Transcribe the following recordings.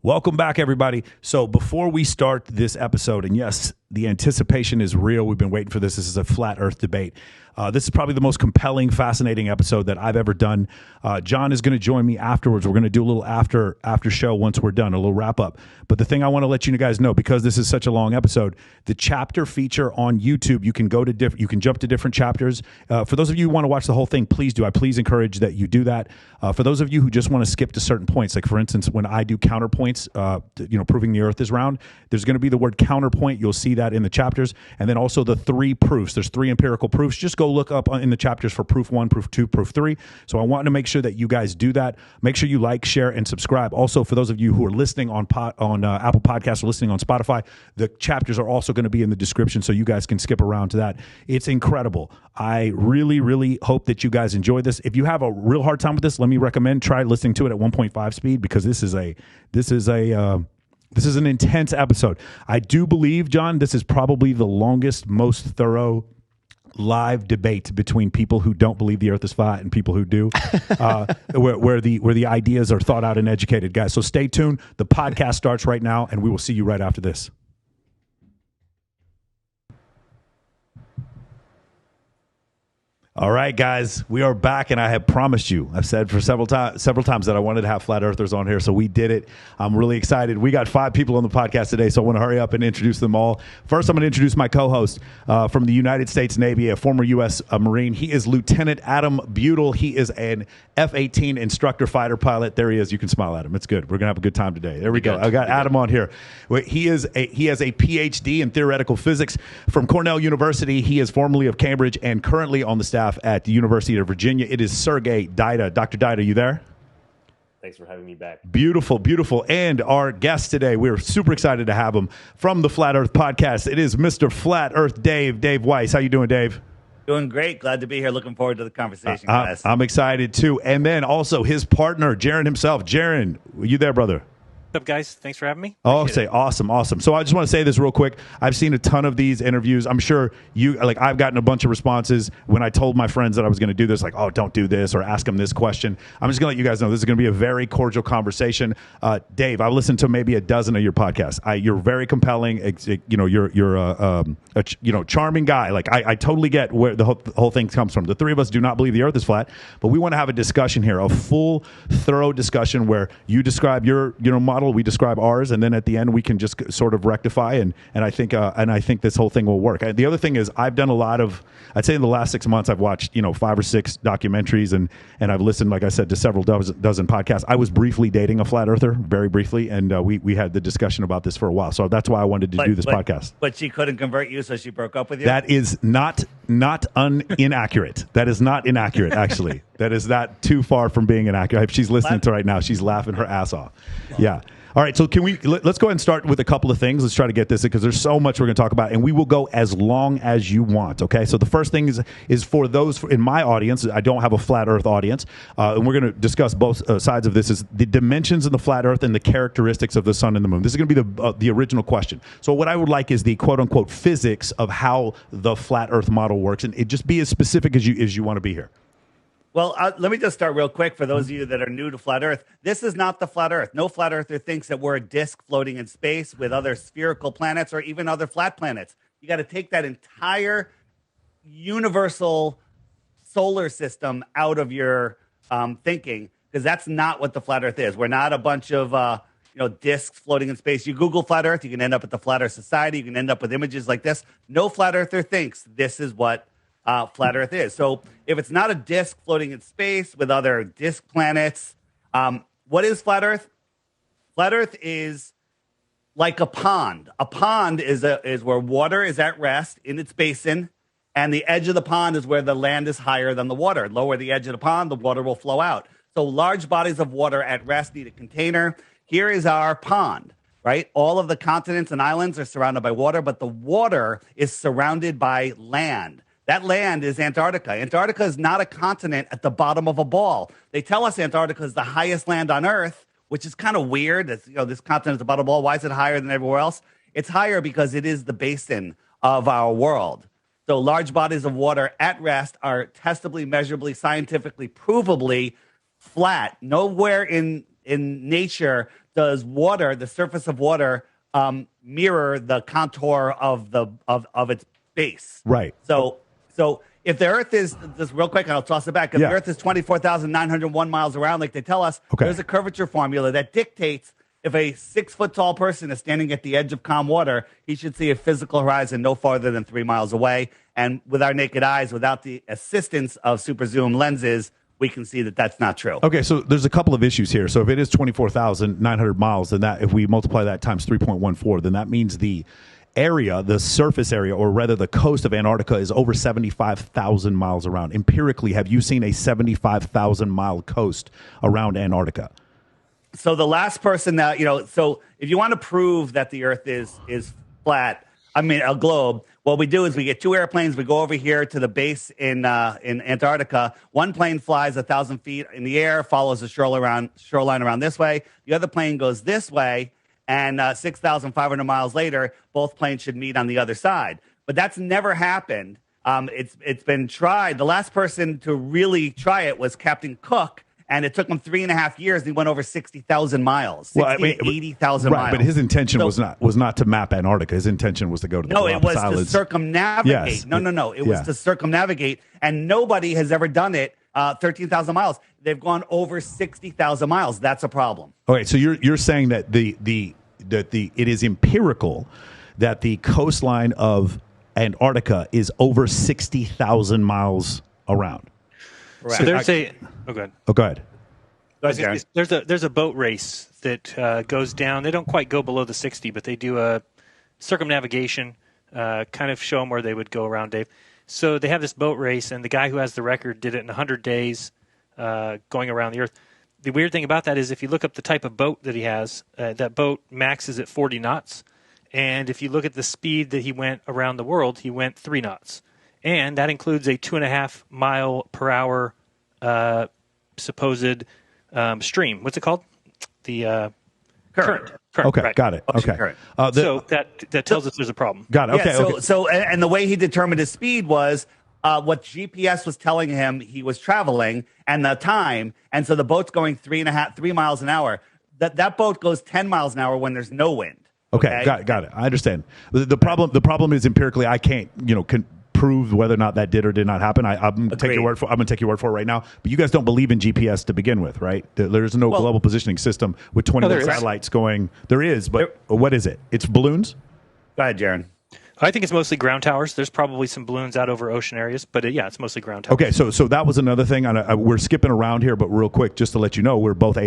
Welcome back, everybody. So before we start this episode, and yes, the anticipation is real. We've been waiting for this. This is a flat earth debate. This is probably the most compelling, fascinating episode that I've ever done. John is going to join me afterwards. We're going to do a little after show once we're done, a little wrap up. But the thing I want to let you guys know, because this is such a long episode, the chapter feature on YouTube, you can go to you can jump to different chapters. For those of you who want to watch the whole thing, please do. I please encourage that you do that. For those of you who just want to skip to certain points, like for instance, when I do counterpoints, proving the Earth is round, there's going to be the word counterpoint. You'll see that in the chapters, and then also the 3 proofs. There's 3 empirical proofs. Just go look up in the chapters for proof 1, proof 2, proof 3. So I want to make sure that you guys do that. Make sure you like, share, and subscribe. Also, for those of you who are listening on Apple Podcasts or listening on Spotify, the chapters are also going to be in the description, so you guys can skip around to that. It's incredible. I really, really hope that you guys enjoy this. If you have a real hard time with this, let me recommend try listening to it at 1.5 speed, because this is an intense episode. I do believe, John, this is probably the longest, most thorough live debate between people who don't believe the Earth is flat and people who do, where the ideas are thought out and educated, guys. So stay tuned. The podcast starts right now, and we will see you right after this. All right, guys, we are back, and I have promised you, I've said for several times that I wanted to have flat earthers on here, so we did it. I'm really excited. We got 5 people on the podcast today, so I want to hurry up and introduce them all. First, I'm going to introduce my co-host from the United States Navy, a former U.S. Marine. He is Lieutenant Adam Butel. He is an F-18 instructor fighter pilot. There he is. You can smile at him. It's good. We're going to have a good time today. There we go. I got Adam on here. He has a PhD in theoretical physics from Cornell University. He is formerly of Cambridge and currently on the staff at the University of Virginia. It is Sergey Dida. Dr. Dida, you there? Thanks for having me back. Beautiful, beautiful. And our guest today, we're super excited to have him from the Flat Earth Podcast. It is Mr. Flat Earth Dave Weiss. How you doing, Dave? Doing great. Glad to be here. Looking forward to the conversation, guys. I'm excited, too. And then also his partner, Jaron himself. Jaron, you there, brother? What's up, guys? Thanks for having me. Awesome. So I just want to say this real quick. I've seen a ton of these interviews. I'm sure I've gotten a bunch of responses when I told my friends that I was going to do this, like, oh, don't do this, or ask them this question. I'm just going to let you guys know this is going to be a very cordial conversation. Dave, I've listened to maybe a dozen of your podcasts. You're very compelling. You're a charming guy. Like I totally get where the whole thing comes from. The 3 of us do not believe the Earth is flat, but we want to have a discussion here, a full, thorough discussion where you describe your model, we describe ours, and then at the end we can just sort of rectify. And I think this whole thing will work. The other thing is I've done a lot of. I'd say in the last 6 months I've watched 5 or 6 documentaries and I've listened, like I said, to several dozen podcasts. I was briefly dating a flat earther, very briefly, and we had the discussion about this for a while. So that's why I wanted to do this podcast. But she couldn't convert you, so she broke up with you? That is not inaccurate. That is not inaccurate, actually. That is not too far from being inaccurate. If she's listening to right now, she's laughing her ass off. Yeah. All right, so let's go ahead and start with a couple of things. Let's try to get this, because there's so much we're going to talk about, and we will go as long as you want, okay? So the first thing is for those in my audience. I don't have a flat Earth audience, and we're going to discuss both sides of this, is the dimensions of the flat Earth and the characteristics of the sun and the moon. This is going to be the original question. So what I would like is the quote-unquote physics of how the flat Earth model works, and it just be as specific as you want to be here. Well, let me just start real quick for those of you that are new to flat Earth. This is not the flat Earth. No flat earther thinks that we're a disk floating in space with other spherical planets or even other flat planets. You got to take that entire universal solar system out of your thinking, because that's not what the flat Earth is. We're not a bunch of disks floating in space. You Google flat Earth, you can end up at the Flat Earth Society. You can end up with images like this. No flat earther thinks this is what flat Earth is. So if it's not a disk floating in space with other disk planets, what is flat Earth? Flat Earth is like a pond. A pond is where water is at rest in its basin, and the edge of the pond is where the land is higher than the water. Lower the edge of the pond, the water will flow out. So large bodies of water at rest need a container. Here is our pond, right? All of the continents and islands are surrounded by water, but the water is surrounded by land. That land is Antarctica. Antarctica is not a continent at the bottom of a ball. They tell us Antarctica is the highest land on Earth, which is kind of weird. This continent is at the bottom of a ball. Why is it higher than everywhere else? It's higher because it is the basin of our world. So large bodies of water at rest are testably, measurably, scientifically, provably flat. Nowhere in in nature does water, the surface of water, mirror the contour of its base. Right. So if the Earth is, just real quick, and I'll toss it back, if the Earth is 24,901 miles around, like they tell us, there's a curvature formula that dictates if a 6-foot tall person is standing at the edge of calm water, he should see a physical horizon no farther than 3 miles away. And with our naked eyes, without the assistance of super zoom lenses, we can see that that's not true. Okay, so there's a couple of issues here. So if it is 24,900 miles, then that, if we multiply that times 3.14, then that means the area, the surface area, or rather the coast of Antarctica is over 75,000 miles around. Empirically, have you seen a 75,000 mile coast around Antarctica? So the last person that, so if you want to prove that the Earth is flat, I mean, a globe, what we do is we get 2 airplanes. We go over here to the base in Antarctica. One plane flies 1,000 feet in the air, follows the shoreline around this way. The other plane goes this way, and 6,500 miles later, both planes should meet on the other side. But that's never happened. It's been tried. The last person to really try it was Captain Cook. And it took him 3.5 years, and he went over 60,000 miles, 80,000 miles. But his intention was not to map Antarctica. His intention was to go to the Galapagos Islands. No, it was to circumnavigate. Yes. No. It was to circumnavigate, and nobody has ever done it 13,000 miles. They've gone over 60,000 miles. That's a problem. Okay, so you're saying that it is empirical that the coastline of Antarctica is over 60,000 miles around. So there's go ahead. There's a boat race that goes down. They don't quite go below the 60, but they do a circumnavigation, kind of show them where they would go around, Dave. So they have this boat race, and the guy who has the record did it in 100 days going around the Earth. The weird thing about that is if you look up the type of boat that he has, that boat maxes at 40 knots. And if you look at the speed that he went around the world, he went 3 knots. And that includes a 2.5 mile per hour supposed stream. What's it called? The current. Okay, right. Got it. Okay. So that tells us there's a problem. Got it. Okay. Yeah, so and the way he determined his speed was what GPS was telling him he was traveling and the time. And so the boat's going 3 miles an hour. That boat goes 10 miles an hour when there's no wind. Okay. Got it. I understand. The problem is empirically I can't prove whether or not that did or did not happen. I'm going to take your word for it right now. But you guys don't believe in GPS to begin with, right? There's no global positioning system with 21 satellites going. There is, but what is it? It's balloons? Go ahead, Jaron. I think it's mostly ground towers. There's probably some balloons out over ocean areas, but it's mostly ground towers. Okay, so that was another thing. We're skipping around here, but real quick, just to let you know, we're both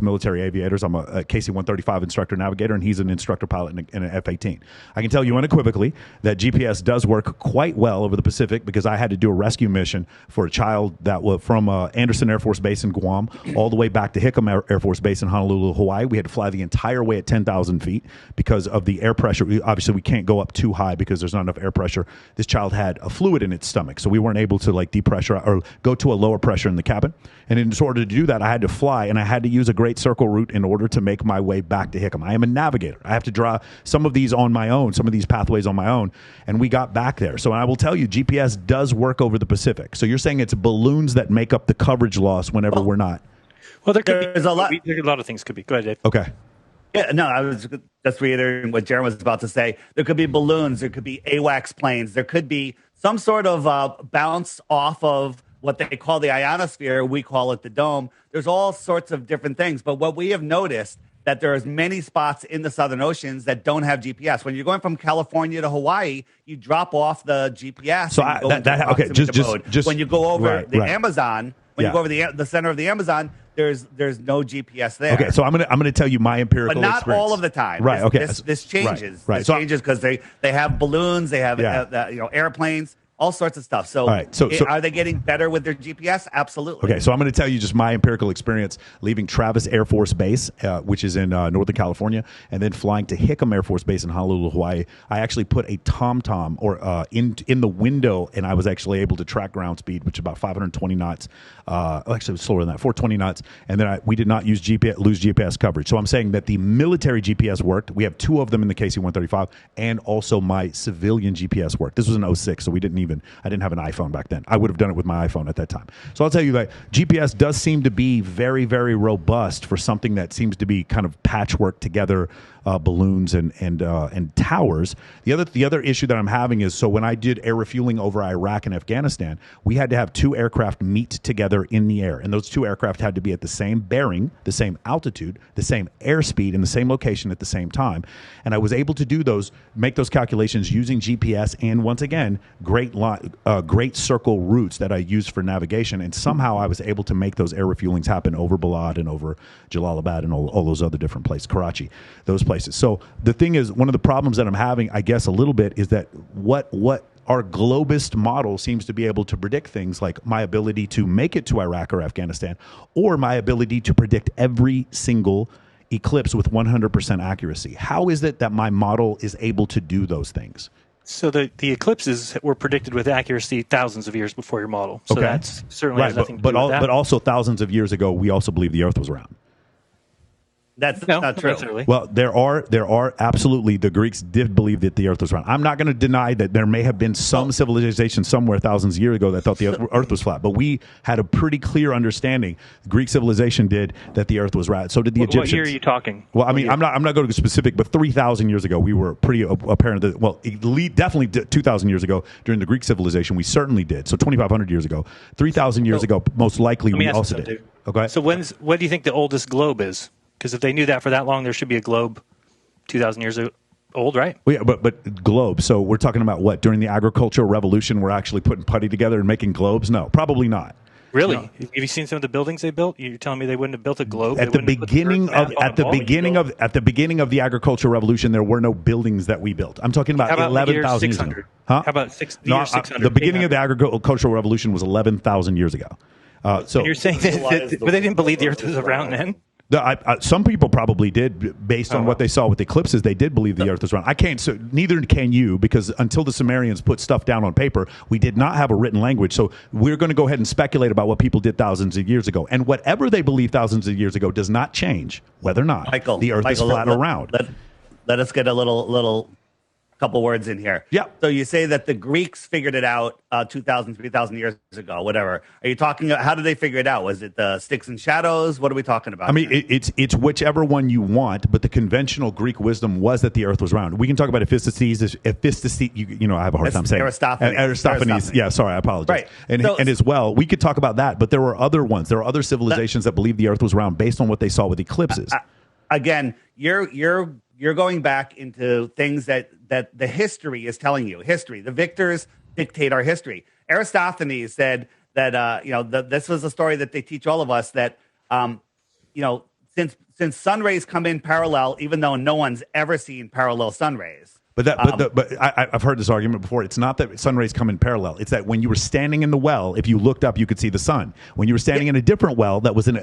military aviators. I'm a KC-135 instructor navigator, and he's an instructor pilot in an F-18. I can tell you unequivocally that GPS does work quite well over the Pacific because I had to do a rescue mission for a child that was from Anderson Air Force Base in Guam all the way back to Hickam Air Force Base in Honolulu, Hawaii. We had to fly the entire way at 10,000 feet because of the air pressure. Obviously, we can't go up too high because there's not enough air pressure. This child had a fluid in its stomach, so we weren't able to depressure or go to a lower pressure in the cabin. And in order to do that, I had to fly, and I had to use a great circle route in order to make my way back to Hickam. I am a navigator. I have to draw some of these on my own, some of these pathways on my own, and we got back there. So I will tell you, GPS does work over the Pacific. So you're saying it's balloons that make up the coverage loss whenever we're not. Well, there's a lot of things could be. Go ahead, Dave. Okay. Yeah, no, I was just reiterating what Jaron was about to say. There could be balloons. There could be AWACS planes. There could be some sort of bounce off of what they call the ionosphere. We call it the dome. There's all sorts of different things. But what we have noticed that there's many spots in the Southern Oceans that don't have GPS. When you're going from California to Hawaii, you drop off the GPS. So just when you go over the Amazon, you go over the center of the Amazon, there's no GPS there. Okay, so I'm gonna tell you my empirical but not experience. all of the time. Right. This changes. Right. This changes because they have balloons, they have airplanes, all sorts of stuff. So, are they getting better with their GPS? Absolutely. Okay, so I'm going to tell you just my empirical experience leaving Travis Air Force Base, which is in Northern California, and then flying to Hickam Air Force Base in Honolulu, Hawaii. I actually put a TomTom in the window, and I was actually able to track ground speed, which is about 520 knots. Actually, it was slower than that, 420 knots. And then we did not lose GPS coverage. So I'm saying that the military GPS worked. We have 2 of them in the KC-135, and also my civilian GPS worked. This was in 06, so we didn't even didn't have an iPhone back then. I would have done it with my iPhone at that time. So I'll tell you that GPS does seem to be very, very robust for something that seems to be kind of patchwork together, balloons and towers. The other issue that I'm having is, so when I did air refueling over Iraq and Afghanistan, we had to have two aircraft meet together in the air, and those two aircraft had to be at the same bearing, the same altitude, the same airspeed, in the same location at the same time. And I was able to make those calculations using GPS, and once again, great circle routes that I use for navigation. And somehow I was able to make those air refuelings happen over Balad and over Jalalabad and all those other different places, Karachi, those places. So the thing is, one of the problems that I'm having, I guess, a little bit is that what our globist model seems to be able to predict things like my ability to make it to Iraq or Afghanistan, or my ability to predict every single eclipse with 100% accuracy. How is it that my model is able to do those things? So the eclipses were predicted with accuracy thousands of years before your model. So that's certainly has nothing to do with that. But also thousands of years ago, we also believed the Earth was round. That's not true. Well, there are absolutely, the Greeks did believe that the Earth was round. I'm not going to deny that there may have been some civilization somewhere thousands of years ago that thought the Earth was flat, but we had a pretty clear understanding. The Greek civilization did, that the Earth was round. So did the Egyptians. What year are you talking? Well, I mean, I'm not going to go specific, but 3,000 years ago, we were pretty apparent that, well, definitely 2,000 years ago during the Greek civilization, we certainly did. So 2,500 years ago, 3,000 years ago, most likely we also did. Okay. So what do you think the oldest globe is? Because if they knew that for that long, there should be a globe 2,000 years old, right? Well, yeah, but globe. So we're talking about what? During the agricultural revolution, we're actually putting putty together and making globes? No, probably not. Really? Have you seen some of the buildings they built? You're telling me they wouldn't have built a globe? At the beginning of the agricultural revolution, there were no buildings that we built. I'm talking about 11,000 years ago. Huh? How about year 600? The beginning of the agricultural revolution was 11,000 years ago. So and you're saying that but they didn't believe the Earth was around then? Some people probably did, based on what they saw with eclipses. They did believe the Earth was round. I can't. So neither can you, because until the Sumerians put stuff down on paper, we did not have a written language. So we're going to go ahead and speculate about what people did thousands of years ago, and whatever they believed thousands of years ago does not change whether or not the Earth is flat or round. Let us get a little couple words in here. Yeah. So you say that the Greeks figured it out 2,000, 3,000 years ago, whatever. Are you talking, how did they figure it out? Was it the sticks and shadows? What are we talking about? I mean, it's whichever one you want, but the conventional Greek wisdom was that the Earth was round. We can talk about Ephesiastes, I have a hard time saying Aristophanes. Yeah, sorry, I apologize. Right. And as well, we could talk about that, but there were other ones. There were other civilizations that believed the Earth was round based on what they saw with eclipses. Again, you're going back into things that the history is telling you. History. The victors dictate our history. Aristophanes said that this was a story that they teach all of us, that since sun rays come in parallel, even though no one's ever seen parallel sun rays. But I've heard this argument before. It's not that sun rays come in parallel. It's that when you were standing in the well, if you looked up, you could see the sun. When you were standing in a different well that was in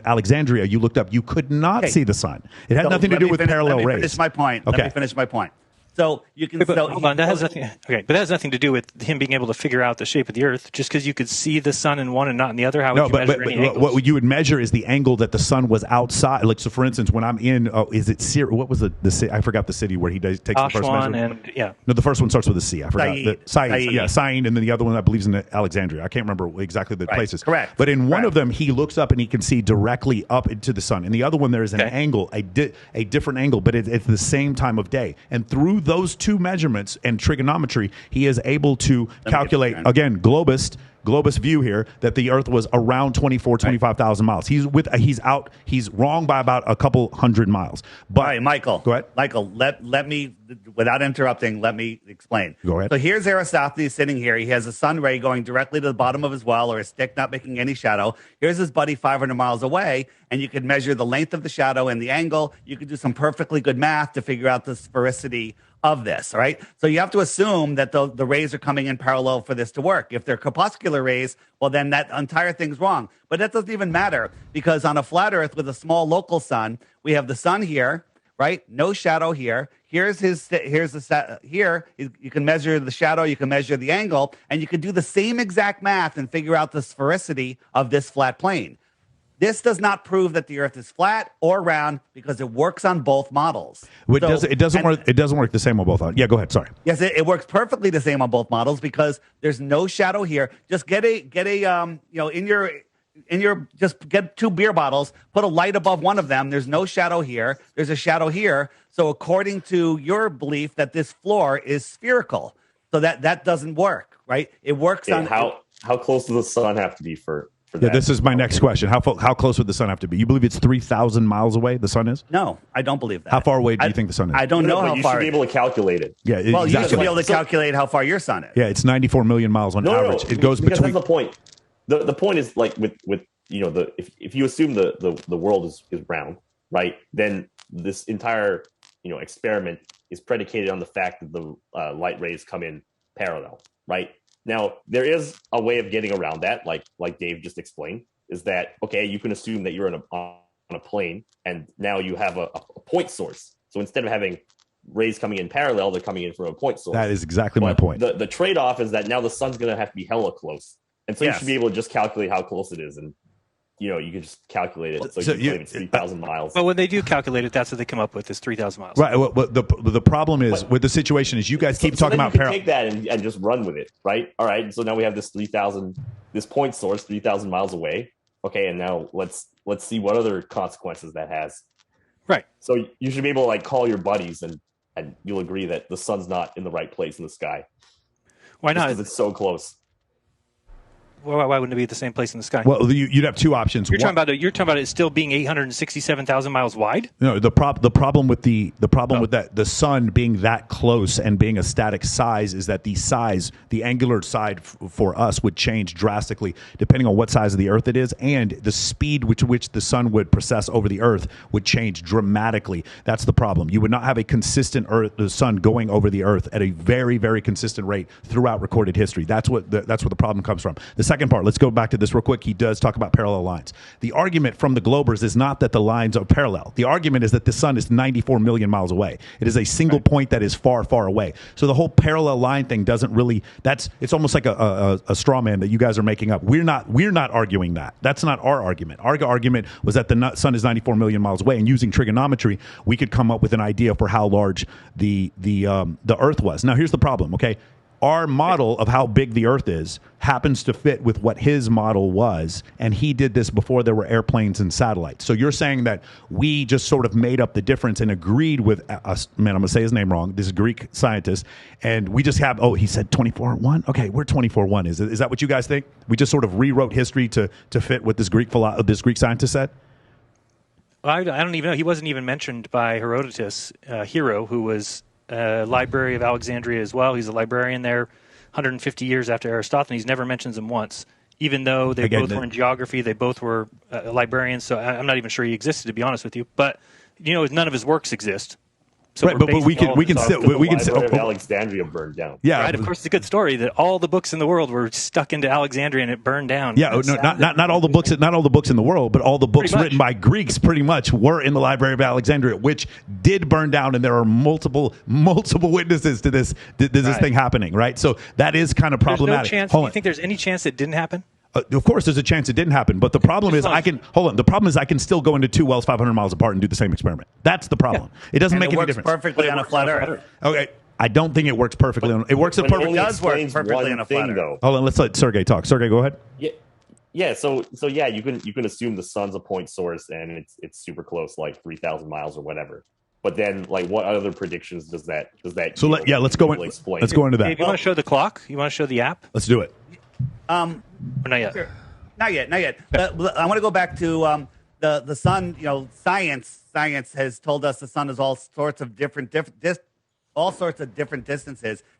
Alexandria, you looked up, you could not see the sun. It had nothing to do with parallel rays. Let me finish my point. Okay. Let me finish my point. So you can. Hold on, that has nothing. Okay, but that has nothing to do with him being able to figure out the shape of the Earth. Just because you could see the sun in one and not in the other, how would you measure any angles? What you would measure is the angle that the sun was outside. Like, so, for instance, when I'm in, is it Syria? What was the I forgot the city where he takes the first measurement. No, the first one starts with a C. I forgot. Said. Yeah, Said, and then the other one I believe is in Alexandria. I can't remember exactly the places. Correct. But in one of them, he looks up and he can see directly up into the sun. In the other one, there is an angle, a different angle, but it's the same time of day. And through those two measurements and trigonometry, he is able to calculate, again, globist view here, that the Earth was around 25,000 miles. He's wrong by about a couple hundred miles. But all right, Michael. Go ahead. Michael, let me, without interrupting, let me explain. Go ahead. So here's Aristophanes sitting here. He has a sun ray going directly to the bottom of his well, or a stick not making any shadow. Here's his buddy 500 miles away, and you could measure the length of the shadow and the angle. You could do some perfectly good math to figure out the sphericity of this, all right? So you have to assume that the rays are coming in parallel for this to work. If they're corpuscular rays, well, then that entire thing's wrong. But that doesn't even matter, because on a flat Earth with a small local sun, we have the sun here, right? No shadow here. Here you can measure the shadow, you can measure the angle, and you can do the same exact math and figure out the sphericity of this flat plane. This does not prove that the Earth is flat or round because it works on both models. It doesn't work. It doesn't work the same on both. Yeah, go ahead. Sorry. Yes, it works perfectly the same on both models because there's no shadow here. Just get a just get 2 beer bottles, put a light above one of them. There's no shadow here. There's a shadow here. So according to your belief that this floor is spherical, so that doesn't work, right? It works on how close does the sun have to be for that? Yeah, this is my next question. How close would the sun have to be? You believe it's 3,000 miles away? The sun is? No, I don't believe that. How far away do you think the sun is? I don't know how you far. You should be able to calculate it. Yeah, well, exactly. you should be able to calculate how far your sun is. Yeah, it's 94 million miles on average. It goes because between. That's the point. The point is like with if you assume the world is round, right? Then this entire experiment is predicated on the fact that the light rays come in parallel, right? Now there is a way of getting around that, like Dave just explained, is that okay? You can assume that you're on a plane, and now you have a point source. So instead of having rays coming in parallel, they're coming in from a point source. That is exactly my point. The trade-off is that now the sun's going to have to be hella close, and so you should be able to just calculate how close it is, and you can just calculate it. So you claim it's 3,000 miles. Well, when they do calculate it, that's what they come up with is 3,000 miles. Right. Well, the problem is with the situation is you guys keep talking about parallel. Take that and just run with it, right? All right. So now we have this this point source 3,000 miles away. Okay, and now let's see what other consequences that has. Right. So you should be able to call your buddies and you'll agree that the sun's not in the right place in the sky. Why not? Because it's so close. Why wouldn't it be at the same place in the sky? Well, you'd have 2 options. You're talking about it still being 867,000 miles wide. No, the problem with that the sun being that close and being a static size is that the angular side for us would change drastically depending on what size of the Earth it is, and the speed which the sun would process over the Earth would change dramatically. That's the problem. You would not have a consistent the sun going over the Earth at a very, very consistent rate throughout recorded history. That's where the problem comes from. The second part, let's go back to this real quick. He does talk about parallel lines. The argument from the Globers is not that the lines are parallel. The argument is that the sun is 94 million miles away. It is a single point that is far, far away. So the whole parallel line thing doesn't really, it's almost like a straw man that you guys are making up. We're not arguing that. That's not our argument. Our argument was that the sun is 94 million miles away, and using trigonometry, we could come up with an idea for how large the Earth was. Now, here's the problem, okay? Our model of how big the Earth is happens to fit with what his model was, and he did this before there were airplanes and satellites. So you're saying that we just sort of made up the difference and agreed with us. Man, I'm going to say his name wrong. This Greek scientist, and we just have. Oh, he said 24-1. Okay, we're 24-1. Is that what you guys think? We just sort of rewrote history to fit what this Greek scientist said. Well, I don't even know. He wasn't even mentioned by Herodotus, Hero, who was. Library of Alexandria as well. He's a librarian there 150 years after Aristophanes. Never mentions him once, even though they both were in geography. They both were librarians, so I'm not even sure he existed, to be honest with you. But none of his works exist. So right, but we can still Alexandria burned down. Yeah, right. Of course, it's a good story that all the books in the world were stuck into Alexandria and it burned down. Yeah, not all the books, not all the books in the world, but all the books written by Greeks, pretty much, were in the Library of Alexandria, which did burn down, and there are multiple witnesses to this thing happening. Right, so that is kind of problematic. There's no chance. Do you think there's any chance it didn't happen? Of course, there's a chance it didn't happen, but the problem is I can still go into 2 wells 500 miles apart and do the same experiment. That's the problem. Yeah. It doesn't make any difference. Perfectly on a flat Earth. Okay, I don't think it works perfectly. It works perfectly. It does work perfectly on a flat Earth. Hold on, let's let Sergey talk. Sergey, go ahead. Yeah. So yeah, you can assume the sun's a point source and it's super close, like 3,000 miles or whatever. But then, like, what other predictions does that? So let's go into that. Hey, you want to show the clock? You want to show the app? Let's do it. Or not yet. Sure. Not yet. But I want to go back to the sun. Science has told us the sun is all sorts of different distances.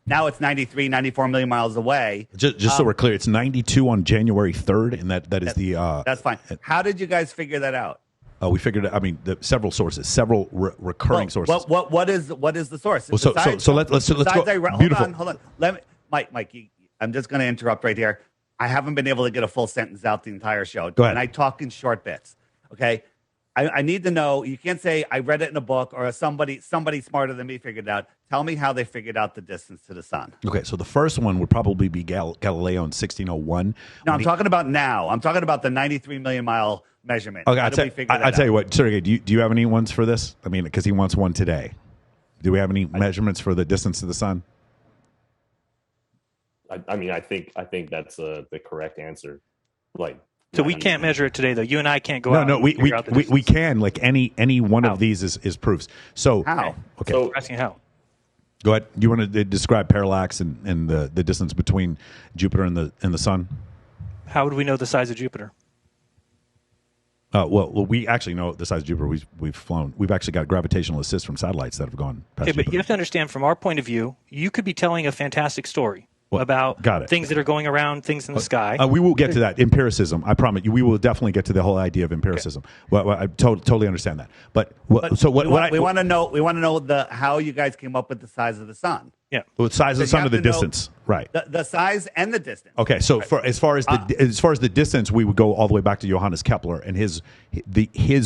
Now it's 94 million miles away. Just so we're clear, it's 92 on January 3rd, and that is the. That's fine. How did you guys figure that out? We figured. I mean, several sources, several recurring sources. What is the source? Well, so let's go. Beautiful. Hold on. Mike, I'm just going to interrupt right here. I haven't been able to get a full sentence out the entire show. Go ahead. And I talk in short bits. Okay. I need to know. You can't say I read it in a book or somebody smarter than me figured it out. Tell me how they figured out the distance to the sun. Okay, so the first one would probably be Galileo in 1601. No, I'm talking about now. I'm talking about the 93 million mile measurement. Okay, I'll tell you what, Sergey, do you have any ones for this? I mean, because he wants one today. Do we have any measurements for the distance to the sun? I mean, I think that's the correct answer. Like, so we can't measure it today, though. You and I can't go out. No, we can. Like any one of these is proofs. So how? Okay, so, asking how. Go ahead. You want to describe parallax and the distance between Jupiter and the sun? How would we know the size of Jupiter? Well, we actually know the size of Jupiter. We've flown. We've actually got gravitational assist from satellites that have gone past Jupiter. But you have to understand, from our point of view, you could be telling a fantastic story about things that are going around, things in the sky. We will get to that. Empiricism. I promise you. We will definitely get to the whole idea of empiricism. Well, I totally understand that. But we want to know how you guys came up with the size of the sun. Yeah. Well, the size of the sun or the distance, right? The size and the distance. Okay, so as far as the distance, we would go all the way back to Johannes Kepler and his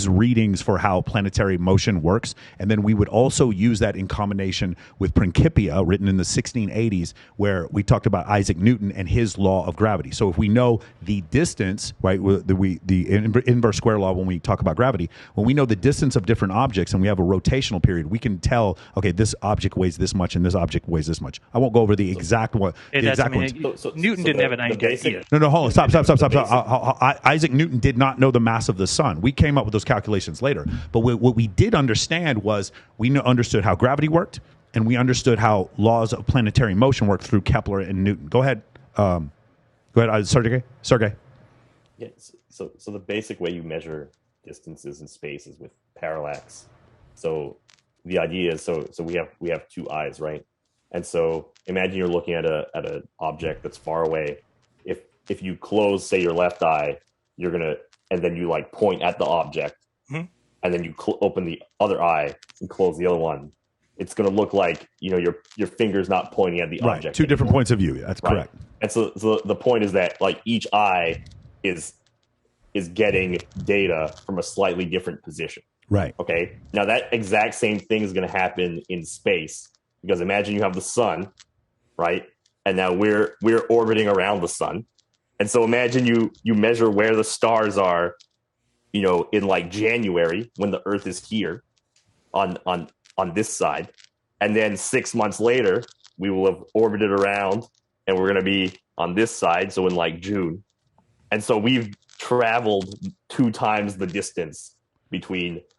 readings for how planetary motion works, and then we would also use that in combination with Principia, written in the 1680s, where we talked about Isaac Newton and his law of gravity. So if we know the distance, right, the inverse square law when we talk about gravity, when we know the distance of different objects and we have a rotational period, we can tell, okay, this object weighs this much and this object weighs this much. I won't go over the exact one. Newton didn't have an idea. No, hold on. Stop. Isaac Newton did not know the mass of the sun. We came up with those calculations later. But what we did understand was we understood how gravity worked, and we understood how laws of planetary motion worked through Kepler and Newton. Go ahead. Sergey. Yeah. So the basic way you measure distances in space is with parallax. So the idea is so we have two eyes, right? And so imagine you're looking at an object that's far away. If you close, say, your left eye, and then you like point at the object, and then you open the other eye and close the other one. It's going to look like your finger's not pointing at the object. Two different points of view. That's correct. And so the point is that like each eye is getting data from a slightly different position. Right. Okay. Now that exact same thing is going to happen in space. Because imagine you have the sun, right? And now we're orbiting around the sun. And so imagine you measure where the stars are, in like January when the Earth is here on this side. And then 6 months later, we will have orbited around and we're going to be on this side. So in like June. And so we've traveled 2 times the distance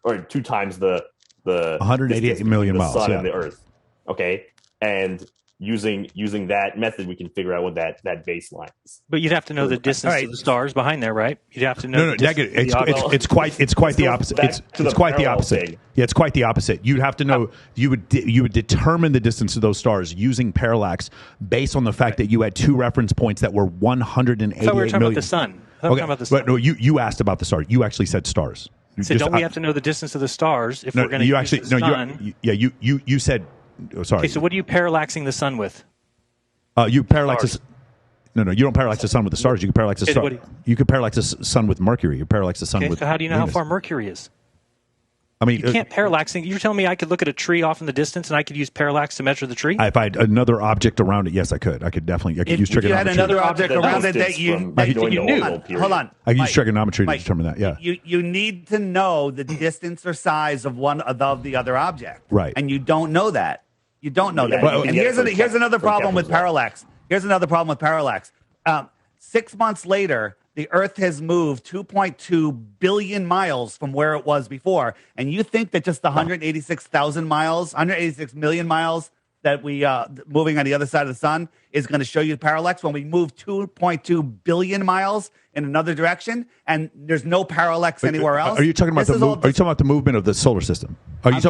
or 2 times the 188 million miles, the sun and the Earth. Okay, and using that method, we can figure out what that baseline is. But you'd have to know the distance of the stars behind there, right? You'd have to know. Negative. It's quite the opposite. It's quite the opposite. Yeah, it's quite the opposite. You'd have to know. You would determine the distance of those stars using parallax based on the fact that you had 2 reference points that were 188 so we were talking million. About the sun. Okay, but no, you asked about the stars. You actually said stars. So don't we have to know the distance of the stars if we're going to use the sun? You said. Oh, sorry. Okay, so what are you parallaxing the sun with? You parallax. No, you don't parallax the sun with the stars. You can parallax the star. You can parallax the sun with Mercury. You parallax the sun with. So how do you know Venus. how far Mercury is? I mean, you can't parallax. You're telling me I could look at a tree off in the distance and I could use parallax to measure the tree? If I had another object around it, yes, I could. I could definitely. Use trigonometry. If you had another object around it that you knew. Hold on. I could use trigonometry to determine that. Yeah. You need to know the distance or size of one of the other object. Right. And you don't know that. You don't know that. And here's another problem with parallax. 6 months later, the Earth has moved 2.2 billion miles from where it was before. And you think that just the 186 million miles that we moving on the other side of the sun is going to show you parallax when we move 2.2 billion miles in another direction and there's no parallax anywhere else? Are you talking about the movement of the solar system? I'm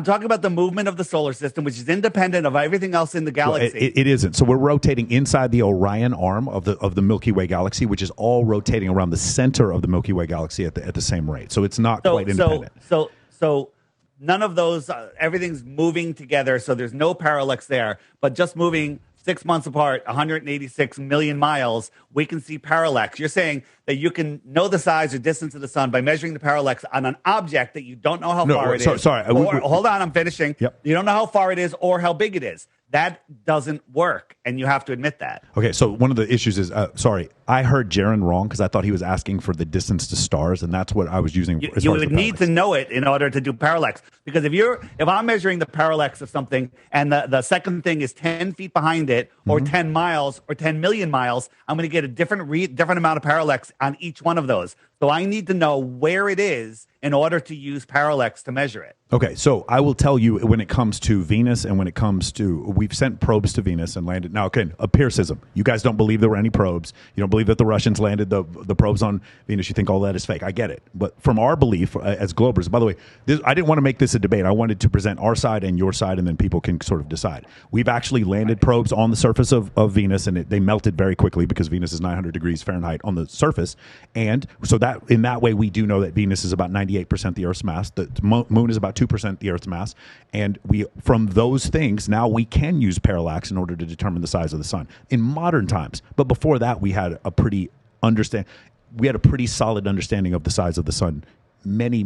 talking about the movement of the solar system, which is independent of everything else in the galaxy. Well, it isn't. So we're rotating inside the Orion arm of the Milky Way galaxy, which is all rotating around the center of the Milky Way galaxy at the same rate. So it's not quite independent. So none of those. Everything's moving together. So there's no parallax there. But just moving 6 months apart, 186 million miles, we can see parallax. You're saying that you can know the size or distance of the sun by measuring the parallax on an object that you don't know how far it is. Sorry. Hold on, I'm finishing. Yep. You don't know how far it is or how big it is. That doesn't work, and you have to admit that. Okay, so one of the issues is, I heard Jaron wrong because I thought he was asking for the distance to stars, and that's what I was using. You would need to know it in order to do parallax, because if I'm measuring the parallax of something, and the second thing is 10 feet behind it, or 10 miles, or 10 million miles, I'm going to get a different amount of parallax on each one of those. So I need to know where it is in order to use parallax to measure it. Okay, so I will tell you when it comes to Venus and when it comes to, we've sent probes to Venus and landed. Now, okay, empiricism. You guys don't believe there were any probes. You don't believe that the Russians landed the probes on Venus. You think all that is fake. I get it. But from our belief as Globers, by the way, I didn't want to make this a debate. I wanted to present our side and your side, and then people can sort of decide. We've actually landed probes on the surface of Venus, and they melted very quickly because Venus is 900 degrees Fahrenheit on the surface. And so that in that way, we do know that Venus is about 98% the Earth's mass. The moon is about 2% the Earth's mass. And from those things, now we can use parallax in order to determine the size of the sun in modern times. But before that, we had a pretty solid understanding of the size of the sun many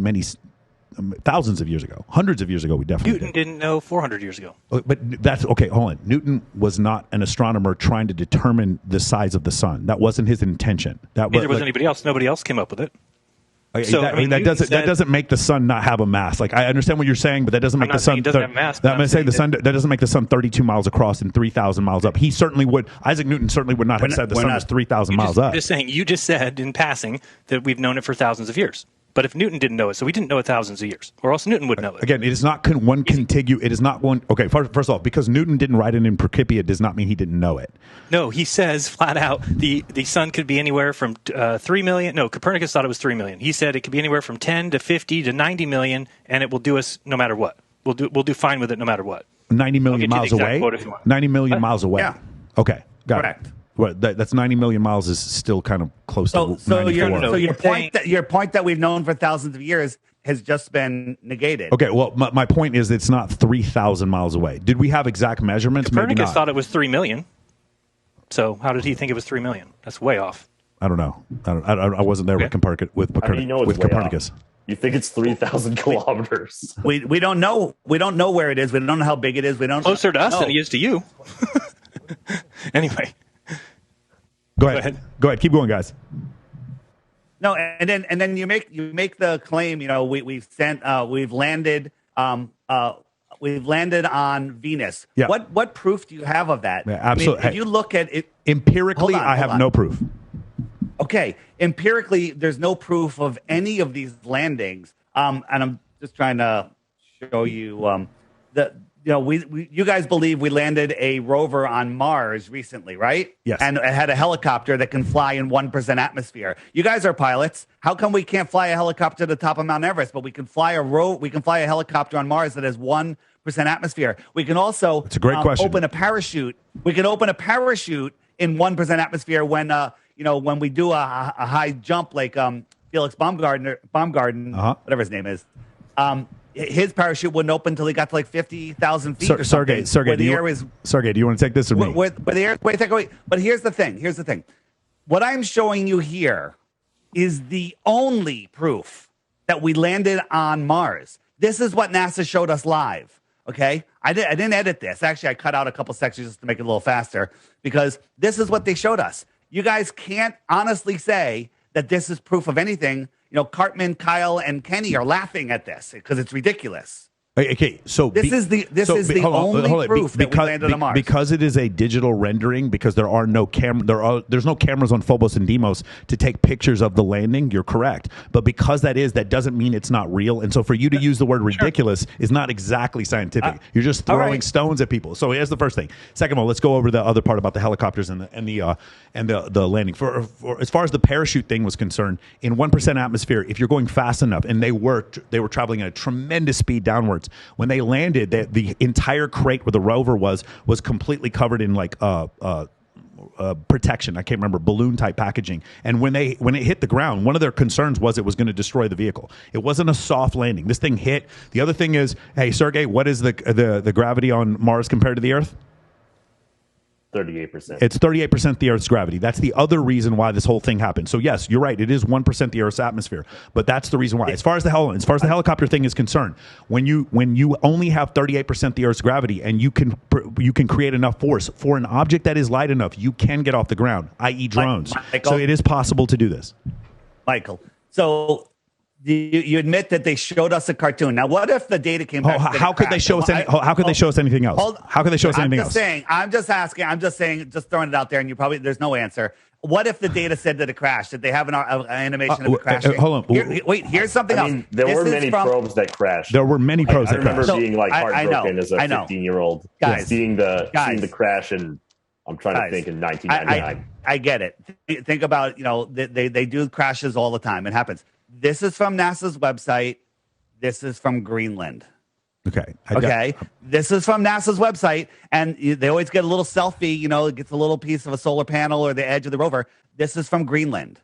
thousands of years ago. Hundreds of years ago, we definitely Newton didn't know 400 years ago. But that's okay. Hold on. Newton was not an astronomer trying to determine the size of the sun. That wasn't his intention. Neither was anybody else. Nobody else came up with it. So that doesn't make the sun not have a mass. Like, I understand what you're saying, but that doesn't make the sun. It doesn't have mass. I'm going to say that doesn't make the sun 32 miles across and 3,000 miles up. He certainly would. Isaac Newton certainly would not have said the sun was 3,000 miles up. You just said in passing that we've known it for thousands of years. But if Newton didn't know it, so we didn't know it thousands of years, or else Newton would know it. Again, it is not one contiguous. It is not one. Okay, first of all, because Newton didn't write it in Principia does not mean he didn't know it. No, he says flat out the sun could be anywhere from 3 million. No, Copernicus thought it was 3 million. He said it could be anywhere from 10 to 50 to 90 million, and it will do us no matter what. We'll do fine with it no matter what. 90 million miles away. 90 million miles away. Yeah. Okay, got Correct. it. What, that's 90 million miles is still kind of close to 94. Your point that we've known for thousands of years has just been negated. Okay, well, my point is it's not 3,000 miles away. Did we have exact measurements? Copernicus thought it was 3 million. So how did he think it was 3 million? That's way off. I don't know. I wasn't there with Copernicus. You think it's 3,000 kilometers? We don't know. We don't know where it is. We don't know how big it is. We don't closer to us than he is to you. Anyway. Go ahead. Keep going, guys. No, and then you make the claim. You know, we've landed on Venus. Yeah. What proof do you have of that? Yeah, absolutely. I mean, if you look at it empirically, I have no proof. Okay, empirically, there's no proof of any of these landings. And I'm just trying to show you you guys believe we landed a rover on Mars recently, right? Yes. And it had a helicopter that can fly in 1% atmosphere. You guys are pilots. How come we can't fly a helicopter to the top of Mount Everest, but we can fly a helicopter on Mars that has 1% atmosphere? We can also It's a great question. open a parachute. We can open a parachute in 1% atmosphere when we do a high jump like Felix Baumgarten, whatever his name is. His parachute wouldn't open until he got to like 50,000 feet. Sergey, do you want to take this or me? But here's the thing. What I'm showing you here is the only proof that we landed on Mars. This is what NASA showed us live. Okay, I didn't edit this. Actually, I cut out a couple sections just to make it a little faster because this is what they showed us. You guys can't honestly say that this is proof of anything. You know, Cartman, Kyle, and Kenny are laughing at this because it's ridiculous. Okay, so this is the only proof that we landed on Mars because it is a digital rendering. Because there's no cameras on Phobos and Deimos to take pictures of the landing. You're correct, but because that doesn't mean it's not real. And so for you to use the word ridiculous is not exactly scientific. You're just throwing stones at people. So here's the first thing. Second of all, let's go over the other part about the helicopters and the landing. For as far as the parachute thing was concerned, in 1% atmosphere, if you're going fast enough, and they were traveling at a tremendous speed downwards. When they landed, the entire crate where the rover was completely covered in like protection. I can't remember, balloon type packaging. And when it hit the ground, one of their concerns was it was going to destroy the vehicle. It wasn't a soft landing. This thing hit. The other thing is, hey, Sergey, what is the gravity on Mars compared to the Earth? 38%. It's 38% the Earth's gravity. That's the other reason why this whole thing happened. So yes, you're right. It is 1% the Earth's atmosphere, but that's the reason why. As far as the helicopter thing is concerned, when you only have 38% the Earth's gravity, and you can create enough force for an object that is light enough, you can get off the ground, i.e., drones. Michael, so it is possible to do this. Michael, so you admit that they showed us a cartoon. Now, what if the data came back? How could they show us? How could they show us anything else? How could they show us anything else? I'm just asking. I'm just saying. Just throwing it out there, and there's no answer. What if the data said that it crashed? Did they have an animation of it crashing? Hold on. Wait. Here's something else. There were many probes that crashed. There were many probes that crashed. I remember being like heartbroken as a 15-year-old, seeing the crash, and I'm trying to think in 1999. I get it. Think about, they do crashes all the time. It happens. This is from NASA's website. This is from Greenland. Okay. This is from NASA's website, and they always get a little selfie. It gets a little piece of a solar panel or the edge of the rover. This is from Greenland.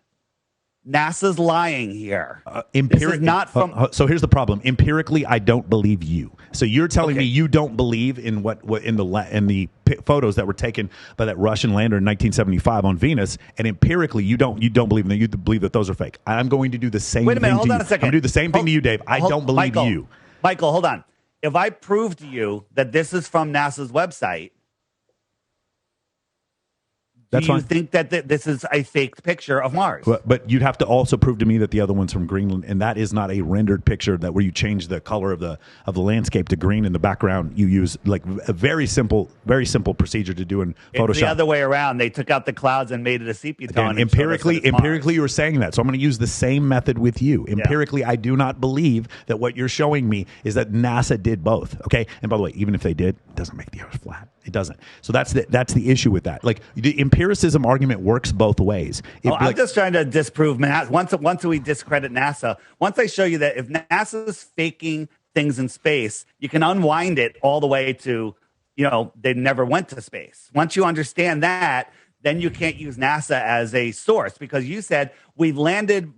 NASA's lying here. This is not from. So here's the problem. Empirically, I don't believe you. So you're telling me you don't believe in what in the photos that were taken by that Russian lander in 1975 on Venus, and empirically you don't believe in them. You believe that those are fake. I'm going to do the same. Wait a minute. Thing Hold to on you. a second. I'm going to do the same thing to you, Dave. I don't believe you. Michael, hold on. If I prove to you that this is from NASA's website, do you think that this is a faked picture of Mars? But you'd have to also prove to me that the other one's from Greenland, and that is not a rendered picture that where you change the color of the landscape to green in the background. You use like a very simple procedure to do in Photoshop. It's the other way around. They took out the clouds and made it a sepia tone. Again, empirically, you were saying that. So I'm going to use the same method with you. Empirically, I do not believe that what you're showing me is that NASA did both. Okay, and by the way, even if they did, it doesn't make the Earth flat. It doesn't. So that's the issue with that. Like the empiricism argument works both ways. I'm just trying to disprove NASA. Once we discredit NASA, once I show you that if NASA's faking things in space, you can unwind it all the way to, they never went to space. Once you understand that, then you can't use NASA as a source because you said we've landed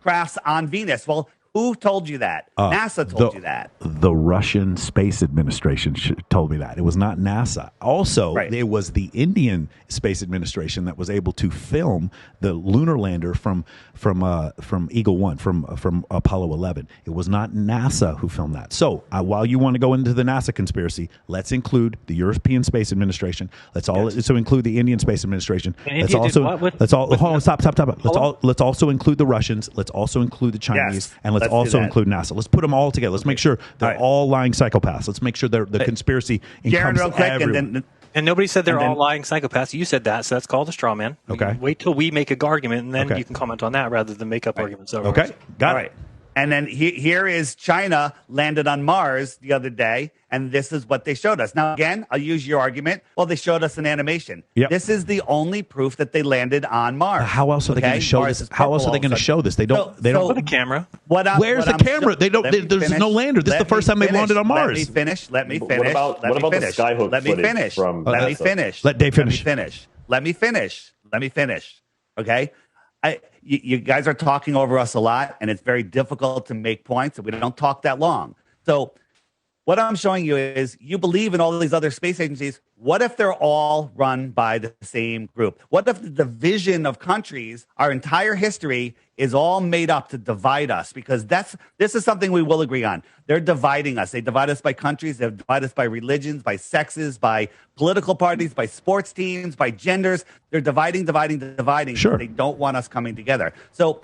crafts on Venus. Well, who told you that? NASA told you that. The Russian Space Administration told me that. It was not NASA. Also, it was the Indian Space Administration that was able to film the lunar lander from Eagle 1, from Apollo 11. It was not NASA who filmed that. So while you want to go into the NASA conspiracy, let's include the European Space Administration. Let's also include the Indian Space Administration. Let's also include the Russians. Let's also include the Chinese, and let's also include NASA. Let's put them all together. Let's make sure they're all lying psychopaths. Let's make sure the conspiracy encompasses everyone. And nobody said they're all lying psychopaths. You said that, so that's called a straw man. Okay. Wait till we make an argument, and then you can comment on that rather than make up arguments over Okay, got it. And then here is China landed on Mars the other day, and this is what they showed us. Now, again, I'll use your argument. Well, they showed us an animation. Yep. This is the only proof that they landed on Mars. How else are they going to show this? How else are they going to show this? They don't. Put a camera. Where's the camera? They don't. There's no lander. This is the first time they've landed on Mars. Let me finish. What about the skyhook footage from Let me finish. Let Dave finish. Let me finish. Okay. You guys are talking over us a lot, and it's very difficult to make points, and we don't talk that long. So what I'm showing you is you believe in all these other space agencies. What if they're all run by the same group? What if the division of countries, our entire history, is all made up to divide us? Because this is something we will agree on. They're dividing us. They divide us by countries. They divide us by religions, by sexes, by political parties, by sports teams, by genders. They're dividing. Sure. They don't want us coming together. So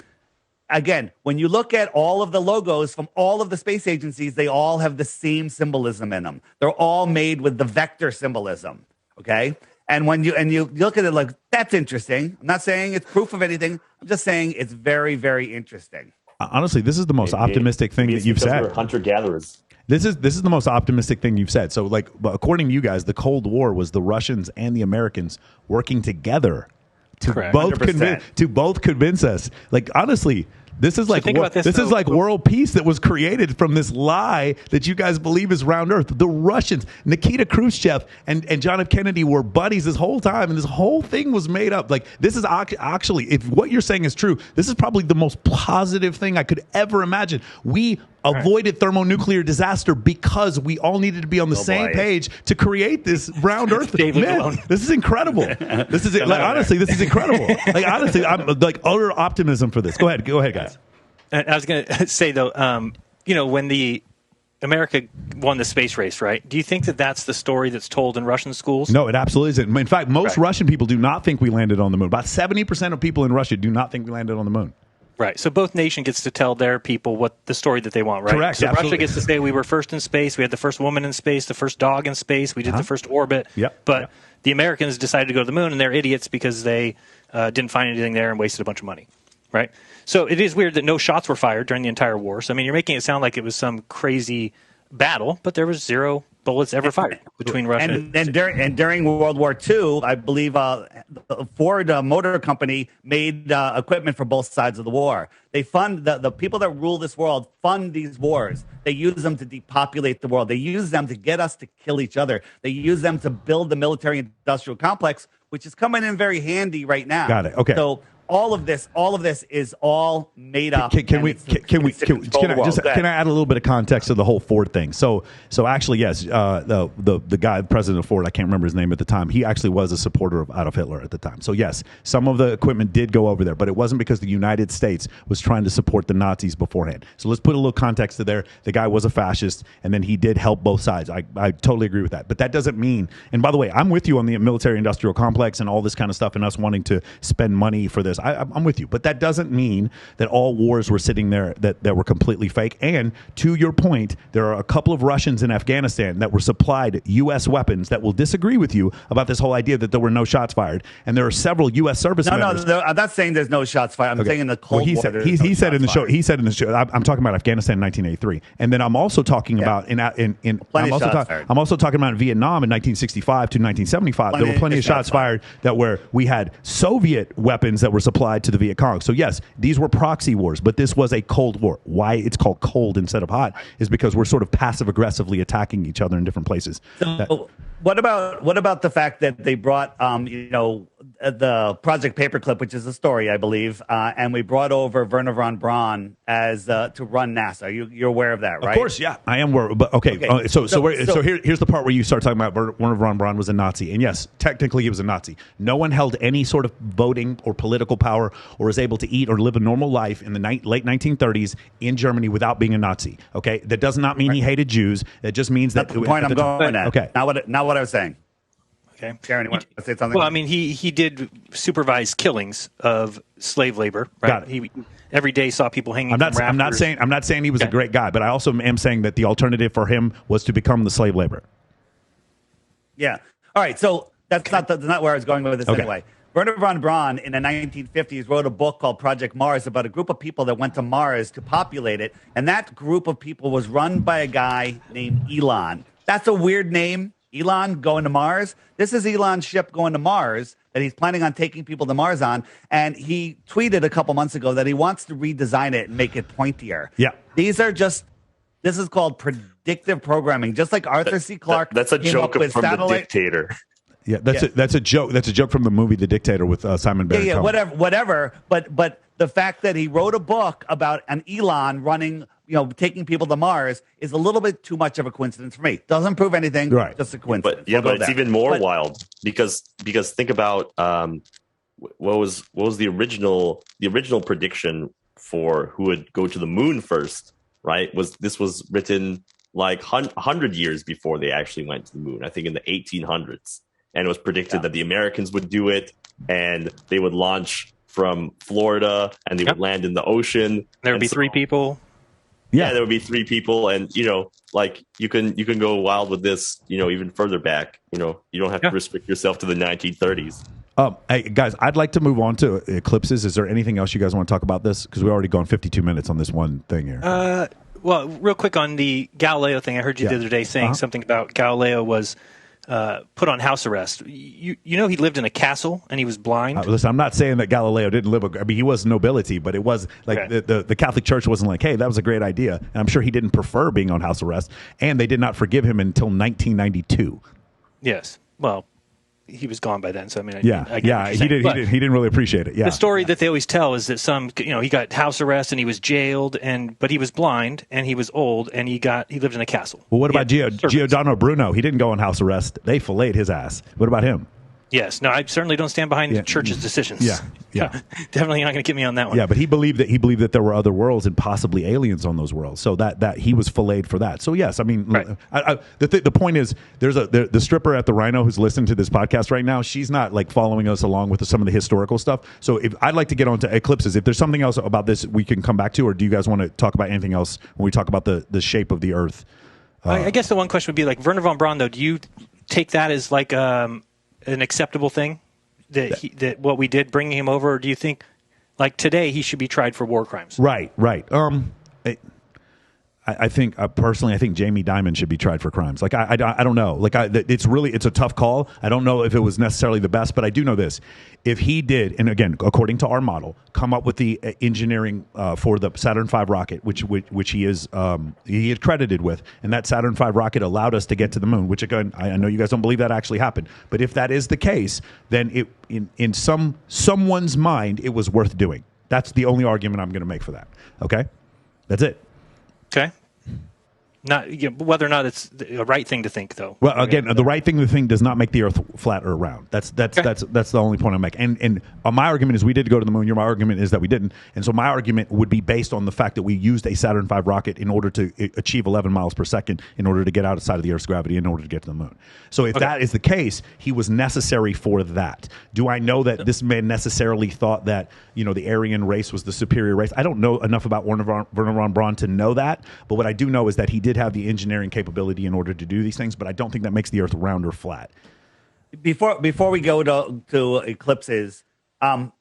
again, when you look at all of the logos from all of the space agencies, they all have the same symbolism in them. They're all made with the vector symbolism, okay? And when you look at it like, that's interesting. I'm not saying it's proof of anything. I'm just saying it's very, very interesting. Honestly, this is the most optimistic thing that you've said. We're hunter-gatherers. This is the most optimistic thing you've said. So, like, according to you guys, the Cold War was the Russians and the Americans working together to both convince us. Like, honestly, this is like world peace that was created from this lie that you guys believe is round Earth. The Russians, Nikita Khrushchev and John F. Kennedy were buddies this whole time, and this whole thing was made up. Like, this is actually, if what you're saying is true, this is probably the most positive thing I could ever imagine. We avoided thermonuclear disaster because we all needed to be on the same page to create this round Earth. Man, this is incredible. This is honestly, this is incredible. Like honestly, I'm like utter optimism for this. Go ahead, guys. I was going to say though, when the America won the space race, right? Do you think that that's the story that's told in Russian schools? No, it absolutely isn't. In fact, most Russian people do not think we landed on the moon. About 70% of people in Russia do not think we landed on the moon. Right. So both nations gets to tell their people what the story that they want, right? Correct. So absolutely. Russia gets to say we were first in space, we had the first woman in space, the first dog in space, we did the first orbit. But the Americans decided to go to the moon, and they're idiots because they didn't find anything there and wasted a bunch of money, right? So it is weird that no shots were fired during the entire war. So, I mean, you're making it sound like it was some crazy battle, but there was 0 bullets ever fired between Russia and during World War II, I believe the Ford Motor Company made equipment for both sides of the war. They fund the people that rule this world fund these wars. They use them to depopulate the world. They use them to get us to kill each other. They use them to build the military-industrial complex, which is coming in very handy right now. Got it. Okay. So all of this is all made up. Can I add a little bit of context to the whole Ford thing? So actually, yes, the guy, the president of Ford, I can't remember his name at the time. He actually was a supporter of Adolf Hitler at the time. So yes, some of the equipment did go over there, but it wasn't because the United States was trying to support the Nazis beforehand. So let's put a little context to there. The guy was a fascist, and then he did help both sides. I totally agree with that. But that doesn't mean. And by the way, I'm with you on the military-industrial complex and all this kind of stuff, and us wanting to spend money for this. I'm with you, but that doesn't mean that all wars were sitting there that were completely fake. And to your point, there are a couple of Russians in Afghanistan that were supplied U.S. weapons that will disagree with you about this whole idea that there were no shots fired. And there are several U.S. service members. No, I'm not saying there's no shots fired. I'm saying in the Cold War. He said in the show. He said in the show. I'm talking about Afghanistan in 1983, and then I'm also talking about I'm also talking about Vietnam in 1965 to 1975. There were plenty of shots fired that where we had Soviet weapons that were supplied to the Viet Cong. So yes, these were proxy wars, but this was a Cold War. Why it's called cold instead of hot is because we're sort of passive aggressively attacking each other in different places. So what about the fact that they brought the Project Paperclip, which is a story, I believe, and we brought over Wernher von Braun as to run NASA. You're aware of that, right? Of course, yeah, I am aware. But okay. Here's the part where you start talking about Wernher von Braun was a Nazi, and yes, technically he was a Nazi. No one held any sort of voting or political power or was able to eat or live a normal life in the late 1930s in Germany without being a Nazi. Okay, that does not mean he hated Jews. That just means that that's the point I'm going at. Okay, not what I was saying. Okay. Sharon, you want to say something? Well, I mean, he did supervise killings of slave labor. Right? Got it. He every day saw people hanging. I'm not saying he was a great guy, but I also am saying that the alternative for him was to become the slave labor. Yeah. All right. So that's not where I was going with this anyway. Wernher von Braun in the 1950s wrote a book called Project Mars about a group of people that went to Mars to populate it, and that group of people was run by a guy named Elon. That's a weird name. Elon going to Mars. This is Elon's ship going to Mars that he's planning on taking people to Mars on. And he tweeted a couple months ago that he wants to redesign it and make it pointier. Yeah. This is called predictive programming, just like Arthur C. Clarke. That's a joke from The Dictator. Yeah, that's a joke. That's a joke from the movie The Dictator with Simon Baron. Yeah, whatever. But the fact that he wrote a book about an Elon running, taking people to Mars is a little bit too much of a coincidence for me. Doesn't prove anything. Right. Just a coincidence. But it's even more wild because think about what was the original prediction for who would go to the moon first, right? This was written like 100 years before they actually went to the moon. I think in the 1800s. And it was predicted that the Americans would do it, and they would launch from Florida, and they would land in the ocean. There would be 3 people. Yeah, there would be 3 people, and you can go wild with this. Even further back. You don't have to restrict yourself to the 1930s. Hey guys, I'd like to move on to eclipses. Is there anything else you guys want to talk about this? Because we've already gone 52 minutes on this one thing here. Well, real quick on the Galileo thing, I heard you the other day saying something about Galileo was put on house arrest. He lived in a castle and he was blind. Listen, I'm not saying that Galileo didn't live. He was nobility, but it was like the Catholic Church wasn't like, hey, that was a great idea. And I'm sure he didn't prefer being on house arrest. And they did not forgive him until 1992. Yes. Well, he was gone by then. So I mean, he didn't really appreciate it. Yeah, the story that they always tell is that he got house arrest and he was jailed, but he was blind and he was old and he lived in a castle. Well, what about Giordano Bruno? He didn't go on house arrest. They filleted his ass. What about him? Yes. No, I certainly don't stand behind the church's decisions. Yeah. Definitely not going to get me on that one. Yeah, but he believed that there were other worlds and possibly aliens on those worlds. So that he was filleted for that. So yes, I mean, right. The point is, there's the stripper at the Rhino who's listening to this podcast right now. She's not like following us along with some of the historical stuff. So if I'd like to get onto eclipses, if there's something else about this we can come back to, or do you guys want to talk about anything else when we talk about the shape of the Earth? I guess the one question would be like Werner von Braun, though. Do you take that as like an acceptable thing that what we did bringing him over, or do you think like today he should be tried for war crimes? Right. I think personally, I think Jamie Dimon should be tried for crimes. Like I don't know. Like it's a tough call. I don't know if it was necessarily the best, but I do know this: if he did, and again, according to our model, come up with the engineering for the Saturn V rocket, which he is credited with, and that Saturn V rocket allowed us to get to the moon. Which again, I know you guys don't believe that actually happened, but if that is the case, then it in someone's mind it was worth doing. That's the only argument I'm going to make for that. Okay, that's it. Okay. Whether or not it's the right thing to think, though. Well, again, the right thing to think does not make the Earth flat or round. That's the only point I make. And my argument is we did go to the moon. My argument is that we didn't. And so my argument would be based on the fact that we used a Saturn V rocket in order to achieve 11 miles per second in order to get outside of the Earth's gravity in order to get to the moon. So if that is the case, he was necessary for that. Do I know that this man necessarily thought that the Aryan race was the superior race? I don't know enough about Werner von Braun to know that. But what I do know is that he did have the engineering capability in order to do these things, but I don't think that makes the Earth round or flat. Before we go to eclipses, do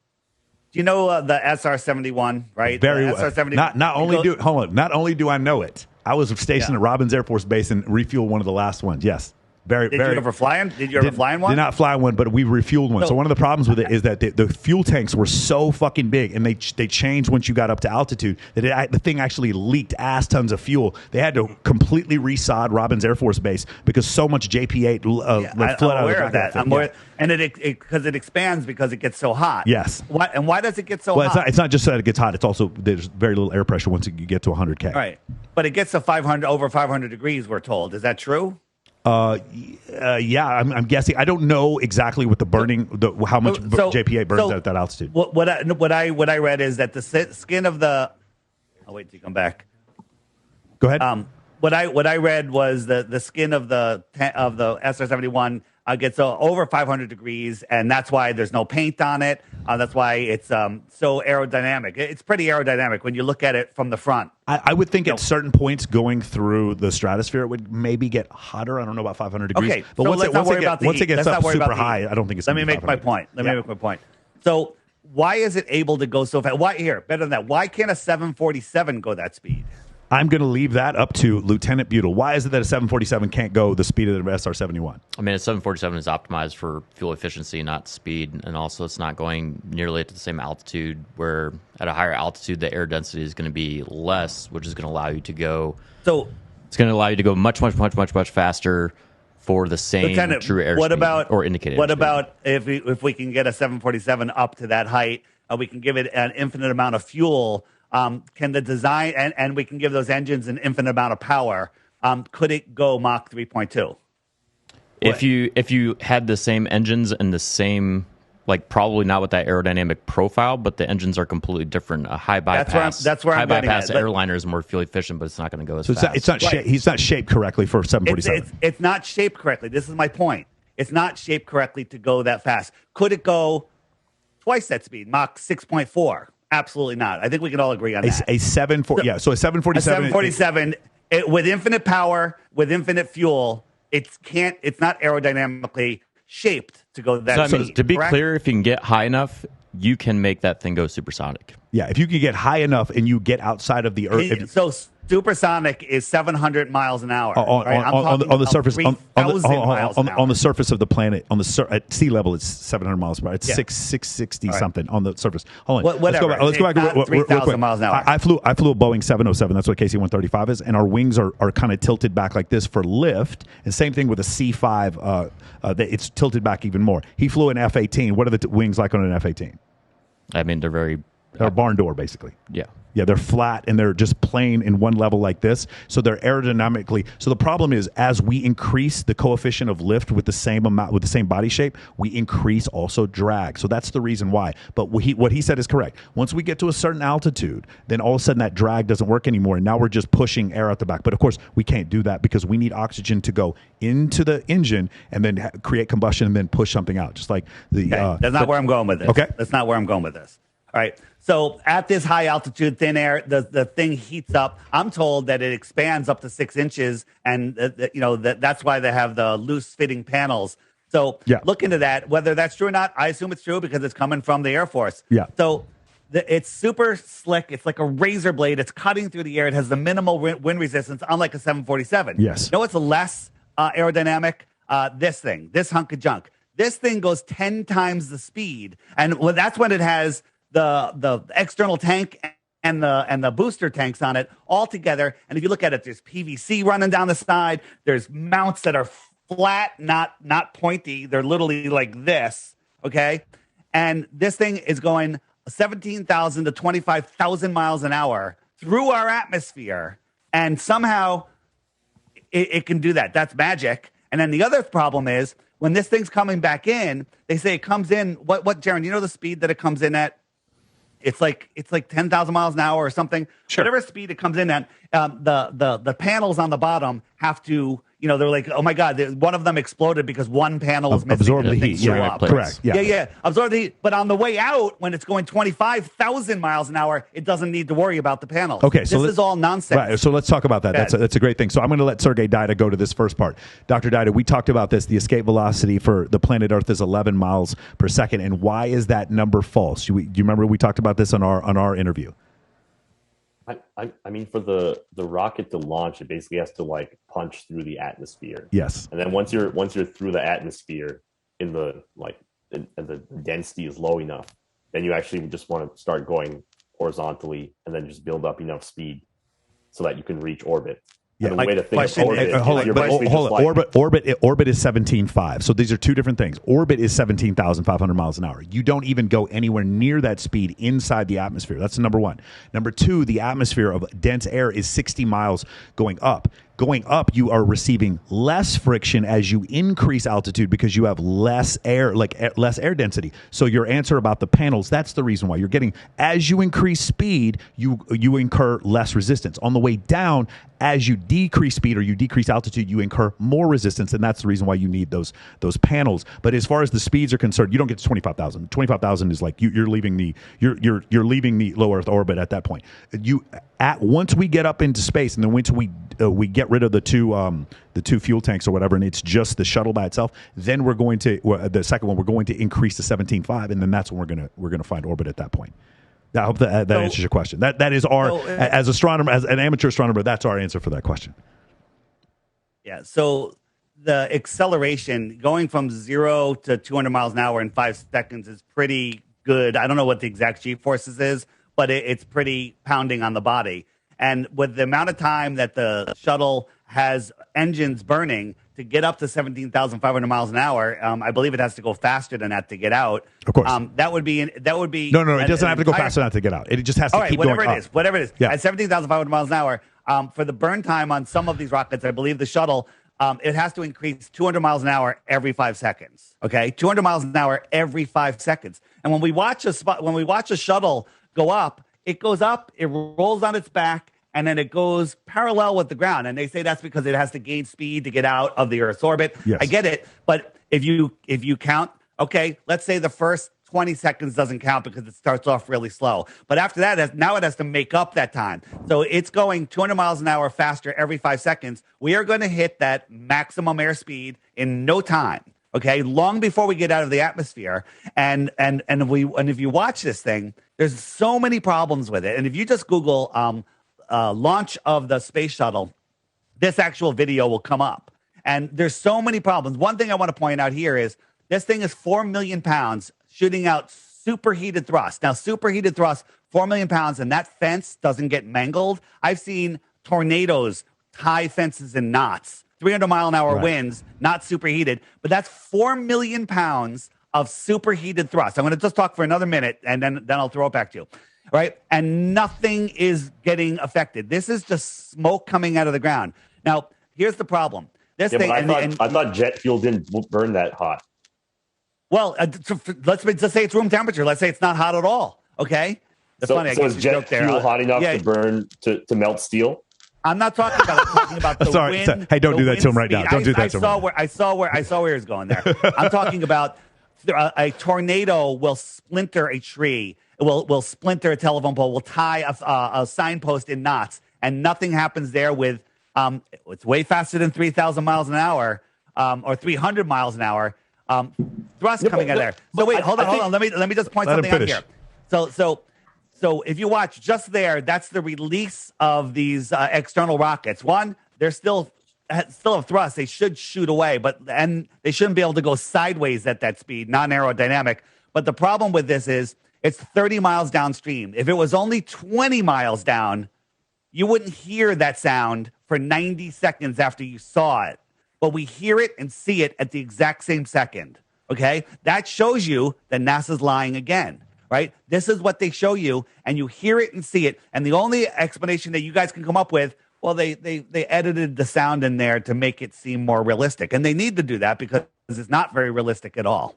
you know the SR-71, right? Very well. SR-71. Not only do I know it, I was stationed at Robins Air Force Base and refueled one of the last ones. Yes. Did you ever fly one? Did not fly one, but we refueled one. So one of the problems with it is that the fuel tanks were so fucking big, and they changed once you got up to altitude that the thing actually leaked ass tons of fuel. They had to completely resod Robins Air Force Base because so much JP8 flowed out of the back of that thing. And because it expands because it gets so hot. Yes. Why does it get so hot? It's not just that it gets hot. It's also there's very little air pressure once you get to 100K. Right. But it gets to over 500 degrees, we're told. Is that true? Yeah, I'm guessing. I don't know exactly what the burning, how much JP8 burns at that altitude. What I read is that the skin of the. I'll wait till you come back. Go ahead. What I read was the skin of the SR-71 gets over 500 degrees, and that's why there's no paint on it. That's why it's so aerodynamic. It's pretty aerodynamic when you look at it from the front. I would think at certain points going through the stratosphere, it would maybe get hotter. I don't know about 500 degrees. Okay, but so once it gets up super high, I don't think it's Let me make my point. Let me make my point. So why is it able to go so fast? Better than that. Why can't a 747 go that speed? I'm going to leave that up to Lieutenant Butel. Why is it that a 747 can't go the speed of the SR-71? I mean, a 747 is optimized for fuel efficiency, not speed. And also it's not going nearly at the same altitude, where at a higher altitude, the air density is going to be less, which is going to allow you to go. So it's going to allow you to go much, much, much, much, much faster for the same true air speed or indicated. What about if we can get a 747 up to that height, we can give it an infinite amount of fuel. Can the design and we can give those engines an infinite amount of power? Could it go Mach 3.2? If you had the same engines and the same, probably not with that aerodynamic profile, but the engines are completely different. A high bypass. That's where I'm getting at. High bypass airliner is more fuel efficient, but it's not going to go as fast. It's not he's not shaped correctly for 747. It's not shaped correctly. This is my point. It's not shaped correctly to go that fast. Could it go twice that speed, Mach 6.4? Absolutely not. I think we can all agree on that. So a 747. A 747 with infinite power, with infinite fuel, it's not aerodynamically shaped to go that speed. To be clear, if you can get high enough, you can make that thing go supersonic. Yeah, if you can get high enough and you get outside of the Earth. supersonic is 700 miles an hour. On the surface, on the surface of the planet, at sea level, it's 700 miles per hour. It's 660 something on the surface. Hold on, whatever. Let's go back. 3,000 miles an hour. I flew a Boeing 707. That's what KC-135 is, and our wings are kind of tilted back like this for lift. And same thing with a C5. It's tilted back even more. He flew an F-18. What are the wings like on an F-18? I mean, they're a barn door, basically. Yeah, they're flat and they're just plain in one level like this. So they're aerodynamically. So the problem is, as we increase the coefficient of lift with the same amount, with the same body shape, we increase also drag. So that's the reason why. But what he said is correct. Once we get to a certain altitude, then all of a sudden that drag doesn't work anymore, and now we're just pushing air out the back. But of course, we can't do that because we need oxygen to go into the engine and then create combustion and then push something out. Just like that's not where I'm going with this. Okay, that's not where I'm going with this. All right. So at this high altitude, thin air, the thing heats up. I'm told that it expands up to 6 inches, and that's why they have the loose fitting panels. So look into that. Whether that's true or not, I assume it's true because it's coming from the Air Force. Yeah. So it's super slick. It's like a razor blade. It's cutting through the air. It has the minimal wind resistance, unlike a 747. Yes. You know what's less aerodynamic? This hunk of junk. This thing goes 10 times the speed, and that's when it has the external tank and the booster tanks on it all together. And if you look at it, there's PVC running down the side. There's mounts that are flat, not pointy. They're literally like this, okay? And this thing is going 17,000 to 25,000 miles an hour through our atmosphere, and somehow it can do that. That's magic. And then the other problem is when this thing's coming back in, they say it comes in. What, Jaron? You know the speed that it comes in at? It's like 10,000 miles an hour or something. Sure. Whatever speed it comes in at, the panels on the bottom have to, they're like, oh my God, one of them exploded because one panel was missing. Absorb the heat. Yeah, correct. Yeah. Absorb the heat. But on the way out, when it's going 25,000 miles an hour, it doesn't need to worry about the panels. Okay, so this is all nonsense. Right, so let's talk about that. That's a great thing. So I'm going to let Sergey Dida go to this first part. Dr. Dida, we talked about this. The escape velocity for the planet Earth is 11 miles per second. And why is that number false? Do you remember we talked about this on our interview? I mean, for the rocket to launch, it basically has to punch through the atmosphere. Yes. And then once you're through the atmosphere, and the density is low enough, then you actually just want to start going horizontally and then just build up enough speed so that you can reach orbit. Yeah, and the way to think of orbit, orbit is 17.5. So these are two different things. Orbit is 17,500 miles an hour. You don't even go anywhere near that speed inside the atmosphere. That's number one. Number two, the atmosphere of dense air is 60 miles going up. Going up, you are receiving less friction as you increase altitude because you have less air, less air density. So your answer about the panels, that's the reason why you're getting, as you increase speed, you incur less resistance. On the way down, as you decrease speed or you decrease altitude, you incur more resistance, and that's the reason why you need those panels. But as far as the speeds are concerned, you don't get to 25,000. 25,000 is like you're leaving the low Earth orbit at that point. Once we get up into space, and then once we get rid of the two fuel tanks or whatever, and it's just the shuttle by itself, then we're going to the second one. We're going to increase to 17.5, and then that's when we're gonna find orbit at that point. I hope that answers your question. That is as an amateur astronomer, that's our answer for that question. Yeah. So the acceleration going from 0 to 200 miles an hour in 5 seconds is pretty good. I don't know what the exact G-forces is, but it's pretty pounding on the body. And with the amount of time that the shuttle has engines burning to get up to 17,500 miles an hour, I believe it has to go faster than that to get out. Of course. That would be No, it doesn't have to go faster than that to get out. It just has to keep going up. Whatever it is. Yeah. At 17,500 miles an hour, for the burn time on some of these rockets, I believe the shuttle, it has to increase 200 miles an hour every 5 seconds. Okay, 200 miles an hour every 5 seconds. And when we watch a shuttle go up, it goes up, it rolls on its back, and then it goes parallel with the ground. And they say that's because it has to gain speed to get out of the Earth's orbit. Yes. I get it, but if you count, okay, let's say the first 20 seconds doesn't count because it starts off really slow. But after that, now it has to make up that time. So it's going 200 miles an hour faster every 5 seconds. We are going to hit that maximum airspeed in no time. Okay, long before we get out of the atmosphere, and if you watch this thing, there's so many problems with it. And if you just Google launch of the space shuttle, this actual video will come up. And there's so many problems. One thing I want to point out here is this thing is 4 million pounds shooting out superheated thrust. Now, superheated thrust, 4 million pounds, and that fence doesn't get mangled. I've seen tornadoes tie fences in knots, 300-mile-an-hour winds, not superheated. But that's 4 million pounds of superheated thrust. I'm going to just talk for another minute, and then I'll throw it back to you. All right? And nothing is getting affected. This is just smoke coming out of the ground. Now, here's the problem. This thing, I thought jet fuel didn't burn that hot. Well, let's just say it's room temperature. Let's say it's not hot at all. Okay? So is jet fuel hot enough to burn, to melt steel? I'm not talking about. I'm talking about the wind. Hey, don't do that to him right now. Don't do that to him. I saw where he was going there. I'm talking about a tornado will splinter a tree. Will splinter a telephone pole. Will tie a signpost in knots, and nothing happens there with. It's way faster than 3,000 miles an hour, or 300 miles an hour. Thrust coming out of there. So wait, hold on. Let me just point something out here. So if you watch just there, that's the release of these external rockets. One, they're still have thrust. They should shoot away, and they shouldn't be able to go sideways at that speed, non-aerodynamic. But the problem with this is it's 30 miles downstream. If it was only 20 miles down, you wouldn't hear that sound for 90 seconds after you saw it. But we hear it and see it at the exact same second. Okay? That shows you that NASA's lying again, right? This is what they show you, and you hear it and see it. And the only explanation that you guys can come up with, well, they edited the sound in there to make it seem more realistic. And they need to do that because it's not very realistic at all.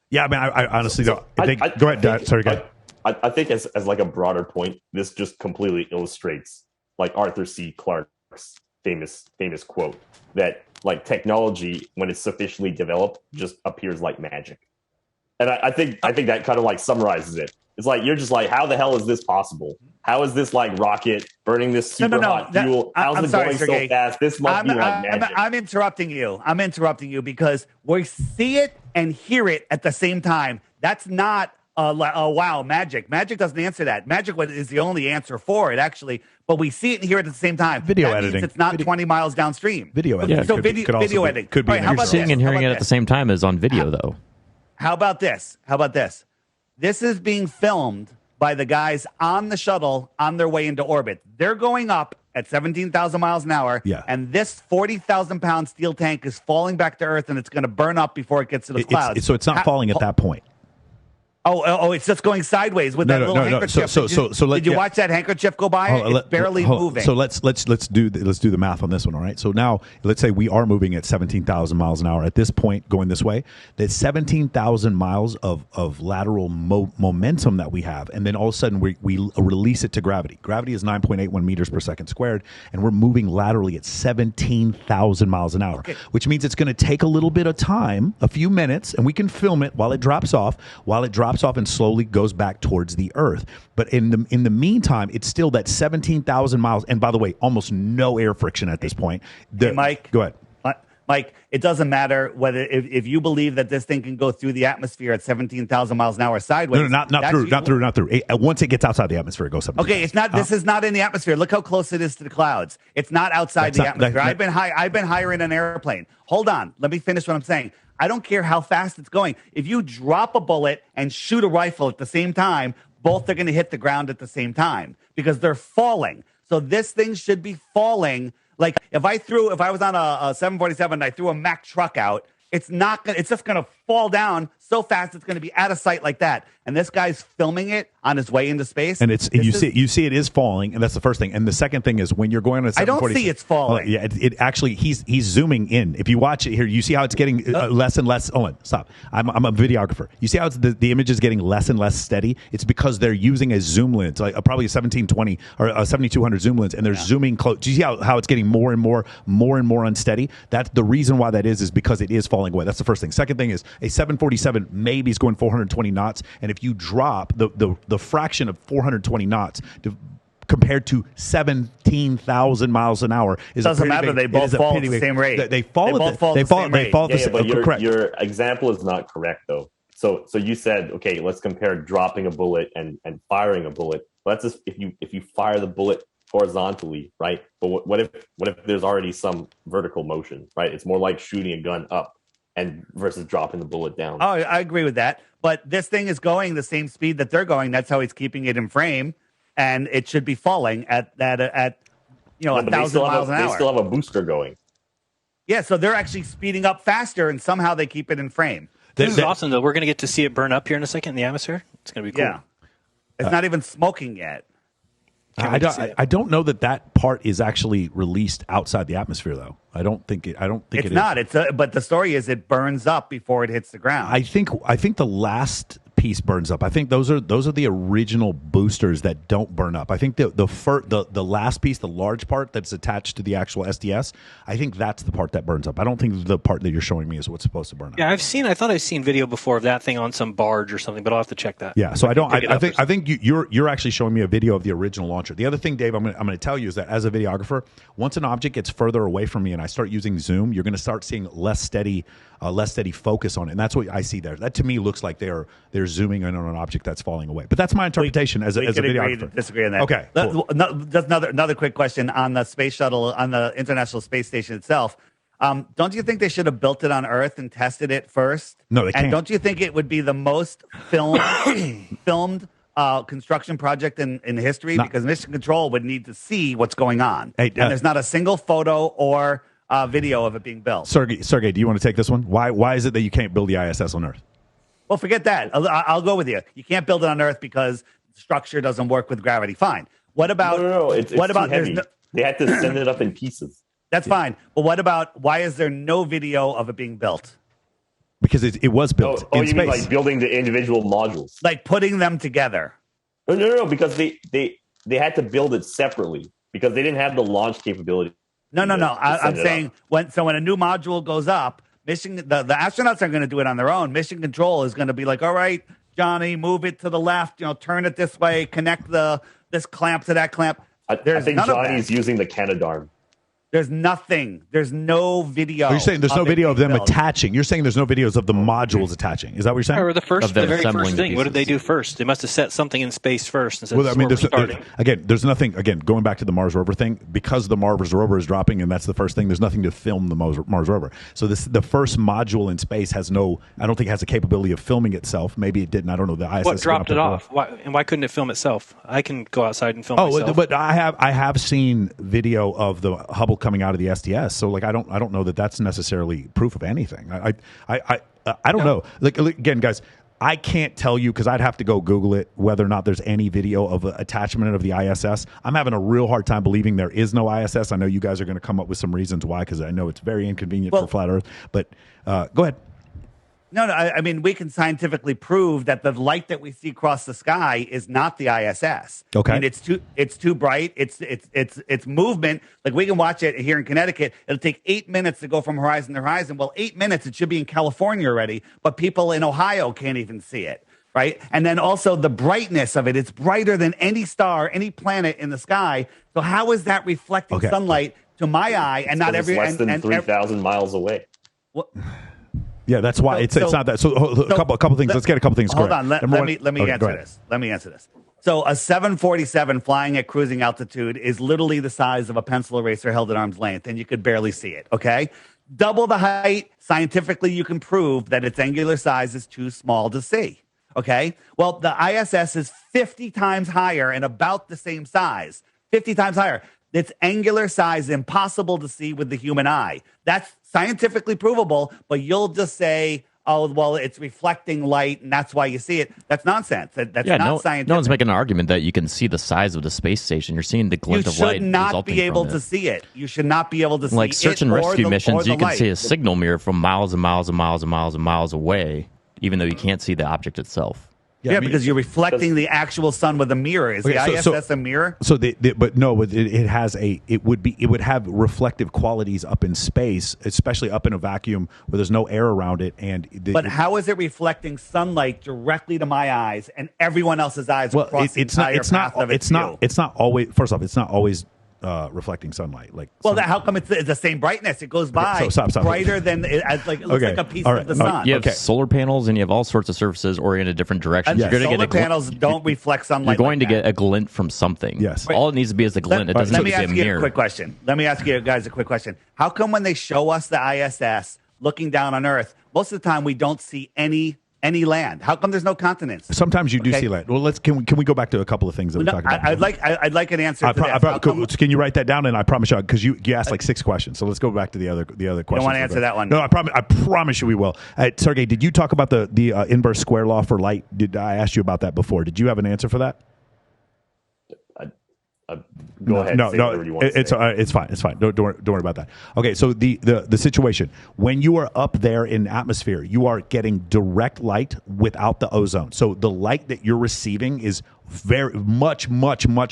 Yeah, I mean, I honestly don't. Go ahead. Sorry, go ahead. I think as like a broader point, this just completely illustrates like Arthur C. Clarke's famous quote that like technology, when it's sufficiently developed, just appears like magic. And I think that kind of like summarizes it. It's like you're just like, how the hell is this possible? How is this like rocket burning this super hot fuel? How's it going so fast? This must be like magic. I'm interrupting you because we see it and hear it at the same time. That's not wow, magic. Magic doesn't answer that. Magic is the only answer for it, actually. But we see it and hear it at the same time. Video editing. It's not 20 miles downstream. Video editing. So video editing. Could be. Seeing and hearing it at the same time is on video, though. How about this? This is being filmed by the guys on the shuttle on their way into orbit. They're going up at 17,000 miles an hour, and this 40,000-pound steel tank is falling back to Earth, and it's going to burn up before it gets to the clouds. So it's not falling at that point. Oh, it's just going sideways with that little handkerchief. Did you watch that handkerchief go by? It's barely moving. So let's do the math on this one, all right? So now let's say we are moving at 17,000 miles an hour at this point, going this way. That's 17,000 miles of lateral momentum that we have, and then all of a sudden we release it to gravity. Gravity is 9.81 meters per second squared, and we're moving laterally at 17,000 miles an hour, which means it's going to take a little bit of time, a few minutes, and we can film it while it drops off. Off and slowly goes back towards the Earth. But in the meantime, it's still that 17,000 miles. And by the way, almost no air friction at this point. Mike, go ahead. Mike, it doesn't matter whether if you believe that this thing can go through the atmosphere at 17,000 miles an hour sideways. No, not through. Once it gets outside the atmosphere, it goes 17,000. Okay, it's not. This is not in the atmosphere. Look how close it is to the clouds. It's not outside the atmosphere. I've been higher in an airplane. Hold on, let me finish what I'm saying. I don't care how fast it's going. If you drop a bullet and shoot a rifle at the same time, both are going to hit the ground at the same time because they're falling. So this thing should be falling. Like if I was on a 747 and I threw a Mack truck out, it's just going to fall down so fast it's going to be out of sight like that. And this guy's filming it on his way into space. And you see it is falling, and that's the first thing. And the second thing is when you're going on a 747, I don't see it's falling. It actually he's zooming in. If you watch it here, you see how it's getting less and less. Hold on, stop. I'm a videographer. You see how the image is getting less and less steady? It's because they're using a zoom lens, like probably a 1720 or a 7200 zoom lens, and they're zooming close. Do you see how it's getting more and more unsteady? That's the reason why that is because it is falling away. That's the first thing. Second thing is a 747 maybe is going 420 knots, and if you drop the fraction of 420 knots compared to 17,000 miles an hour is doesn't matter. They both fall at the same rate. They fall at the same rate. But correct. Your example is not correct though. So you said, okay, let's compare dropping a bullet and firing a bullet. Let's just if you fire the bullet horizontally, right? But what if there's already some vertical motion, right? It's more like shooting a gun up and versus dropping the bullet down. Oh, I agree with that. But this thing is going the same speed that they're going. That's how he's keeping it in frame, and it should be falling at 1,000 miles an hour. They still have a booster going. Yeah, so they're actually speeding up faster, and somehow they keep it in frame. This is awesome, though. We're going to get to see it burn up here in a second in the atmosphere. It's going to be cool. Yeah, it's not even smoking yet. I don't know that part is actually released outside the atmosphere, though. I don't think it's not. But the story is it burns up before it hits the ground. I think the last piece burns up. I think those are the original boosters that don't burn up. I think the last piece, the large part that's attached to the actual SDS, I think that's the part that burns up. I don't think the part that you're showing me is what's supposed to burn up. Yeah, I thought I've seen video before of that thing on some barge or something, but I'll have to check that. Yeah, so I think you're actually showing me a video of the original launcher. The other thing, Dave, I'm going to tell you is that as a videographer, once an object gets further away from me and I start using zoom, you're going to start seeing less steady focus on it, and that's what I see there. That to me looks like they're zooming in on an object that's falling away. But that's my interpretation as a videographer. Disagree on that. Okay, cool. Just another quick question on the space shuttle, on the International Space Station itself. Don't you think they should have built it on Earth and tested it first? No, they can't. And don't you think it would be the most filmed construction project in history? Because Mission Control would need to see what's going on. And there's not a single photo or video of it being built. Sergey, do you want to take this one? Why is it that you can't build the ISS on Earth? Well, forget that. I'll go with you. You can't build it on Earth because the structure doesn't work with gravity. Fine. What about? No. It's too heavy. They had to send it up in pieces. That's fine. But what about? Why is there no video of it being built? Because it was built in you space. Mean like building the individual modules, like putting them together? No. Because they had to build it separately because they didn't have the launch capability. No. I'm saying when a new module goes up, the astronauts aren't going to do it on their own. Mission Control is going to be like, all right, Johnny, move it to the left. Turn it this way. Connect this clamp to that clamp. I think Johnny's using the Canadarm. There's nothing. There's no video. You're saying there's no video of them attaching. You're saying there's no videos of the modules attaching. Is that what you're saying? Or the very first thing. What did they do first? They must have set something in space first. There's nothing. Again, going back to the Mars rover thing, because the Mars rover is dropping, and that's the first thing. There's nothing to film the Mars rover. So the first module in space has no. I don't think it has a capability of filming itself. Maybe it didn't. I don't know. The ISS. What dropped it off? Why couldn't it film itself? I can go outside and film myself. But I have seen video of the Hubble coming out of the SDS. So I don't know that that's necessarily proof of anything. I don't know. Again, guys, I can't tell you because I'd have to go Google it whether or not there's any video of attachment of the ISS. I'm having a real hard time believing there is no ISS. I know you guys are going to come up with some reasons why because I know it's very inconvenient for flat Earth. But go ahead. No. I mean, we can scientifically prove that the light that we see across the sky is not the ISS. Okay, I mean, it's too bright. It's movement. Like we can watch it here in Connecticut. It'll take 8 minutes to go from horizon to horizon. Well, 8 minutes, it should be in California already, but people in Ohio can't even see it. Right, and then also the brightness of it. It's brighter than any star, any planet in the sky. So how is that reflecting sunlight to my eye and not every less than 3,000 miles away? What? Yeah, that's why it's not that. So a couple things. Let's get a couple things. Hold on. Let me answer this. Let me answer this. So a 747 flying at cruising altitude is literally the size of a pencil eraser held at arm's length, and you could barely see it. Okay, double the height. Scientifically, you can prove that its angular size is too small to see. Okay, well, the ISS is 50 times higher and about the same size. 50 times higher. Its angular size is impossible to see with the human eye. That's scientifically provable, but you'll just say, oh, well, it's reflecting light, and that's why you see it. That's nonsense. That's not scientific. No one's making an argument that you can see the size of the space station. You're seeing the glint of light. You should not be able to see it. You should not be able to see it. Like search and rescue missions, you can see a signal mirror from miles and miles and miles and miles and miles away, even though you can't see the object itself. Yeah, because you're reflecting the actual sun with a mirror. Is the ISS a mirror? So, but no, it has it would have reflective qualities up in space, especially up in a vacuum where there's no air around it. But how is it reflecting sunlight directly to my eyes and everyone else's eyes across the entire path of its view? It's not always. First off, it's not always reflecting sunlight. Like, how come it's the same brightness? It goes by stop. brighter than it looks like a piece of the sun. You have solar panels and you have all sorts of surfaces oriented different directions. Yes. Solar panels don't reflect sunlight. You're going to get a glint from something. Yes. All it needs to be is a glint. It doesn't Let need me to be a ask you mirror. a quick question. Let me ask you guys a quick question. How come when they show us the ISS looking down on Earth, most of the time we don't see any land? How come there's no continents? Sometimes you do see land. Well, can we go back to a couple of things that we talked about? I'd like an answer to this. Can you write that down? And I promise you, because you asked like 6 questions. So let's go back to the other questions. You don't want to answer that one? No, I promise you we will. Sergey, did you talk about the inverse square law for light? I asked you about that before? Did you have an answer for that? Go ahead. No, it's fine. It's fine. Don't worry about that. Okay, so the situation when you are up there in atmosphere, you are getting direct light without the ozone. So the light that you're receiving is very much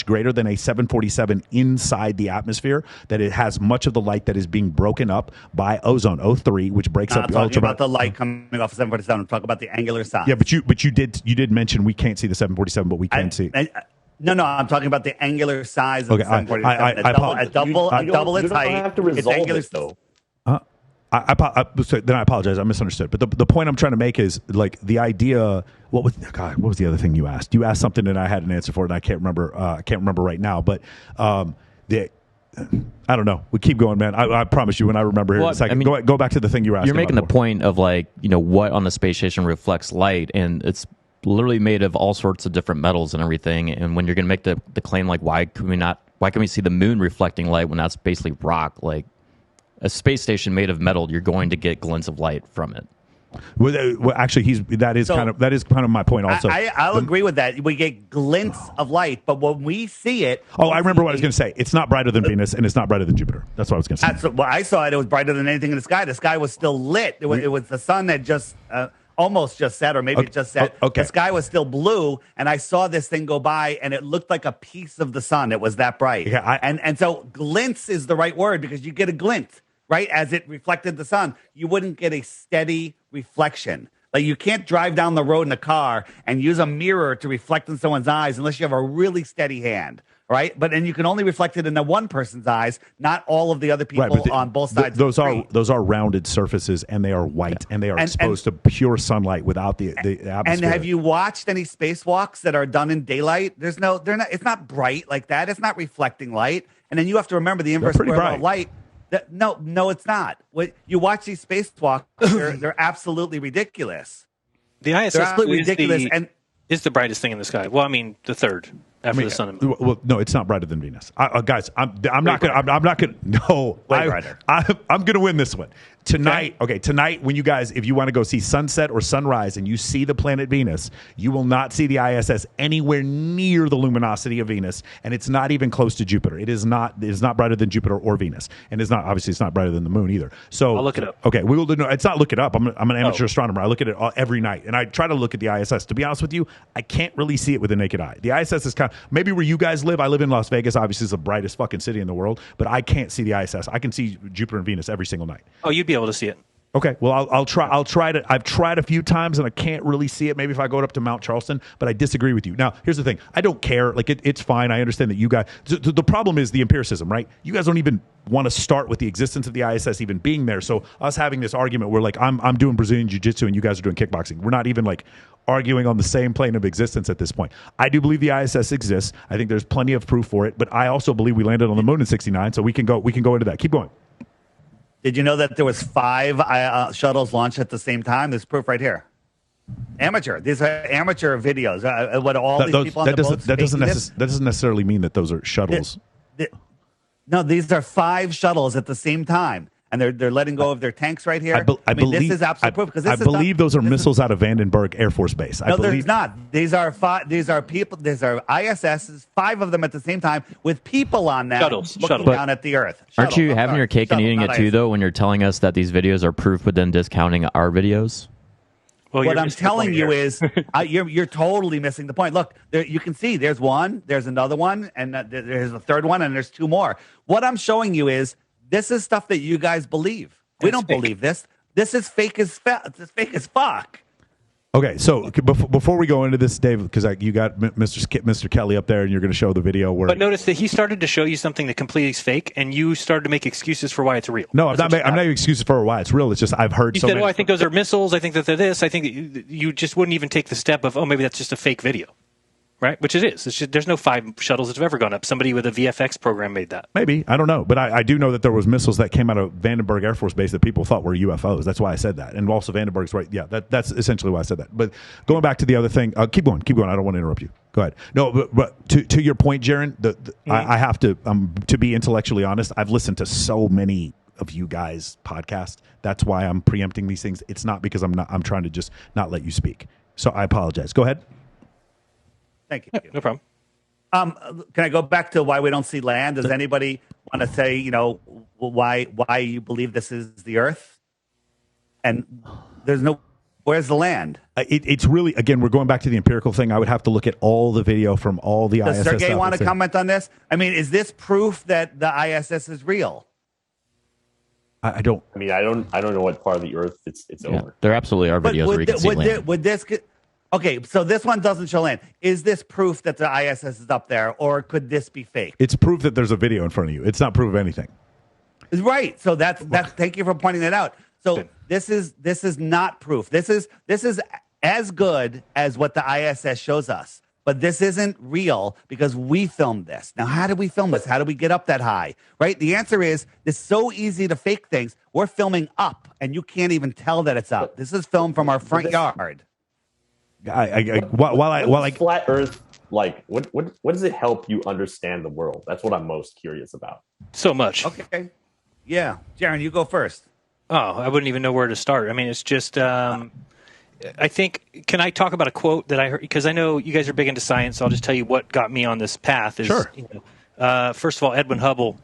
greater than a 747 inside the atmosphere. That it has much of the light that is being broken up by ozone O3, which breaks up the ultraviolet. About the light coming off of 747. I'm talking about the angular size. Yeah, but you did mention we can't see the 747, but we can see. No, I'm talking about the angular size of the 747. Double its height. Have to resolve it, though. Then I apologize. I misunderstood. But the point I'm trying to make is like the idea. What was the other thing you asked? You asked something and I had an answer for it, and I can't remember. I can't remember right now. But I don't know. We keep going, man. I promise you. When I remember here in a second, go back to the thing you were asking. You're making the point of like what on the space station reflects light, and it's literally made of all sorts of different metals and everything. And when you're going to make the claim like why can we see the moon reflecting light when that's basically rock? Like a space station made of metal, you're going to get glints of light from it. Well, actually, that is kind of my point. Also, I'll agree with that. We get glints of light, but when we see it, I remember what I was going to say. It's not brighter than Venus, and it's not brighter than Jupiter. That's what I was going to say. I saw it. It was brighter than anything in the sky. The sky was still lit. It was the sun that just. Almost just set, or maybe it just set. Okay. The sky was still blue, and I saw this thing go by, and it looked like a piece of the sun. It was that bright. Yeah, and so glints is the right word because you get a glint, right? As it reflected the sun. You wouldn't get a steady reflection. Like you can't drive down the road in a car and use a mirror to reflect in someone's eyes unless you have a really steady hand. Right, and you can only reflect it in the one person's eyes, not all of the other people on both sides. Those are rounded surfaces, and they are white, and they are exposed to pure sunlight without the atmosphere. And have you watched any spacewalks that are done in daylight? They're not. It's not bright like that. It's not reflecting light. And then you have to remember the inverse square law of light. No, it's not. You watch these spacewalks; they're absolutely ridiculous. The ISS they're absolutely ridiculous, is the brightest thing in the sky. Well, I mean, the third. After the sun and moon. Well, no, it's not brighter than Venus. Guys, I'm not gonna. No, I'm gonna win this one tonight. Okay, tonight when you guys, if you want to go see sunset or sunrise and you see the planet Venus, you will not see the ISS anywhere near the luminosity of Venus, and it's not even close to Jupiter. It is not brighter than Jupiter or Venus, and it's not brighter than the moon either. So I'll look it up. Okay, we will do. No, it's not look it up. I'm an amateur astronomer. I look at it every night, and I try to look at the ISS. To be honest with you, I can't really see it with the naked eye. The ISS is kind of maybe where you guys live. I live in Las Vegas. Obviously, it's the brightest fucking city in the world, but I can't see the ISS. I can see Jupiter and Venus every single night. Oh, you'd be able to see it. Okay, well, I'll try. I've tried a few times and I can't really see it. Maybe if I go up to Mount Charleston, but I disagree with you. Now, here's the thing: I don't care. Like it's fine. I understand that you guys. The problem is the empiricism, right? You guys don't even want to start with the existence of the ISS even being there. So us having this argument, where like I'm doing Brazilian jiu-jitsu and you guys are doing kickboxing. We're not even like arguing on the same plane of existence at this point. I do believe the ISS exists. I think there's plenty of proof for it, but I also believe we landed on the moon in '69. So we can go into that. Keep going. Did you know that there was 5 shuttles launched at the same time? There's proof right here. Amateur. These are amateur videos. What all these people on the boats that doesn't necessarily mean that those are shuttles. No, these are 5 shuttles at the same time. And they're letting go of their tanks right here. I believe this is absolute proof because I believe those are missiles out of Vandenberg Air Force Base. No, there's not. These are people. These are ISSs. 5 of them at the same time with people on them looking down at the Earth. Aren't you having your cake and eating it too, though? When you're telling us that these videos are proof, but then discounting our videos. Well, what I'm telling you is you're totally missing the point. Look, you can see there's one, there's another one, and there's a third one, and there's 2 more. What I'm showing you is. This is stuff that you guys believe. We don't believe this. This is fake as fuck. Okay, so before we go into this, Dave, because you got Mr. Kelly up there, and you're going to show the video where. But notice that he started to show you something that completely is fake, and you started to make excuses for why it's real. No, I'm not making excuses for why it's real. It's just I've heard. You said, "Oh, I think those are missiles. I think that they're this. I think that you just wouldn't even take the step of, oh, maybe that's just a fake video." Right, which it is. It's just, there's no 5 shuttles that have ever gone up. Somebody with a VFX program made that. Maybe, I don't know, but I do know that there was missiles that came out of Vandenberg Air Force Base that people thought were UFOs. That's why I said that, and also Vandenberg's right. Yeah, that's essentially why I said that. But going back to the other thing, keep going. I don't want to interrupt you. Go ahead. No, but to your point, Jaron, I have to be intellectually honest. I've listened to so many of you guys' podcasts. That's why I'm preempting these things. It's not because I'm trying to just not let you speak. So I apologize. Go ahead. Thank you. No problem. Can I go back to why we don't see land? Does anybody want to say, why you believe this is the Earth? And where's the land? It's really, again, we're going back to the empirical thing. I would have to look at all the video from all the ISS. Does Sergey want to comment on this? I mean, is this proof that the ISS is real? I don't. I mean, I don't know what part of the Earth it's over. There absolutely are videos where you can see land. Would this? Okay, so this one doesn't show land. Is this proof that the ISS is up there, or could this be fake? It's proof that there's a video in front of you. It's not proof of anything. Right. So that's. Thank you for pointing that out. So this is not proof. This is as good as what the ISS shows us, but this isn't real because we filmed this. Now, how did we film this? How did we get up that high? Right. The answer is it's so easy to fake things. We're filming up, and you can't even tell that it's up. This is filmed from our front yard. Flat Earth, like what does it help you understand the world? That's what I'm most curious about. So much. Okay. Yeah. Jaron, you go first. Oh, I wouldn't even know where to start. I mean, it's just, I think, can I talk about a quote that I heard? Because I know you guys are big into science, so I'll just tell you what got me on this path. Sure. First of all, Edwin Hubble,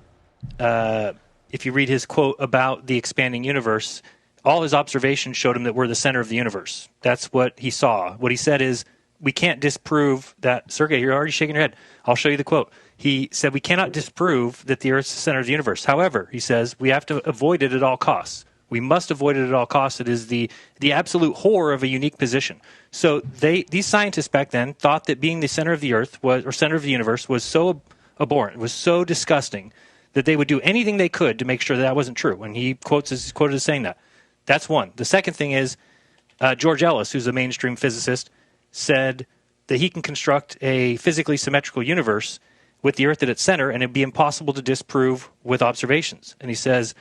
if you read his quote about the expanding universe, all his observations showed him that we're the center of the universe. That's what he saw. What he said is, we can't disprove that. Sergey, you're already shaking your head. I'll show you the quote. He said, we cannot disprove that the Earth's the center of the universe. However, he says, we have to avoid it at all costs. We must avoid it at all costs. It is the absolute horror of a unique position. So these scientists back then thought that being the center of the Earth or center of the universe was so abhorrent, was so disgusting, that they would do anything they could to make sure that wasn't true. And he quoted as saying that. That's one. The second thing is George Ellis, who's a mainstream physicist, said that he can construct a physically symmetrical universe with the Earth at its center, and it'd be impossible to disprove with observations. And he says,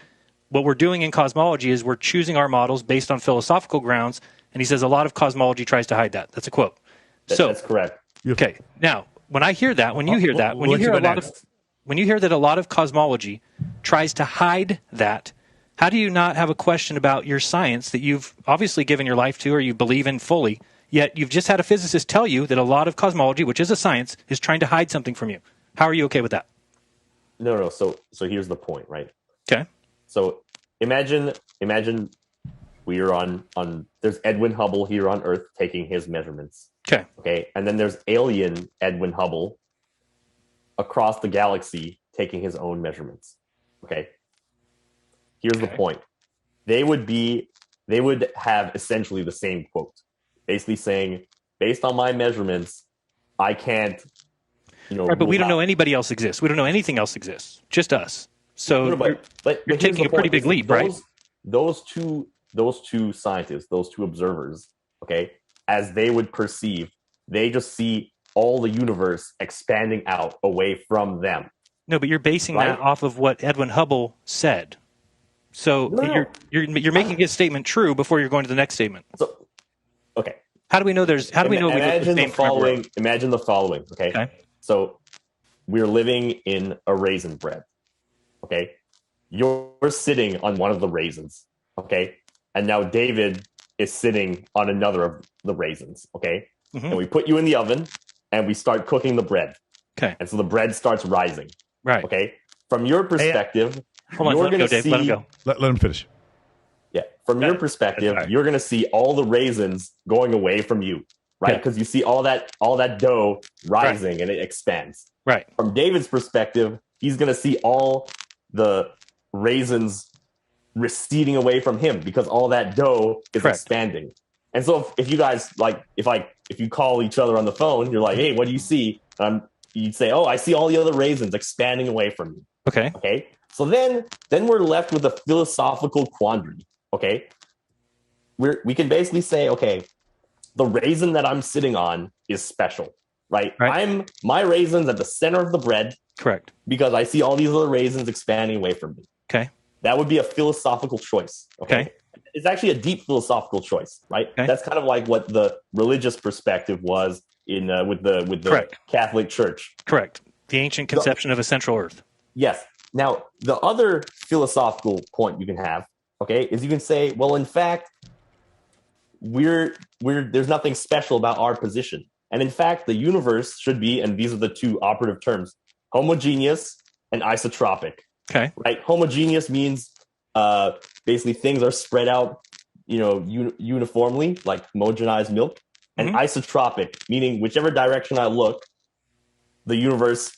what we're doing in cosmology is we're choosing our models based on philosophical grounds, and he says a lot of cosmology tries to hide that. That's a quote. That's correct. Okay. Now, when I hear that, when you hear that, when you hear that a lot of cosmology tries to hide that, how do you not have a question about your science that you've obviously given your life to or you believe in fully, yet you've just had a physicist tell you that a lot of cosmology, which is a science, is trying to hide something from you? How are you okay with that? No. So here's the point, right? Okay. So imagine we are on there's Edwin Hubble here on Earth taking his measurements. Okay. And then there's alien Edwin Hubble across the galaxy taking his own measurements. Okay. Here's the point. They would have essentially the same quote, basically saying, based on my measurements, I can't, Right, but we don't know anybody else exists. We don't know anything else exists. Just us. So but you're taking a pretty big leap, right? Those two scientists, those two observers, okay, as they would perceive, they just see all the universe expanding out away from them. No, but you're basing that off of what Edwin Hubble said. So you're making his statement true before you're going to the next statement. So, okay. How do we know there's? How do we know? Imagine the following. Imagine the following. Okay. So we're living in a raisin bread. Okay. You're sitting on one of the raisins. Okay. And now David is sitting on another of the raisins. Okay. Mm-hmm. And we put you in the oven and we start cooking the bread. Okay. And so the bread starts rising. Right. Okay. From your perspective. Hold on, let him go, Dave. Let him go. Let him finish. Yeah. From your perspective, you're going to see all the raisins going away from you, right? Because you see all that dough rising and it expands. Right. From David's perspective, he's going to see all the raisins receding away from him because all that dough is expanding. And so if you guys if you call each other on the phone, you're like, hey, what do you see? You'd say, oh, I see all the other raisins expanding away from me. Okay. Okay. So then we're left with a philosophical quandary. Okay. We can basically say, okay, the raisin that I'm sitting on is special, right? My raisin's at the center of the bread. Correct. Because I see all these other raisins expanding away from me. Okay. That would be a philosophical choice. Okay. It's actually a deep philosophical choice, right? Okay. That's kind of like what the religious perspective was in with the Catholic Church. Correct. The ancient conception of a central earth. Yes. Now, the other philosophical point you can have, okay, is you can say, well, in fact, there's nothing special about our position. And in fact, the universe should be, and these are the two operative terms, homogeneous and isotropic. Okay. Right? Homogeneous means basically things are spread out, uniformly, like homogenized milk. And isotropic, meaning whichever direction I look, the universe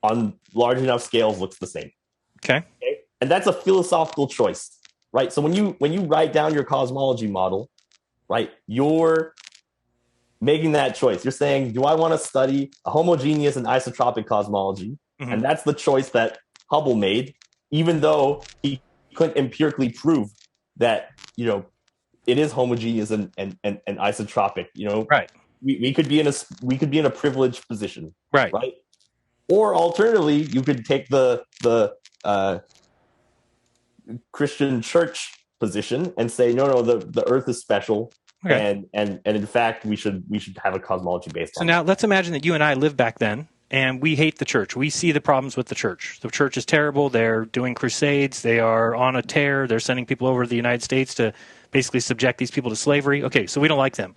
on large enough scales looks the same. Okay. And that's a philosophical choice, right? So when you write down your cosmology model, right, you're making that choice. You're saying, do I want to study a homogeneous and isotropic cosmology? And that's the choice that Hubble made, even though he couldn't empirically prove that, it is homogeneous and isotropic. Right. We could be in a privileged position. Right. Right. Or alternatively, you could take the Christian church position and say, no, the Earth is special. Okay. And in fact, we should have a cosmology based on it. So now let's imagine that you and I live back then, and we hate the church. We see the problems with the church. The church is terrible. They're doing crusades. They are on a tear. They're sending people over to the United States to basically subject these people to slavery. Okay, so we don't like them.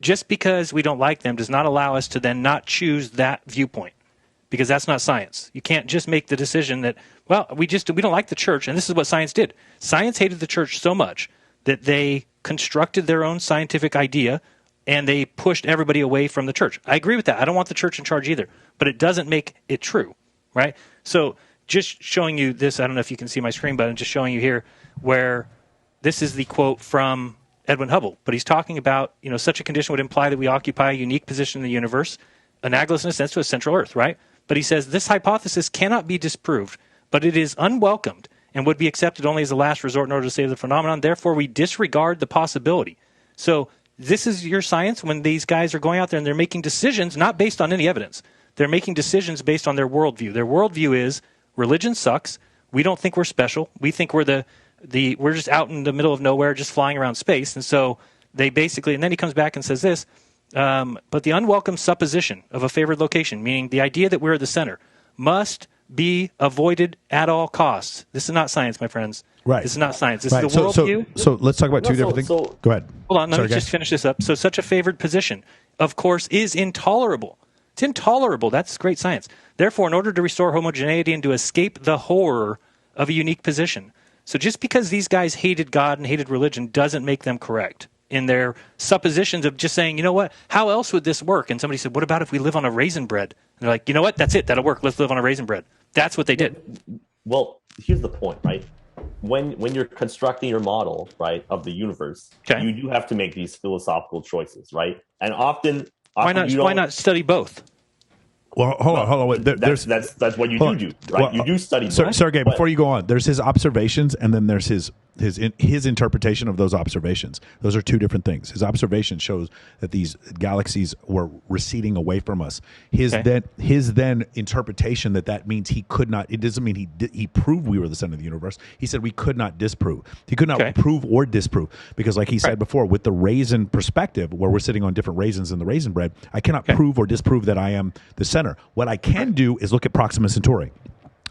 Just because we don't like them does not allow us to then not choose that viewpoint, because that's not science. You can't just make the decision that, well, we don't like the church, and this is what science did. Science hated the church so much that they constructed their own scientific idea, and they pushed everybody away from the church. I agree with that. I don't want the church in charge either, but it doesn't make it true, right? So just showing you this, I don't know if you can see my screen, but I'm just showing you here where this is the quote from Edwin Hubble, but he's talking about, such a condition would imply that we occupy a unique position in the universe, analogous in a sense to a central Earth, right? But he says this hypothesis cannot be disproved, but it is unwelcomed and would be accepted only as a last resort in order to save the phenomenon. Therefore, we disregard the possibility. So this is your science when these guys are going out there and they're making decisions not based on any evidence. They're making decisions based on their worldview. Their worldview is religion sucks. We don't think we're special. We think we're we're just out in the middle of nowhere, just flying around space. And so they basically, and then he comes back and says this, but the unwelcome supposition of a favored location, meaning the idea that we're at the center, must be avoided at all costs. This is not science, my friends. Right. This is not science. This is the worldview. So let's talk about two different things. Go ahead. Hold on. Let me just finish this up. So such a favored position, of course, is intolerable. It's intolerable. That's great science. Therefore, in order to restore homogeneity and to escape the horror of a unique position. So just because these guys hated God and hated religion doesn't make them correct in their suppositions of just saying, you know what, how else would this work? And somebody said, what about if we live on a raisin bread? And they're like, you know what, that's it. That'll work. Let's live on a raisin bread. That's what they did. Well, here's the point, right? When you're constructing your model, right, of the universe, you do have to make these philosophical choices, right? And often why not study both? Well, hold on. Wait, that's what you do, right? Well, you do study. Sergey, before you go on, there's his observations, and then there's his interpretation of those observations. Those are two different things. His observation shows that these galaxies were receding away from us. His then interpretation that means he could not. It doesn't mean he proved we were the center of the universe. He said we could not disprove. He could not prove or disprove because, like he said before, with the raisin perspective, where we're sitting on different raisins in the raisin bread, I cannot prove or disprove that I am the center. What I can do is look at Proxima Centauri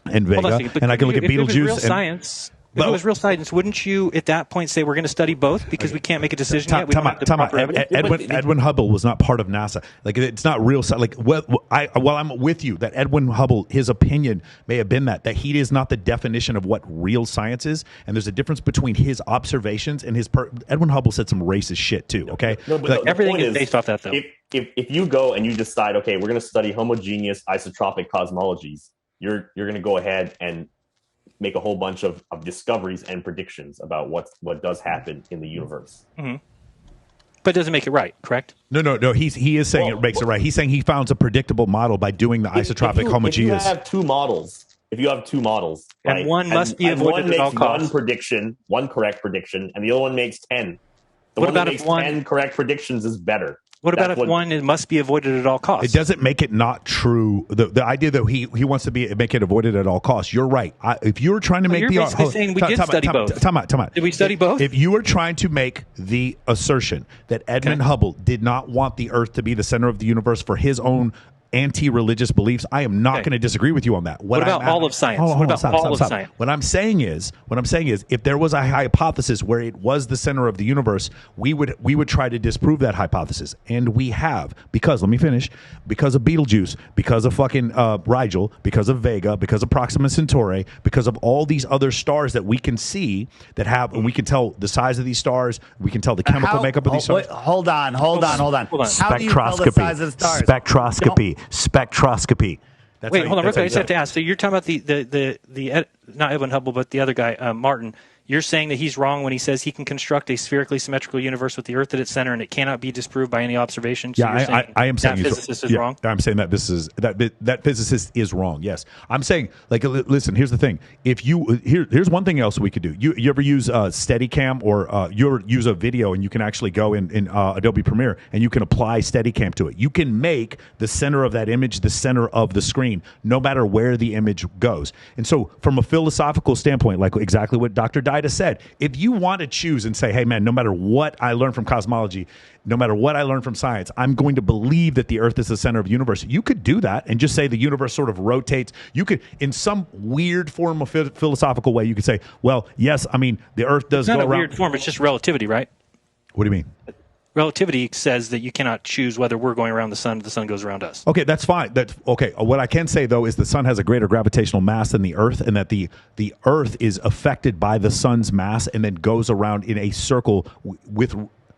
and Vega, and I can look at Betelgeuse. If it was real science, wouldn't you at that point say we're going to study both because we can't make a decision yet? We don't have the proper evidence? Edwin Hubble was not part of NASA. Like, it's not real. Like, while I'm with you that Edwin Hubble, his opinion may have been that he is not the definition of what real science is, and there's a difference between his observations and his. Edwin Hubble said some racist shit too. Okay, no, but everything is based off that though. If you go and you decide, okay, we're going to study homogeneous isotropic cosmologies, you're going to go ahead and make a whole bunch of discoveries and predictions about what does happen in the universe. Mm-hmm. But it doesn't make it right, correct? No. He is saying it makes it right. He's saying he found a predictable model by doing the isotropic homogeneous. If you have two models, and right, one must be avoided at all costs. One correct prediction, and the other one makes 10. The one that makes 10 correct predictions is better. What about if one must be avoided at all costs? It doesn't make it not true. The idea that he wants to make it avoided at all costs. You're right. If you're trying to make you're basically saying we did study both. Time out. Did we study both? If you were trying to make the assertion that Edmund Hubble did not want the Earth to be the center of the universe for his own anti-religious beliefs, I am not going to disagree with you on that. What about all of science? What about all of science? What I'm saying is, if there was a hypothesis where it was the center of the universe, we would try to disprove that hypothesis, and we have, because let me finish, because of Betelgeuse, because of fucking Rigel, because of Vega, because of Proxima Centauri, because of all these other stars that we can see that have, and we can tell the size of these stars, we can tell the chemical makeup of these stars. Hold on. How do you tell the size of the stars? Spectroscopy. Wait, hold on. I just have to ask. So you're talking about the not Edwin Hubble, but the other guy, Martin. You're saying that he's wrong when he says he can construct a spherically symmetrical universe with the Earth at its center, and it cannot be disproved by any observation. So I am saying that physicist is wrong. I'm saying that that physicist is wrong. Yes, I'm saying listen. Here's the thing. Here's one thing else we could do. You ever use Steadicam or you use a video and you can actually go in Adobe Premiere and you can apply Steadicam to it. You can make the center of that image the center of the screen, no matter where the image goes. And so, from a philosophical standpoint, like exactly what Dr. Dida said, if you want to choose and say, hey man, no matter what I learn from cosmology, no matter what I learn from science, I'm going to believe that the Earth is the center of the universe. You could do that and just say the universe sort of rotates. You could, in some weird form of philosophical way, you could say, well, yes, I mean, the Earth does go around. It's not a weird form. It's just relativity, right? What do you mean? Relativity says that you cannot choose whether we're going around the sun or the sun goes around us. Okay, that's fine. That's okay. What I can say though is the sun has a greater gravitational mass than the Earth, and that the Earth is affected by the sun's mass and then goes around in a circle with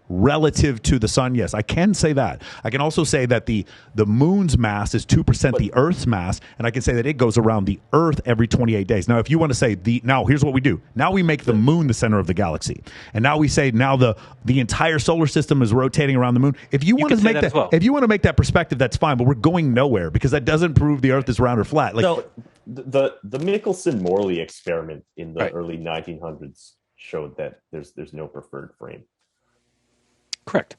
relative to the sun. Yes, I can say that. I can also say that the moon's mass is 2% the Earth's mass, and I can say that it goes around the Earth every 28 days. Now, if you want to say now here's what we do. Now we make the moon the center of the galaxy, and now we say now the entire solar system is rotating around the moon. If you want to make that, if you want to make that perspective, that's fine. But we're going nowhere because that doesn't prove the Earth is round or flat. So the Michelson-Morley experiment in the early 1900s showed that there's no preferred frame. Correct.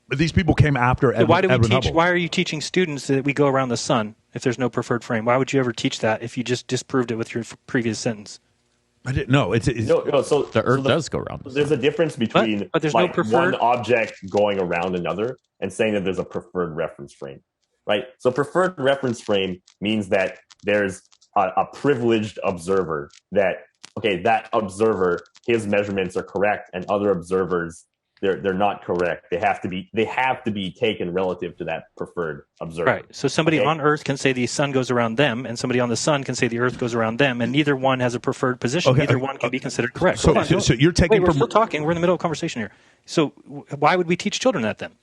But these people came after Edwin Hubble. Why are you teaching students that we go around the sun if there's no preferred frame? Why would you ever teach that if you just disproved it with your previous sentence? I didn't know. So the Earth does go around. There's a difference between but there's no preferred... one object going around another and saying that there's a preferred reference frame, right? So preferred reference frame means that there's a privileged observer that observer, his measurements are correct, and other observers, they're not correct. They have to be taken relative to that preferred observer. Right. So somebody on Earth can say the sun goes around them, and somebody on the sun can say the Earth goes around them, and neither one has a preferred position. Neither one can be considered correct. So you're taking. Wait, we're still talking. We're in the middle of a conversation here. So why would we teach children that then?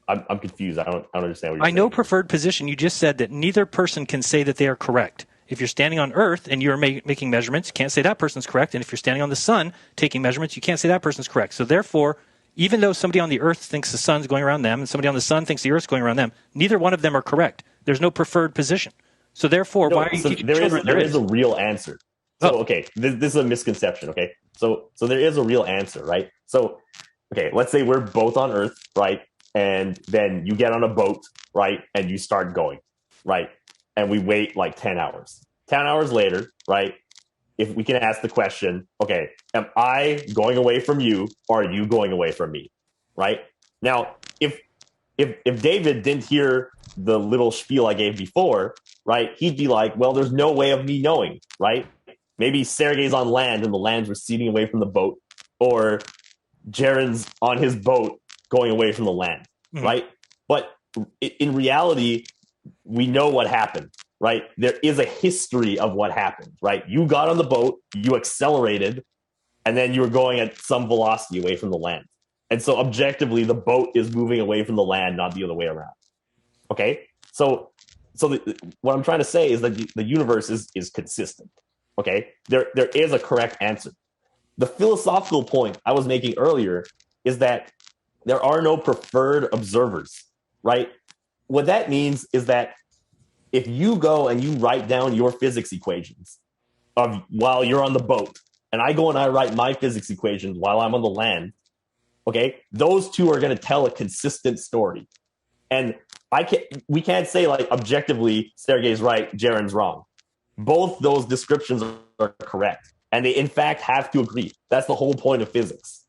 I'm confused. I don't understand what you're saying. I know preferred position. You just said that neither person can say that they are correct. If you're standing on Earth and you're making measurements, you can't say that person's correct. And if you're standing on the sun taking measurements, you can't say that person's correct. So therefore, even though somebody on the Earth thinks the sun's going around them and somebody on the sun thinks the Earth's going around them, neither one of them are correct. There's no preferred position. So therefore, why are you teaching children? There is a real answer. So, okay, this is a misconception, okay? So there is a real answer, right? So, okay, let's say we're both on Earth, right? And then you get on a boat, right? And you start going, right? And we wait like 10 hours. 10 hours later, right? If we can ask the question, okay, am I going away from you or are you going away from me? Right? Now, if David didn't hear the little spiel I gave before, right, he'd be like, well, there's no way of me knowing, right? Maybe Sergei's on land and the land's receding away from the boat, or Jaren's on his boat going away from the land, right? But in reality, we know what happened, right? There is a history of what happened, right? You got on the boat, you accelerated, and then you were going at some velocity away from the land. And so objectively, the boat is moving away from the land, not the other way around. Okay? So what I'm trying to say is that the universe is consistent. Okay? There is a correct answer. The philosophical point I was making earlier is that there are no preferred observers, right? What that means is that if you go and you write down your physics equations while you're on the boat, and I go and I write my physics equations while I'm on the land, okay, those two are going to tell a consistent story. And we can't say like objectively, Sergey's right, Jaren's wrong. Both those descriptions are correct. And they, in fact, have to agree. That's the whole point of physics.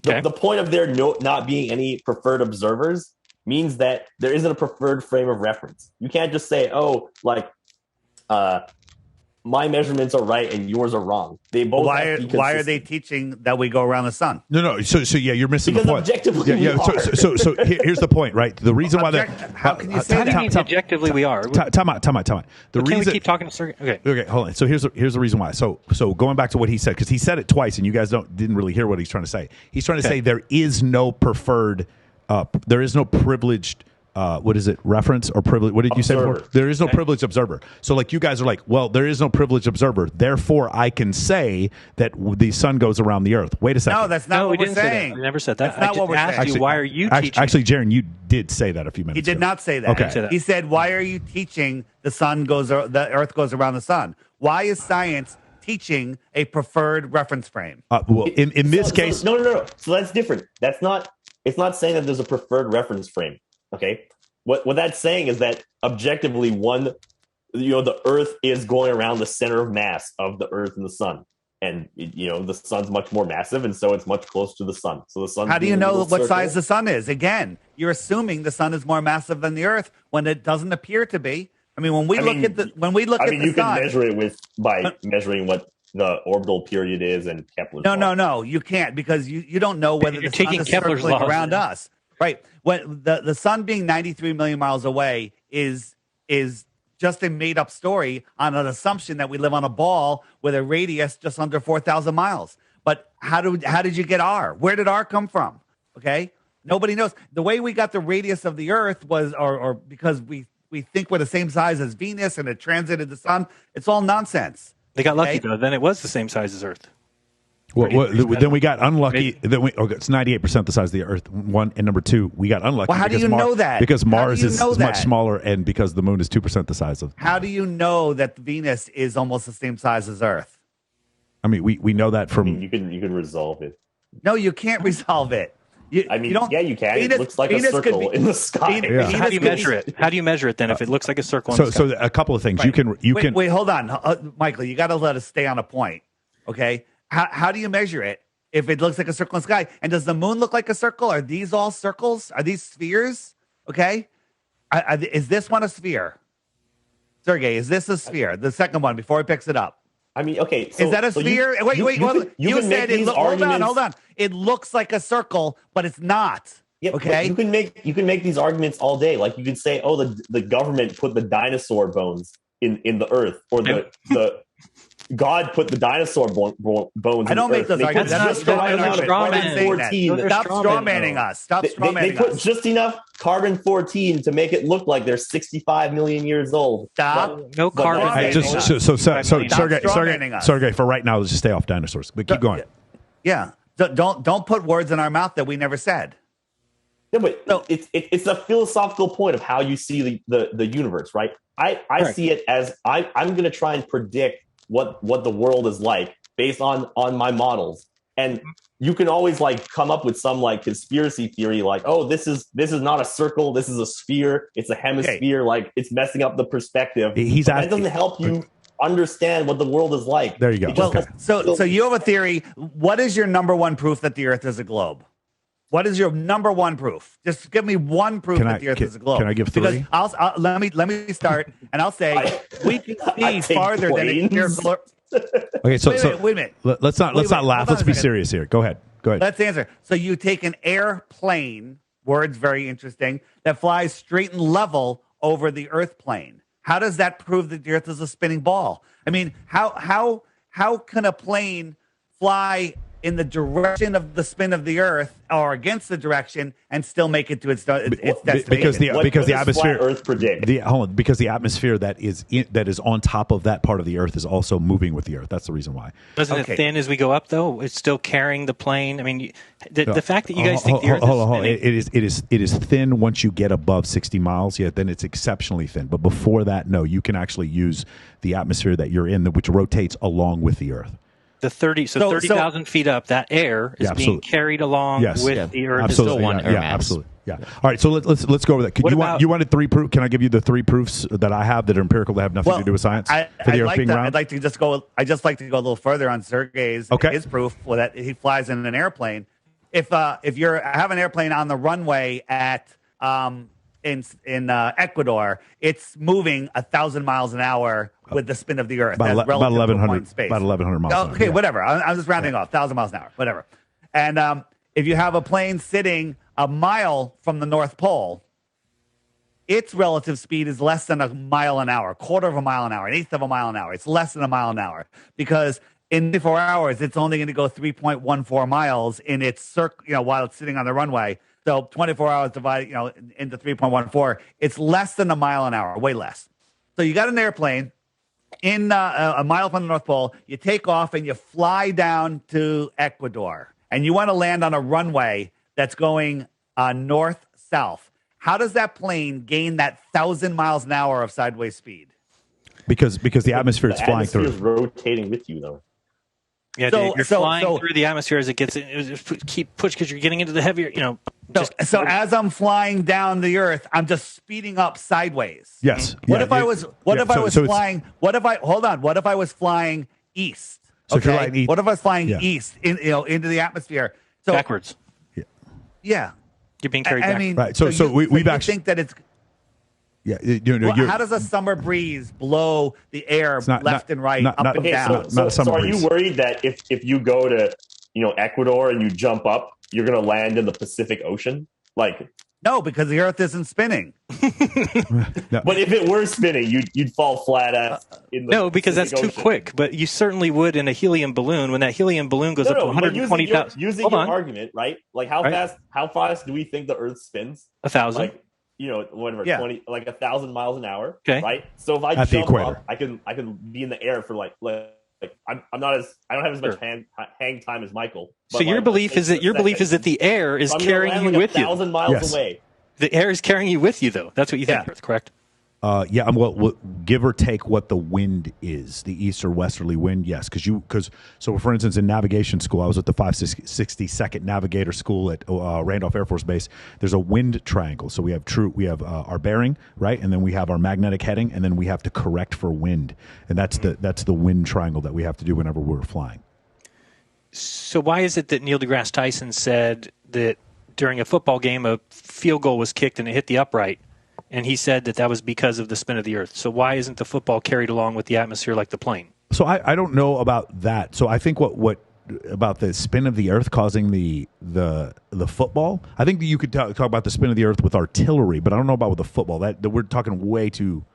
Okay. The point of there not being any preferred observers means that there isn't a preferred frame of reference. You can't just say, oh, like, my measurements are right and yours are wrong. They both. Why are they teaching that we go around the sun? No. So yeah, you're missing the point. Objectively, we are. So here's the point, right? The reason why that. How can you say that? Objectively, we are. Time out. The reason. Can we keep talking to Sergey? Okay, hold on. So here's the reason why. So going back to what he said, because he said it twice, and you guys didn't really hear what he's trying to say. He's trying to say there is no preferred, there is no privileged. What is it? Reference or privilege? What did you say before? There is no privileged observer. So like you guys are like, well, there is no privileged observer. Therefore, I can say that the sun goes around the earth. Wait a second. No, that's not what we're saying. We never said that. That's not what we're saying. Actually, why are you teaching? Actually, Jaren, you did say that a few minutes ago. He did not say that. Okay. He said, why are you teaching the earth goes around the sun? Why is science teaching a preferred reference frame? Well, in this case. No. So that's different. It's not saying that there's a preferred reference frame. Okay, what that's saying is that objectively, the Earth is going around the center of mass of the Earth and the Sun, and the Sun's much more massive, and so it's much closer to the Sun. So the Sun. How do you know what size the Sun is? Again, you're assuming the Sun is more massive than the Earth when it doesn't appear to be. I mean, when we look at the you sun, can measure it by measuring what the orbital period is and Kepler's law. No, you can't because you don't know whether the sun is Kepler's circling laws around us. Right. When the sun being 93 million miles away is just a made up story on an assumption that we live on a ball with a radius just under 4,000 miles. But how did you get R? Where did R come from? Okay. Nobody knows. The way we got the radius of the Earth was, or because we think we're the same size as Venus and it transited the sun. It's all nonsense. They got lucky though. Then it was the same size as Earth. Well, then we got unlucky. It's 98% the size of the Earth. One and number two, we got unlucky. Well, how do you know that? Because Mars is much smaller, and because the Moon is 2% the size of. How do you know that Venus is almost the same size as Earth? I mean, we know that from. You can resolve it. No, you can't resolve it. You don't. You can. It looks like Venus a circle in the sky. How do you measure it? How do you measure it then? If it looks like a circle, so a couple of things. Right. You can. Wait, hold on, Michael. You got to let us stay on a point, okay? How do you measure it if it looks like a circle in the sky? And does the moon look like a circle? Are these all circles? Are these spheres? Okay. Is this one a sphere? Sergey, is this a sphere? The second one before he picks it up. I mean, okay. So, is that a sphere? You said it. Hold on. It looks like a circle, but it's not. Yep, okay. You can make these arguments all day. Like you could say, oh, the government put the dinosaur bones in the earth, or the God put the dinosaur bones. I don't make those arguments. Stop strawmanning us. Stop strawmanning us. They put just enough carbon-14 to make it look like they're 65 million years old. Stop. No carbon. Sergey, for right now, let's just stay off dinosaurs. But keep going. Yeah. Don't put words in our mouth that we never said. Yeah, but it's a philosophical point of how you see the universe, right? I see it as I'm going to try and predict what the world is like based on my models, and you can always like come up with some like conspiracy theory, like, oh, this is not a circle, this is a sphere, it's a hemisphere, like it's messing up the perspective. That doesn't help you understand what the world is like. There you go. Well, so you have a theory. What is your number one proof that the Earth is a globe? What is your number one proof? Just give me one proof that the Earth is a globe. Can I give three? Because let me start, and I'll say we can see farther than a spherical. Okay, wait a minute. Let's not laugh. Let's be serious here. Go ahead. Let's answer. So you take an airplane, words very interesting, that flies straight and level over the Earth plane. How does that prove that the Earth is a spinning ball? I mean, how can a plane fly in the direction of the spin of the Earth or against the direction and still make it to its destination. Because the atmosphere Earth predict? Because the atmosphere that is on top of that part of the Earth is also moving with the Earth. That's the reason why. Doesn't it thin as we go up though? It's still carrying the plane. I mean, the fact that you guys think the Earth is spinning, it is thin once you get above 60 miles. Yeah, then it's exceptionally thin. But before that, no, you can actually use the atmosphere that you're in, which rotates along with the Earth. The 30,000 feet up, that air is being carried along with the Earth. Absolutely. It's still one air mass. Absolutely. Yeah. All right. So let's go over that. You wanted 3 proof? Can I give you the 3 proofs that I have that are empirical that have nothing to do with science I'd like to just go a little further on Sergey's his proof that he flies in an airplane. If you have an airplane on the runway at in Ecuador, it's moving 1,000 miles an hour with the spin of the Earth. About 1,100 miles. Okay, whatever. I'm just rounding off. 1,000 miles an hour, whatever. And if you have a plane sitting a mile from the North Pole, its relative speed is less than a mile an hour, quarter of a mile an hour, an eighth of a mile an hour. It's less than a mile an hour because in 24 hours, it's only going to go 3.14 miles in its circle, while it's sitting on the runway. So 24 hours divided, into 3.14, it's less than a mile an hour, way less. So you got an airplane in a mile from the North Pole. You take off and you fly down to Ecuador, and you want to land on a runway that's going north-south. How does that plane gain that 1,000 miles an hour of sideways speed? Because the atmosphere is flying through. The atmosphere is rotating with you, though. Yeah, you're flying through the atmosphere as it gets keep push because you're getting into the heavier, So as I'm flying down the Earth, I'm just speeding up sideways. Yes. What if I was flying east? So if you're flying east, what if I was flying east into the atmosphere? So backwards. Yeah. You're being carried back. I mean, right. So we've actually think that it's. Yeah, how does a summer breeze blow the air left and right, up and down? So are you worried that if you go to Ecuador and you jump up, you're going to land in the Pacific Ocean? No, because the Earth isn't spinning. No. But if it were spinning, you'd fall flat ass in the No, because Pacific that's Ocean. too quick. But you certainly would in a helium balloon when that helium balloon goes up to 120,000. Using your argument, right? How fast do we think the Earth spins? 1,000. 20, 1,000 miles an hour. Okay. Right. So if I jump up, I can be in the air for I don't have as much hang time as Michael. So your belief is that the air is carrying you with you. 1,000 miles away. The air is carrying you with you, though. That's what you think, correct? Well, give or take what the wind is, the east or westerly wind, yes. So for instance, in navigation school, I was at the 562nd Navigator School at Randolph Air Force Base. There's a wind triangle. So we have our bearing, right, and then we have our magnetic heading, and then we have to correct for wind, and that's the wind triangle that we have to do whenever we're flying. So why is it that Neil deGrasse Tyson said that during a football game a field goal was kicked and it hit the upright? And he said that was because of the spin of the Earth. So why isn't the football carried along with the atmosphere like the plane? So I don't know about that. So I think what about the spin of the Earth causing the football? I think that you could talk about the spin of the Earth with artillery, but I don't know about with the football. That we're talking way too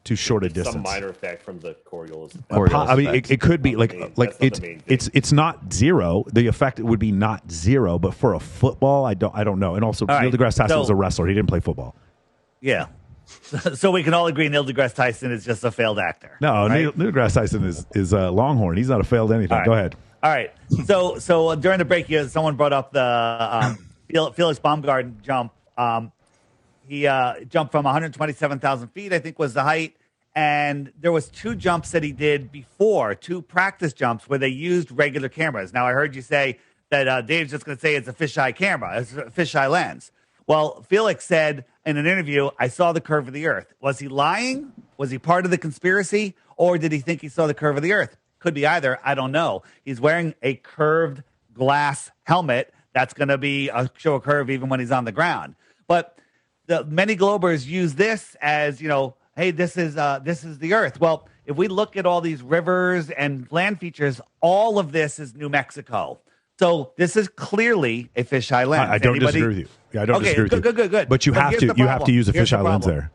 short a distance. Some minor effect from the Coriolis. I mean, it could be it's not zero. The effect would be not zero, but for a football, I don't know. And also, Neil deGrasse Tyson was a wrestler. He didn't play football. Yeah. So we can all agree Neil deGrasse Tyson is just a failed actor. No, right? Neil deGrasse Tyson is a Longhorn. He's not a failed anything. Right. Go ahead. All right. So during the break, someone brought up the Felix Baumgarten jump. He jumped from 127,000 feet, I think was the height. And there was 2 jumps that he did before, 2 practice jumps where they used regular cameras. Now, I heard you say that Dave's just going to say it's a fisheye camera. It's a fisheye lens. Well, Felix said in an interview, I saw the curve of the Earth. Was he lying? Was he part of the conspiracy? Or did he think he saw the curve of the Earth? Could be either. I don't know. He's wearing a curved glass helmet that's going to show a curve even when he's on the ground. But the many Globers use this as, hey, this is the Earth. Well, if we look at all these rivers and land features, all of this is New Mexico. So this is clearly a fisheye lens. I don't disagree with you. Yeah, I don't disagree with you. Good. But you have to use a fisheye lens there.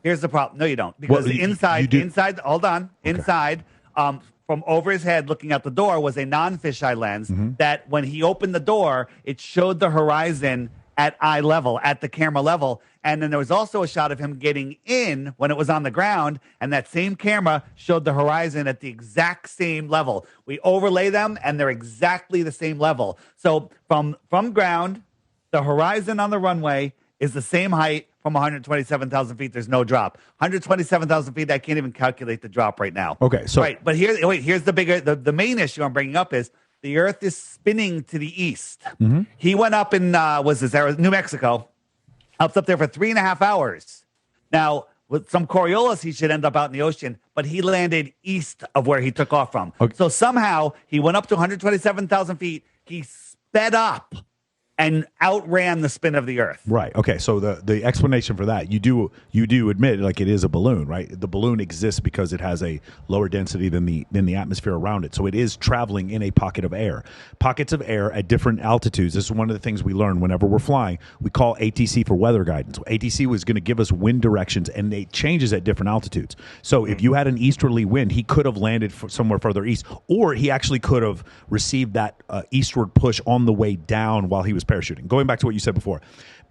Here's the problem. No, you don't. Because inside, hold on. Okay. Inside, from over his head looking out the door was a non-fisheye lens that when he opened the door, it showed the horizon at eye level, at the camera level. And then there was also a shot of him getting in when it was on the ground, and that same camera showed the horizon at the exact same level. We overlay them, and they're exactly the same level. So from ground, the horizon on the runway is the same height from 127,000 feet. There's no drop. 127,000 feet, I can't even calculate the drop right now. Okay, so right, but here's the main issue I'm bringing up is the Earth is spinning to the east. He went up in New Mexico, up there for 3.5 hours. Now, with some Coriolis, he should end up out in the ocean, but he landed east of where he took off from. Okay. So somehow he went up to 127,000 feet. He sped up and outran the spin of the Earth. Right. Okay. So the explanation for that, you do admit like it is a balloon, right? The balloon exists because it has a lower density than the atmosphere around it. So it is traveling in a pocket of air. Pockets of air at different altitudes. This is one of the things we learn whenever we're flying. We call ATC for weather guidance. ATC was going to give us wind directions, and it changes at different altitudes. So if you had an easterly wind, he could have landed somewhere further east, or he actually could have received that eastward push on the way down while he was parachuting. Going back to what you said before,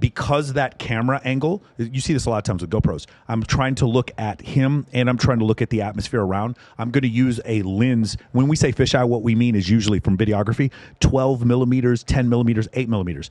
because that camera angle, you see this a lot of times with GoPros, I'm trying to look at him and I'm trying to look at the atmosphere around. I'm going to use a lens. When we say fisheye, what we mean is usually from videography, 12 millimeters, 10 millimeters, 8 millimeters.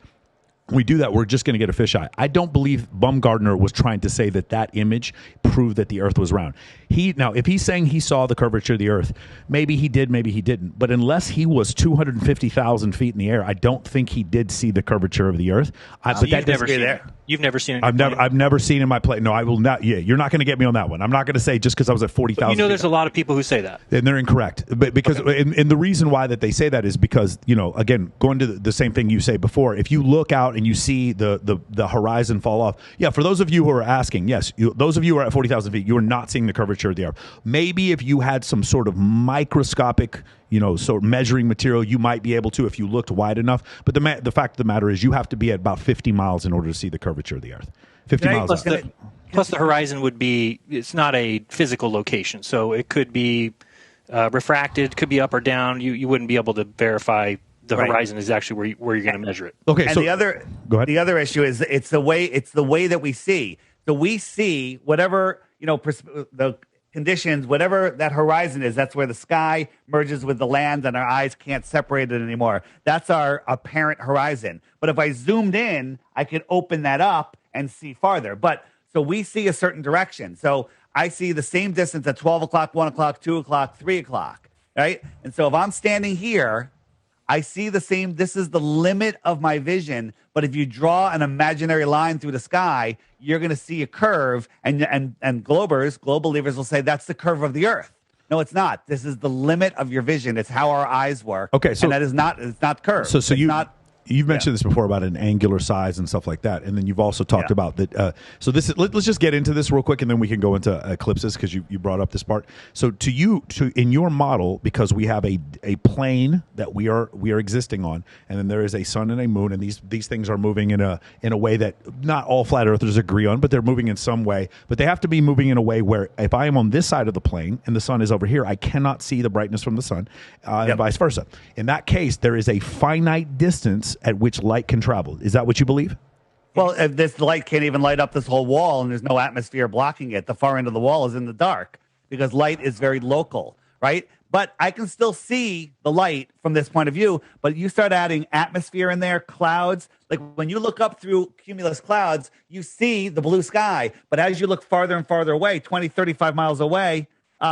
We do that, we're just going to get a fisheye. I don't believe Bumgardner was trying to say that image proved that the Earth was round. Now, if he's saying he saw the curvature of the Earth, maybe he did, maybe he didn't. But unless he was 250,000 feet in the air, I don't think he did see the curvature of the Earth. But you've never seen it. You've never seen it. I've never seen it in my plane. No, I will not. Yeah, you're not going to get me on that one. I'm not going to say just because I was at 40,000. You know, there's a lot of people who say that, and they're incorrect. But because and the reason why that they say that is because, you know, again, going to the same thing you say before. If you look out and you see the horizon fall off, yeah. For those of you who are asking, yes, those of you who are at 40,000 feet, you are not seeing the curvature of the Earth. Maybe if you had some sort of microscopic, you know, sort of measuring material, you might be able to if you looked wide enough. But the fact of the matter is, you have to be at about 50 miles in order to see the curvature of the Earth. 50 miles. Plus the horizon would be, it's not a physical location, so it could be refracted, could be up or down. You wouldn't be able to verify the horizon is actually where you're going to measure it. Okay, and so go ahead. The other issue is it's the way that we see. So we see whatever, you know, the conditions, whatever that horizon is, that's where the sky merges with the land and our eyes can't separate it anymore. That's our apparent horizon. But if I zoomed in, I could open that up and see farther. But so we see a certain direction. So I see the same distance at 12 o'clock, 1 o'clock, 2 o'clock, 3 o'clock, right? And so if I'm standing here, I see the same. This is the limit of my vision. But if you draw an imaginary line through the sky, you're going to see a curve. And global believers will say that's the curve of the Earth. No, it's not. This is the limit of your vision. It's how our eyes work. Okay, so and that is not. It's not curved. So you've mentioned this before about an angular size and stuff like that, and then you've also talked about that. So let's just get into this real quick, and then we can go into eclipses because you brought up this part. So in your model, because we have a plane that we are existing on, and then there is a sun and a moon, and these things are moving in a way that not all flat earthers agree on, but they're moving in some way. But they have to be moving in a way where if I am on this side of the plane and the sun is over here, I cannot see the brightness from the sun, and vice versa. In that case, there is a finite distance at which light can travel. Is that what you believe? Well, if this light can't even light up this whole wall and there's no atmosphere blocking it, the far end of the wall is in the dark because light is very local, right? But I can still see the light from this point of view, but you start adding atmosphere in there, clouds. Like when you look up through cumulus clouds, you see the blue sky. But as you look farther and farther away, 20, 35 miles away,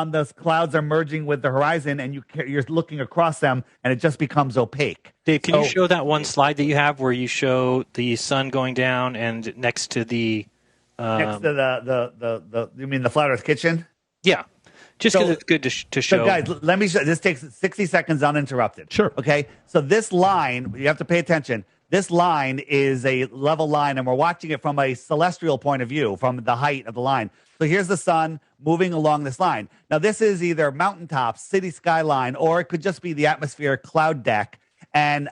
those clouds are merging with the horizon, and you're looking across them, and it just becomes opaque. Dave, can you show that one slide that you have where you show the sun going down and next to the next to the you mean the Flat Earth Kitchen? Yeah, just because it's good to show. So guys, let me show. This takes 60 seconds uninterrupted. Sure. Okay. So this line, you have to pay attention. This line is a level line, and we're watching it from a celestial point of view, from the height of the line. So here's the sun moving along this line. Now, this is either mountaintops, city skyline, or it could just be the atmospheric cloud deck. And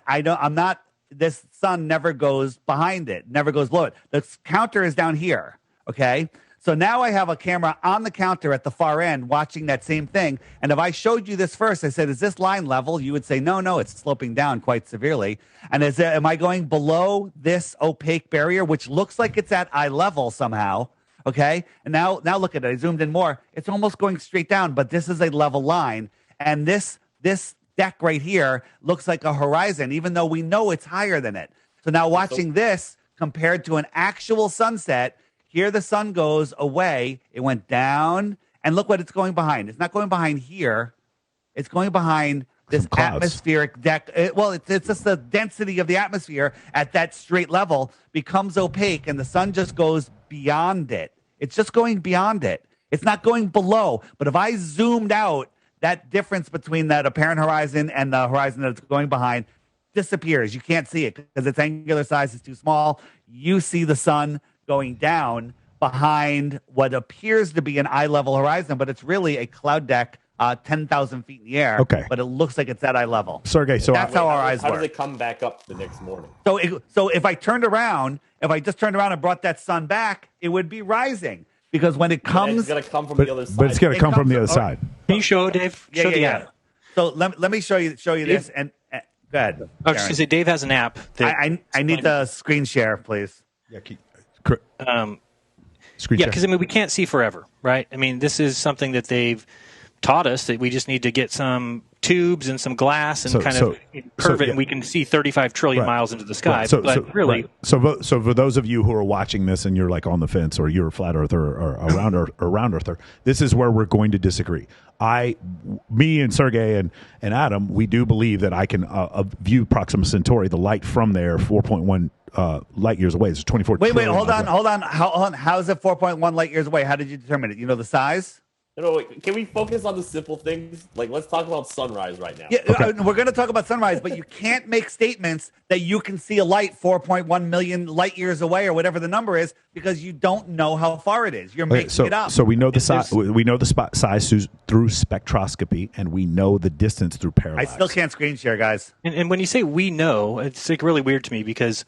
this sun never goes behind it, never goes below it. The counter is down here, okay? So now I have a camera on the counter at the far end watching that same thing. And if I showed you this first, I said, is this line level? You would say, no, it's sloping down quite severely. And am I going below this opaque barrier, which looks like it's at eye level somehow? Okay. And now look at it. I zoomed in more. It's almost going straight down, but this is a level line. And this deck right here looks like a horizon, even though we know it's higher than it. So now watching this compared to an actual sunset, here the sun goes away. It went down, and look what it's going behind. It's not going behind here. It's going behind this atmospheric deck. It's just the density of the atmosphere at that straight level becomes opaque, and the sun just goes beyond it. It's just going beyond it. It's not going below. But if I zoomed out, that difference between that apparent horizon and the horizon that it's going behind disappears. You can't see it because its angular size is too small. You see the sun going down behind what appears to be an eye-level horizon, but it's really a cloud deck 10,000 feet in the air. Okay. But it looks like it's at eye level. Sergey, so that's how our eyes work. How do they come back up the next morning? So if I turned around, if I just turned around and brought that sun back, it would be rising. Because when it comes... It's going to come from the other side. But it's going to come from the other side. Can you show, Dave? Show the app. So let me show you this. And go ahead. I was just going to say, Dave has an app. I need the screen share, please. Yeah, because we can't see forever, right? I mean, this is something that they've taught us that we just need to get some tubes and some glass and curve it, and we can see 35 trillion miles into the sky. So for those of you who are watching this and you're like on the fence, or you're a flat earther or a round earther, this is where we're going to disagree. Me and Sergey and Adam, we do believe that I can view Proxima Centauri, the light from there, 4.1 light years away. It's 24. Wait, hold on. How is it 4.1 light years away? How did you determine it? You know the size? No, can we focus on the simple things? Like, let's talk about sunrise right now. Yeah, okay. We're going to talk about sunrise, but you can't make statements that you can see a light 4.1 million light years away or whatever the number is because you don't know how far it is. You're making it up. So we know the size. We know the size through spectroscopy, and we know the distance through parallax. I still can't screen share, guys. And when you say we know, it's like really weird to me because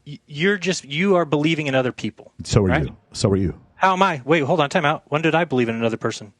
you are believing in other people. So are you. So are you. How am I? Wait, hold on, time out. When did I believe in another person?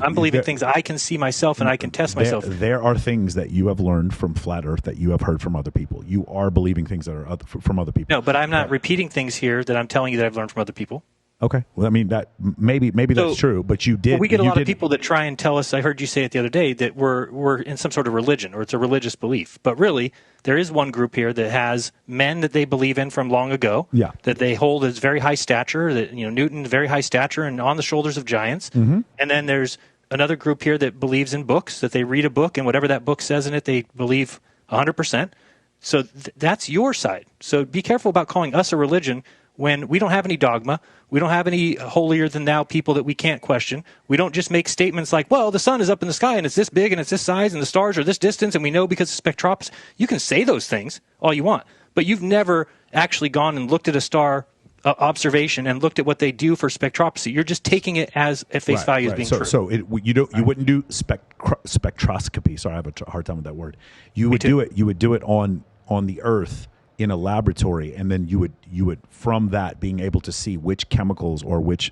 I'm believing things I can see myself and I can test myself. There are things that you have learned from Flat Earth that you have heard from other people. You are believing things that are from other people. No, but I'm not repeating things here that I'm telling you that I've learned from other people. Okay. Well, I mean, that maybe that's true, but you did. Well, we get a lot of people that try and tell us. I heard you say it the other day that we're in some sort of religion or it's a religious belief. But really, there is one group here that has men that they believe in from long ago. Yeah. That they hold as very high stature. That Newton, very high stature, and on the shoulders of giants. Mm-hmm. And then there's another group here that believes in books. That they read a book and whatever that book says in it, they believe 100%. So that's your side. So be careful about calling us a religion when we don't have any dogma. We don't have any holier-than-thou people that we can't question. We don't just make statements like, well, the sun is up in the sky, and it's this big, and it's this size, and the stars are this distance, and we know because of spectropsy. You can say those things all you want, but you've never actually gone and looked at a star observation and looked at what they do for spectropsy. You're just taking it as at face value as being true. So you wouldn't do spectroscopy. Sorry, I have a hard time with that word. You would do it on the Earth in a laboratory, and then you would from that being able to see which chemicals or which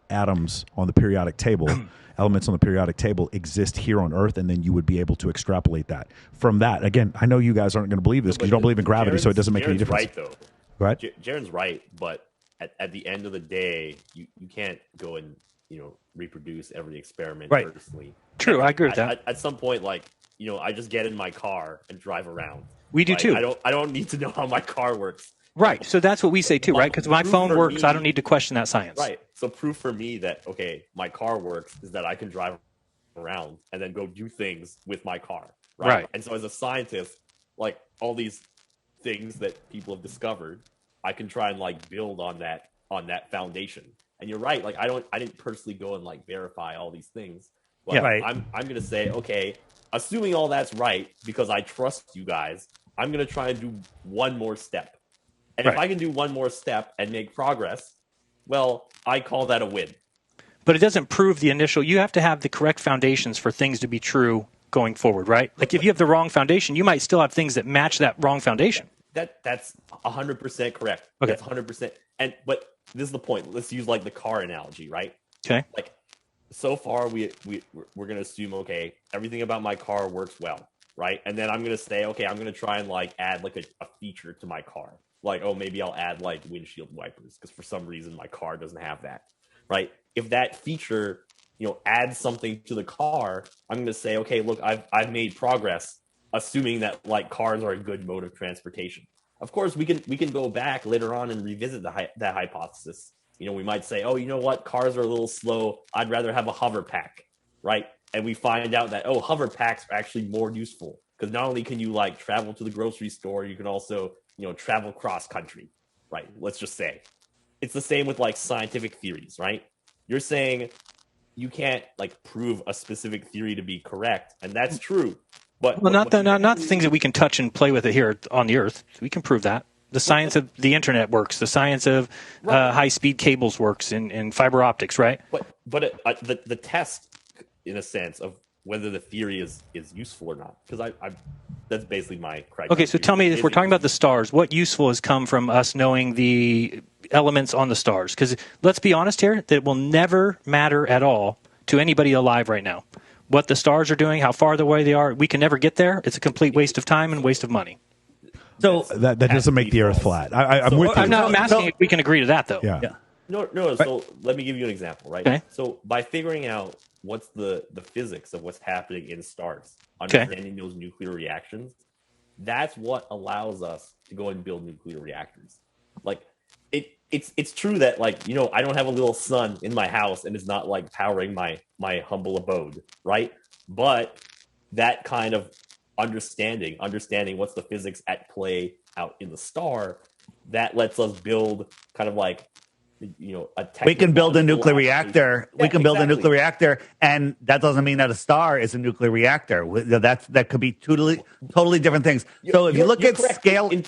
atoms on the periodic table, elements on the periodic table exist here on Earth, and then you would be able to extrapolate that. From that, again, I know you guys aren't going to believe this because you don't believe in gravity, so it doesn't make any difference. Right, though. Go ahead. Jaron's right, but at the end of the day, you can't go and reproduce every experiment personally. True, I agree with that. At some point, I just get in my car and drive around. We do too. I don't need to know how my car works. Right. So that's what we say too, right? Because my phone works, I don't need to question that science. Right. So proof for me that my car works is that I can drive around and then go do things with my car. Right. And so as a scientist, all these things that people have discovered, I can try and build on that foundation. And you're right. I didn't personally go and verify all these things. But I'm going to say, okay, assuming all that's right, because I trust you guys, I'm going to try and do one more step. And if I can do one more step and make progress, well, I call that a win. But it doesn't prove the initial. You have to have the correct foundations for things to be true going forward, right? If you have the wrong foundation, you might still have things that match that wrong foundation. That's 100% correct. Okay. That's 100%. But this is the point. Let's use like the car analogy, right? Okay. Like so far we're gonna assume, okay, everything about my car works well, right? And then I'm gonna say, okay, I'm gonna try and like add like a feature to my car. Like, oh, maybe I'll add like windshield wipers because for some reason my car doesn't have that, right? If that feature, adds something to the car, I'm going to say, okay, look, I've made progress, assuming that like cars are a good mode of transportation. Of course, we can go back later on and revisit that hypothesis. We might say, oh, you know what, cars are a little slow. I'd rather have a hover pack, right? And we find out that hover packs are actually more useful because not only can you like travel to the grocery store, you can also travel cross country, right? Let's just say it's the same with like scientific theories, right? You're saying you can't like prove a specific theory to be correct, and that's true. But not the things that we can touch and play with it here on the Earth. We can prove that. The science of the internet works. The science of high-speed cables works in fiber optics, right? But the test, in a sense, of whether the theory is useful or not, because that's basically my criteria. Okay, so tell me, if we're talking about the stars, what useful has come from us knowing the elements on the stars? Because let's be honest here, that will never matter at all to anybody alive right now. What the stars are doing, how far away they are, we can never get there. It's a complete waste of time and waste of money. So that doesn't make the Earth flat. I'm with you. I'm asking if we can agree to that, though. Yeah. No. So let me give you an example, right? Okay. So by figuring out what's the physics of what's happening in stars, understanding those nuclear reactions, that's what allows us to go and build nuclear reactors. Like it's true that like I don't have a little sun in my house and it's not like powering my humble abode, right? But that kind of understanding what's the physics at play out in the star, that lets us build kind of like we can build a nuclear reactor. Yeah, we can build a nuclear reactor, and that doesn't mean that a star is a nuclear reactor. That could be totally different things. So if you look at correct. scale, in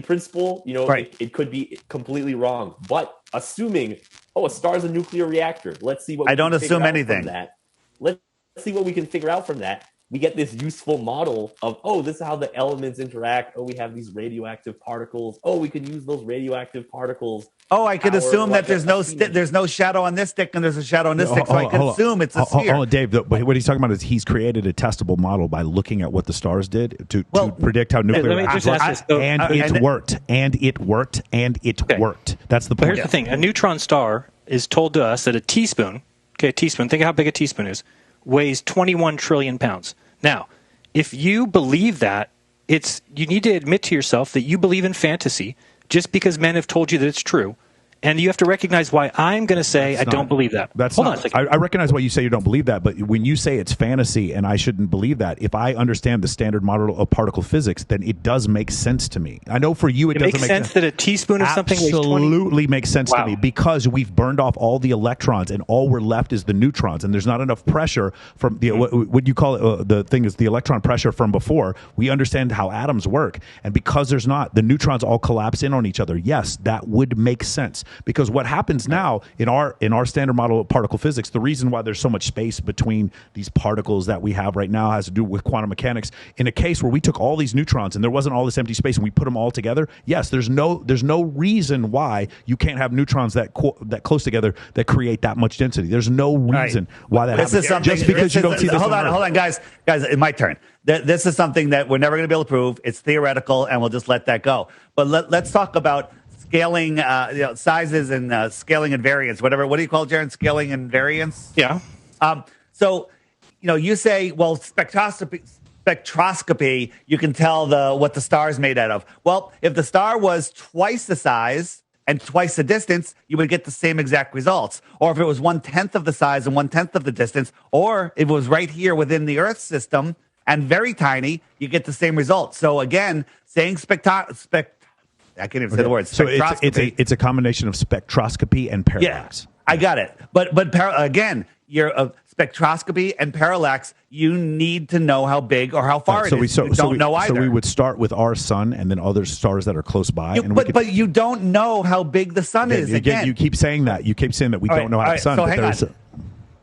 principle, right. it could be completely wrong. But assuming, a star is a nuclear reactor, let's see what I don't assume anything. From that. Let's see what we can figure out from that. We get this useful model of, this is how the elements interact. We have these radioactive particles. We can use those radioactive particles. I could assume that there's no shadow on this stick and there's a shadow on this stick, so I can assume it's a sphere. Dave, what he's talking about is he's created a testable model by looking at what the stars did to predict how nuclear reactors work. And it worked. That's the point. But here's the thing. A neutron star is told to us that a teaspoon, think of how big a teaspoon is, weighs 21 trillion pounds. Now, if you believe that, you need to admit to yourself that you believe in fantasy just because men have told you that it's true. And you have to recognize why I'm going to say I don't believe that. Hold on a second. I recognize why you say you don't believe that, but when you say it's fantasy and I shouldn't believe that, if I understand the standard model of particle physics, then it does make sense to me. I know for you it doesn't make sense. That a teaspoon of something weighs 20? Absolutely makes sense to me because we've burned off all the electrons and all we're left is the neutrons, and there's not enough pressure from the what you call it, the thing is the electron pressure from before. We understand how atoms work, and because there's not, the neutrons all collapse in on each other. Yes, that would make sense. Because what happens now in our standard model of particle physics, the reason why there's so much space between these particles that we have right now has to do with quantum mechanics. In a case where we took all these neutrons and there wasn't all this empty space and we put them all together, yes, there's no reason why you can't have neutrons that close together that create that much density. There's no reason why that happens. Just because you don't see this. Hold on, guys, it's my turn. This is something that we're never going to be able to prove. It's theoretical, and we'll just let that go. But let's talk about scaling, sizes and scaling and variance, whatever. What do you call it, Jaron? Scaling and variance? Yeah. So, you say, well, spectroscopy, you can tell what the star is made out of. Well, if the star was twice the size and twice the distance, you would get the same exact results. Or if it was 1/10 of the size and 1/10 of the distance, or if it was right here within the Earth system and very tiny, you get the same results. So again, saying I can't even say the word. So it's a combination of spectroscopy and parallax. Yeah, I got it. But again, your spectroscopy and parallax, you need to know how big or how far it is. You don't know either. So we would start with our sun and then other stars that are close by. But you don't know how big the sun is. Again, you keep saying that. You keep saying that we don't know how the sun. So hang on.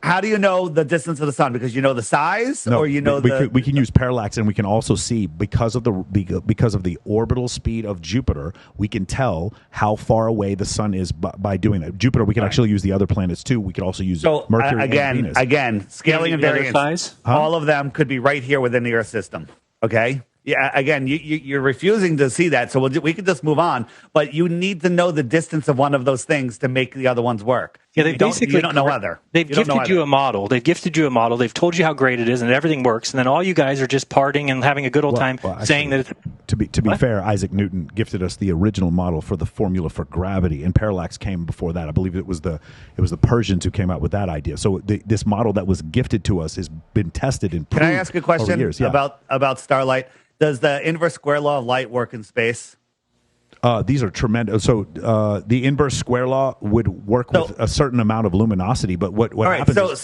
how do you know the distance of the sun? Because you know the size, or you know we can use parallax, and we can also see because of the orbital speed of Jupiter, we can tell how far away the sun is by doing that. Jupiter, we can actually use the other planets too. We could also use Mercury and Venus. Again, scaling and variance. All of them could be right here within the Earth system. Okay. Yeah, again, you're refusing to see that, so we could just move on. But you need to know the distance of one of those things to make the other ones work. Yeah, you don't know other. They've gifted you a model. They've gifted you a model. They've told you how great it is, and everything works. And then all you guys are just partying and having a good old time, saying that. To be fair, Isaac Newton gifted us the original model for the formula for gravity, and parallax came before that. I believe it was the Persians who came out with that idea. So this model that was gifted to us has been tested and proved. Can I ask a question about starlight? Does the inverse square law of light work in space? These are tremendous. So the inverse square law would work with a certain amount of luminosity, but what happens?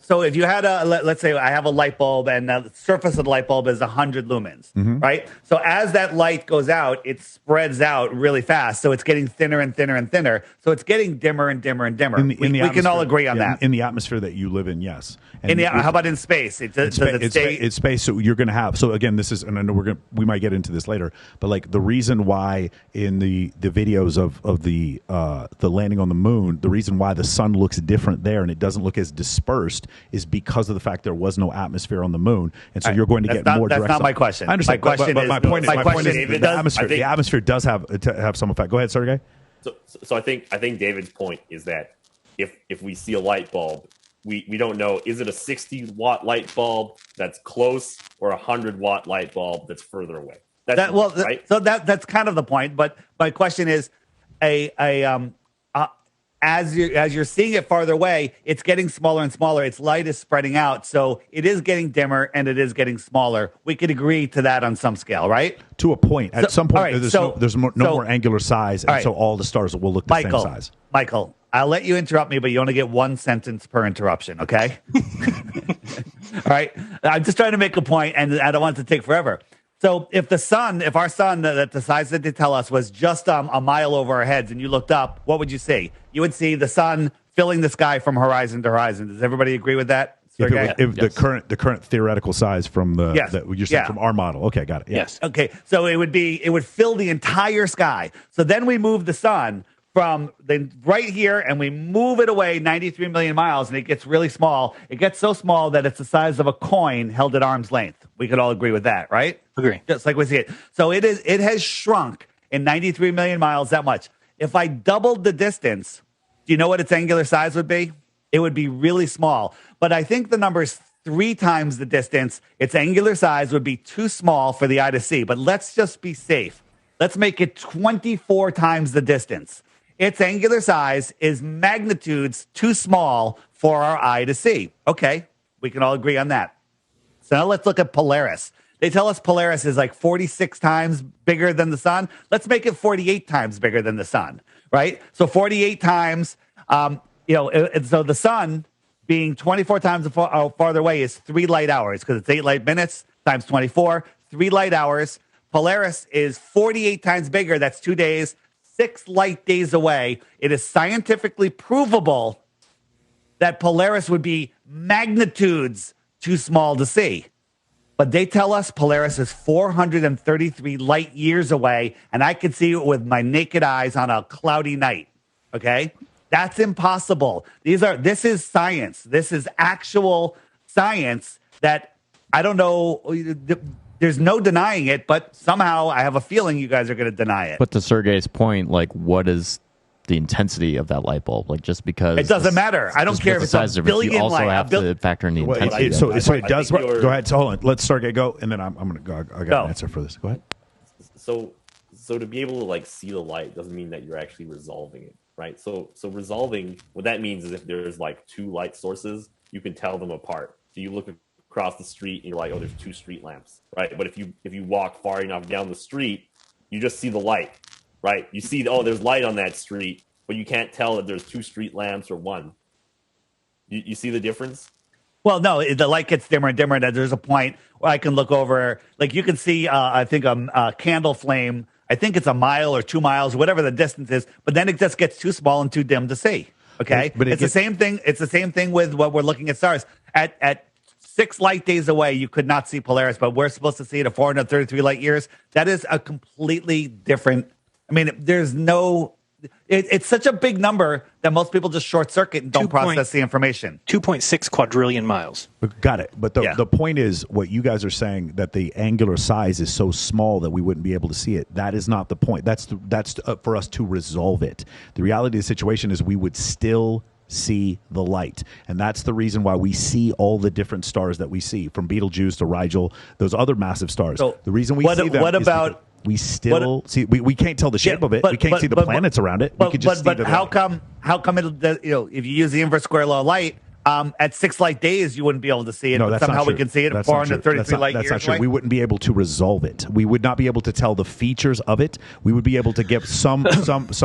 So if you had let's say I have a light bulb, and the surface of the light bulb is 100 lumens, right? So as that light goes out, it spreads out really fast. So it's getting thinner and thinner and thinner. So it's getting dimmer and dimmer and dimmer. We can all agree on that. In the atmosphere that you live in, yes. How about in space? It's space. So you're going to have. So again, this is, and I know we might get into this later, but like the reason why in the videos of the landing on the moon, the reason why the sun looks different there and it doesn't look as dispersed is because of the fact there was no atmosphere on the moon, and so you're going to get more direct. That's not my question. I understand. My point is the atmosphere does have some effect. Go ahead, Sergey. So I think David's point is that if we see a light bulb, we don't know, is it a 60-watt light bulb that's close or a 100-watt light bulb that's further away? Right? So that's kind of the point. But my question is, as you're seeing it farther away, it's getting smaller and smaller. Its light is spreading out, so it is getting dimmer and it is getting smaller. We could agree to that on some scale, right? To a point. At some point, there's no more angular size, and so all the stars will look the same size. Michael, I'll let you interrupt me, but you only get one sentence per interruption, okay? All right? I'm just trying to make a point, and I don't want it to take forever. So if our sun, that the size that they tell us was just a mile over our heads, and you looked up, what would you see? You would see the sun filling the sky from horizon to horizon. Does everybody agree with that? If the current theoretical size from that you're saying from our model. Okay, got it. Yeah. Yes. Okay. So it would fill the entire sky. So then we move the sun from right here, and we move it away 93 million miles, and it gets really small. It gets so small that it's the size of a coin held at arm's length. We could all agree with that, right? Agree. Just like we see it. So it has shrunk in 93 million miles that much. If I doubled the distance, do you know what its angular size would be? It would be really small. But I think the number is 3 times the distance. Its angular size would be too small for the eye to see. But let's just be safe. Let's make it 24 times the distance. Its angular size is magnitudes too small for our eye to see. Okay, we can all agree on that. So now let's look at Polaris. They tell us Polaris is like 46 times bigger than the sun. Let's make it 48 times bigger than the sun, right? So 48 times, so the sun being 24 times farther away is 3 light hours because it's 8 light minutes times 24, 3 light hours. Polaris is 48 times bigger. That's 2 days. 6 light days away. It is scientifically provable that Polaris would be magnitudes too small to see. But they tell us Polaris is 433 light years away, and I can see it with my naked eyes on a cloudy night. Okay? That's impossible. This is science. This is actual science that I don't know. There's no denying it, but somehow I have a feeling you guys are going to deny it. But to Sergey's point, like, what is the intensity of that light bulb? Like, just because it doesn't matter. I don't care if it's a billion you also light. have to factor in the intensity. So it does. Go ahead. So hold on. Let Sergey go, and then I'm going to go. I got an answer for this. Go ahead. So to be able to like see the light doesn't mean that you're actually resolving it, right? So resolving, what that means is if there's like 2 light sources, you can tell them apart. So you look across the street and you're like, oh, there's 2 street lamps, right? But if you walk far enough down the street, you just see the light, right? You see, oh, there's light on that street, but you can't tell that there's 2 street lamps or 1. You see the difference? Well, no, the light gets dimmer and dimmer, and there's a point where I can look over, like you can see, I think a candle flame. I think it's a mile or 2 miles, whatever the distance is, but then it just gets too small and too dim to see. Okay, but it's the same thing. It's the same thing with what we're looking at stars at 6 light days away. You could not see Polaris, but we're supposed to see it at 433 light years. That is a completely different. I mean, there's no. It's such a big number that most people just short circuit and don't process the information. 2.6 quadrillion miles. Got it. But the point is, what you guys are saying, that the angular size is so small that we wouldn't be able to see it. That is not the point. That's for us to resolve it. The reality of the situation is we would still see the light, and that's the reason why we see all the different stars that we see, from Betelgeuse to Rigel, those other massive stars. So the reason we see them what about we still see. We can't tell the shape of it. We can't see the planets around it. We could just see the how come if you use the inverse square law of light, at 6 light days you wouldn't be able to see it, but somehow we can see it at 433 light years. That's not true. We wouldn't be able to resolve it. We would not be able to tell the features of it. We would be able to give some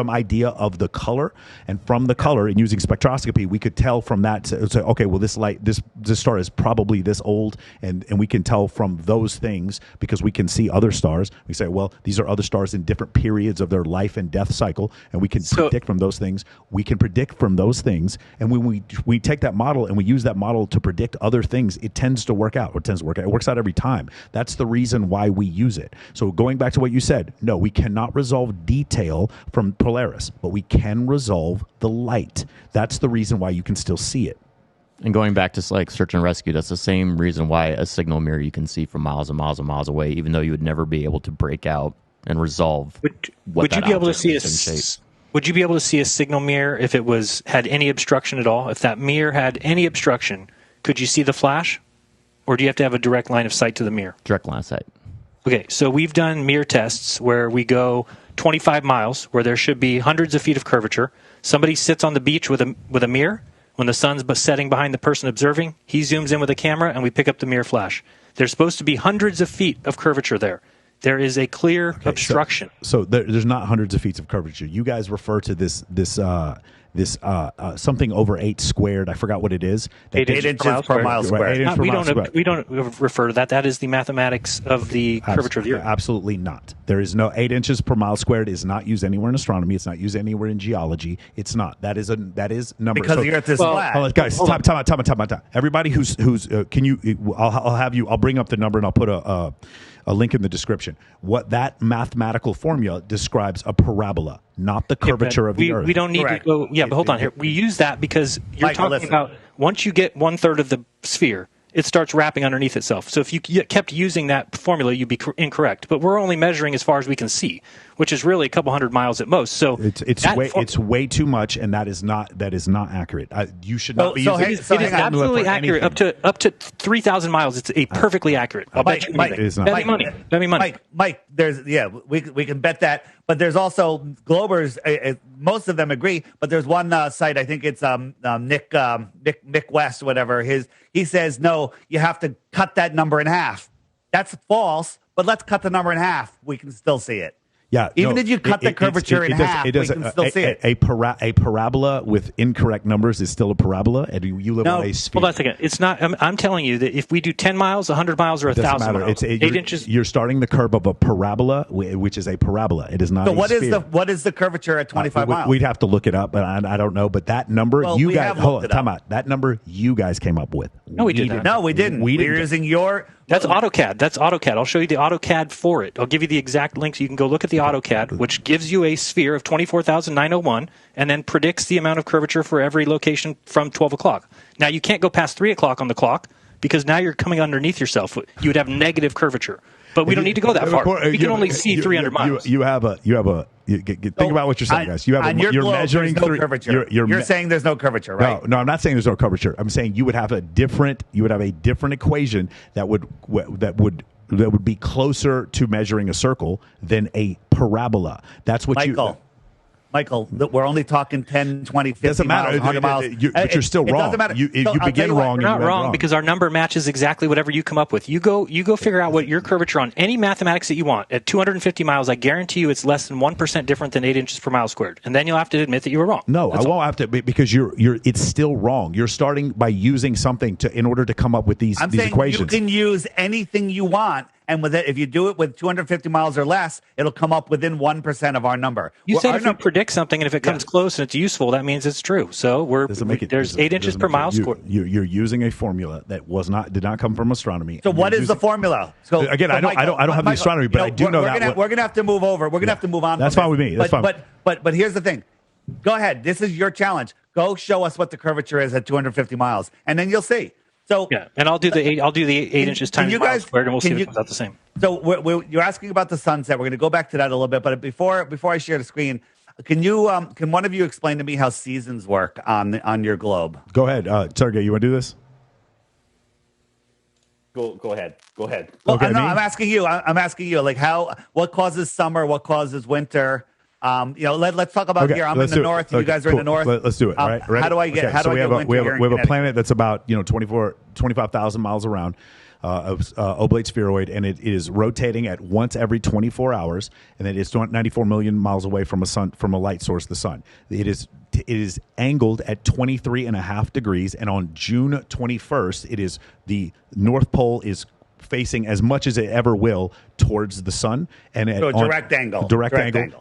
idea of the color, and from the color, and using spectroscopy, we could tell from that. Say, okay, well, this star is probably this old, and we can tell from those things because we can see other stars. We say, well, these are other stars in different periods of their life and death cycle, and we can predict from those things. We can predict from those things, and when we take that model and we use that model to predict other things, it tends to work out. It works out every time. That's the reason why we use it. So going back to what you said, no, we cannot resolve detail from Polaris, but we can resolve the light. That's the reason why you can still see it. And going back to like search and rescue, that's the same reason why a signal mirror you can see from miles and miles and miles away, even though you would never be able to break out and resolve. Would you be able to see Would you be able to see a signal mirror if it had any obstruction at all? If that mirror had any obstruction, could you see the flash? Or do you have to have a direct line of sight to the mirror? Direct line of sight. Okay, so we've done mirror tests where we go 25 miles, where there should be hundreds of feet of curvature. Somebody sits on the beach with a mirror. When the sun's setting behind the person observing, he zooms in with a camera, and we pick up the mirror flash. There's supposed to be hundreds of feet of curvature there. There is a clear obstruction. So there's not hundreds of feet of curvature. You guys refer to this something over 8 squared. I forgot what it is. 8 inches per mile squared. We don't refer to that. That is the mathematics of the curvature of the Earth. Absolutely not. There is no 8 inches per mile squared. Is not used anywhere in astronomy. It's not used anywhere in geology. It's not. That is number. Because the Earth is flat. Guys, time. Everybody who's can you? I'll bring up the number and I'll put a link in the description. What that mathematical formula describes a parabola, not the curvature of the Earth. We don't need to go. Yeah, but hold on here. We use that because you're talking about once you get 1/3 of the sphere, it starts wrapping underneath itself. So if you kept using that formula, you'd be incorrect. But we're only measuring as far as we can see, which is really a couple hundred miles at most. So it's way too much, and that is not accurate. You should not be using it. It is absolutely accurate. Up to 3,000 miles, it's a perfectly accurate. I'll bet you anything. Bet me money. Mike, we can bet that. But there's also Globers. Most of them agree. But there's one site. I think it's Nick West, whatever. He says no. You have to cut that number in half. That's false. But let's cut the number in half. We can still see it. Yeah, even if you cut the curvature in half, we can still see it. A parabola with incorrect numbers is still a parabola, and you live on a sphere. Hold on a second. It's not. I'm telling you that if we do 10 miles, 100 miles, or 1,000 miles, 8 inches. You're starting the curve of a parabola, which is a parabola. It is not. So what is the curvature at 25 miles? We'd have to look it up, but I don't know. But that number you guys time out. That number you guys came up with. No, we didn't. No, we didn't. We were using your. That's AutoCAD. I'll show you the AutoCAD for it. I'll give you the exact link so you can go look at the AutoCAD, which gives you a sphere of 24,901 and then predicts the amount of curvature for every location from 12 o'clock. Now, you can't go past 3 o'clock on the clock because now you're coming underneath yourself. You would have negative curvature. But we don't need to go that far. We can only see 300 miles. Think about what you're saying, guys. You're measuring curvature. You're saying there's no curvature, right? No, I'm not saying there's no curvature. I'm saying you would have a different equation that would be closer to measuring a circle than a parabola. That's what Michael, we're only talking 10, 20, 50 doesn't matter. miles, 100 miles. But you're still wrong. Doesn't matter. You begin wrong. You're not wrong because our number matches exactly whatever you come up with. You go figure out what your curvature on any mathematics that you want. At 250 miles, I guarantee you it's less than 1% different than 8 inches per mile squared. And then you'll have to admit that you were wrong. No, I won't have to because it's still wrong. You're starting by using something in order to come up with these equations. You can use anything you want. And with it, if you do it with 250 miles or less, it'll come up within 1% of our number. You said if you predict something and if it comes close and it's useful, that means it's true. So there's 8 inches per mile squared. You're using a formula that did not come from astronomy. So what is the formula? So again, I don't have the astronomy, but I do know that we're gonna have to move over. We're gonna have to move on. That's fine with me. That's fine. But here's the thing. Go ahead. This is your challenge. Go show us what the curvature is at 250 miles, and then you'll see. So yeah, and I'll do the 8 inches times mile squared, and we'll see if it comes out the same. So you're asking about the sunset. We're going to go back to that a little bit, but before I share the screen, can one of you explain to me how seasons work on your globe? Go ahead, Sergey. You want to do this? Go ahead. Well, okay, I'm asking you. I'm asking you. Like what causes summer? What causes winter? Let's talk about here. I'm in the north. You guys are in the north. Let's do it. All right. Ready? How do I get? So we have a planet that's about 25,000 miles around, oblate spheroid, and it is rotating at once every 24 hours, and it is 94 million miles away from a light source, the sun. It is angled at 23.5 degrees, and on June 21st, it is the North Pole is facing as much as it ever will towards the sun, and so direct angle.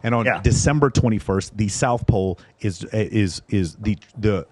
And on December 21st, the South Pole is the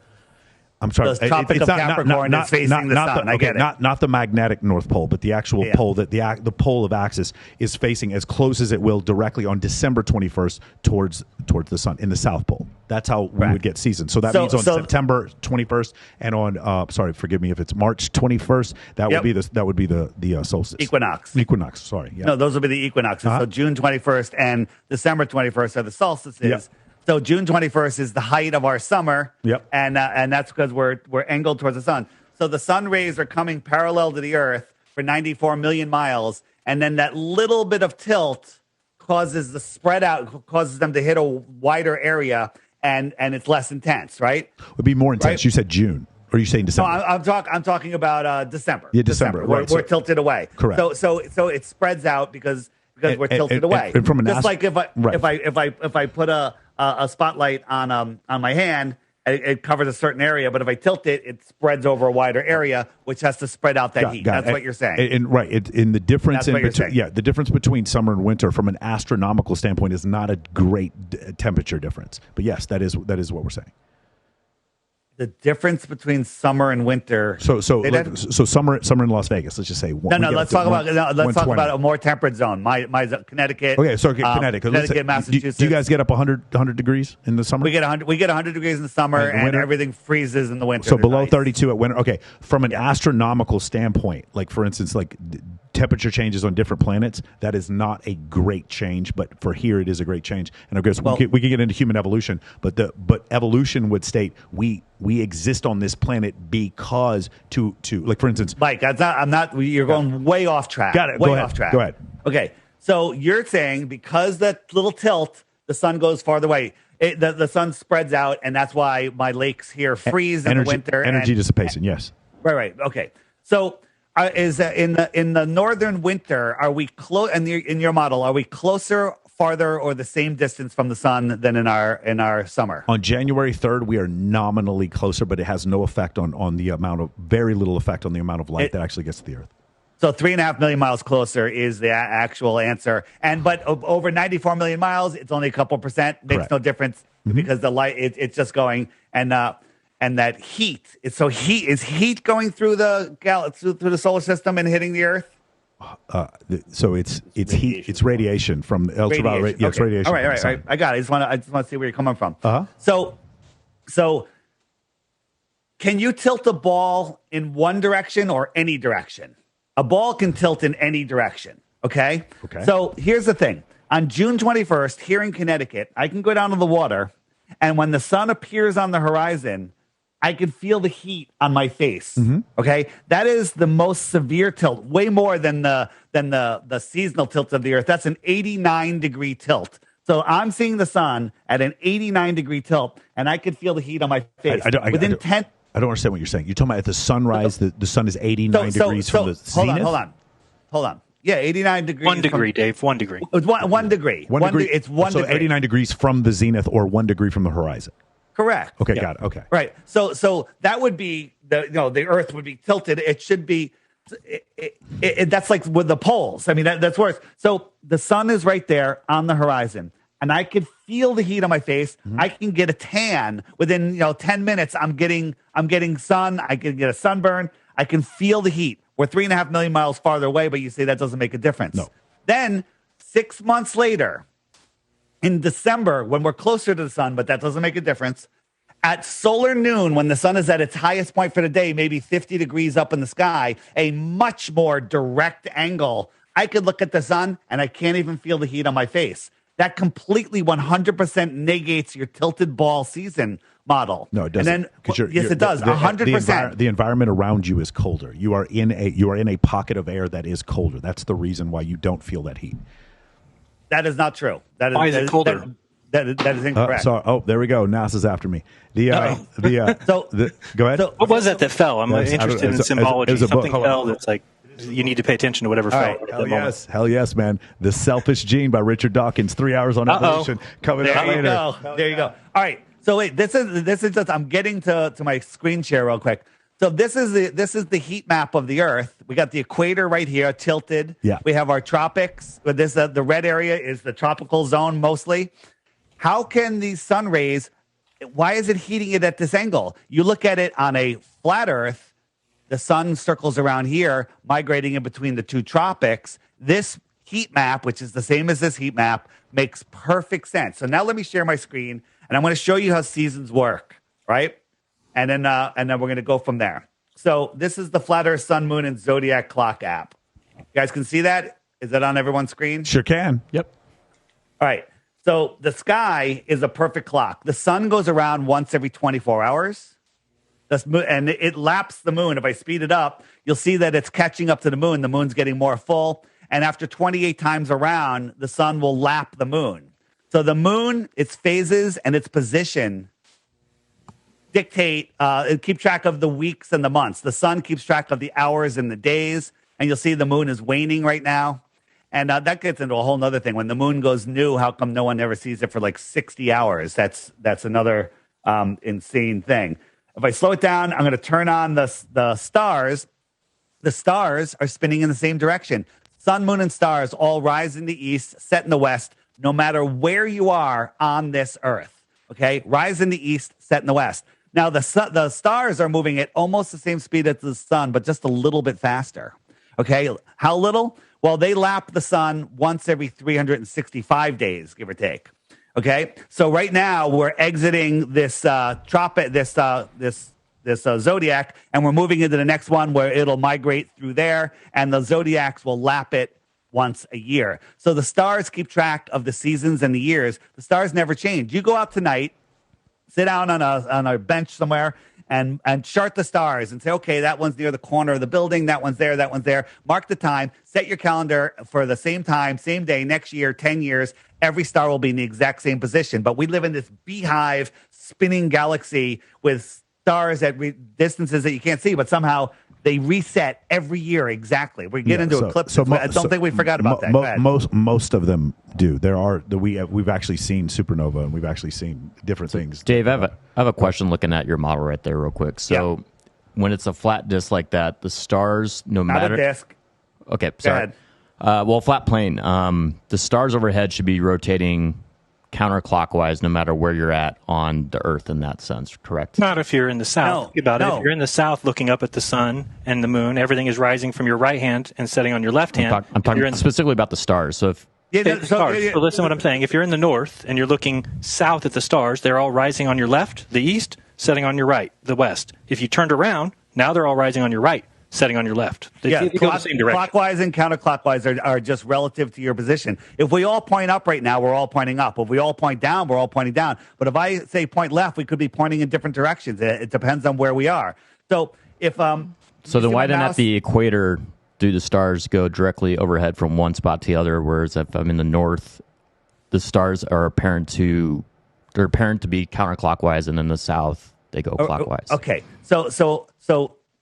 I'm sorry. The Tropic of Capricorn is facing the sun. I get it. Not the magnetic North Pole, but the actual pole that the pole of axis is facing as close as it will directly on December 21st towards the sun in the South Pole. That's how we would get seasons. So that means on September 21st and on forgive me if it's March 21st. That would be the solstice. Equinox. Sorry. Yeah. No, those will be the equinoxes. So June 21st and December 21st are the solstices. Yep. So June 21st is the height of our summer, yep. and that's because we're angled towards the sun. So the sun rays are coming parallel to the Earth for 94 million miles, and then that little bit of tilt causes them to hit a wider area, and it's less intense, right? It would be more intense. Right? You said June. Or are you saying December? No, I'm talking about December. Yeah, December. Right. We're tilted away. Correct. So it spreads out because we're tilted away. And from like if I put a spotlight on my hand, it covers a certain area, but if I tilt it, it spreads over a wider area, which has to spread out that heat. That's what you're saying. The difference the difference between summer and winter from an astronomical standpoint is not a great temperature difference. But yes, that is what we're saying. The difference between summer and winter. So summer in Las Vegas. Let's just say let's talk about a more temperate zone. My Connecticut. Okay, so Connecticut, Massachusetts. Do you guys get up 100 degrees in the summer? We get 100 degrees in the summer, and everything freezes in the winter. So below 32 at winter. Okay, from an astronomical standpoint, like for instance, like temperature changes on different planets, that is not a great change, but for here it is a great change. And of course, we can get into human evolution, but evolution would state we exist on this planet because to like for instance, Mike, you're going way off track. Got it. Way Go ahead. Off track. Go ahead. Okay, so you're saying because that little tilt, the sun goes farther away. The sun spreads out, and that's why my lakes here freeze in the winter. Energy dissipation. Yes. Right. Okay. So. Is in the northern winter? Are we close? In your model, are we closer, farther, or the same distance from the sun than in our summer? On January 3rd, we are nominally closer, but it has no effect on the amount of very little effect on the amount of light that actually gets to the Earth. So 3.5 million miles closer is the actual answer, but over 94 million miles, it's only a couple percent. Makes Correct. No difference because the light it's just going and that heat. Is heat going through the solar system and hitting the Earth? So it's heat. It's radiation from ultraviolet. Yeah, it's radiation. All right. I got it. I just want to see where you're coming from. So can you tilt a ball in one direction or any direction? A ball can tilt in any direction. Okay. So here's the thing. On June 21st, here in Connecticut, I can go down to the water, and when the sun appears on the horizon, I can feel the heat on my face. Okay, that is the most severe tilt, way more than the seasonal tilt of the Earth. That's an 89-degree tilt. So I'm seeing the sun at an 89-degree tilt, and I can feel the heat on my face. I don't understand what you're saying. You're talking about at the sunrise, the sun is 89 degrees from the zenith? Hold on. Yeah, 89 degrees. 1 degree, Dave. 1 degree. It's 1 degree. It's 1 degree. So 89 degrees from the zenith or 1 degree from the horizon. Correct. Okay, got it. Okay. Right. So that would be the Earth would be tilted. It should be that's like with the poles. I mean, that's worse. So the sun is right there on the horizon, and I could feel the heat on my face. Mm-hmm. I can get a tan within 10 minutes. I'm getting sun. I can get a sunburn. I can feel the heat. We're 3.5 million miles farther away, but you say that doesn't make a difference. No. Then 6 months later, in December, when we're closer to the sun, but that doesn't make a difference, at solar noon, when the sun is at its highest point for the day, maybe 50 degrees up in the sky, a much more direct angle, I could look at the sun and I can't even feel the heat on my face. That completely 100% negates your tilted ball season model. No, it doesn't. Yes, it does. 100%. The environment around you is colder. You are in a pocket of air that is colder. That's the reason why you don't feel that heat. That is not true. Why is it colder? That is incorrect. Sorry. There we go. NASA's after me. Go ahead. So, what was that fell? I'm interested in symbology. Something fell that's like you need to pay attention to whatever fell. Right. Hell yes, man. The Selfish Gene by Richard Dawkins. 3 hours on evolution. Coming up later. There you go. All right. So wait, this is just I'm getting to my screen share real quick. So this is the heat map of the Earth. We got the equator right here tilted. Yeah. We have our tropics. But the red area is the tropical zone mostly. How can these sun rays? Why is it heating it at this angle? You look at it on a flat Earth. The sun circles around here, migrating in between the two tropics. This heat map, which is the same as this heat map, makes perfect sense. So now let me share my screen, and I'm going to show you how seasons work, right? And then we're going to go from there. So this is the Flat Earth Sun, Moon, and Zodiac Clock app. You guys can see that? Is that on everyone's screen? Sure can. Yep. All right. So the sky is a perfect clock. The sun goes around once every 24 hours. And it laps the moon. If I speed it up, you'll see that it's catching up to the moon. The moon's getting more full. And after 28 times around, the sun will lap the moon. So the moon, its phases and its position keep track of the weeks and the months. The sun keeps track of the hours and the days. And you'll see the moon is waning right now. And that gets into a whole other thing. When the moon goes new, how come no one ever sees it for like 60 hours? That's another insane thing. If I slow it down, I'm going to turn on the stars. The stars are spinning in the same direction. Sun, moon, and stars all rise in the east, set in the west, no matter where you are on this earth. Okay? Rise in the east, set in the west. Now, the stars are moving at almost the same speed as the sun, but just a little bit faster. Okay? How little? Well, they lap the sun once every 365 days, give or take. Okay, so right now we're exiting this zodiac, and we're moving into the next one where it'll migrate through there, and the zodiacs will lap it once a year. So the stars keep track of the seasons and the years. The stars never change. You go out tonight, sit down on a bench somewhere, and chart the stars and say, okay, that one's near the corner of the building, that one's there, that one's there. Mark the time, set your calendar for the same time, same day, next year, 10 years. Every star will be in the exact same position. But we live in this beehive spinning galaxy with stars at distances that you can't see, but somehow they reset every year exactly. We get into eclipses. I don't think we forgot about that. Most of them do. We've actually seen supernova, and we've actually seen different things. Dave, I have a question looking at your model right there real quick. So when it's a flat disk like that, the stars, Not a disk. Okay, sorry. Flat plane. The stars overhead should be rotating counterclockwise no matter where you're at on the Earth in that sense, correct? Not if you're in the south. If you're in the south looking up at the sun and the moon, everything is rising from your right hand and setting on your left hand. I'm talking specifically about the stars. So if So listen to what I'm saying. If you're in the north and you're looking south at the stars, they're all rising on your left, the east, setting on your right, the west. If you turned around, now they're all rising on your right, setting on your left. They go the same direction. Clockwise and counterclockwise are just relative to your position. If we all point up right now, we're all pointing up. If we all point down, we're all pointing down. But if I say point left, we could be pointing in different directions. It depends on where we are. So if so then why didn't at the equator do the stars go directly overhead from one spot to the other? Whereas if I'm in the north, the stars are apparent to be counterclockwise, and in the south they go clockwise. Okay, so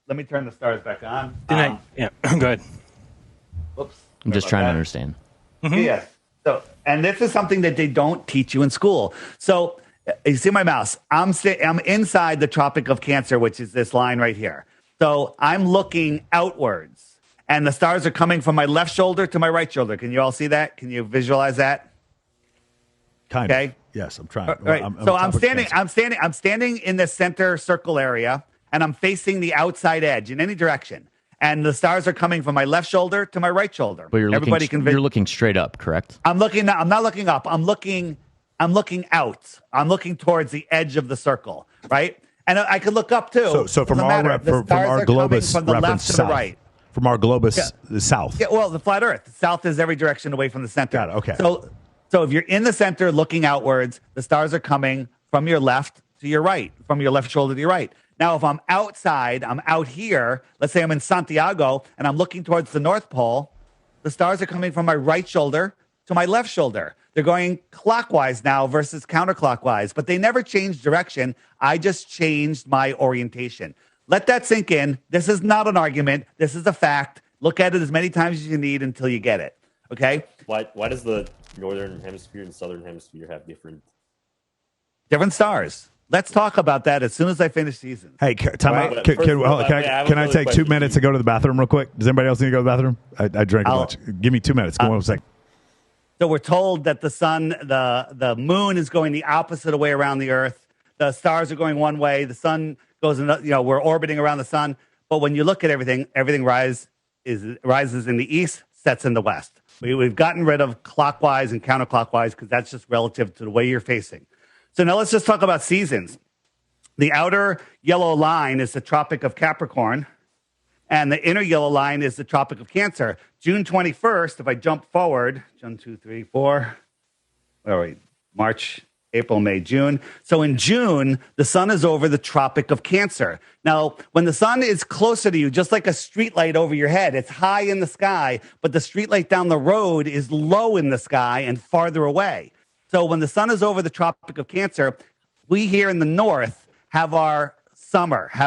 let me turn the stars back on. Go ahead. Whoops. I'm just trying to understand. Mm-hmm. Yeah. So, and this is something that they don't teach you in school. So, you see my mouse? I'm inside the Tropic of Cancer, which is this line right here. So I'm looking outwards. and the stars are coming from my left shoulder to my right shoulder. Can you all see that? Can you visualize that? Kind of. Yes, I'm trying. Right. I'm standing in the center circle area, and I'm facing the outside edge in any direction. And the stars are coming from my left shoulder to my right shoulder. But you're looking straight up, correct? I'm not looking up. I'm looking out. I'm looking towards the edge of the circle, right? And I could look up too. So from our globus from the reference left to south. the right. From our globus south. Yeah, well, the flat Earth. South is every direction away from the center. Got it, okay. So if you're in the center looking outwards, the stars are coming from your left to your right, from your left shoulder to your right. Now, if I'm outside, I'm out here, let's say I'm in Santiago, and I'm looking towards the North Pole, the stars are coming from my right shoulder to my left shoulder. They're going clockwise now versus counterclockwise, but they never changed direction. I just changed my orientation. Let that sink in. This is not an argument. This is a fact. Look at it as many times as you need until you get it. Okay? Why does the northern hemisphere and southern hemisphere have different stars? Let's talk about that as soon as I finish season. Hey, time out. Can I take 2 minutes to go to the bathroom real quick? Does anybody else need to go to the bathroom? I drank a bunch. Give me 2 minutes. Come on a second. So we're told that the sun, the moon is going the opposite way around the Earth. The stars are going one way. The sun goes, we're orbiting around the sun. But when you look at everything rises in the east, sets in the west. We've gotten rid of clockwise and counterclockwise because that's just relative to the way you're facing. So now let's just talk about seasons. The outer yellow line is the Tropic of Capricorn, and the inner yellow line is the Tropic of Cancer. June 21st, if I jump forward, 1, 2, 3, 4, where are we? March, April, May, June. So in June, the sun is over the Tropic of Cancer. Now, when the sun is closer to you, just like a streetlight over your head, it's high in the sky, but the streetlight down the road is low in the sky and farther away. So when the sun is over the Tropic of Cancer, we here in the north have our summer, we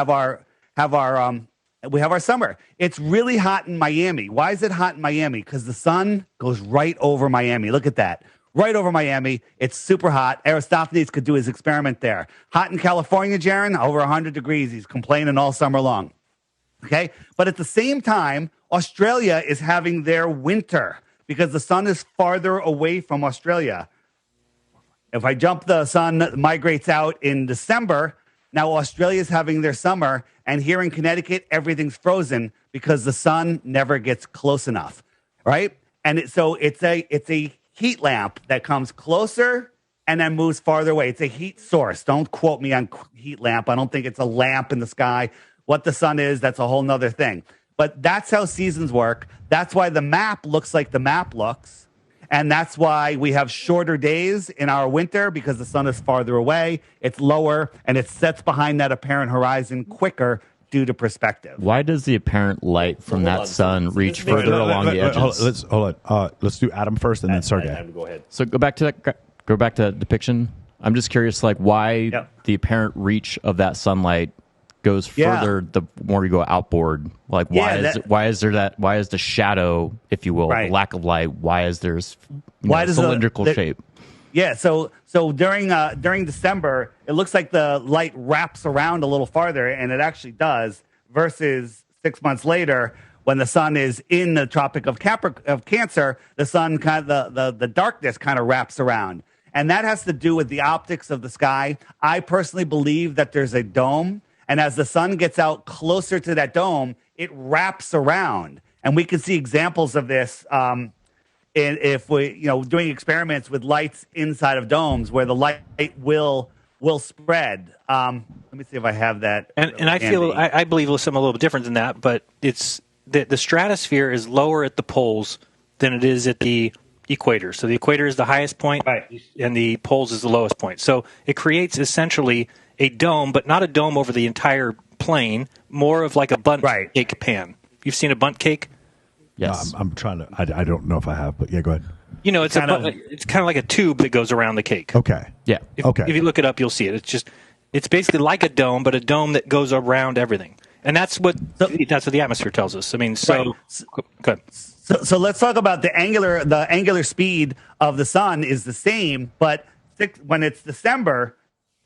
have our summer. It's really hot in Miami. Why is it hot in Miami? Because the sun goes right over Miami. Look at that. Right over Miami. It's super hot. Aristophanes could do his experiment there. Hot in California, Jaron, over 100 degrees. He's complaining all summer long. Okay? But at the same time, Australia is having their winter because the sun is farther away from Australia. If I jump, the sun migrates out in December. Now Australia's having their summer, and here in Connecticut, everything's frozen because the sun never gets close enough, right? And so it's a heat lamp that comes closer and then moves farther away. It's a heat source. Don't quote me on heat lamp. I don't think it's a lamp in the sky. What the sun is, that's a whole nother thing. But that's how seasons work. That's why the map looks like the map looks. And that's why we have shorter days in our winter because the sun is farther away, it's lower, and it sets behind that apparent horizon quicker due to perspective. Why does the apparent light from that sun reach further along the edges? Hold on. Let's do Adam first and then Sergey. Go ahead. So go back to that depiction. I'm just curious, why the apparent reach of that sunlight goes further the more you go outboard. Why is the shadow, if you will, the lack of light? Why is there cylindrical shape? Yeah, so during December, it looks like the light wraps around a little farther, and it actually does. Versus 6 months later, when the sun is in the Tropic of Cancer, the sun the darkness kind of wraps around, and that has to do with the optics of the sky. I personally believe that there's a dome. And as the sun gets out closer to that dome, it wraps around. And we can see examples of this if we, doing experiments with lights inside of domes where the light will spread. Let me see if I have that. And I believe something a little bit different than that, but it's the stratosphere is lower at the poles than it is at the equator. So the equator is the highest point, and the poles is the lowest point. So it creates essentially a dome, but not a dome over the entire plane, more of like a bundt cake pan. You've seen a bundt cake? Yes. I'm trying to, I don't know if I have, but yeah, go ahead. It's kind of like a tube that goes around the cake. Okay. Yeah. If you look it up, you'll see it. It's basically like a dome, but a dome that goes around everything. And that's what the atmosphere tells us. I mean, go ahead. So let's talk about the angular speed of the sun is the same, but when it's December,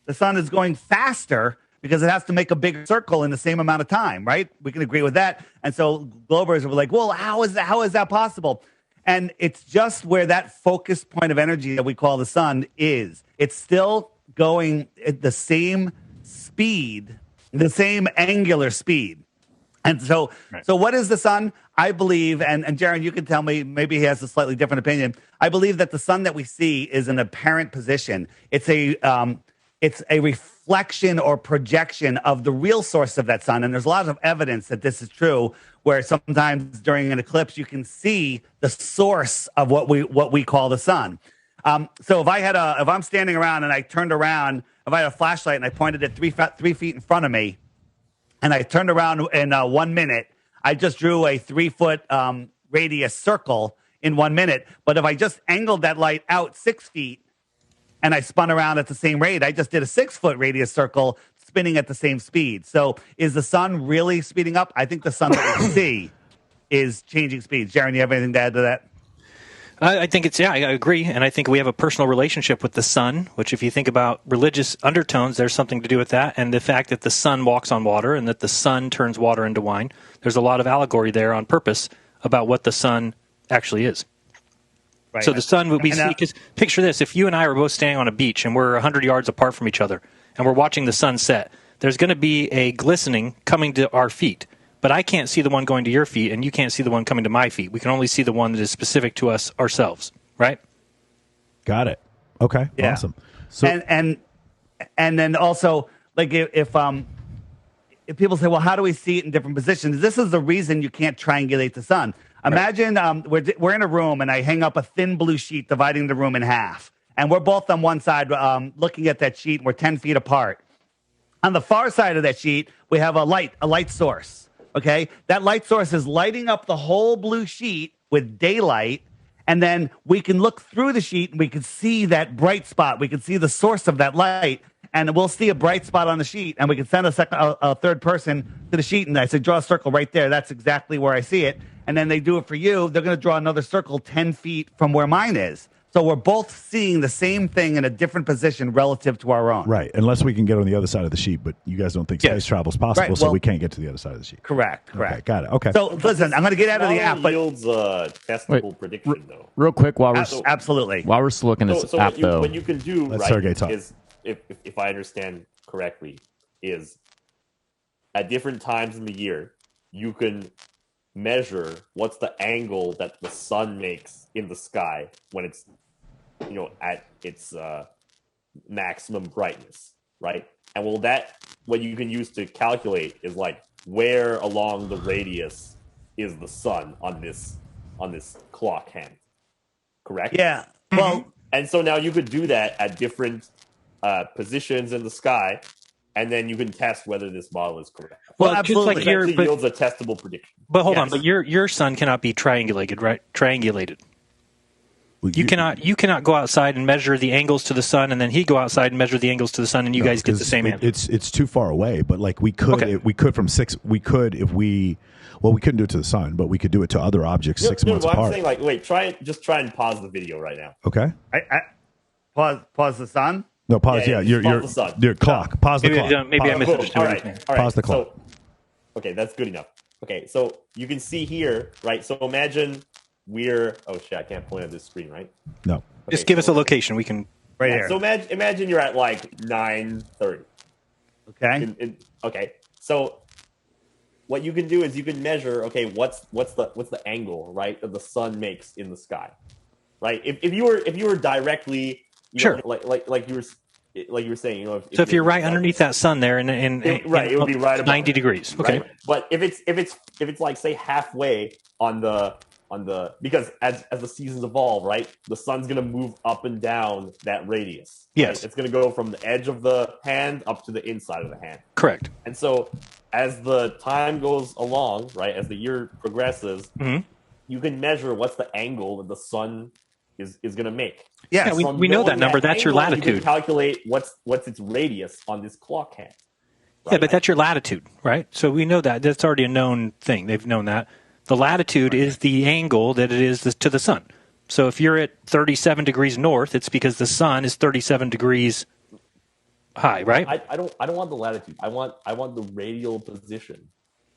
the sun is going faster because it has to make a bigger circle in the same amount of time, right? We can agree with that. And so Globers were like, well, how is that possible? And it's just where that focus point of energy that we call the sun is. It's still going at the same speed, the same angular speed. And so, So what is the sun? I believe, and Jaron, you can tell me, maybe he has a slightly different opinion. I believe that the sun that we see is an apparent position. It's a reflection or projection of the real source of that sun. And there's a lot of evidence that this is true, where sometimes during an eclipse, you can see the source of what we call the sun. So if I'm standing around and I turned around, if I had a flashlight and I pointed it 3 feet in front of me, and I turned around in 1 minute, I just drew a 3-foot radius circle in 1 minute. But if I just angled that light out 6 feet and I spun around at the same rate, I just did a 6-foot radius circle spinning at the same speed. So is the sun really speeding up? I think the sun that we see is changing speeds. Jaron, you have anything to add to that? I think I agree. And I think we have a personal relationship with the sun, which if you think about religious undertones, there's something to do with that. And the fact that the sun walks on water and that the sun turns water into wine, there's a lot of allegory there on purpose about what the sun actually is. Right. So the sun, we see, because picture this, if you and I are both standing on a beach and we're 100 yards apart from each other and we're watching the sun set, there's going to be a glistening coming to our feet. But I can't see the one going to your feet, and you can't see the one coming to my feet. We can only see the one that is specific to us ourselves, right? Got it. Okay, yeah. Awesome. So, and then also, like if people say, well, how do we see it in different positions? This is the reason you can't triangulate the sun. Imagine we're in a room, and I hang up a thin blue sheet dividing the room in half, and we're both on one side looking at that sheet, and we're 10 feet apart. On the far side of that sheet, we have a light source. Okay, that light source is lighting up the whole blue sheet with daylight, and then we can look through the sheet and we can see that bright spot. We can see the source of that light, and we'll see a bright spot on the sheet, and we can send a third person to the sheet, and I say, draw a circle right there. That's exactly where I see it. And then they do it for you. They're going to draw another circle 10 feet from where mine is. So we're both seeing the same thing in a different position relative to our own. Right, unless we can get on the other side of the sheet, but you guys don't think space travel is possible, right. So we can't get to the other side of the sheet. Correct. Okay, got it. Okay. So listen, I'm going to get out of the app. But yields testable prediction, though. Real quick, while we're absolutely while we're still looking at this app, though, what you can do is, if I understand correctly, is at different times in the year you can measure what's the angle that the sun makes in the sky when it's at its maximum brightness, right? And what you can use to calculate is like where along the radius is the sun on this clock hand, correct? Yeah. Well, and so now you could do that at different positions in the sky, and then you can test whether this model is correct. Well, absolutely. Like it yields a testable prediction. But hold on, but your sun cannot be triangulated, right? Triangulated. Well, you cannot go outside and measure the angles to the sun, and then he go outside and measure the angles to the sun, and you guys get the same answer. It's too far away, but like we could we couldn't do it to the sun, but we could do it to other objects 6 months apart. I'm saying, like, wait, try and pause the video right now. Okay. I pause the sun. No, pause. Yeah, your clock. Pause the clock. Maybe I misunderstood. All right. Pause the clock. Okay, that's good enough. Okay, so you can see here, right? So imagine oh shit, I can't point at this screen, right? No. Okay, just give us a location. We can here. So imagine you're at like 9:30. Okay. Okay. So what you can do is you can measure. Okay, what's the angle, right, that the sun makes in the sky, right? If you were directly, like you were saying, if you're right underneath that sun there, and right, it would be right about 90 degrees. Okay. Right? But if it's like, say, halfway on the because as the seasons evolve, right, the sun's going to move up and down that radius. Yes. Right? It's going to go from the edge of the hand up to the inside of the hand. Correct. And so as the time goes along, right, as the year progresses, you can measure what's the angle that the sun is going to make. Yes. Yeah, we know that number. That's your latitude. You can calculate what's its radius on this clock hand. Right? Yeah, but that's your latitude, right? So we know that. That's already a known thing. They've known that. The latitude is the angle that it is to the sun. So if you're at 37 degrees north, it's because the sun is 37 degrees high, right? I don't want the latitude. I want the radial position.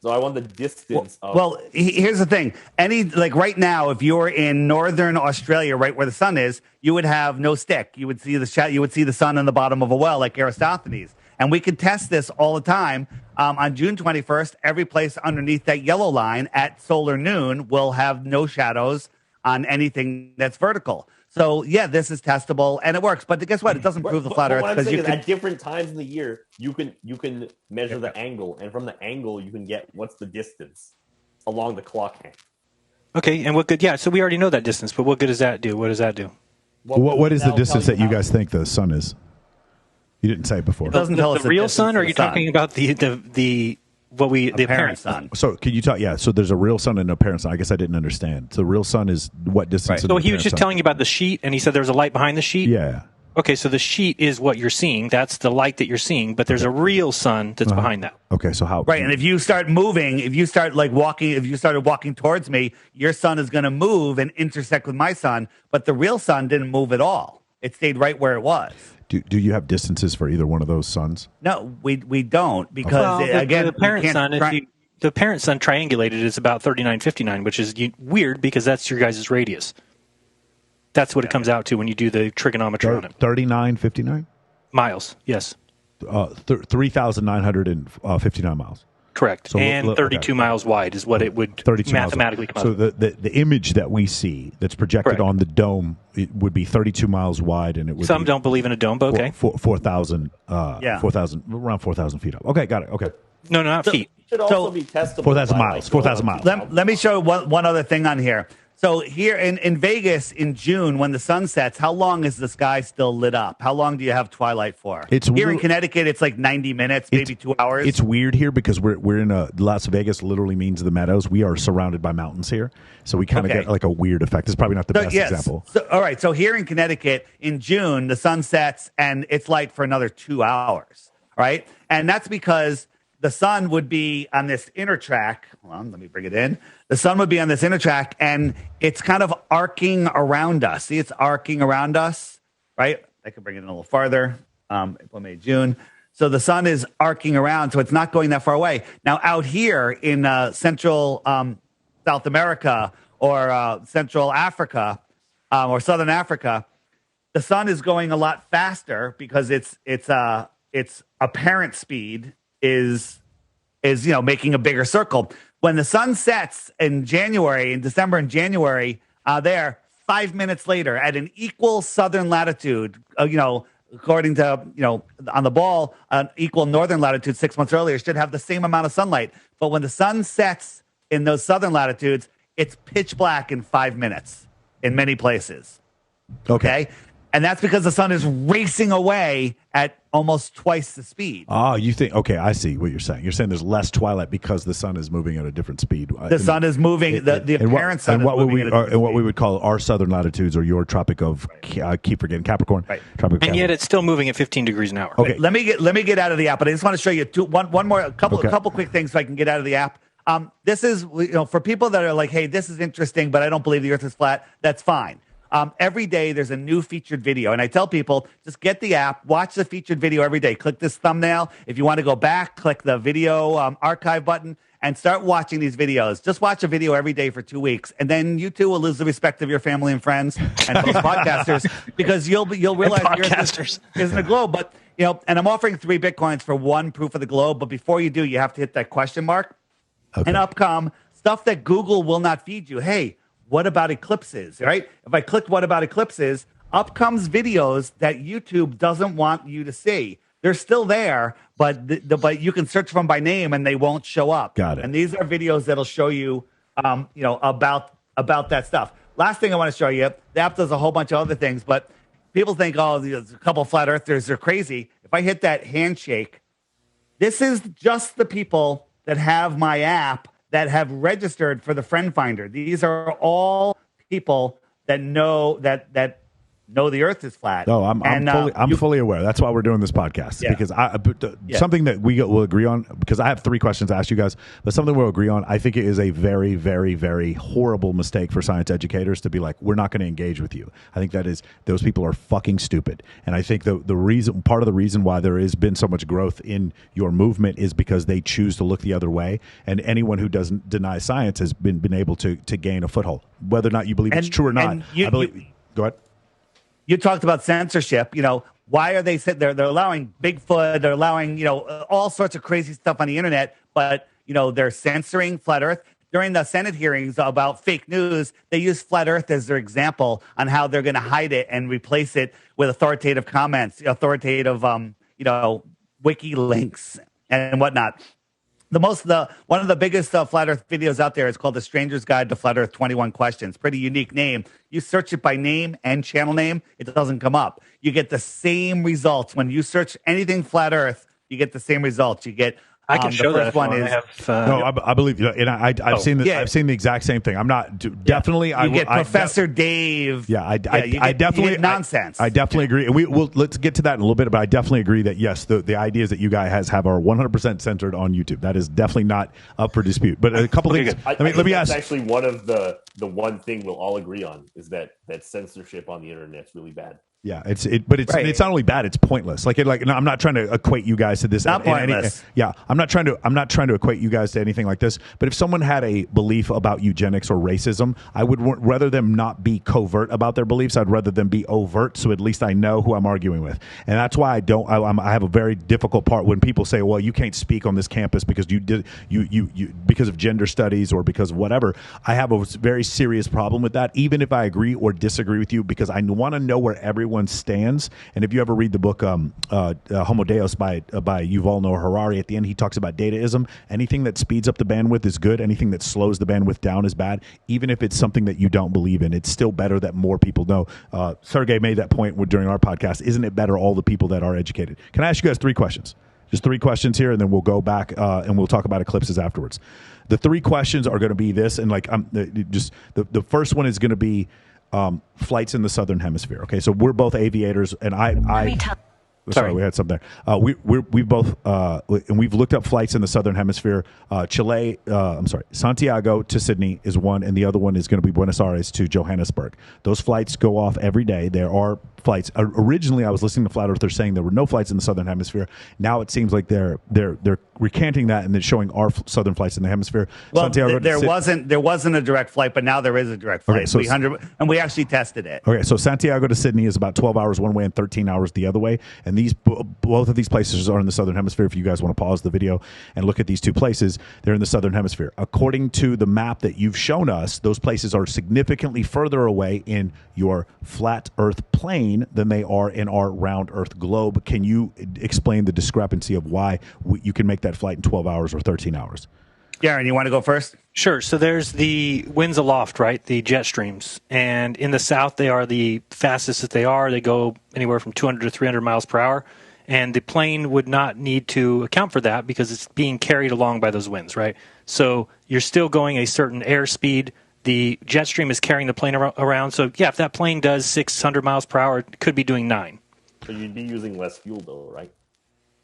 So I want the distance. Well, here's the thing. Right now, if you're in northern Australia, right where the sun is, you would have no stick. You would see you would see the sun on the bottom of a well, like Aristophanes. And we can test this all the time. On June 21st, every place underneath that yellow line at solar noon will have no shadows on anything that's vertical. So, yeah, this is testable, and it works. But guess what? It doesn't prove the flat Earth. What I'm saying is at different times in the year, you can measure the angle, and from the angle, you can get what's the distance along the clock hand. Okay, and what good? Yeah, so we already know that distance, but what good does that do? What does that do? What is the distance that you guys think the sun is? You didn't say it before. It doesn't tell us the real sun, or are you talking about the apparent sun? So can you talk? Yeah. So there's a real sun and an apparent sun. I guess I didn't understand. So the real sun is what distance? Right. So he was just telling you about the sheet, and he said there's a light behind the sheet. Yeah. Okay, so the sheet is what you're seeing. That's the light that you're seeing, but there's a real sun that's behind that. Okay, so how? Right, and if you start moving, if you started walking towards me, your sun is going to move and intersect with my sun, but the real sun didn't move at all. It stayed right where it was. Do you have distances for either one of those suns? No, we don't, because again, the parent sun, the parent sun triangulated is about 3959, which is weird because that's your guys' radius. That's what it comes out to when you do the trigonometry on it. 3959 miles, yes. 3,959 miles. Correct. So and 32 miles wide is what it would mathematically come out. So the image that we see that's projected on the dome, it would be 32 miles wide, and it would. Some don't believe in a dome, but okay. 4,000, 4,000, around 4,000 feet up. Okay, got it. Okay. No, not feet. It should also be testable. 4,000 miles. 4,000 miles. Let me show one other thing on here. So here in Vegas in June, when the sun sets, how long is the sky still lit up? How long do you have twilight for? Here in Connecticut, it's like 90 minutes, maybe 2 hours. It's weird here because we're in Las Vegas. Literally means the meadows. We are surrounded by mountains here, so we kind of get like a weird effect. It's probably not the best example. So, all right, so here in Connecticut in June, the sun sets and it's light for another 2 hours. Right, and that's because the sun would be on this inner track. Hold on, let me bring it in. The sun would be on this inner track, and it's kind of arcing around us. See, it's arcing around us, right? I can bring it in a little farther. April, May, June. So the sun is arcing around, so it's not going that far away. Now, out here in central South America or Central Africa or Southern Africa, the sun is going a lot faster because its apparent speed is making a bigger circle. When the sun sets in December and January, 5 minutes later at an equal southern latitude, according to, on the ball, an equal northern latitude 6 months earlier should have the same amount of sunlight. But when the sun sets in those southern latitudes, it's pitch black in 5 minutes in many places. Okay? And that's because the sun is racing away at almost twice the speed. Oh, you think? Okay, I see what you're saying. You're saying there's less twilight because the sun is moving at a different speed. The sun is moving. The apparent sun is moving. And what we would call our southern latitudes or your Tropic of I keep forgetting Capricorn. Right. And yet it's still moving at 15 degrees an hour. Okay, let me get out of the app, but I just want to show you a couple quick things so I can get out of the app. This is for people that are like, hey, this is interesting, but I don't believe the Earth is flat. That's fine. Every day there's a new featured video. And I tell people, just get the app, watch the featured video every day. Click this thumbnail. If you want to go back, click the video archive button and start watching these videos. Just watch a video every day for 2 weeks. And then you too will lose the respect of your family and friends and most podcasters because you'll realize podcasters isn't a globe. But, and I'm offering 3 Bitcoins for 1 proof of the globe. But before you do, you have to hit that question mark. Okay. And up come stuff that Google will not feed you. Hey, what about eclipses, right? If I click what about eclipses, up comes videos that YouTube doesn't want you to see. They're still there, but but you can search for them by name and they won't show up. Got it. And these are videos that'll show you, about that stuff. Last thing I want to show you, the app does a whole bunch of other things, but people think, there's a couple of flat earthers, they're crazy. If I hit that handshake, this is just the people that have my app that have registered for the Friend Finder. These are all people that know that know the Earth is flat. No, I'm fully aware. That's why we're doing this podcast, because something that we will agree on, because I have 3 questions to ask you guys, but something we'll agree on. I think it is a very, very, very horrible mistake for science educators to be like, we're not going to engage with you. I think those people are fucking stupid. And I think part of the reason why there has been so much growth in your movement is because they choose to look the other way. And anyone who doesn't deny science has been able to gain a foothold, whether or not you believe it's true or not. Go ahead. You talked about censorship. Why are they sitting there? They're allowing Bigfoot. They're allowing, all sorts of crazy stuff on the internet. But, they're censoring Flat Earth. During the Senate hearings about fake news, they use Flat Earth as their example on how they're going to hide it and replace it with authoritative comments, authoritative, wiki links and whatnot. One of the biggest Flat Earth videos out there is called The Stranger's Guide to Flat Earth 21 Questions. Pretty unique name. You search it by name and channel name, it doesn't come up. You get the same results. When you search anything Flat Earth, you get the same results. You get I can show that. One is I believe, and I've seen the I've seen the exact same thing. I'm not definitely. You get Professor Dave. Yeah, I definitely you get nonsense. I definitely agree, and we'll let's get to that in a little bit. But I definitely agree that yes, the ideas that you guys have are 100% centered on YouTube. That is definitely not up for dispute. But a couple things. Let me ask. Actually, one of the one thing we'll all agree on is that censorship on the internet is really bad. Yeah, it's not only bad; it's pointless. I'm not trying to equate you guys to this. Not pointless. I'm not trying to equate you guys to anything like this. But if someone had a belief about eugenics or racism, I would rather them not be covert about their beliefs. I'd rather them be overt, so at least I know who I'm arguing with. And that's why I have a very difficult part when people say, "Well, you can't speak on this campus because you because of gender studies or because of whatever." I have a very serious problem with that, even if I agree or disagree with you, because I want to know where everyone stands. And if you ever read the book Homo Deus by Yuval Noah Harari, at the end he talks about dataism. Anything that speeds up the bandwidth is good. Anything that slows the bandwidth down is bad. Even if it's something that you don't believe in, it's still better that more people know. Sergey made that point during our podcast. Isn't it better all the people that are educated? Can I ask you guys 3 questions? Just 3 questions here, and then we'll go back and we'll talk about eclipses afterwards. The 3 questions are going to be this, and the first one is going to be flights in the southern hemisphere. Okay, so we're both aviators, and sorry, we had something there. We both and we've looked up flights in the southern hemisphere. Santiago to Sydney is one, and the other one is going to be Buenos Aires to Johannesburg. Those flights go off every day. There are flights. Originally, I was listening to Flat Earthers saying there were no flights in the southern hemisphere. Now it seems like they're recanting that and they're showing our southern flights in the hemisphere. Well, there wasn't a direct flight, but now there is a direct flight. Okay, and we actually tested it. Okay, so Santiago to Sydney is about 12 hours one way and 13 hours the other way. And both of these places are in the southern hemisphere. If you guys want to pause the video and look at these 2 places, they're in the southern hemisphere. According to the map that you've shown us, those places are significantly further away in your flat Earth plane than they are in our round Earth globe. Can you explain the discrepancy of why you can make that flight in 12 hours or 13 hours? Garen, you want to go first? Sure. So there's the winds aloft, right? The jet streams. And in the south, they are the fastest that they are. They go anywhere from 200 to 300 miles per hour. And the plane would not need to account for that because it's being carried along by those winds, right? So you're still going a certain airspeed. The jet stream is carrying the plane around. So, yeah, if that plane does 600 miles per hour, it could be doing 9. So you'd be using less fuel, though, right?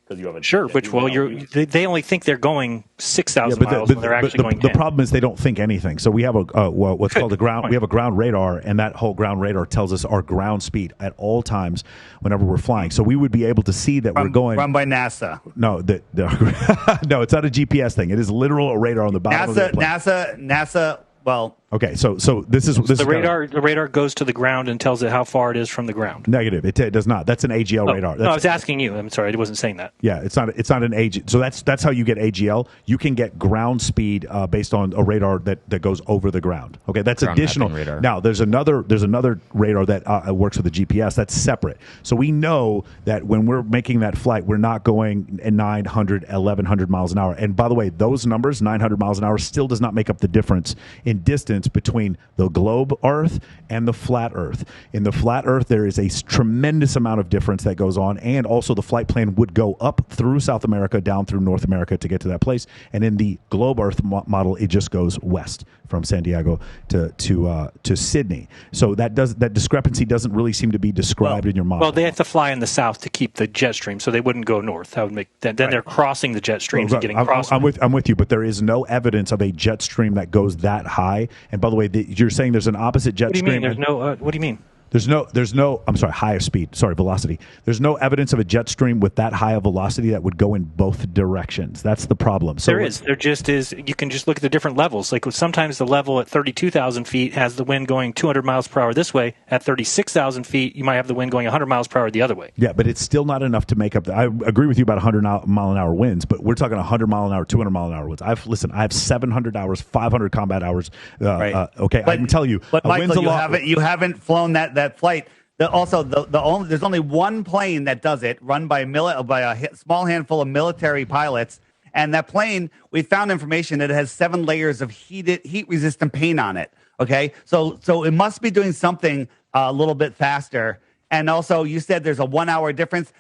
Because you have they only think they're going 6,000 miles when they're actually going 10. The problem is they don't think anything. So we have what's called a ground. We have a ground radar, and that whole ground radar tells us our ground speed at all times whenever we're flying. So we would be able to see that we're going. Run by NASA. No, no, it's not a GPS thing. It is literal a radar on the bottom of the plane. NASA. Well, okay, so this is the radar. The radar goes to the ground and tells it how far it is from the ground. Negative. It does not. That's an AGL radar. No, I was asking you. I'm sorry, I wasn't saying that. Yeah, it's not an AG. So that's how you get AGL. You can get ground speed based on a radar that goes over the ground. Okay, that's ground additional. Radar. Now there's another radar that works with the GPS. That's separate. So we know that when we're making that flight, we're not going at 900, 1100 miles an hour. And by the way, those numbers, 900 miles an hour, still does not make up the difference in distance difference between the globe Earth and the flat Earth. In the flat Earth, there is a tremendous amount of difference that goes on, and also the flight plan would go up through South America, down through North America to get to that place. And in the globe Earth model, it just goes west from San Diego to Sydney. So that discrepancy doesn't really seem to be described in your model. Well, they have to fly in the south to keep the jet stream, so they wouldn't go north. That would make then they're crossing the jet streams and getting across. I'm with you, but there is no evidence of a jet stream that goes that high. And by the way, you're saying there's an opposite jet stream. What do you mean? There's no. What do you mean? There's no. I'm sorry, higher speed. Sorry, velocity. There's no evidence of a jet stream with that high of velocity that would go in both directions. That's the problem. So there is. There just is. You can just look at the different levels. Like sometimes the level at 32,000 feet has the wind going 200 miles per hour this way. At 36,000 feet, you might have the wind going 100 miles per hour the other way. Yeah, but it's still not enough to make up. I agree with you about 100 mile an hour winds, but we're talking 100 mile an hour, 200 mile an hour winds. I have 700 hours, 500 combat hours. Right. Okay, I can tell you. But Michael, you haven't flown that flight. There's only one plane that does it, run by a small handful of military pilots. And that plane, we found information that it has 7 layers of heat-resistant paint on it. Okay, so it must be doing something a little bit faster. And also, you said there's a 1 hour difference.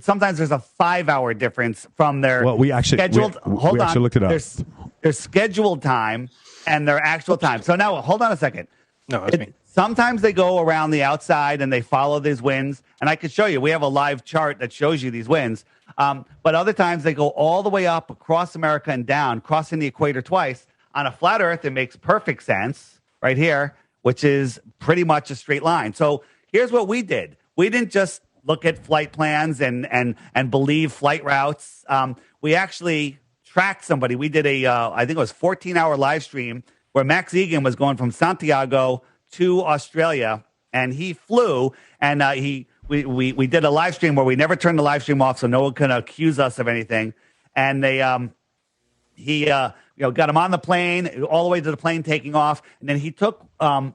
Sometimes there's a 5 hour difference from their scheduled. We actually looked it up. Their scheduled time and their actual time. So now, hold on a second. No, that's me. Sometimes they go around the outside and they follow these winds. And I could show you. We have a live chart that shows you these winds. But other times they go all the way up across America and down, crossing the equator twice. On a flat Earth, it makes perfect sense right here, which is pretty much a straight line. So here's what we did. We didn't just look at flight plans and believe flight routes. We actually tracked somebody. We did I think it was 14-hour live stream where Max Egan was going from Santiago to Australia, and he flew, and we did a live stream where we never turned the live stream off, so no one can accuse us of anything. And he got him on the plane all the way to the plane taking off, and then he took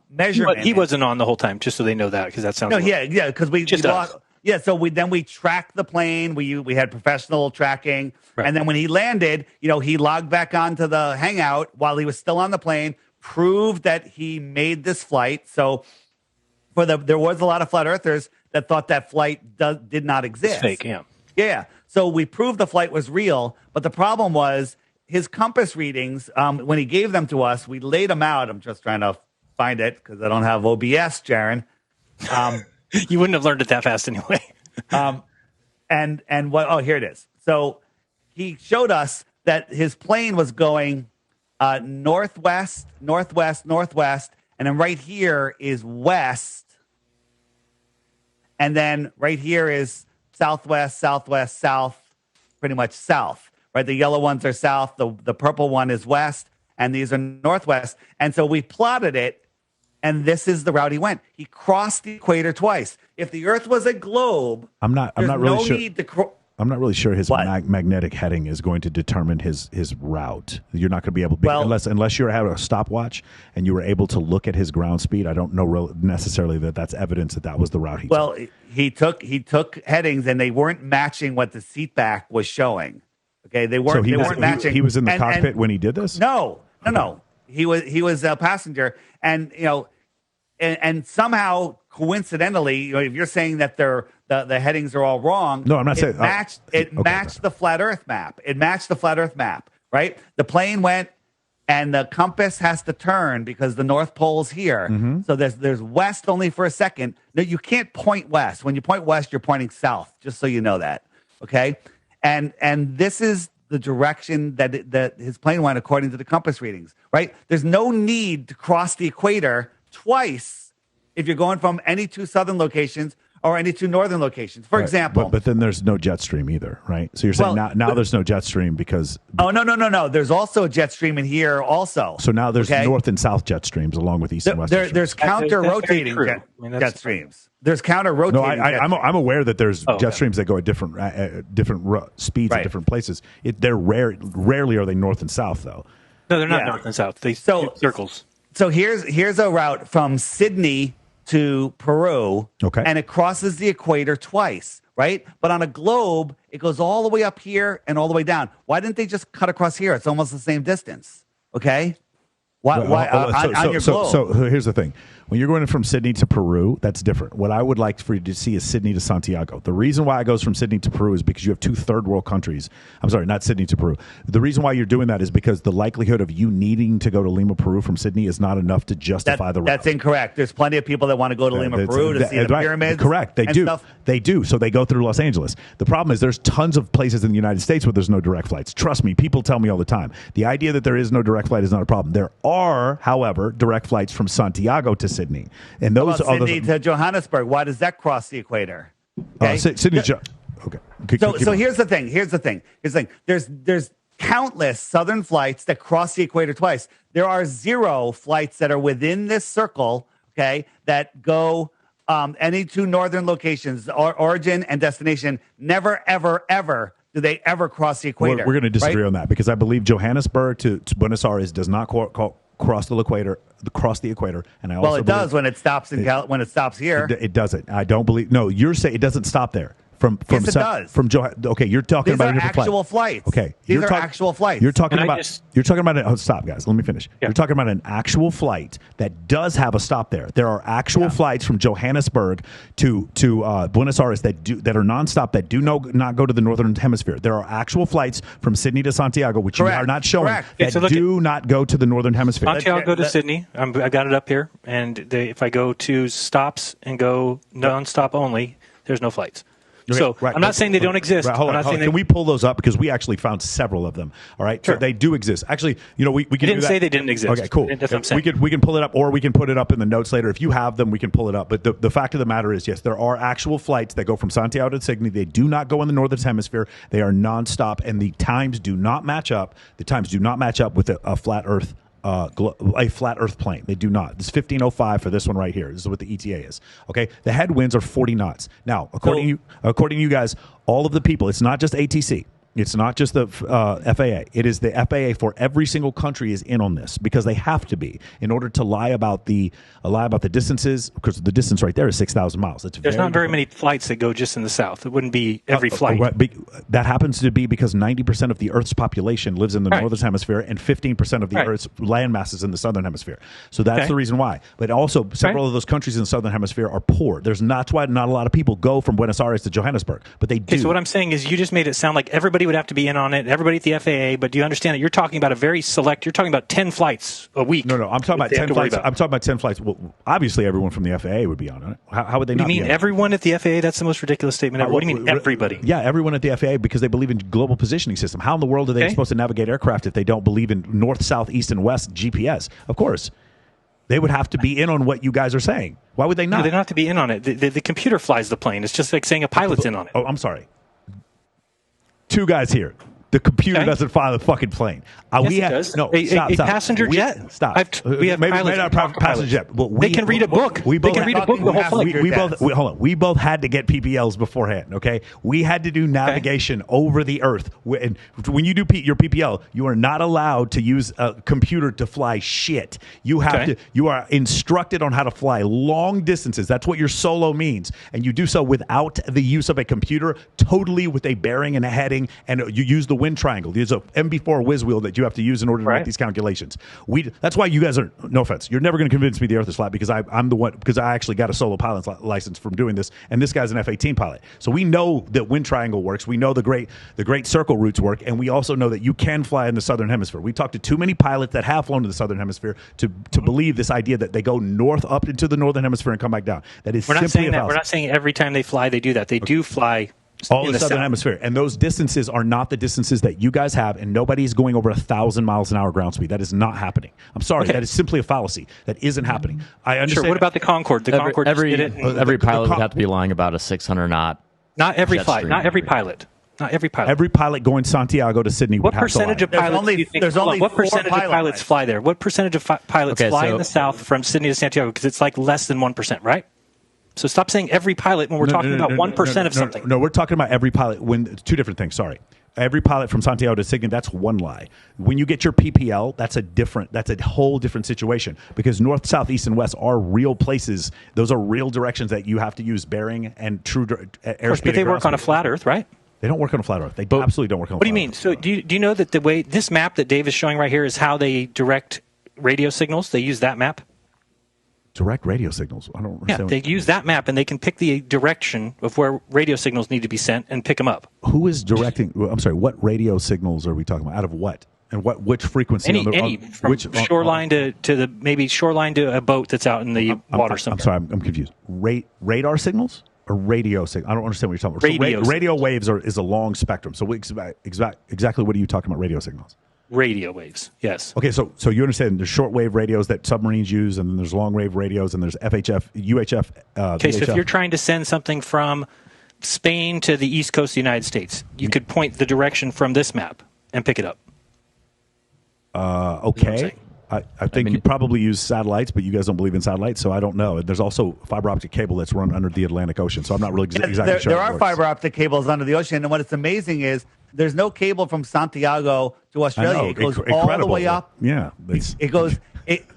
measurement. He wasn't on the whole time, just so they know that, because that sounds. No, yeah, because we tracked the plane. We had professional tracking, right. And then when he landed, he logged back onto the Hangout while he was still on the plane. Proved that he made this flight. So there was a lot of flat earthers that thought that flight did not exist. It's fake, yeah. Yeah. So we proved the flight was real, but the problem was his compass readings, when he gave them to us, we laid them out. I'm just trying to find it because I don't have OBS, Jaron. You wouldn't have learned it that fast anyway. Here it is. So he showed us that his plane was going northwest, and then right here is west, and then right here is southwest, south, pretty much south, right? The yellow ones are south, the purple one is west, and these are northwest. And so we plotted it, and this is the route he went. He crossed the equator twice. If the Earth was a globe, I'm not really sure. I'm not really sure his magnetic heading is going to determine his route. You're not going to be able to, unless you have a stopwatch and you were able to look at his ground speed. I don't know necessarily that's evidence that was the route he took. He took headings and they weren't matching what the seat back was showing. Okay, they weren't matching. He was in the cockpit when he did this? No. He was a passenger, and and somehow coincidentally, if you're saying that the headings are all wrong, no, I'm not saying it matched the flat Earth map. It matched the flat Earth map, right? The plane went, and the compass has to turn because the North Pole's here. Mm-hmm. So there's west only for a second. No, you can't point west. When you point west, you're pointing south. Just so you know that, okay? And this is the direction that his plane went according to the compass readings, right? There's no need to cross the equator twice if you're going from any two southern locations or any two northern locations. For example. But then there's no jet stream either, right? So you're saying now there's no jet stream because... Oh, no. There's also a jet stream in here also. So now there's north and south jet streams along with east and west streams. There's counter-rotating jet streams. There's counter-rotating I'm aware that there's jet streams that go at different speeds at different places. They're rarely are they north and south, though. No, they're not north and south. They circles. So here's a route from Sydney to Peru, and it crosses the equator twice, right? But on a globe, it goes all the way up here and all the way down. Why didn't they just cut across here? It's almost the same distance, okay? Why on your globe? So here's the thing. When you're going from Sydney to Peru, that's different. What I would like for you to see is Sydney to Santiago. The reason why it goes from Sydney to Peru is because you have two third world countries. I'm sorry, not Sydney to Peru. The reason why you're doing that is because the likelihood of you needing to go to Lima, Peru from Sydney is not enough to justify the route. That's incorrect. There's plenty of people that want to go to Lima, Peru to see the pyramids. Correct. They do. Stuff. They do. So they go through Los Angeles. The problem is there's tons of places in the United States where there's no direct flights. Trust me, people tell me all the time. The idea that there is no direct flight is not a problem. There are, however, direct flights from Santiago to Sydney. And those are Sydney to Johannesburg. Why does that cross the equator? Okay. Sydney. Okay. So here's the thing. There's countless southern flights that cross the equator twice. There are 0 flights that are within this circle. Okay, that go any two northern locations, origin and destination. Never, ever, ever do they ever cross the equator. We're going to disagree on that because I believe Johannesburg to Buenos Aires does not cross the equator, and I also does when it stops when it stops here. It doesn't. I don't believe. No, you're saying it doesn't stop there. Yes, it does. Okay, you're talking about a different actual flights. Okay, these are actual flights. You're talking about. Stop, guys. Let me finish. Yeah. You're talking about an actual flight that does have a stop there. There are actual flights from Johannesburg to Buenos Aires that are nonstop that do not go to the northern hemisphere. There are actual flights from Sydney to Santiago, which you are not showing, that do not go to the northern hemisphere. Santiago to Sydney. I got it up here, and if I go to stops and go nonstop only, there's no flights. Okay, so I'm not saying they don't exist. Hold on. Can we pull those up because we actually found several of them? All right, sure. So they do exist. Actually, we can. You didn't say they didn't exist. Okay, cool. That's what I'm saying. We can pull it up, or we can put it up in the notes later. If you have them, we can pull it up. But the fact of the matter is, yes, there are actual flights that go from Santiago to Sydney. They do not go in the northern hemisphere. They are nonstop, and the times do not match up. The times do not match up with a flat Earth. A flat Earth plane. They do not. This is 1505 for this one right here. This is what the ETA is. Okay, the headwinds are 40 knots. Now, according to you guys, all of the people. It's not just ATC. It's not just the FAA. It is the FAA for every single country is in on this because they have to be in order to lie about the distances, because the distance right there is 6,000 miles. There's not very many flights that go just in the south. It wouldn't be every flight. That happens to be because 90% of the Earth's population lives in the northern hemisphere and 15% of the Earth's land mass is in the southern hemisphere. So that's the reason why. But also, several of those countries in the southern hemisphere are poor. That's why not a lot of people go from Buenos Aires to Johannesburg, but they do. So what I'm saying is you just made it sound like everybody would have to be in on it, everybody at the FAA, but do you understand that you're talking about you're talking about 10 flights a week. No, I'm talking about 10 flights. I'm talking about 10 flights. Well, obviously everyone from the FAA would be on it. How would they not be on it? You mean everyone at the FAA? That's the most ridiculous statement ever. What do you mean everybody? Yeah, everyone at the FAA because they believe in global positioning system. How in the world are they supposed to navigate aircraft if they don't believe in north, south, east, and west GPS? Of course. They would have to be in on what you guys are saying. Why would they not? No, they don't have to be in on it. The computer flies the plane. It's just like saying a pilot's in on it. Oh, I'm sorry. Two guys here. The computer doesn't fly the fucking plane. Yes, it does. No, stop. Passenger jet. Stop. We have maybe not passenger jet. But they can read a book. They can read a book the whole flight. Hold on. We both had to get PPLs beforehand. Okay, we had to do navigation over the Earth. And when you do your PPL, you are not allowed to use a computer to fly shit. You have to. You are instructed on how to fly long distances. That's what your solo means, and you do so without the use of a computer, totally with a bearing and a heading, and you use the wind triangle. There's a MB4 whiz wheel that you have to use in order to make these calculations. That's why you guys are, no offense, you're never going to convince me the Earth is flat because I'm the one, because I actually got a solo pilot's license from doing this, and this guy's an F-18 pilot. So we know that wind triangle works. We know the great circle routes work, and we also know that you can fly in the southern hemisphere. We talked to too many pilots that have flown to the southern hemisphere to believe this idea that they go north up into the northern hemisphere and come back down. That is simply a fallacy. We're not saying every time they fly they do that. They do fly all in the southern hemisphere, and those distances are not the distances that you guys have, and nobody's going over 1,000 miles an hour ground speed. That is not happening. I'm sorry, that is simply a fallacy. That isn't happening. I understand. Sure. What about the Concorde? The Concorde every pilot would have to be lying about a 600 knot. Not every flight. Not every pilot. Not every pilot. Every pilot going Santiago to Sydney would have to lie. What percentage of pilots? What percentage of pilots fly there? What percentage of pilots fly in the south from Sydney to Santiago? Because it's like less than 1%, right? So stop saying every pilot when we're talking about 1% of something. No, we're talking about every pilot. Two different things. Sorry. Every pilot from Santiago to Sydney, that's one lie. When you get your PPL, that's a whole different situation because north, south, east, and west are real places. Those are real directions that you have to use bearing and true airspeed. But they work on a flat Earth, right? They don't work on a flat Earth. They absolutely don't work on a flat Earth. What do you mean? So do you know that the way this map that Dave is showing right here is how they direct radio signals. They use that map. Direct radio signals. I don't understand. Yeah, they use that map, and they can pick the direction of where radio signals need to be sent and pick them up. Who is directing? I'm sorry. What radio signals are we talking about? Out of what? And which frequency? From shoreline to the maybe shoreline to a boat that's out in the water somewhere. I'm sorry, I'm confused. Radar signals or radio signals? I don't understand what you're talking about. Radio waves is a long spectrum. So exactly what are you talking about? Radio signals. Radio waves, yes. Okay, so you understand there's shortwave radios that submarines use, and then there's long wave radios, and there's FHF, UHF. Okay, so if you're trying to send something from Spain to the east coast of the United States, you could point the direction from this map and pick it up. Okay. I think you probably use satellites, but you guys don't believe in satellites, so I don't know. There's also fiber optic cable that's run under the Atlantic Ocean, so I'm not really exactly sure. There are fiber optic cables under the ocean, and what's amazing is there's no cable from Santiago to Australia. It goes all the way up. Yeah, it goes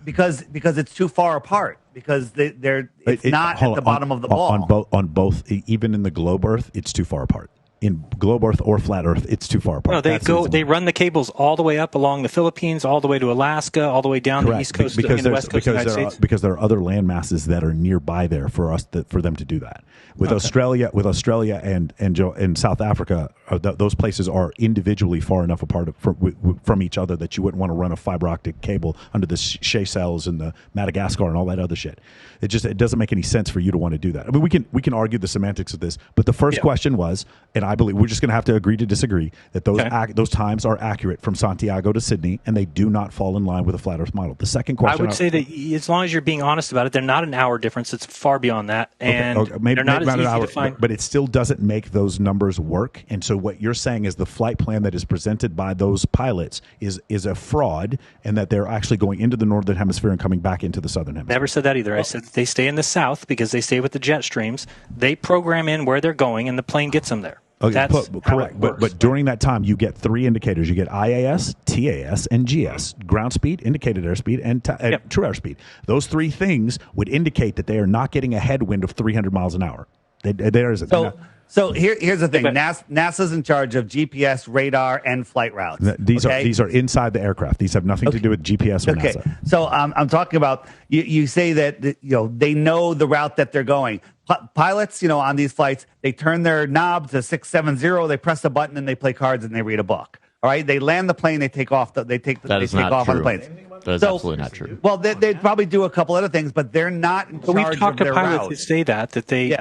because it's too far apart. Because it's not at the bottom of the ball. On both, even in the globe Earth, it's too far apart. In globe Earth or flat Earth, it's too far apart. No, they run the cables all the way up along the Philippines, all the way to Alaska, all the way down the east coast and the west coast of the United States. Because there are other land masses that are nearby there for them to do that. With Australia and South Africa, those places are individually far enough apart from each other that you wouldn't want to run a fiber optic cable under the Seychelles and the Madagascar and all that other shit. It doesn't make any sense for you to want to do that. I mean, we can argue the semantics of this, but the first question was, and I believe we're just going to have to agree to disagree, that those times are accurate from Santiago to Sydney, and they do not fall in line with a flat Earth model. The second question, I would say that as long as you're being honest about it, they're not an hour difference. It's far beyond that, and they're not as easy to find. But it still doesn't make those numbers work. And so what you're saying is the flight plan that is presented by those pilots is a fraud, and that they're actually going into the northern hemisphere and coming back into the southern hemisphere. Never said that either. I said they stay in the south because they stay with the jet streams. They program in where they're going, and the plane gets them there. Okay, that's correct. But during that time, you get three indicators. You get IAS, TAS, and GS: ground speed, indicated airspeed, and true airspeed. Those three things would indicate that they are not getting a headwind of 300 miles an hour. There isn't. So here's the thing: NASA's in charge of GPS, radar, and flight routes. These are inside the aircraft. These have nothing to do with GPS or NASA. So I'm talking about you say that they know the route that they're going. Pilots, on these flights, they turn their knob to 670. They press a button and they play cards and they read a book. All right, they land the plane. They take off. They take off on the planes. That is absolutely not true. Well, they'd probably do a couple other things, but they're not in charge of their route. We've talked to pilots that say that they have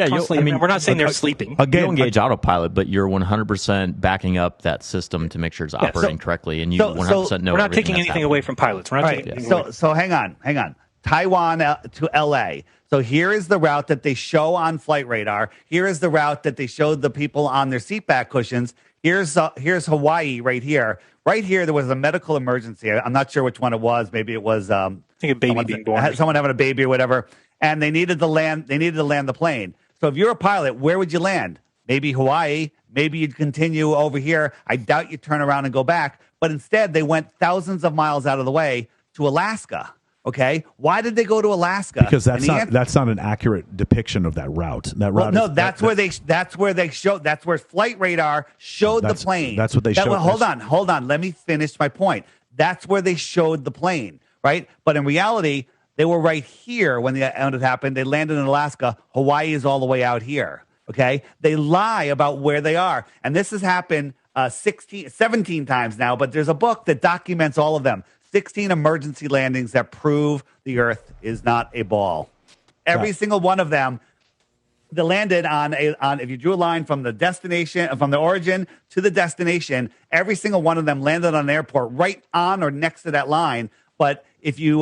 constantly. We're not saying they're sleeping. Again, you engage autopilot, but you're 100% backing up that system to make sure it's operating correctly, and you 100% know. We're not taking anything away from pilots. We're not taking anything away. So hang on. Taiwan to LA. So here is the route that they show on flight radar. Here is the route that they showed the people on their seatback cushions. Here's Hawaii right here. Right here, there was a medical emergency. I'm not sure which one it was. Maybe it was I think a baby being born. Someone having a baby or whatever. And they needed to land the plane. So if you're a pilot, where would you land? Maybe Hawaii. Maybe you'd continue over here. I doubt you'd turn around and go back. But instead, they went thousands of miles out of the way to Alaska. Okay, why did they go to Alaska? Because that's not an accurate depiction of that route. That's where flight radar showed the plane. That's what they showed. Hold on. Let me finish my point. That's where they showed the plane, right? But in reality, they were right here when it happened. They landed in Alaska. Hawaii is all the way out here. Okay, they lie about where they are, and this has happened 17 times now. But there's a book that documents all of them. 16 emergency landings that prove the Earth is not a ball. Every single one of them, they landed on if you drew a line from the destination, from the origin to the destination, every single one of them landed on an airport right on or next to that line. But if you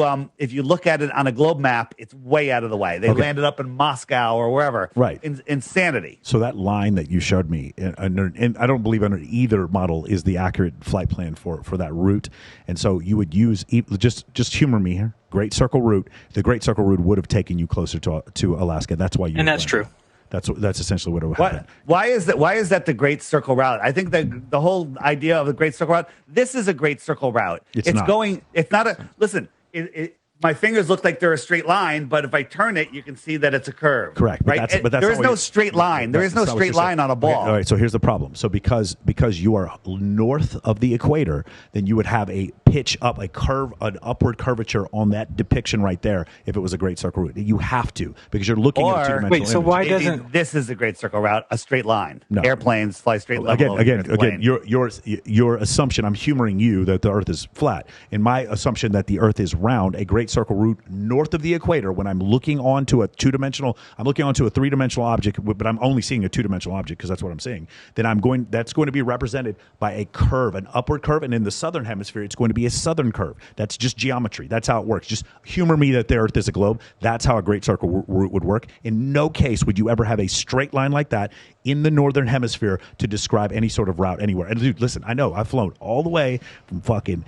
look at it on a globe map, it's way out of the way. They landed up in Moscow or wherever. Right. Insanity. So that line that you showed me, and I don't believe under either model is the accurate flight plan for that route. And so you would use, just humor me here, Great Circle route. The Great Circle route would have taken you closer to Alaska. That's why you. And that's true. That's essentially what it would happen. Why is that the Great Circle route? I think the whole idea of the Great Circle route. This is a Great Circle route. Listen, my fingers look like they're a straight line, but if I turn it, you can see that it's a curve. Correct. Right? But there is no straight line. There is no straight line on a ball. Okay, all right. So here's the problem. So because you are north of the equator, then you would have a pitch up, a curve, an upward curvature on that depiction right there. If it was a great circle route, you have to, because you're looking at a two-dimensional wait. So image. why doesn't this is a great circle route? A straight line. No. Airplanes fly straight level. Again. Your assumption. I'm humoring you that the Earth is flat. In my assumption that the Earth is round, a great circle route north of the equator. When I'm looking onto a two-dimensional, I'm looking onto a three-dimensional object, but I'm only seeing a two-dimensional object because that's what I'm seeing. Then that's going to be represented by a curve, an upward curve, and in the southern hemisphere, it's going to be a southern curve. That's just geometry. That's how it works. Just humor me that the Earth is a globe. That's how a great circle route would work. In no case would you ever have a straight line like that in the northern hemisphere to describe any sort of route anywhere. And dude, listen, I know I've flown all the way from fucking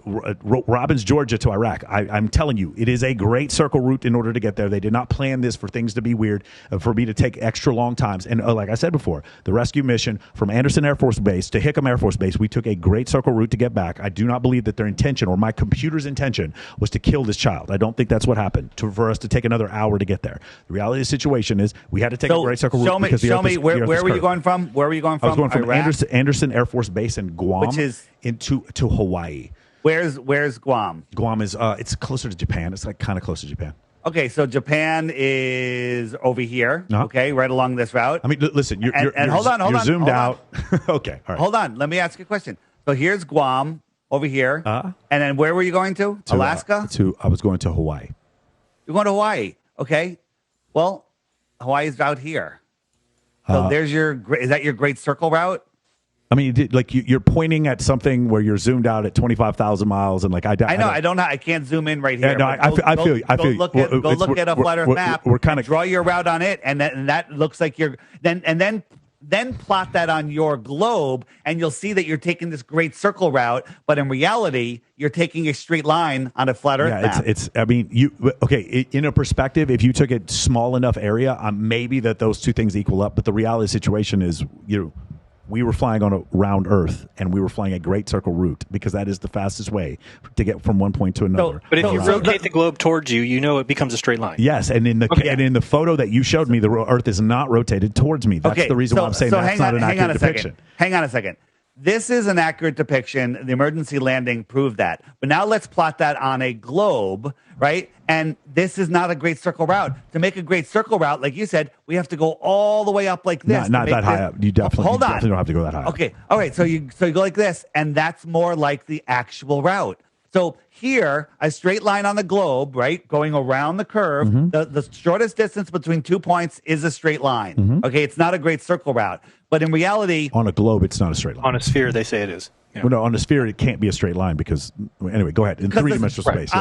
Robbins, Georgia to Iraq. I'm telling you, it is a great circle route in order to get there. They did not plan this for things to be weird, for me to take extra long times. And like I said before, the rescue mission from Anderson Air Force Base to Hickam Air Force Base, we took a great circle route to get back. I do not believe that their intention, or my computer's intention, was to kill this child. I don't think that's what happened, for us to take another hour to get there. The reality of the situation is we had to take a great circle route because the Earth is where were you going from? Where were you going from? I was going from Iraq? Anderson Air Force Base in Guam, which is to Hawaii. Where's Guam? Guam is it's closer to Japan. It's like kind of close to Japan. Okay, so Japan is over here. Uh-huh. Okay, right along this route. I mean, listen, you're hold on, zoomed out. Okay, all right. Hold on. Let me ask you a question. So here's Guam over here, and then where were you going to? Alaska. I was going to Hawaii. You're going to Hawaii. Okay. Well, Hawaii's out here. So there's is that your great circle route? I mean, like you're pointing at something where you're zoomed out at 25,000 miles, and like I know I can't zoom in right here. Yeah, no, I feel you. Go look at a flat Earth map. We're kind of draw your route on it, and that looks like you're then plot that on your globe, and you'll see that you're taking this great circle route, but in reality, you're taking a straight line on a flat Earth map. It's. I mean, in a perspective, if you took a small enough area, maybe that those two things equal up. But the reality of the situation is, we were flying on a round Earth, and we were flying a great circle route because that is the fastest way to get from one point to another. But if you rotate the globe towards you, it becomes a straight line. Yes, and in the photo that you showed me, the Earth is not rotated towards me. That's the reason why I'm saying that's not an accurate depiction. Hang on a second. This is an accurate depiction. The emergency landing proved that. But now let's plot that on a globe, right? And this is not a great circle route. To make a great circle route, like you said, we have to go all the way up like this. Not that high up. You definitely don't have to go that high. Okay. All right. So you go like this, and that's more like the actual route. So here, a straight line on the globe, right, going around the curve, the shortest distance between 2 points is a straight line. Okay, it's not a great circle route. But in reality... On a globe, it's not a straight line. On a sphere, they say it is. Yeah. Well, no, on a sphere, it can't be a straight line because... Anyway, go ahead. In three-dimensional space,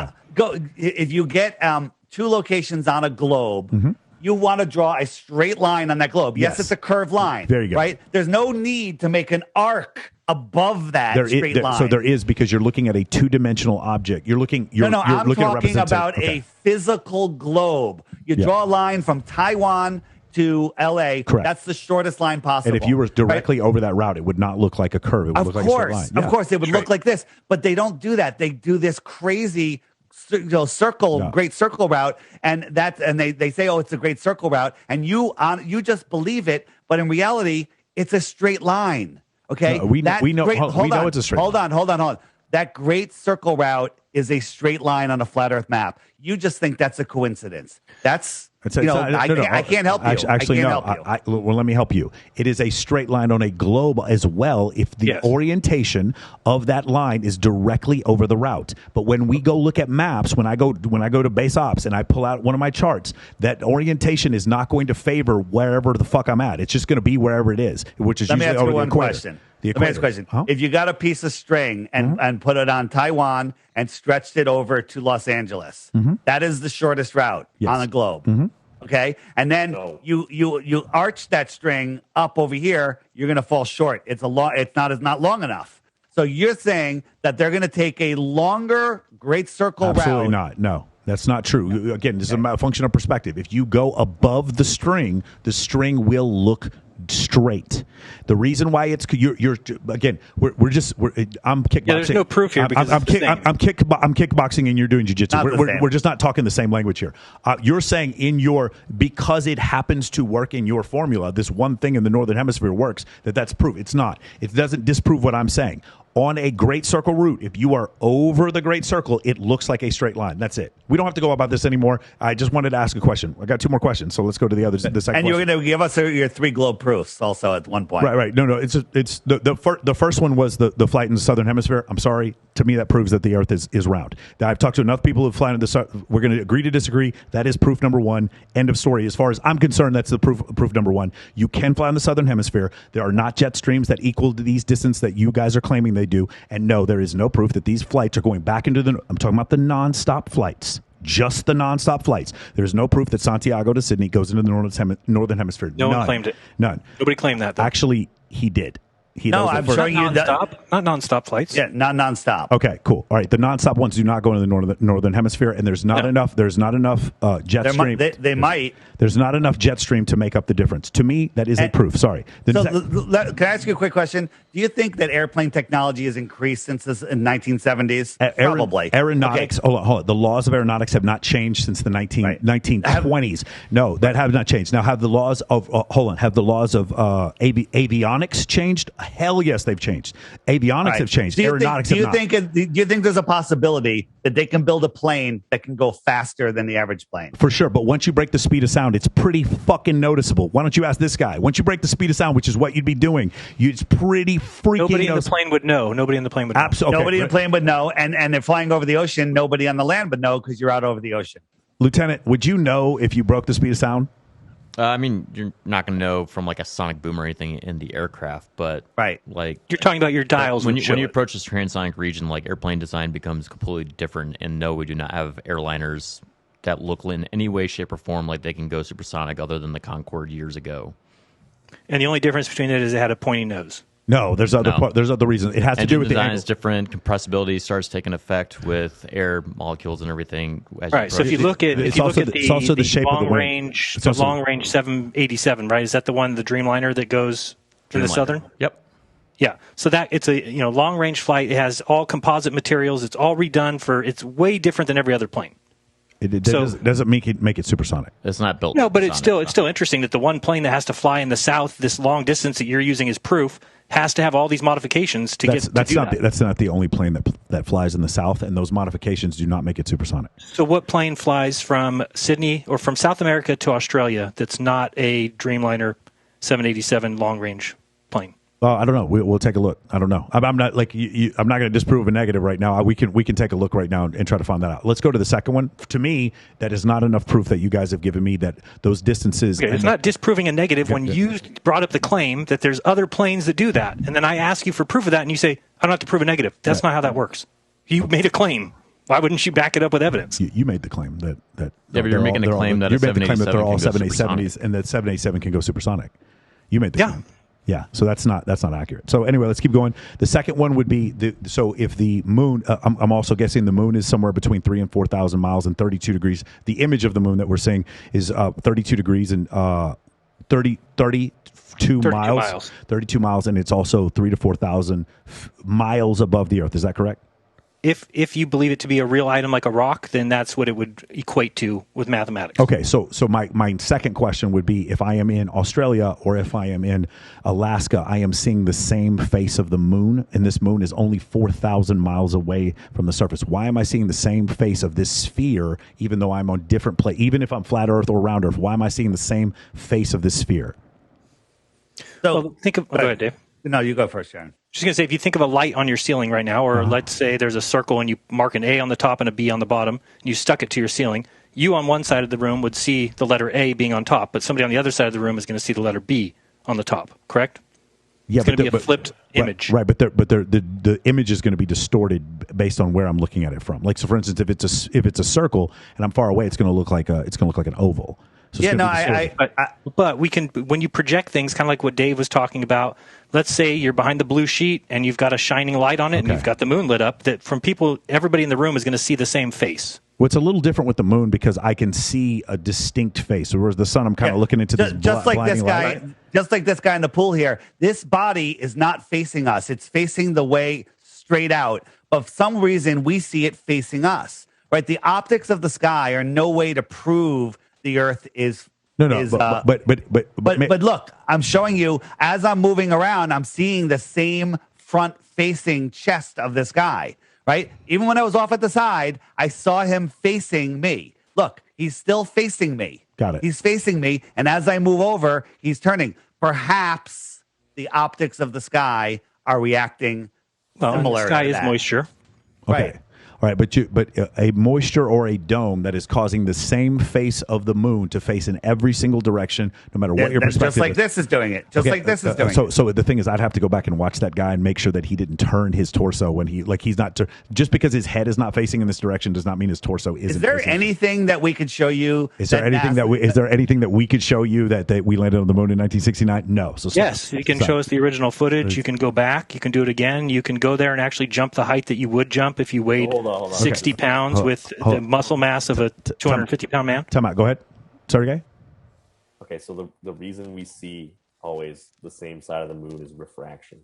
if you get two locations on a globe... You want to draw a straight line on that globe. Yes, it's a curved line. There you go. Right? There's no need to make an arc above that straight line. So there is, because you're looking at a two-dimensional object. I'm talking about a physical globe. You draw a line from Taiwan to L.A. Correct. That's the shortest line possible. And if you were directly over that route, it would not look like a curve. It would look like a straight line. Of course, it would look like this. But they don't do that. They do this crazy... great circle route, and they say, oh, it's a great circle route, and you just believe it, but in reality, it's a straight line. Okay, no, we know it's a straight line. Hold on. That great circle route is a straight line on a flat Earth map. You just think that's a coincidence. I can't help you. Actually, no. Well, let me help you. It is a straight line on a globe as well if the orientation of that line is directly over the route. But when we go look at maps, when I go to base ops and I pull out one of my charts, that orientation is not going to favor wherever the fuck I'm at. It's just going to be wherever it is, which is usually over the equator. Let me ask a question. Huh? If you got a piece of string and put it on Taiwan and stretched it over to Los Angeles, that is the shortest route on a globe. Okay, and then you arch that string up over here, you're going to fall short. It's not long enough. So you're saying that they're going to take a longer great circle route? Absolutely not. No. That's not true. Again, this is a function of perspective. If you go above the string will look straight. The reason why it's you're again we're I'm kickboxing. Yeah, there's no proof here because I'm kickboxing and you're doing jiu-jitsu. We're just not talking the same language here. You're saying because it happens to work in your formula, this one thing in the northern hemisphere works, that's proof. It's not. It doesn't disprove what I'm saying. On a great circle route, if you are over the great circle, it looks like a straight line. That's it. We don't have to go about this anymore. I just wanted to ask a question. I got two more questions, so let's go to the others. The second and you're going to give us your 3 globe proofs also at one point. Right. No. It's the first one was the flight in the southern hemisphere. I'm sorry. To me, that proves that the Earth is round. I've talked to enough people who've flown in the. We're going to agree to disagree. That is proof number 1. End of story. As far as I'm concerned, that's the proof number 1. You can fly in the southern hemisphere. There are not jet streams that equal to these distance that you guys are claiming they do. And no, there is no proof that these flights are going back into I'm talking about the nonstop flights. Just the nonstop flights. There's no proof that Santiago to Sydney goes into the northern hemisphere. No one claimed it. None. Nobody claimed that, though. Actually, he did. I'm showing you that. Not nonstop flights. Yeah, not nonstop. Okay, cool. All right, the nonstop ones do not go into the northern hemisphere, and there's not enough. There's not enough jet stream. They might. There's not enough jet stream to make up the difference. To me, that is a proof. Sorry. Can I ask you a quick question? Do you think that airplane technology has increased since the 1970s? Probably. Aeronautics. Okay. Hold on. The laws of aeronautics have not changed since the 1920s. No, that have not changed. Now, have the laws of avionics changed? Hell yes, they've changed. Avionics have changed. Aeronautics have not. Do you think there's a possibility that they can build a plane that can go faster than the average plane? For sure, but once you break the speed of sound, it's pretty fucking noticeable. Why don't you ask this guy? Once you break the speed of sound, which is what you'd be doing, it's pretty freaking Nobody in the plane would know. Nobody in the plane would know. Absolutely. Nobody in the plane would know, and they're flying over the ocean. Nobody on the land would know because you're out over the ocean. Lieutenant, would you know if you broke the speed of sound? I mean, you're not going to know from like a sonic boom or anything in the aircraft, but like you're talking about your dials. When you approach this transonic region, like airplane design becomes completely different. And no, we do not have airliners that look in any way, shape, or form like they can go supersonic, other than the Concorde years ago. And the only difference between it is it had a pointy nose. No, there's other reasons. It has to do with design is different. Compressibility starts taking effect with air molecules and everything. Right. So if you look at the shape of the range, the long range 787, right? Is that the one, the Dreamliner that goes in the southern? Yep. Yeah. So that it's a long range flight. It has all composite materials. It's all redone it's way different than every other plane. It doesn't make it supersonic. It's not built. No, but it's still interesting that the one plane that has to fly in the south this long distance that you're using as proof has to have all these modifications to get to do that. That's not the only plane that flies in the south, and those modifications do not make it supersonic. So what plane flies from Sydney or from South America to Australia that's not a Dreamliner 787 long range plane? I don't know. We'll take a look. I don't know. I'm not like I'm not going to disprove a negative right now. We can take a look right now and try to find that out. Let's go to the second one. To me, that is not enough proof that you guys have given me that those distances. Okay, it's not disproving a negative when you brought up the claim that there's other planes that do that, and then I ask you for proof of that, and you say I don't have to prove a negative. That's not how that works. You made a claim. Why wouldn't you back it up with evidence? You made the claim that yeah, but you're making the claim that they're all 787s and that 787 can go supersonic. You made the claim. Yeah, so that's not accurate. So anyway, let's keep going. The second one would be if the moon. I'm also guessing the moon is somewhere between 3,000 and 4,000 miles and 32 degrees. The image of the moon that we're seeing is 32 degrees and 32 miles. 32 miles, and it's also 3,000 to 4,000 miles above the Earth. Is that correct? If you believe it to be a real item like a rock, then that's what it would equate to with mathematics. Okay, so my second question would be, if I am in Australia or if I am in Alaska, I am seeing the same face of the moon, and this moon is only 4,000 miles away from the surface. Why am I seeing the same face of this sphere, even though I'm on different place? Even if I'm flat Earth or round Earth, why am I seeing the same face of this sphere? So think of. Go ahead, Dave. No, you go first, Sharon. Just going to say, if you think of a light on your ceiling right now, or let's say there's a circle and you mark an A on the top and a B on the bottom, and you stuck it to your ceiling, you on one side of the room would see the letter A being on top, but somebody on the other side of the room is going to see the letter B on the top, correct? Yeah, it's going to be a flipped image. Right, but the image is going to be distorted based on where I'm looking at it from. Like, so for instance, if it's a circle and I'm far away, it's going to look like an oval. So but we can, when you project things, kind of like what Dave was talking about. Let's say you're behind the blue sheet and you've got a shining light on it, and you've got the moon lit up. That from people, everybody in the room is going to see the same face. Well, it's a little different with the moon because I can see a distinct face. Whereas the sun, I'm kind of looking into this just like this guy. light. just like this guy in the pool here, this body is not facing us. It's facing the way straight out. But for some reason, we see it facing us, right? The optics of the sky are no way to prove the Earth is. But look, I'm showing you as I'm moving around, I'm seeing the same front-facing chest of this guy, right? Even when I was off at the side, I saw him facing me. Look, he's still facing me. Got it. He's facing me, and as I move over, he's turning. Perhaps the optics of the sky are reacting similar. The sky to is that. moisture. Okay. Right. All right, but a moisture or a dome that is causing the same face of the moon to face in every single direction, no matter what your perspective is. Just like this is doing it. Just like this is doing it. So the thing is, I'd have to go back and watch that guy and make sure that he didn't turn his torso when he's not. Just because his head is not facing in this direction does not mean his torso isn't. Is there anything that we could show you? Is there anything that we could show you that we landed on the moon in 1969? No. So yes, you can show us the original footage. You can go back. You can do it again. You can go there and actually jump the height that you would jump if you weighed 60 pounds with the muscle mass of a 250-pound man. Time out. Go ahead. Sorry, guy. Okay, so the reason we see always the same side of the moon is refraction.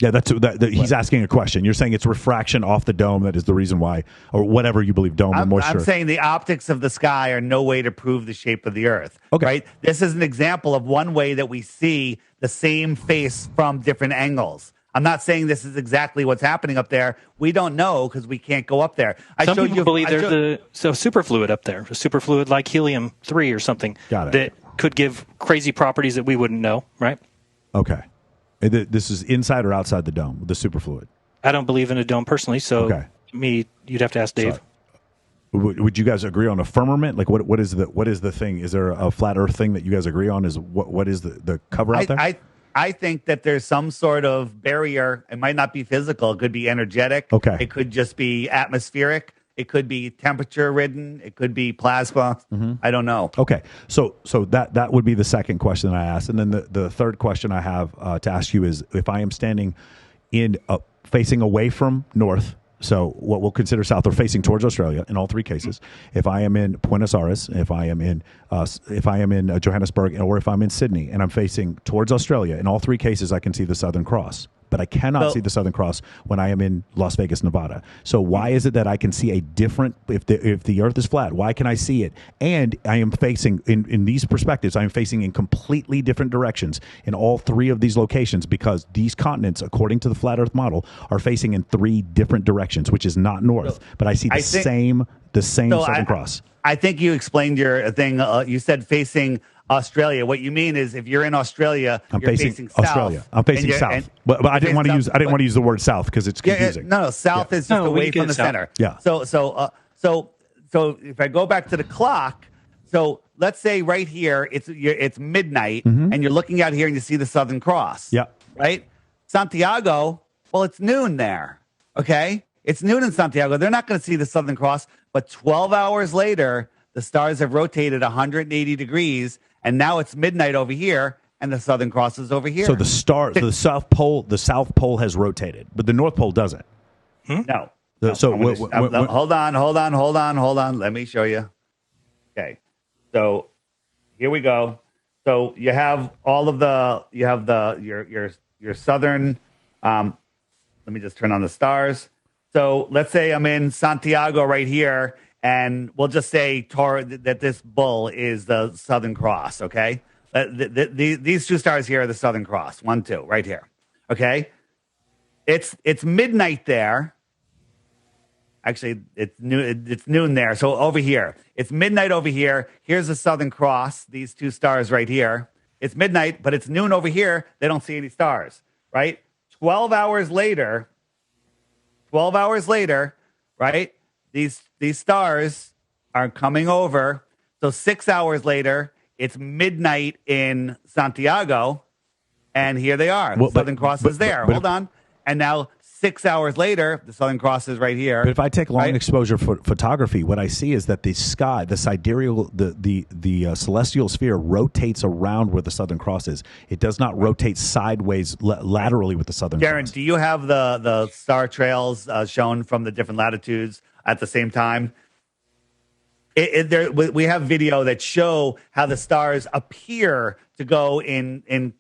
Yeah, he's asking a question. You're saying it's refraction off the dome that is the reason why, or whatever you believe, dome or moisture. I'm saying the optics of the sky are no way to prove the shape of the Earth. Okay. Right? This is an example of one way that we see the same face from different angles. I'm not saying this is exactly what's happening up there. We don't know because we can't go up there. Some people believe there's a superfluid up there, a superfluid like helium-3 or something that could give crazy properties that we wouldn't know, right? Okay. This is inside or outside the dome, the superfluid? I don't believe in a dome personally, so you'd have to ask Dave. Sorry. Would you guys agree on a firmament? Like what is the thing? Is there a flat Earth thing that you guys agree on? Is what is the cover out there? I think that there's some sort of barrier. It might not be physical. It could be energetic. Okay. It could just be atmospheric. It could be temperature ridden. It could be plasma. Mm-hmm. I don't know. Okay. So that would be the second question I asked. And then the third question I have to ask you is if I am standing facing away from north, so what we'll consider south, or facing towards Australia in all three cases. If I am in Buenos Aires, if I am in Johannesburg, or if I'm in Sydney and I'm facing towards Australia, in all three cases I can see the Southern Cross. But I cannot see the Southern Cross when I am in Las Vegas, Nevada. So why is it that I can see a different, if the Earth is flat, why can I see it? And I am facing, in these perspectives, I am facing in completely different directions in all three of these locations because these continents, according to the Flat Earth model, are facing in three different directions, which is not north. But I see the same Southern Cross. I think you explained your thing. You said facing Australia. What you mean is if you're in Australia, I'm you're facing south. Australia. I'm facing south. But I didn't want to use the word south because it's confusing. No, south is just away from the center. Yeah. So if I go back to the clock, so let's say right here it's midnight and you're looking out here and you see the Southern Cross. Yeah. Right? Santiago, well, it's noon there. Okay? It's noon in Santiago. They're not going to see the Southern Cross, but 12 hours later, the stars have rotated 180 degrees, and now it's midnight over here, and the Southern Cross is over here. So the South Pole has rotated, but the North Pole doesn't. No. Hold on. Let me show you. Okay. So here we go. So you have your southern. Let me just turn on the stars. So let's say I'm in Santiago right here. And we'll just say that this bull is the Southern Cross, okay? These two stars here are the Southern Cross. 1, 2, right here, okay? It's midnight there. Actually, it's noon there. So over here, it's midnight over here. Here's the Southern Cross. These two stars right here. It's midnight, but it's noon over here. They don't see any stars, right? 12 hours later, right? These stars are coming over. So 6 hours later, it's midnight in Santiago, and here they are. The Southern Cross is there. Hold on. And now 6 hours later, the Southern Cross is right here. But if I take long exposure photography, what I see is that the sky, the sidereal, the celestial sphere rotates around where the Southern Cross is. It does not rotate sideways laterally with the Southern Cross. Darren, do you have the star trails shown from the different latitudes at the same time? we have video that show how the stars appear to go in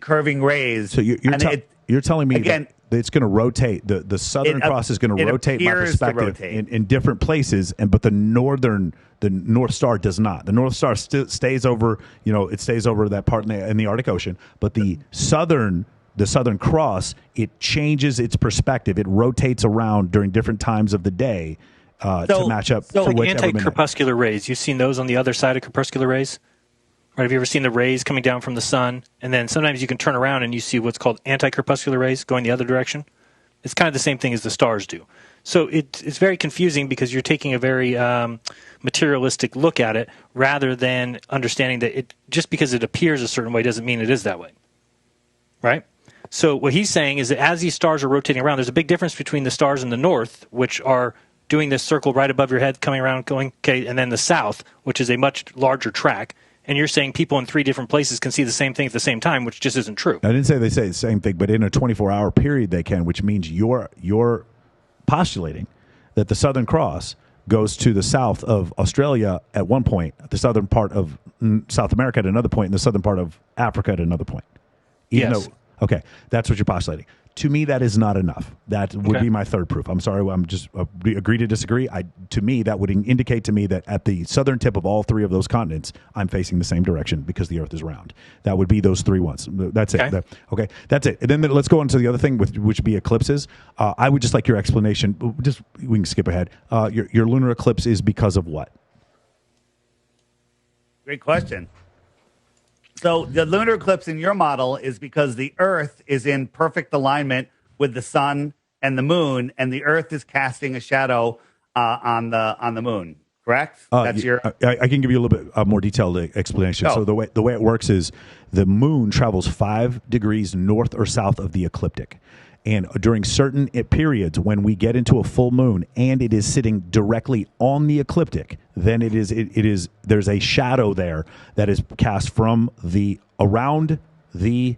curving rays. So you're telling me again, that it's going to rotate. The Southern Cross is going to rotate my perspective in different places, but the North Star does not. The North Star stays over. It stays over that part in the Arctic Ocean, but the Southern Cross, it changes its perspective. It rotates around during different times of the day to match up. So like anti-crepuscular rays, you've seen those on the other side of crepuscular rays? Right, have you ever seen the rays coming down from the sun? And then sometimes you can turn around and you see what's called anti-crepuscular rays going the other direction. It's kind of the same thing as the stars do. So it's very confusing because you're taking a very materialistic look at it rather than understanding that just because it appears a certain way doesn't mean it is that way. Right? So what he's saying is that as these stars are rotating around, there's a big difference between the stars in the north, which are doing this circle right above your head, coming around, going, okay, and then the south, which is a much larger track. And you're saying people in 3 different places can see the same thing at the same time, which just isn't true. I didn't say they say the same thing, but in a 24-hour period they can, which means you're postulating that the Southern Cross goes to the south of Australia at one point, the southern part of South America at another point, and the southern part of Africa at another point. Okay, that's what you're postulating. To me, that is not enough. That would be my third proof. I'm sorry, I'm just agree to disagree. To me, that would indicate to me that at the southern tip of all 3 of those continents, I'm facing the same direction because the Earth is round. That would be those 3 ones. That's it. Okay, that's it. And then let's go on to the other thing, which would be eclipses. I would just like your explanation. We can skip ahead. Your lunar eclipse is because of what? Great question. So the lunar eclipse in your model is because the Earth is in perfect alignment with the sun and the moon, and the Earth is casting a shadow on the moon. Correct? That's I can give you a little bit more detailed explanation. So the way it works is the moon travels 5 degrees north or south of the ecliptic. And during certain periods, when we get into a full moon and it is sitting directly on the ecliptic, then there's a shadow there that is cast from around the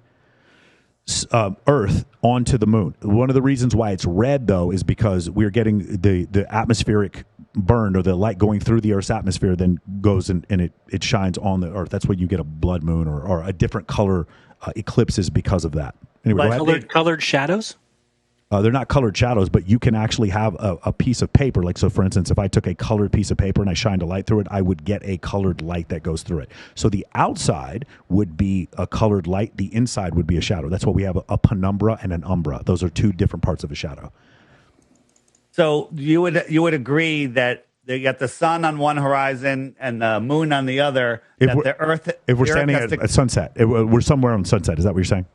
Earth onto the moon. One of the reasons why it's red, though, is because we're getting the atmospheric burn, or the light going through the Earth's atmosphere then goes and it shines on the Earth. That's when you get a blood moon or a different color eclipses because of that. Anyway, colored shadows? They're not colored shadows, but you can actually have a piece of paper. Like, so for instance, if I took a colored piece of paper and I shined a light through it, I would get a colored light that goes through it. So the outside would be a colored light. The inside would be a shadow. That's why we have a penumbra and an umbra. Those are 2 different parts of a shadow. So you would agree that you got the sun on one horizon and the moon on the other. If we're standing at sunset, we're somewhere on sunset. Is that what you're saying?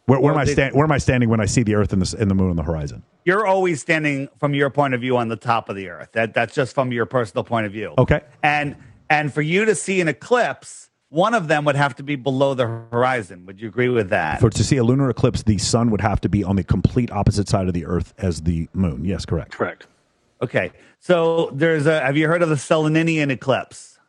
Where am I standing when I see the Earth and the moon on the horizon? You're always standing from your point of view on the top of the Earth. That's just from your personal point of view. Okay. And for you to see an eclipse, one of them would have to be below the horizon. Would you agree with that? To see a lunar eclipse, the sun would have to be on the complete opposite side of the Earth as the moon. Yes, correct. Correct. Okay. So have you heard of the Seleninian eclipse?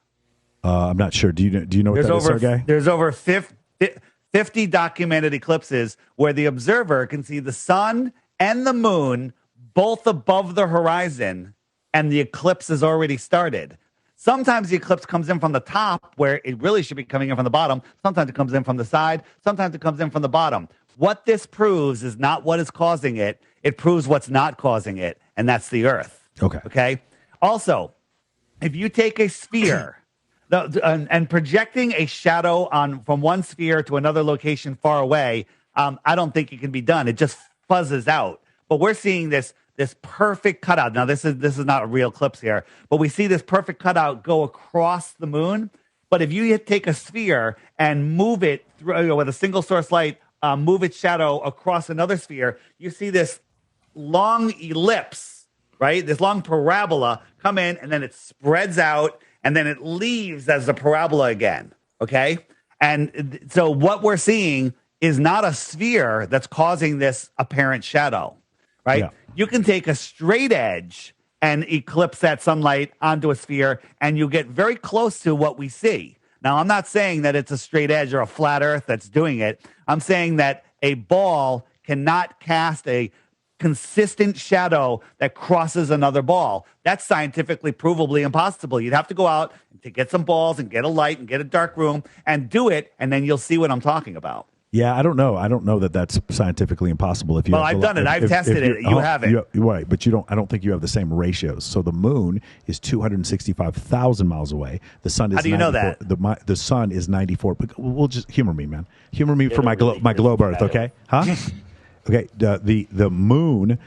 I'm not sure. Do you know what that is, Sergey? There's over 50 documented eclipses where the observer can see the sun and the moon both above the horizon, and the eclipse has already started. Sometimes the eclipse comes in from the top, where it really should be coming in from the bottom. Sometimes it comes in from the side. Sometimes it comes in from the bottom. What this proves is not what is causing it. It proves what's not causing it, and that's the Earth. Okay? Also, if you take a sphere and projecting a shadow from one sphere to another location far away, I don't think it can be done. It just fuzzes out. But we're seeing this perfect cutout. Now, this is not a real eclipse here, but we see this perfect cutout go across the moon. But if you take a sphere and move it through, with a single source light, move its shadow across another sphere, you see this long ellipse, right? This long parabola come in, and then it spreads out, and then it leaves as the parabola again, okay? And so what we're seeing is not a sphere that's causing this apparent shadow, right? Yeah. You can take a straight edge and eclipse that sunlight onto a sphere, and you get very close to what we see. Now, I'm not saying that it's a straight edge or a flat Earth that's doing it. I'm saying that a ball cannot cast a consistent shadow that crosses another ball. That's scientifically provably impossible. You'd have to go out to get some balls and get a light and get a dark room and do it, and then you'll see what I'm talking about. Yeah, I don't know. I don't know that that's scientifically impossible. If you I've done it. I've tested it. You haven't. Right, but you don't. I don't think you have the same ratios. So the moon is 265,000 miles away. The sun is. How do you know that? The sun is 94. We'll just humor me, man. Humor me for my globe Earth, okay? Huh? Okay. The moon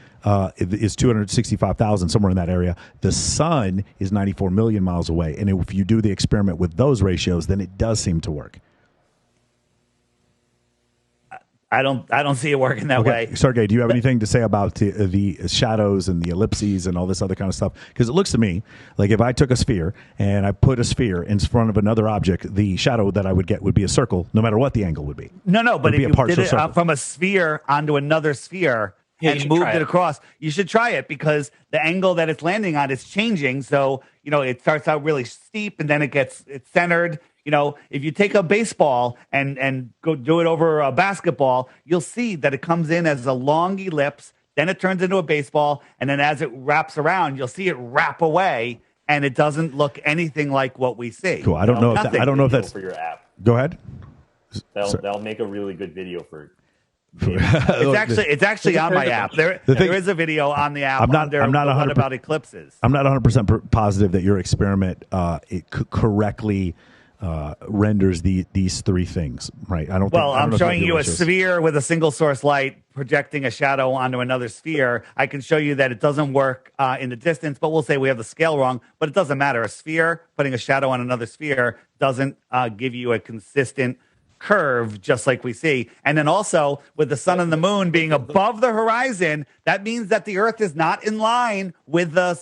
is 265,000, somewhere in that area. The sun is 94 million miles away. And if you do the experiment with those ratios, then it does seem to work. I don't see it working that way. Sergey, do you have anything to say about the shadows and the ellipses and all this other kind of stuff? Because it looks to me like if I took a sphere and I put a sphere in front of another object, the shadow that I would get would be a circle, no matter what the angle would be. No, but if you did it from a sphere onto another sphere and moved it across, you should try it because the angle that it's landing on is changing. So, it starts out really steep and then it's centered. If you take a baseball and go do it over a basketball, you'll see that it comes in as a long ellipse, then it turns into a baseball, and then as it wraps around, you'll see it wrap away, and it doesn't look anything like what we see. Cool. I don't know if that's for your app. Go ahead. That'll make a really good video for. It's actually on my app. There is a video on the app. I'm not 100% about eclipses. I'm not 100% positive that your experiment it correctly renders these three things, right? I'm showing you a sphere with a single source light projecting a shadow onto another sphere. I can show you that it doesn't work in the distance, but we'll say we have the scale wrong. But it doesn't matter. A sphere putting a shadow on another sphere doesn't give you a consistent curve just like we see. And then also with the sun and the moon being above the horizon, that means that the earth is not in line with the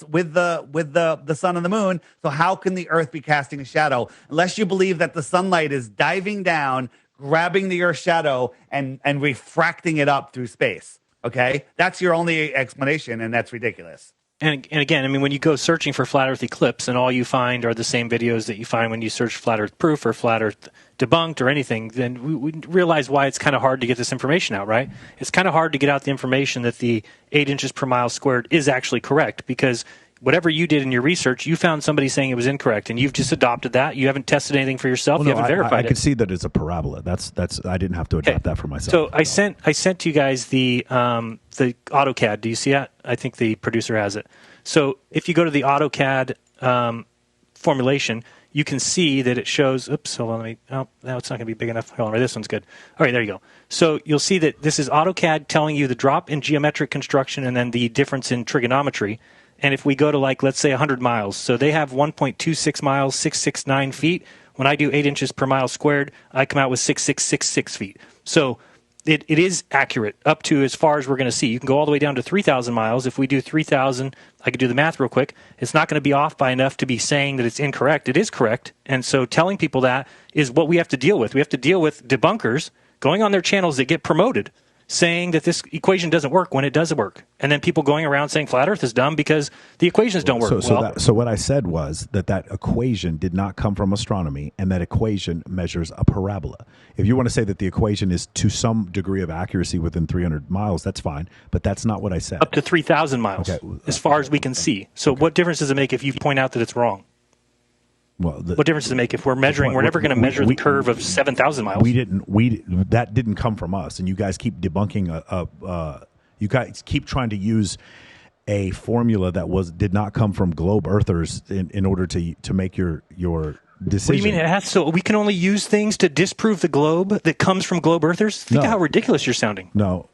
sun and the moon. So how can the earth be casting a shadow unless you believe that the sunlight is diving down, grabbing the earth's shadow and refracting it up through space? Okay, that's your only explanation, and that's ridiculous. And again, when you go searching for flat Earth eclipse and all you find are the same videos that you find when you search flat Earth proof or flat Earth debunked or anything, then we realize why it's kind of hard to get this information out, right? It's kind of hard to get out the information that the 8 inches per mile squared is actually correct because whatever you did in your research, you found somebody saying it was incorrect, and you've just adopted that. You haven't tested anything for yourself. You haven't verified it. I could see that it's a parabola. That's. I didn't have to adopt that for myself. So I sent to you guys the AutoCAD. Do you see that? I think the producer has it. So if you go to the AutoCAD formulation, you can see that it shows. Oops, hold on. Now it's not going to be big enough. Hold on, this one's good. All right, there you go. So you'll see that this is AutoCAD telling you the drop in geometric construction and then the difference in trigonometry. And if we go to, let's say 100 miles, so they have 1.26 miles, 669 feet. When I do 8 inches per mile squared, I come out with 6666 feet. So it is accurate up to as far as we're going to see. You can go all the way down to 3,000 miles. If we do 3,000, I could do the math real quick. It's not going to be off by enough to be saying that it's incorrect. It is correct. And so telling people that is what we have to deal with. We have to deal with debunkers going on their channels that get promoted, saying that this equation doesn't work when it does work. And then people going around saying flat Earth is dumb because the equations don't work. So what I said was that equation did not come from astronomy, and that equation measures a parabola. If you want to say that the equation is to some degree of accuracy within 300 miles, that's fine, but that's not what I said. Up to 3,000 miles, as far as we can see. So what difference does it make if you point out that it's wrong? Well, what difference does it make if we're measuring? We're never going to measure the curve of 7,000 miles. That didn't come from us, and you guys keep debunking. You guys keep trying to use a formula that did not come from globe earthers in order to make your decision. What do you mean it has? So we can only use things to disprove the globe that comes from globe earthers? Think of how ridiculous you're sounding. No.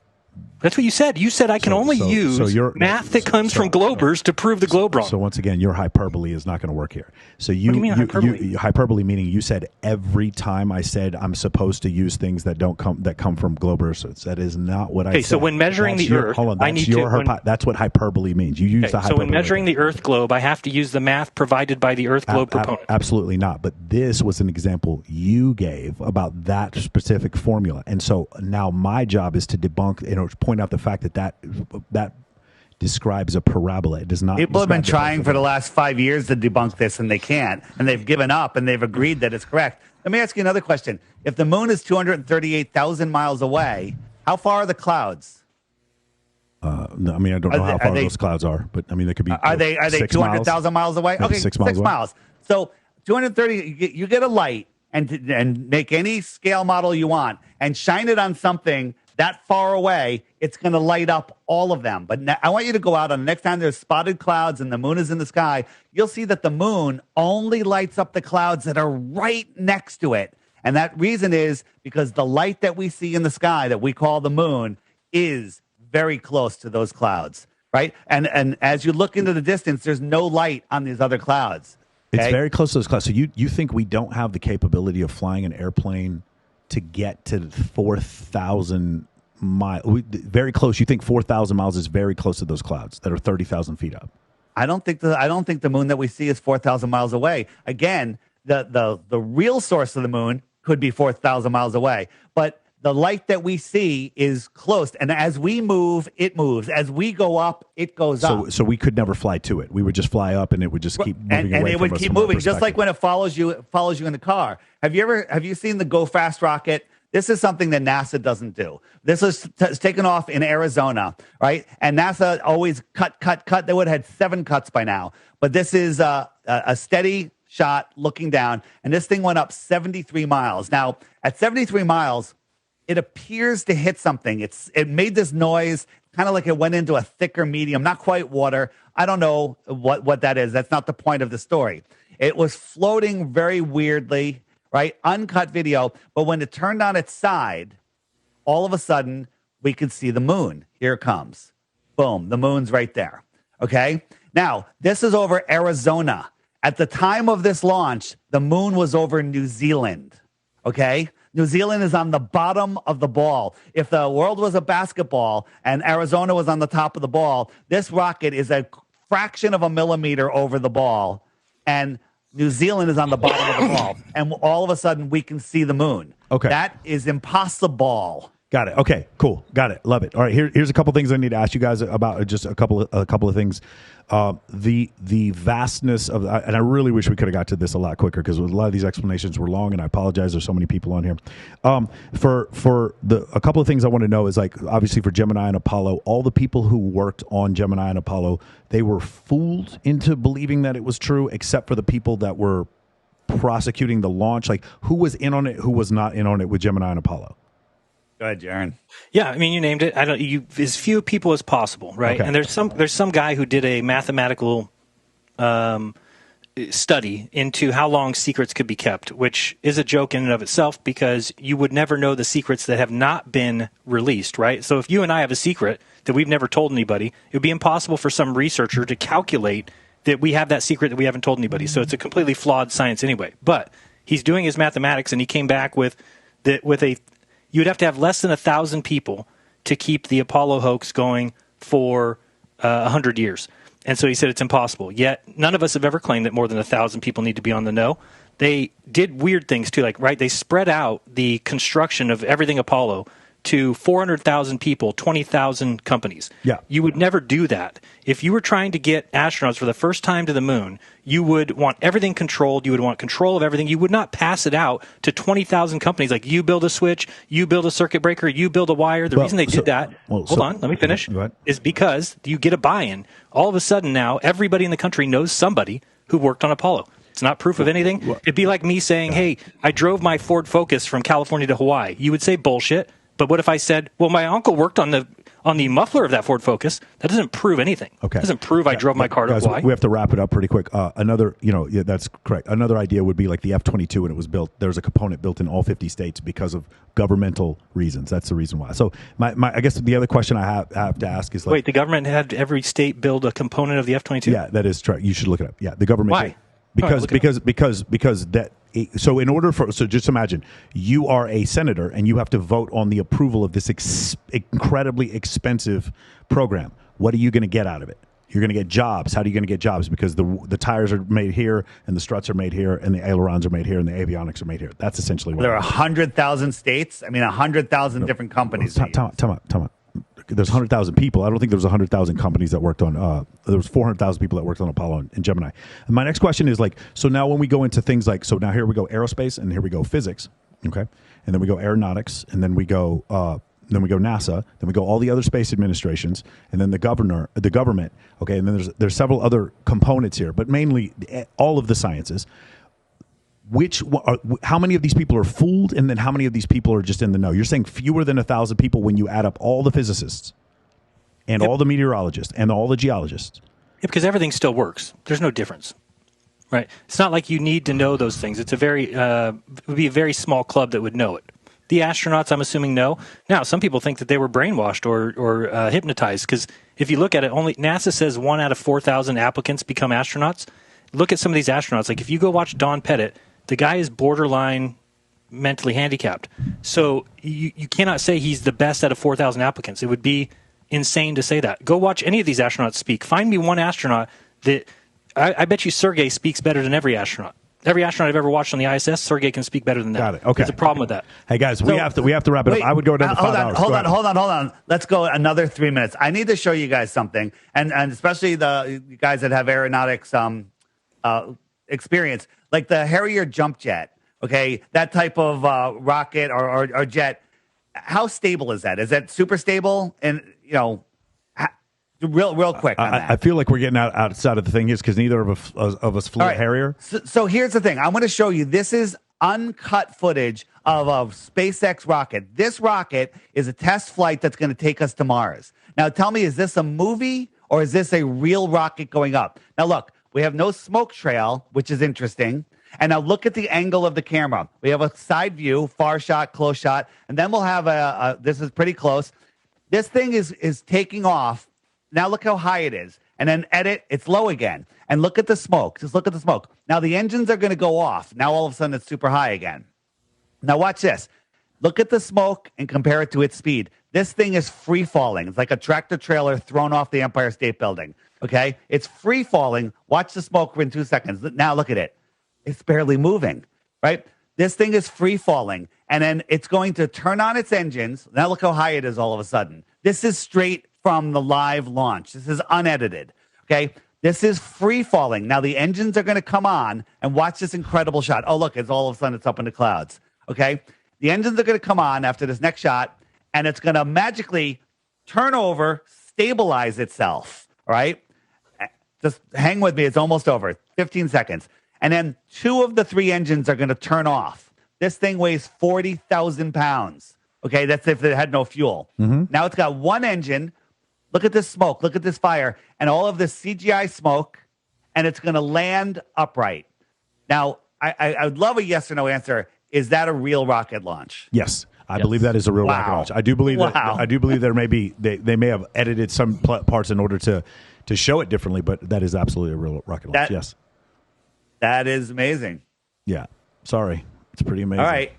That's what you said. You said I can only use math that comes from globers to prove the globe wrong. So once again, your hyperbole is not going to work here. So what do you mean hyperbole? Hyperbole meaning you said every time I said I'm supposed to use things that come from globers. That is not what I said. Okay, so when measuring the Earth, that's what hyperbole means. You use the hyperbole. So when measuring the Earth globe, I have to use the math provided by the Earth globe proponent. Absolutely not. But this was an example you gave about that specific formula, and so now my job is to debunk point out the fact that describes a parabola. It does not. People have been trying for the last 5 years to debunk this, and they can't. And they've given up, and they've agreed that it's correct. Let me ask you another question. If the moon is 238,000 miles away, how far are the clouds? No, I mean, I don't know how far those clouds are, but I mean, they could be. Are they 200,000 miles away? Maybe Okay, 6 miles. So 230, you get a light and make any scale model you want and shine it on something that far away, it's going to light up all of them. But I want you to go out on the next time there's spotted clouds and the moon is in the sky, you'll see that the moon only lights up the clouds that are right next to it. And that reason is because the light that we see in the sky that we call the moon is very close to those clouds, right? And as you look into the distance, there's no light on these other clouds. Okay? It's very close to those clouds. So you think we don't have the capability of flying an airplane to get to 4,000 miles? Very close. You think 4,000 miles is very close to those clouds that are 30,000 feet up? I don't think the moon that we see is 4,000 miles away. Again, the real source of the moon could be 4,000 miles away, but the light that we see is close. And as we move, it moves. As we go up, it goes up. So we could never fly to it. We would just fly up, and it would just keep moving away and it would keep moving, just like when it follows you in the car. Have you seen the Go Fast rocket? This is something that NASA doesn't do. This is taken off in Arizona, right? And NASA always cut. They would have had 7 cuts by now. But this is a steady shot looking down, and this thing went up 73 miles. Now, at 73 miles, it appears to hit something. It made this noise, kind of like it went into a thicker medium, not quite water. I don't know what that is. That's not the point of the story. It was floating very weirdly, right? Uncut video. But when it turned on its side, all of a sudden, we could see the moon. Here it comes. Boom. The moon's right there. Okay? Now, this is over Arizona. At the time of this launch, the moon was over New Zealand. Okay? New Zealand is on the bottom of the ball. If the world was a basketball and Arizona was on the top of the ball, this rocket is a fraction of a millimeter over the ball, and New Zealand is on the bottom of the ball. And all of a sudden, we can see the moon. Okay. That is impossible. Got it. Okay, cool. Got it. Love it. All right, here's a couple things I need to ask you guys about. Just a couple of things. The vastness of, and I really wish we could have got to this a lot quicker because a lot of these explanations were long, and I apologize. There's so many people on here. A couple of things I want to know is, like, obviously for Gemini and Apollo, all the people who worked on Gemini and Apollo, they were fooled into believing that it was true, except for the people that were prosecuting the launch. Like, who was in on it, who was not in on it with Gemini and Apollo? Go ahead, Jaron. Yeah, I mean, you named it. As few people as possible, right? Okay. And there's some guy who did a mathematical study into how long secrets could be kept, which is a joke in and of itself because you would never know the secrets that have not been released, right? So if you and I have a secret that we've never told anybody, it would be impossible for some researcher to calculate that we have that secret that we haven't told anybody. So it's a completely flawed science anyway. But he's doing his mathematics, and he came back with you'd have to have less than 1,000 people to keep the Apollo hoax going for 100 years. And so he said it's impossible. Yet none of us have ever claimed that more than 1,000 people need to be on the know. They did weird things too, like, right, they spread out the construction of everything Apollo to 400,000 people, 20,000 companies. Yeah. You would never do that. If you were trying to get astronauts for the first time to the moon, you would want everything controlled. You would want control of everything. You would not pass it out to 20,000 companies. Like, you build a switch, you build a circuit breaker, you build a wire. The reason they did that, hold on, let me finish, is because you get a buy-in. All of a sudden now, everybody in the country knows somebody who worked on Apollo. It's not proof of anything. It'd be like me saying, hey, I drove my Ford Focus from California to Hawaii. You would say bullshit. But what if I said, well, my uncle worked on the muffler of that Ford Focus? That doesn't prove anything. Okay. It doesn't prove I drove my car to Hawaii. We have to wrap it up pretty quick. That's correct. Another idea would be like the F-22 when it was built. There's a component built in all 50 states because of governmental reasons. That's the reason why. So I guess the other question I have to ask is, like, wait, the government had every state build a component of the F-22? Yeah, that is true. You should look it up. Yeah, the government. Why? Because that. So just imagine you are a senator and you have to vote on the approval of this incredibly expensive program. What are you going to get out of it? You're going to get jobs. How are you going to get jobs? Because the tires are made here, and the struts are made here, and the ailerons are made here, and the avionics are made here. That's essentially what there are 100,000 states. I mean, 100,000 different companies. Time out. There's 100,000 people. I don't think there was 100,000 companies that worked on. There was 400,000 people that worked on Apollo and Gemini. And my next question is, like, so now when we go into things like, so now here we go aerospace, and here we go physics, okay, and then we go aeronautics, and then we go then we go NASA, then we go all the other space administrations, and then the government. Okay, and then there's several other components here, but mainly all of the sciences. How many of these people are fooled, and then how many of these people are just in the know? You're saying fewer than 1,000 people when you add up all the physicists and all the meteorologists and all the geologists. Yeah, because everything still works. There's no difference, right? It's not like you need to know those things. It's it would be a very small club that would know it. The astronauts, I'm assuming, know. Now, some people think that they were brainwashed or hypnotized, because if you look at it, only NASA says 1 out of 4,000 applicants become astronauts. Look at some of these astronauts. Like if you go watch Don Pettit, the guy is borderline mentally handicapped. So you cannot say he's the best out of 4,000 applicants. It would be insane to say that. Go watch any of these astronauts speak. Find me one astronaut that I bet you Sergey speaks better than every astronaut. Every astronaut I've ever watched on the ISS, Sergey can speak better than that. Got it. Okay. There's a problem with that. Hey guys, we have to wrap it up. I would go another 5 hours. Hold on. Let's go another 3 minutes. I need to show you guys something, and especially the guys that have aeronautics experience, like the Harrier jump jet. Okay, that type of rocket or jet. How stable is that? Is that super stable? And real quick on that. I feel like we're getting outside of the thing here because neither of us flew a Harrier. So here's the thing. I'm going to show you. This is uncut footage of a SpaceX rocket. This rocket is a test flight that's going to take us to Mars. Now, tell me, is this a movie or is this a real rocket going up? Now, look, we have no smoke trail, which is interesting. And now look at the angle of the camera. We have a side view, far shot, close shot, and then we'll have this is pretty close. This thing is taking off. Now look how high it is. And then edit, it's low again. And look at the smoke. Just look at the smoke. Now the engines are going to go off. Now all of a sudden it's super high again. Now watch this. Look at the smoke and compare it to its speed. This thing is free falling. It's like a tractor trailer thrown off the Empire State Building. Okay? It's free falling. Watch the smoke in 2 seconds. Now look at it. It's barely moving, right? This thing is free falling. And then it's going to turn on its engines. Now look how high it is all of a sudden. This is straight from the live launch. This is unedited. Okay? This is free falling. Now the engines are going to come on and watch this incredible shot. Oh, look, it's all of a sudden it's up in the clouds. Okay? The engines are going to come on after this next shot, and it's going to magically turn over, stabilize itself. All right? Just hang with me. It's almost over. 15 seconds. And then 2 of the 3 engines are going to turn off. This thing weighs 40,000 pounds. Okay? That's if it had no fuel. Mm-hmm. Now it's got 1 engine. Look at this smoke. Look at this fire. And all of this CGI smoke. And it's going to land upright. Now, I would love a yes or no answer. Is that a real rocket launch? Yes. I believe that is a real rocket launch. I do believe that. I do believe there may be they may have edited some parts in order to show it differently, but that is absolutely a real rocket launch. Yes. That is amazing. Yeah. Sorry. It's pretty amazing. All right.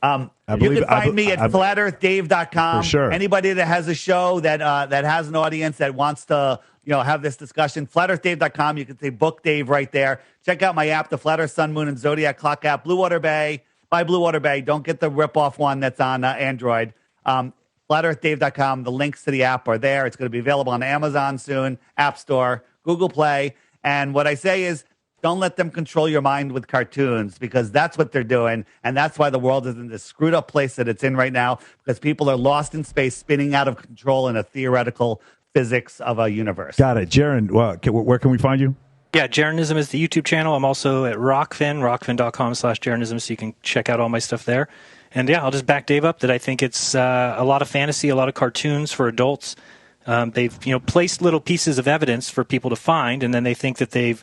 You can find me at flatearthdave.com. For sure. Anybody that has a show that has an audience that wants to have this discussion, flatearthdave.com. You can say book Dave right there. Check out my app, the Flat Earth Sun, Moon, and Zodiac Clock app. Blue Water Bay. Buy Blue Water Bay. Don't get the rip-off one that's on Android. Flatearthdave.com. The links to the app are there. It's going to be available on Amazon soon, App Store, Google Play. And what I say is, don't let them control your mind with cartoons, because that's what they're doing. And that's why the world is in this screwed up place that it's in right now, because people are lost in space, spinning out of control in a theoretical physics of a universe. Got it. Jaron, where can we find you? Yeah, Jaronism is the YouTube channel. I'm also at rockfin.com/Jaronism, so you can check out all my stuff there. And yeah, I'll just back Dave up that I think it's a lot of fantasy, a lot of cartoons for adults. They've placed little pieces of evidence for people to find, and then they think that they've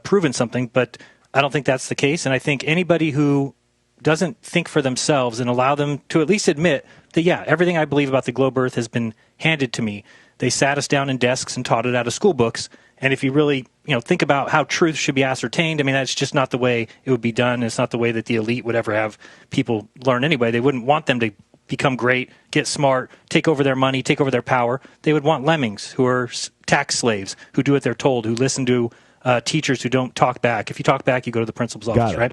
proven something, but I don't think that's the case. And I think anybody who doesn't think for themselves and allow them to at least admit that, yeah, everything I believe about the globe Earth has been handed to me. They sat us down in desks and taught it out of school books. And if you really think about how truth should be ascertained, I mean, that's just not the way it would be done. It's not the way that the elite would ever have people learn anyway. They wouldn't want them to become great, get smart, take over their money, take over their power. They would want lemmings who are tax slaves, who do what they're told, who listen to teachers who don't talk back. If you talk back, you go to the principal's office, right?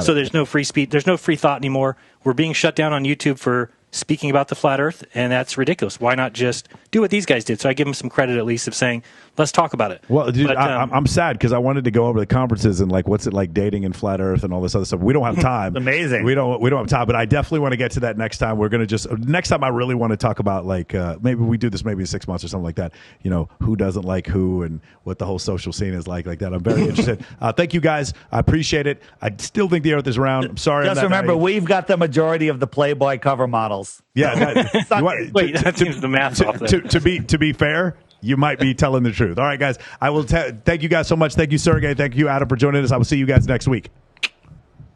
So there's no free speech. There's no free thought anymore. We're being shut down on YouTube for speaking about the flat Earth, and that's ridiculous. Why not just do what these guys did? So I give them some credit at least of saying, let's talk about it. Well, dude, I'm sad because I wanted to go over the conferences and like what's it like dating in flat Earth and all this other stuff. We don't have time. Amazing. We don't have time, but I definitely want to get to that next time. We're gonna next time I really want to talk about like maybe we do this maybe in 6 months or something like that. You know, who doesn't like who and what the whole social scene is like that. I'm very interested. Thank you guys. I appreciate it. I still think the Earth is round. I'm sorry. Just remember, we've got the majority of the Playboy cover models. Yeah. That seems the math off there. To be fair, you might be telling the truth. All right, guys. I will thank you guys so much. Thank you, Sergey. Thank you, Adam, for joining us. I will see you guys next week.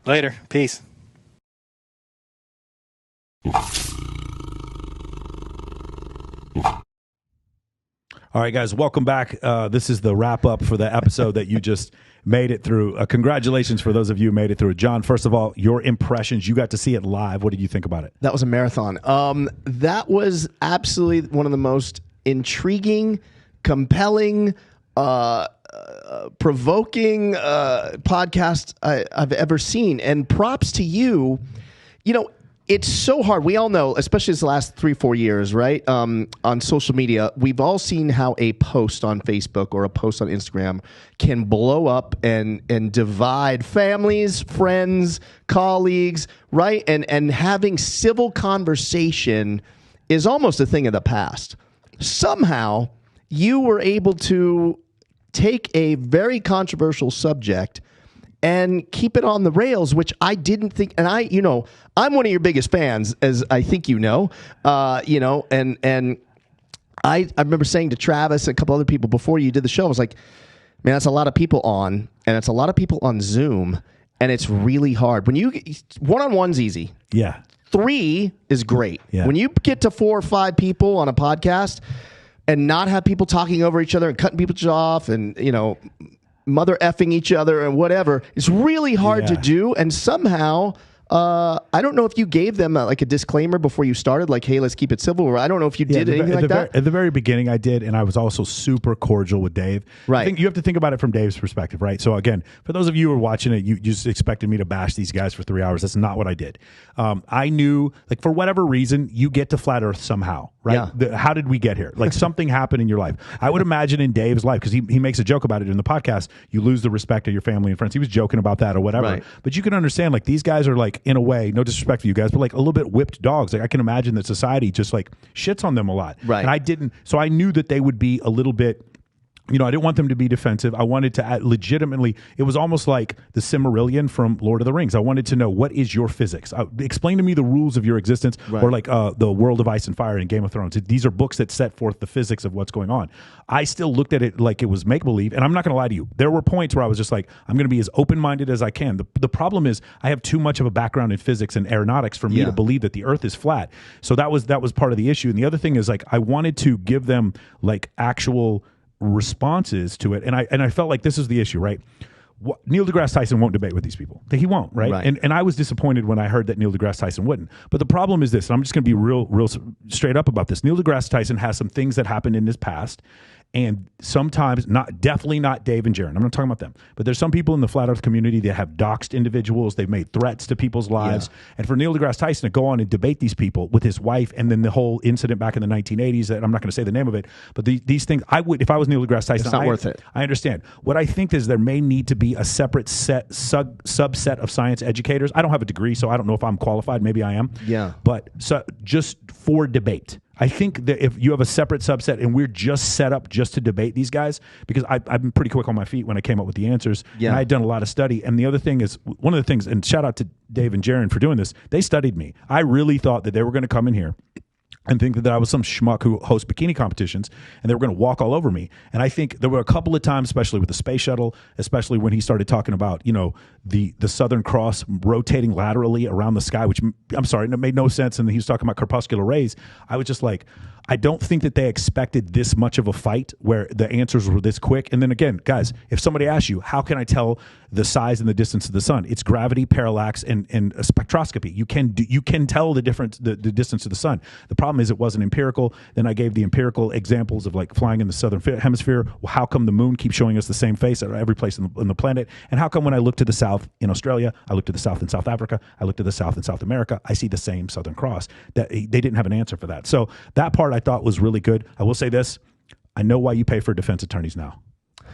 Later. Peace. All right, guys. Welcome back. This is the wrap up for the episode that you just made it through. Congratulations for those of you who made it through. John, first of all, your impressions. You got to see it live. What did you think about it? That was a marathon. That was absolutely one of the most intriguing, compelling, provoking podcast I've ever seen. And props to you. You know, it's so hard. We all know, especially this last 3-4 years, right? On social media, we've all seen how a post on Facebook or a post on Instagram can blow up and divide families, friends, colleagues, right? And having civil conversation is almost a thing of the past. Somehow, you were able to take a very controversial subject and keep it on the rails, which I didn't think. And I'm one of your biggest fans, as I think and I remember saying to Travis and a couple other people before you did the show, I was like, man, that's a lot of people on, and it's a lot of people on Zoom, and it's really hard. When you one-on-one's easy. Yeah. 3 is great. Yeah. When you get to 4 or 5 people on a podcast and not have people talking over each other and cutting people off and, mother effing each other and whatever, it's really hard to do. And somehow, I don't know if you gave them a disclaimer before you started, like, hey, let's keep it civil. Or I don't know if you did anything like that. At the very beginning, I did, and I was also super cordial with Dave. Right. I think you have to think about it from Dave's perspective, right? So again, for those of you who are watching it, you just expected me to bash these guys for 3 hours. That's not what I did. I knew, like, for whatever reason, you get to flat Earth somehow, right? Yeah. How did we get here? Like, something happened in your life. I would imagine in Dave's life, because he makes a joke about it in the podcast, you lose the respect of your family and friends. He was joking about that or whatever. Right. But you can understand, like, these guys are, like, in a way, no disrespect for you guys, but like a little bit whipped dogs. Like, I can imagine that society just like shits on them a lot. Right. And I didn't, so I knew that they would be a little bit, I didn't want them to be defensive. I wanted to legitimately, it was almost like the Silmarillion from Lord of the Rings. I wanted to know, what is your physics? Explain to me the rules of your existence, right. Or like the World of Ice and Fire in Game of Thrones. These are books that set forth the physics of what's going on. I still looked at it like it was make-believe, and I'm not going to lie to you. There were points where I was just like, I'm going to be as open-minded as I can. The problem is I have too much of a background in physics and aeronautics for me to believe that the Earth is flat. So that was part of the issue. And the other thing is, like, I wanted to give them like actual responses to it, and I felt like this is the issue, right? Neil deGrasse Tyson won't debate with these people. He won't, right? And I was disappointed when I heard that Neil deGrasse Tyson wouldn't. But the problem is this, and I'm just going to be real straight up about this. Neil deGrasse Tyson has some things that happened in his past, and sometimes definitely not Dave and Jaron. I'm not talking about them. But there's some people in the flat Earth community that have doxed individuals. They've made threats to people's lives. Yeah. And for Neil deGrasse Tyson to go on and debate these people with his wife, and then the whole incident back in the 1980s, that I'm not going to say the name of it, but these things, I would, if I was Neil deGrasse Tyson, it's not worth it. I understand. What I think is there may need to be a separate subset of science educators. I don't have a degree, so I don't know if I'm qualified. Maybe I am. Yeah. But just for debate. I think that if you have a separate subset and we're just set up just to debate these guys, because I've been pretty quick on my feet when I came up with the answers. Yeah. And I had done a lot of study. And the other thing is, one of the things, and shout out to Dave and Jaron for doing this, they studied me. I really thought that they were going to come in here and think that I was some schmuck who hosts bikini competitions, and they were going to walk all over me. And I think there were a couple of times, especially with the space shuttle, especially when he started talking about, the Southern Cross rotating laterally around the sky, which, I'm sorry, it made no sense. And he was talking about corpuscular rays. I was just like, I don't think that they expected this much of a fight where the answers were this quick. And then again, guys, if somebody asks you, how can I tell the size and the distance of the sun? It's gravity, parallax, and a spectroscopy. You can tell the difference, the distance of the sun. The problem is it wasn't empirical. Then I gave the empirical examples of like flying in the southern hemisphere. Well, how come the moon keeps showing us the same face at every place in the planet? And how come when I look to the south in Australia, I look to the south in South Africa, I look to the south in South America, I see the same Southern Cross? That they didn't have an answer for that. So that part I thought was really good. I will say this. I know why you pay for defense attorneys now.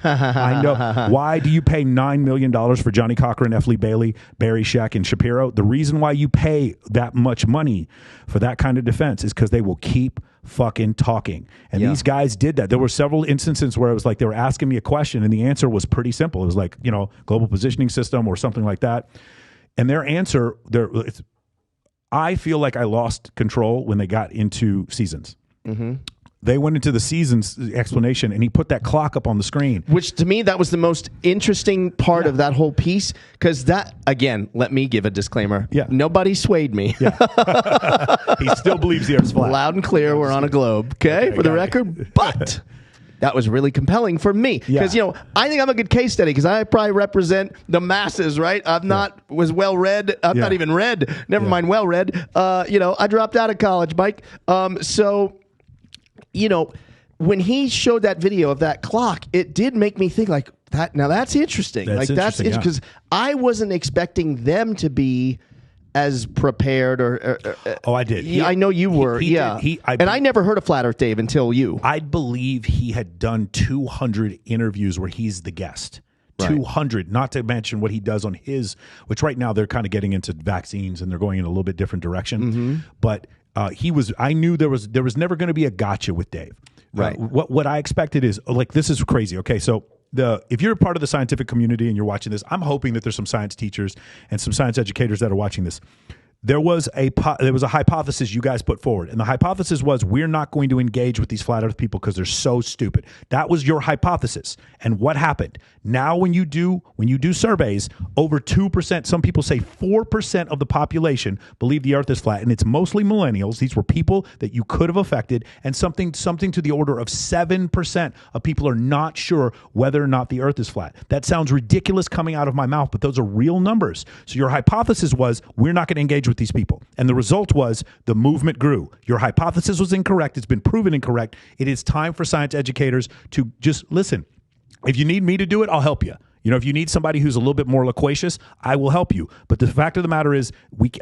I know. Why do you pay $9 million for Johnny Cochran, F. Lee Bailey, Barry Scheck, and Shapiro? The reason why you pay that much money for that kind of defense is because they will keep fucking talking. And these guys did that. There were several instances where it was like they were asking me a question and the answer was pretty simple. It was like, global positioning system or something like that. And their answer, I feel like I lost control when they got into seasons. Mm-hmm. They went into the seasons explanation, and he put that clock up on the screen. Which, to me, that was the most interesting part of that whole piece, because that, again, let me give a disclaimer. Yeah. Nobody swayed me. Yeah. He still believes the Earth's flat. Loud and clear, we're on a globe, okay, for the record. But that was really compelling for me, because, I think I'm a good case study, because I probably represent the masses, right? I'm not was well-read. I'm not even read. Never mind well-read. I dropped out of college, Mike. When he showed that video of that clock, it did make me think like that. Now that's interesting. That's interesting because I wasn't expecting them to be as prepared or I did. I know you were. I never heard of Flat Earth Dave until you. I believe he had done 200 interviews where he's the guest. 200, not to mention what he does on his, which right now they're kind of getting into vaccines and they're going in a little bit different direction. Mm-hmm. But I knew there was never going to be a gotcha with Dave. Right. What I expected is this is crazy. Okay. So if you're a part of the scientific community and you're watching this, I'm hoping that there's some science teachers and some science educators that are watching this. There was a hypothesis you guys put forward, and the hypothesis was we're not going to engage with these flat Earth people because they're so stupid. That was your hypothesis. And what happened? Now, when you do surveys, over 2%, some people say 4% of the population believe the Earth is flat, and it's mostly millennials. These were people that you could have affected, and something to the order of 7% of people are not sure whether or not the Earth is flat. That sounds ridiculous coming out of my mouth, but those are real numbers. So your hypothesis was we're not going to engage with these people. And the result was the movement grew. Your hypothesis was incorrect. It's been proven incorrect. It is time for science educators to just listen. If you need me to do it, I'll help you. If you need somebody who's a little bit more loquacious, I will help you. But the fact of the matter is,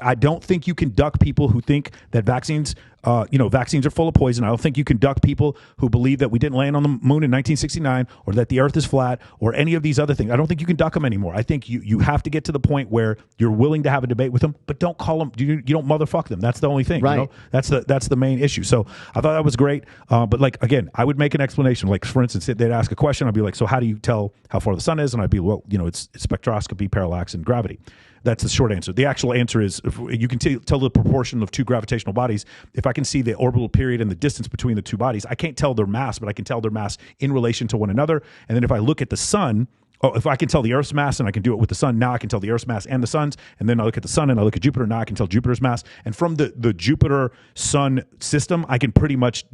I don't think you can duck people who think that vaccines are full of poison. I don't think you can duck people who believe that we didn't land on the moon in 1969 or that the Earth is flat or any of these other things. I don't think you can duck them anymore. I think you have to get to the point where you're willing to have a debate with them, but don't call them. You don't motherfuck them. That's the only thing. Right. That's the main issue. So I thought that was great. But again, I would make an explanation. Like, for instance, they'd ask a question. I'd be like, so how do you tell how far the sun is? And I'd be, well, it's spectroscopy, parallax, and gravity. That's the short answer. The actual answer is if you can tell the proportion of two gravitational bodies. If I can see the orbital period and the distance between the two bodies, I can't tell their mass, but I can tell their mass in relation to one another. And then if I look at the sun, if I can tell the Earth's mass and I can do it with the sun, now I can tell the Earth's mass and the sun's. And then I look at the sun and I look at Jupiter, now I can tell Jupiter's mass. And from the Jupiter-Sun system, I can pretty much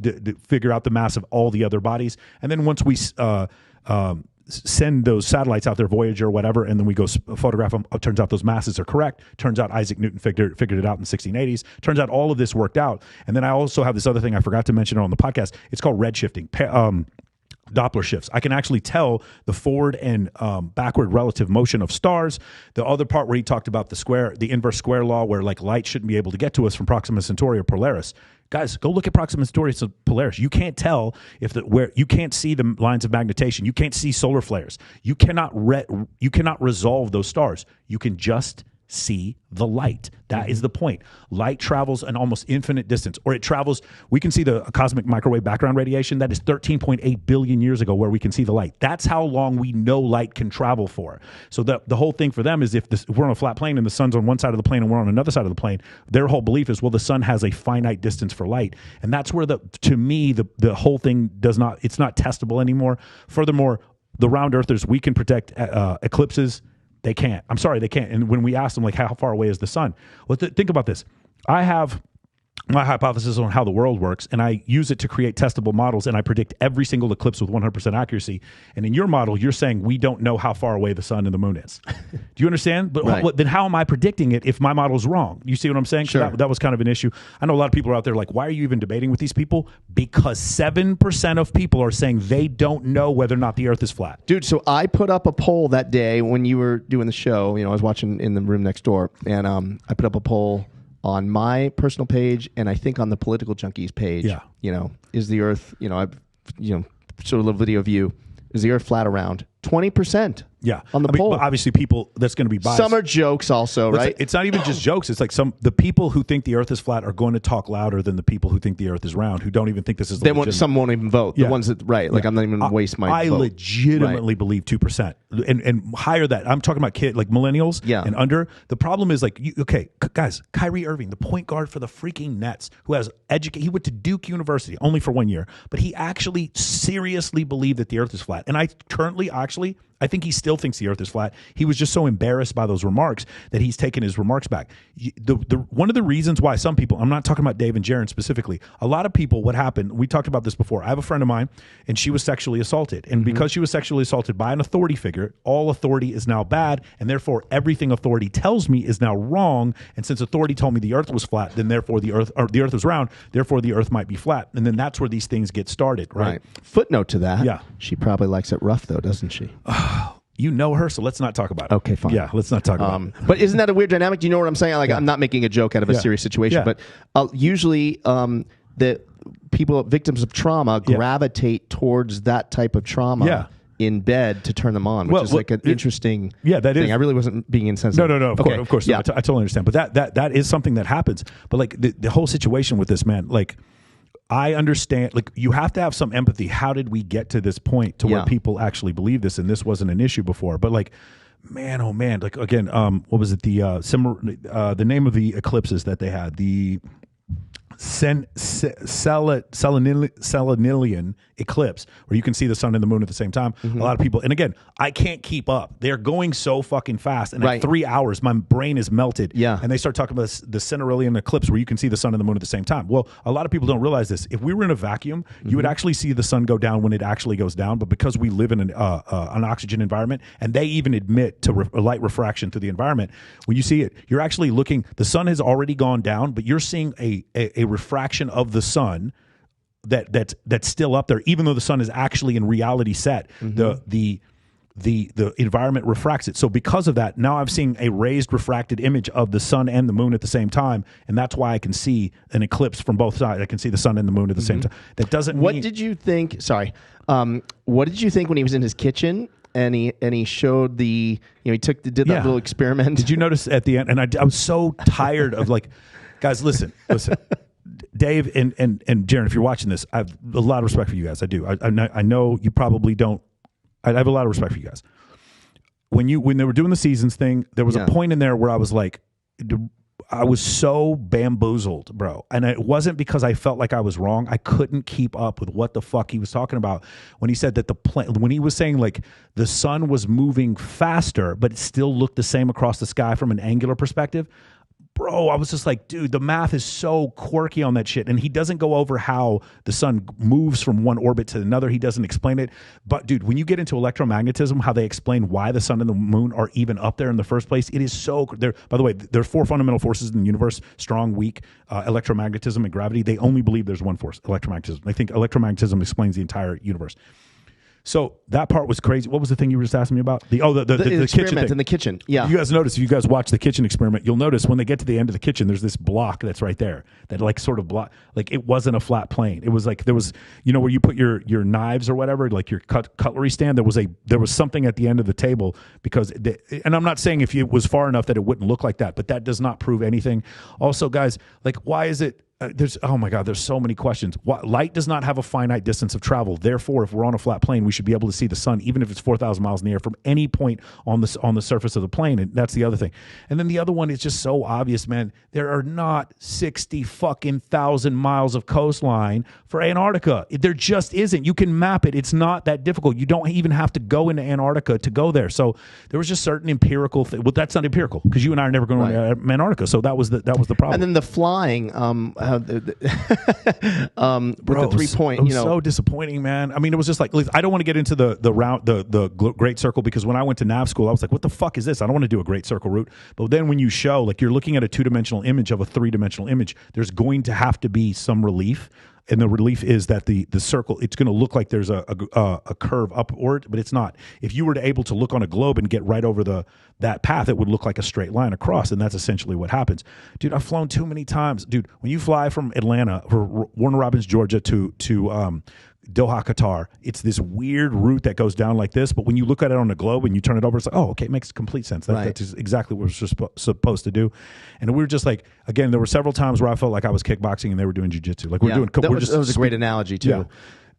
figure out the mass of all the other bodies. And then once we send those satellites out there, Voyager or whatever, and then we go photograph them. It turns out those masses are correct. Turns out Isaac Newton figured it out in the 1680s. Turns out all of this worked out. And then I also have this other thing I forgot to mention on the podcast. It's called redshifting. Doppler shifts. I can actually tell the forward and backward relative motion of stars. The other part where he talked about the inverse square law, where light shouldn't be able to get to us from Proxima Centauri or Polaris. Guys, go look at Proxima Centauri and Polaris. You can't tell where you can't see the lines of magnetation. You can't see solar flares. You cannot resolve those stars. You can just see the light. That is the point. Light travels an almost infinite distance, or it travels. We can see the cosmic microwave background radiation. That is 13.8 billion years ago where we can see the light. That's how long we know light can travel for. So the whole thing for them is if we're on a flat plane and the sun's on one side of the plane and we're on another side of the plane, their whole belief is, well, the sun has a finite distance for light. And that's where to me, the whole thing it's not testable anymore. Furthermore, the round earthers, we can predict eclipses. They can't. I'm sorry, they can't. And when we ask them, how far away is the sun? Well, think about this. I have my hypothesis on how the world works, and I use it to create testable models, and I predict every single eclipse with 100% accuracy. And in your model, you're saying we don't know how far away the sun and the moon is. Do you understand? But right. Then how am I predicting it if my model's wrong? You see what I'm saying? Sure. That was kind of an issue. I know a lot of people are out there like, why are you even debating with these people? Because 7% of people are saying they don't know whether or not the Earth is flat. Dude, so I put up a poll that day when you were doing the show. I was watching in the room next door, and I put up a poll on my personal page, and I think on the Political Junkies page. Yeah. Is the Earth, I've show a little video of you. Is the Earth flat or round? 20%. Yeah, on the poll. But obviously, people that's going to be biased. Some are jokes, also, right? It's not even just jokes. It's like the people who think the Earth is flat are going to talk louder than the people who think the Earth is round, who don't even think this is. Some won't even vote. The ones that like I'm not even waste my. I vote. legitimately believe 2% and higher that. I'm talking about like millennials and under. The problem is like guys, Kyrie Irving, the point guard for the freaking Nets, who has he went to Duke University only for 1 year, but he actually seriously believed that the Earth is flat. And I think he still thinks the Earth is flat. He was just so embarrassed by those remarks that he's taken his remarks back. One of the reasons why some people, I'm not talking about Dave and Jaron specifically, a lot of people, what happened, we talked about this before. I have a friend of mine, and she was sexually assaulted. And because she was sexually assaulted by an authority figure, all authority is now bad, and therefore everything authority tells me is now wrong. And since authority told me the Earth was flat, then therefore the Earth was round, therefore the Earth might be flat. And then that's where these things get started, right? Footnote to that. Yeah. She probably likes it rough, though, doesn't she? You know her, so let's not talk about it. Okay, fine. Yeah, let's not talk about it. But isn't that a weird dynamic? Do you know what I'm saying? Like, I'm not making a joke out of a serious situation, but usually the people, victims of trauma, gravitate towards that type of trauma in bed to turn them on, which is like an interesting thing. I really wasn't being insensitive. No, of course. Yeah. No, I totally understand. But that is something that happens. But like the whole situation with this, man, like, I understand, like, you have to have some empathy. How did we get to this point to where people actually believe this, and this wasn't an issue before? But like, man, oh man, like again, what was it? The name of the eclipses that they had, the Selenilian eclipse, where you can see the sun and the moon at the same time. A lot of people, and again, I can't keep up. They're going so fucking fast, and at 3 hours, my brain is melted. And they start talking about the Selenilian eclipse, where you can see the sun and the moon at the same time. Well, a lot of people don't realize this. If we were in a vacuum, you would actually see the sun go down when it actually goes down. But because we live in an oxygen environment, and they even admit to light refraction through the environment, when you see it, you're actually looking. The sun has already gone down, but you're seeing a refraction of the sun that's still up there, even though the sun is actually in reality set. The environment refracts it. So because of that, now I'm seeing a raised refracted image of the sun and the moon at the same time, and that's why I can see an eclipse from both sides. I can see the sun and the moon at the same time. That doesn't. What did you think? Sorry, what did you think when he was in his kitchen? And he showed did that little experiment. Did you notice at the end? And I was so tired of like, guys, listen. Dave and Jaron, if you're watching this, I have a lot of respect for you guys. I do. I know you probably don't. I have a lot of respect for you guys. When they were doing the seasons thing, there was a point in there where I was like, I was so bamboozled, bro. And it wasn't because I felt like I was wrong. I couldn't keep up with what the fuck he was talking about when he said that when he was saying like the sun was moving faster, but it still looked the same across the sky from an angular perspective. Bro, I was just like, dude, the math is so quirky on that shit. And he doesn't go over how the sun moves from one orbit to another. He doesn't explain it. But dude, when you get into electromagnetism, how they explain why the sun and the moon are even up there in the first place, it is so, by the way, there are 4 fundamental forces in the universe: strong, weak, electromagnetism, and gravity. They only believe there's one force, electromagnetism. They think electromagnetism explains the entire universe. So that part was crazy. What was the thing you were just asking me about? The experiment kitchen thing. In the kitchen. Yeah. You guys notice, if you guys watch the kitchen experiment, you'll notice when they get to the end of the kitchen, there's this block that's right there that like sort of block, like it wasn't a flat plane. It was like there was, where you put your knives or whatever, like your cutlery stand. There was something at the end of the table because, and I'm not saying if it was far enough that it wouldn't look like that, but that does not prove anything. Also, guys, like why is it? There's so many questions. Light does not have a finite distance of travel. Therefore, if we're on a flat plane, we should be able to see the sun, even if it's 4,000 miles in the air, from any point on the surface of the plane. And that's the other thing. And then the other one is just so obvious, man. There are not 60 fucking thousand miles of coastline for Antarctica. There just isn't. You can map it. It's not that difficult. You don't even have to go into Antarctica to go there. So there was just certain empirical thing. Well, that's not empirical because you and I are never going to Antarctica. So that was the problem. And then the flying. With the 3-point, it was so disappointing, man. I mean, it was just like, I don't want to get into the great circle, because when I went to nav school, I was like, what the fuck is this? I don't want to do a great circle route. But then when you show, like, you're looking at a 2-dimensional image of a 3-dimensional image, there's going to have to be some relief. And the relief is that the circle, it's going to look like there's a curve upward, but it's not. If you were able to look on a globe and get right over that path, it would look like a straight line across, and that's essentially what happens. Dude, I've flown too many times. Dude, when you fly from Atlanta, or Warner Robins, Georgia, to Doha, Qatar. It's this weird route that goes down like this, but when you look at it on a globe and you turn it over, it's like, oh, okay, it makes complete sense. That's exactly what we're supposed to do. And we were just like, again, there were several times where I felt like I was kickboxing and they were doing jiu-jitsu. Like that was a great analogy too. Yeah.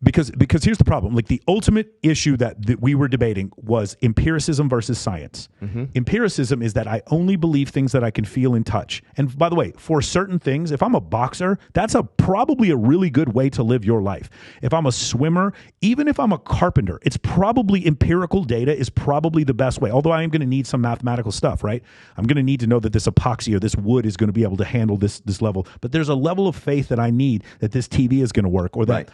Because here's the problem. Like the ultimate issue that we were debating was empiricism versus science. Empiricism is that I only believe things that I can feel and touch. And by the way, for certain things, if I'm a boxer, that's probably a really good way to live your life. If I'm a swimmer, even if I'm a carpenter, it's probably empirical data is probably the best way. Although I am going to need some mathematical stuff, right? I'm going to need to know that this epoxy or this wood is going to be able to handle this level. But there's a level of faith that I need that this TV is going to work or that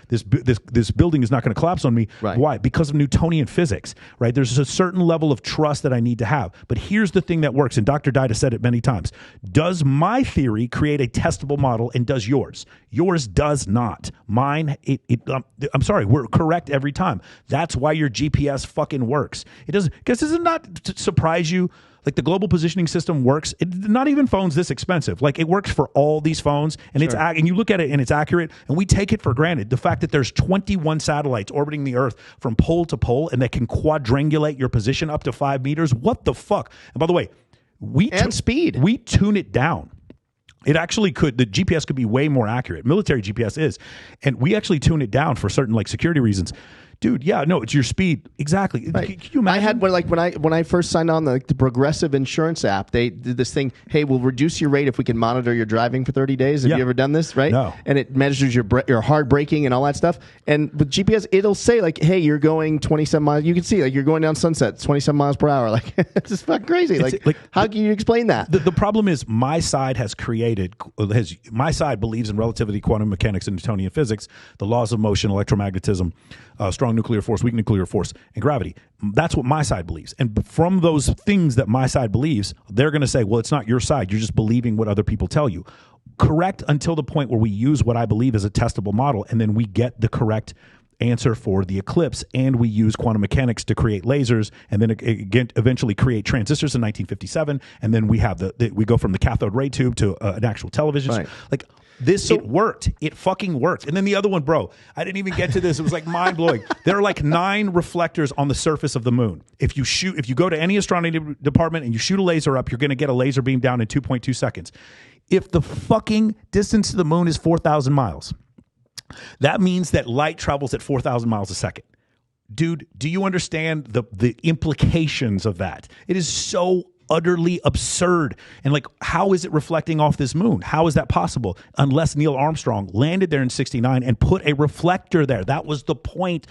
this building is not going to collapse on me. Right. Why? Because of Newtonian physics, right? There's a certain level of trust that I need to have. But here's the thing that works, and Dr. Dida said it many times. Does my theory create a testable model, and does yours? Yours does not. Mine, I'm sorry, we're correct every time. That's why your GPS fucking works. It doesn't, because does it not surprise you? Like the global positioning system works. Not even phones this expensive. Like it works for all these phones, and and you look at it and it's accurate, and we take it for granted. The fact that there's 21 satellites orbiting the Earth from pole to pole, and that can quadrangulate your position up to 5 meters. What the fuck? And by the way, we tune it down. It actually could. The GPS could be way more accurate. Military GPS is, and we actually tune it down for certain like security reasons. Dude, yeah, no, it's your speed. Exactly. Right. Can you imagine? I had when I first signed on the Progressive Insurance app, they did this thing, hey, we'll reduce your rate if we can monitor your driving for 30 days. Have you ever done this, right? No. And it measures your hard braking and all that stuff. And with GPS, it'll say like, hey, you're going 27 miles. You can see like you're going down Sunset, 27 miles per hour. Like, it's just fucking crazy. Like, how can you explain that? The problem is my side my side believes in relativity, quantum mechanics, and Newtonian physics, the laws of motion, electromagnetism, strong nuclear force, weak nuclear force, and gravity. That's what my side believes. And from those things that my side believes, they're going to say, well, it's not your side. You're just believing what other people tell you. Correct until the point where we use what I believe is a testable model, and then we get the correct answer for the eclipse, and we use quantum mechanics to create lasers, and then again eventually create transistors in 1957, and then we have we go from the cathode ray tube to an actual television. Right. Like this, it worked. It fucking worked. And then the other one, bro, I didn't even get to this. It was like mind blowing. There are like 9 reflectors on the surface of the moon. If you go to any astronomy department and you shoot a laser up, you're going to get a laser beam down in 2.2 seconds. If the fucking distance to the moon is 4,000 miles, that means that light travels at 4,000 miles a second. Dude, do you understand the implications of that? It is so utterly absurd. And like, how is it reflecting off this moon? How is that possible? Unless Neil Armstrong landed there in 1969 and put a reflector there. That was the point.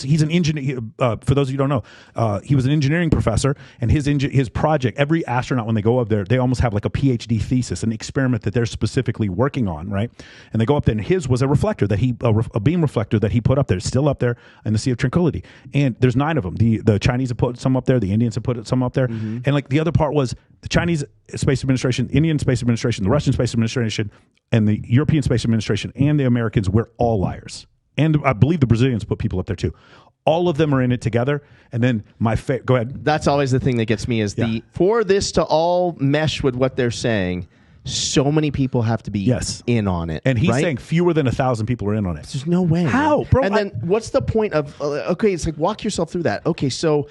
He's an engineer. For those of you who don't know, he was an engineering professor, and his project, every astronaut, when they go up there, they almost have like a PhD thesis, an experiment that they're specifically working on, right? And they go up there, and his was a reflector a beam reflector that he put up there. It's still up there in the Sea of Tranquility. And there's 9 of them. The Chinese have put some up there. The Indians have put some up there. Mm-hmm. And like the other part was the Chinese Space Administration, the Indian Space Administration, the Russian Space Administration, and the European Space Administration, and the Americans, we're all liars. And I believe the Brazilians put people up there too. All of them are in it together. And then go ahead. That's always the thing that gets me is for this to all mesh with what they're saying, so many people have to be in on it. And he's saying fewer than 1,000 people are in on it. There's no way. How, bro? And then what's the point of, okay, it's like walk yourself through that. Okay, so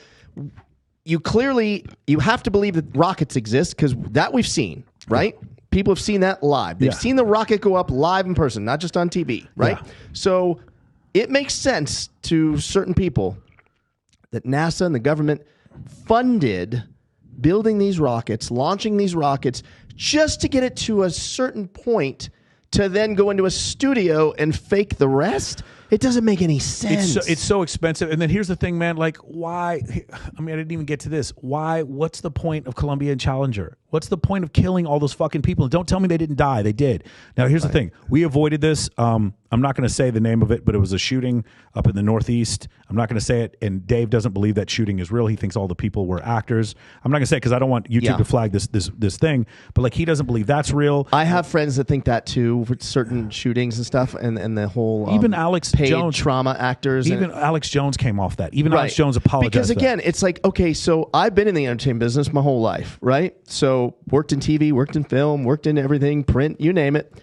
you have to believe that rockets exist because that we've seen, right? Yeah. People have seen that live. They've seen the rocket go up live in person, not just on TV, right? Yeah. So it makes sense to certain people that NASA and the government funded building these rockets, launching these rockets, just to get it to a certain point to then go into a studio and fake the rest. It doesn't make any sense. It's so expensive. And then here's the thing, man. Like, why? I mean, I didn't even get to this. Why? What's the point of Columbia and Challenger? What's the point of killing all those fucking people? And don't tell me they didn't die. They did. Now, here's the thing. We avoided this. I'm not going to say the name of it, but it was a shooting up in the Northeast. I'm not going to say it. And Dave doesn't believe that shooting is real. He thinks all the people were actors. I'm not going to say it because I don't want YouTube to flag this thing. But like, he doesn't believe that's real. I have friends that think that too with certain shootings and stuff, and the whole even Alex paid Jones trauma actors. Even Alex Jones came off that. Even Alex Jones apologized. Because again, it's like, okay, so I've been in the entertainment business my whole life, right? So worked in TV, worked in film, worked in everything, print, you name it.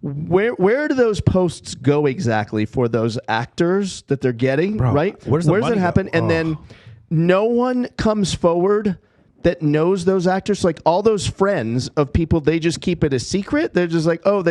Where do those posts go exactly for those actors that they're getting? Bro, right? Where does it happen? And then no one comes forward that knows those actors. Like all those friends of people, they just keep it a secret. They're just like, oh,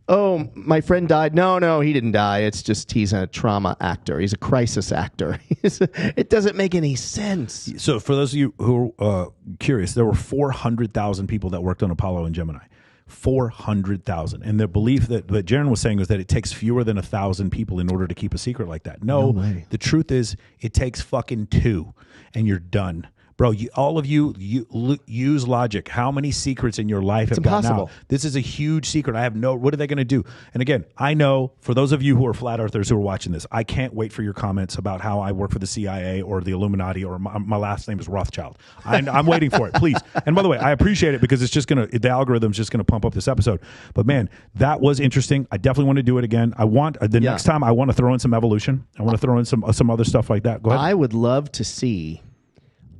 oh, my friend died. No, he didn't die. It's just he's a trauma actor. He's a crisis actor. It doesn't make any sense. So for those of you who are curious, there were 400,000 people that worked on Apollo and Gemini. 400,000. And the belief that Jaron was saying was that it takes fewer than 1,000 people in order to keep a secret like that. No the truth is it takes fucking 2 and you're done. Bro, all of you use logic. How many secrets in your life have gotten out? This is a huge secret. I have what are they going to do? And again, I know for those of you who are flat earthers who are watching this, I can't wait for your comments about how I work for the CIA or the Illuminati or my last name is Rothschild. I'm waiting for it, please. And by the way, I appreciate it because it's just the algorithm's just going to pump up this episode. But man, that was interesting. I definitely want to do it again. I want next time I want to throw in some evolution. I want to throw in some other stuff like that. Go ahead. I would love to see.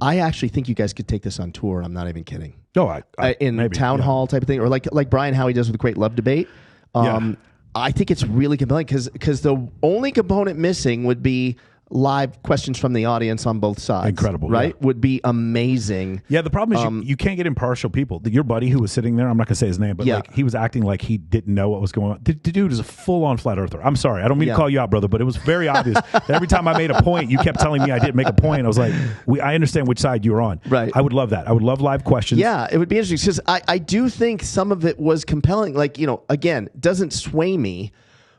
I actually think you guys could take this on tour. I'm not even kidding. Oh, in maybe, town hall type of thing, or like Brian Howie does with the Great Love Debate. I think it's really compelling because the only component missing would be live questions from the audience on both sides. Incredible, right? Yeah. Would be amazing. Yeah, the problem is you can't get impartial people. Your buddy who was sitting there, I'm not going to say his name, but like he was acting like he didn't know what was going on. The dude is a full-on flat earther. I'm sorry. I don't mean to call you out, brother, but it was very obvious that every time I made a point, you kept telling me I didn't make a point. I was like, I understand which side you were on. Right. I would love that. I would love live questions. Yeah, it would be interesting because I do think some of it was compelling. Like, again, doesn't sway me,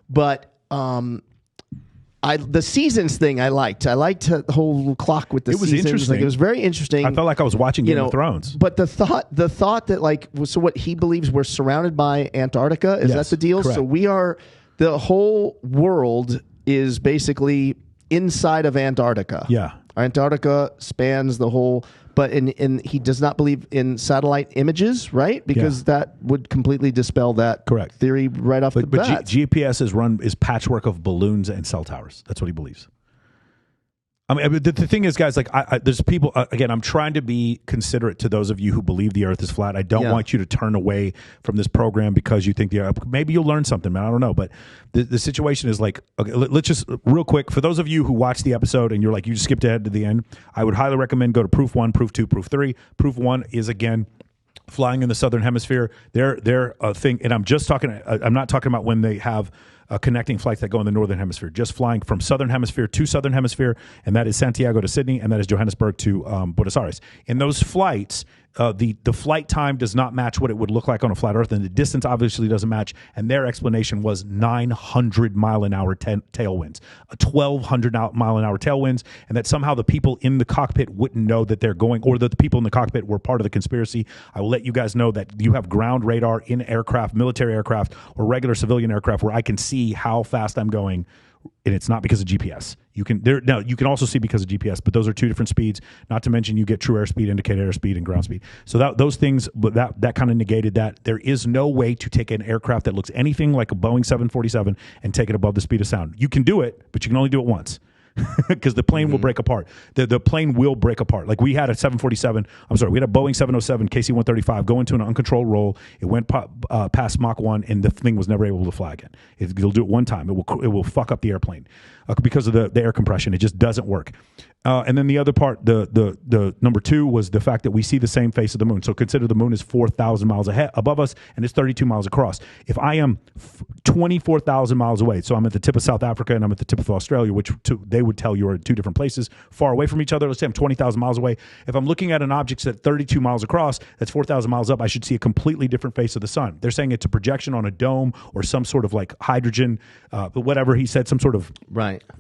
but the seasons thing I liked. I liked the whole clock with the seasons. It was interesting. Like, it was very interesting. I felt like I was watching Game of Thrones. But the thought that so what he believes we're surrounded by Antarctica, is that the deal? Correct. So the whole world is basically inside of Antarctica. Yeah. Antarctica spans the whole, but he does not believe in satellite images, right? Because that would completely dispel that theory right off the bat. But GPS is patchwork of balloons and cell towers. That's what he believes. I mean, the thing is, guys, like, there's people, again, I'm trying to be considerate to those of you who believe the earth is flat. I don't want you to turn away from this program because you think maybe you'll learn something, man. I don't know. But the situation is like, okay, let's just real quick, for those of you who watch the episode and you're like, you just skipped ahead to the end, I would highly recommend go to proof 1, proof 2, proof 3. Proof 1 is, again, flying in the southern hemisphere. They're a thing. And I'm not talking about when they have connecting flights that go in the northern hemisphere, just flying from southern hemisphere to southern hemisphere, and that is Santiago to Sydney, and that is Johannesburg to Buenos Aires. In those flights, the flight time does not match what it would look like on a flat Earth, and the distance obviously doesn't match. And their explanation was 900 mile an hour tailwinds, 1,200 mile an hour tailwinds, and that somehow the people in the cockpit wouldn't know that they're going, or that the people in the cockpit were part of the conspiracy. I will let you guys know that you have ground radar in aircraft, military aircraft, or regular civilian aircraft, where I can see how fast I'm going, and it's not because of GPS. You can also see because of GPS, but those are two different speeds. Not to mention you get true airspeed, indicated airspeed, and ground speed. So those things, that kind of negated that. There is no way to take an aircraft that looks anything like a Boeing 747 and take it above the speed of sound. You can do it, but you can only do it once. Because the plane will break apart. The plane will break apart. Like we had a 747, we had a Boeing 707 KC-135 go into an uncontrolled roll. It went past Mach 1, and the thing was never able to fly again. It'll do it one time. It will fuck up the airplane because of the air compression. It just doesn't work. And then the other part, the number 2 was the fact that we see the same face of the moon. So consider the moon is 4,000 miles ahead above us, and it's 32 miles across. If I am 24,000 miles away, so I'm at the tip of South Africa and I'm at the tip of Australia, which they would tell you are 2 different places, far away from each other. Let's say I'm 20,000 miles away. If I'm looking at an object that's 32 miles across, that's 4,000 miles up, I should see a completely different face of the sun. They're saying it's a projection on a dome or some sort of like hydrogen, whatever he said, some sort of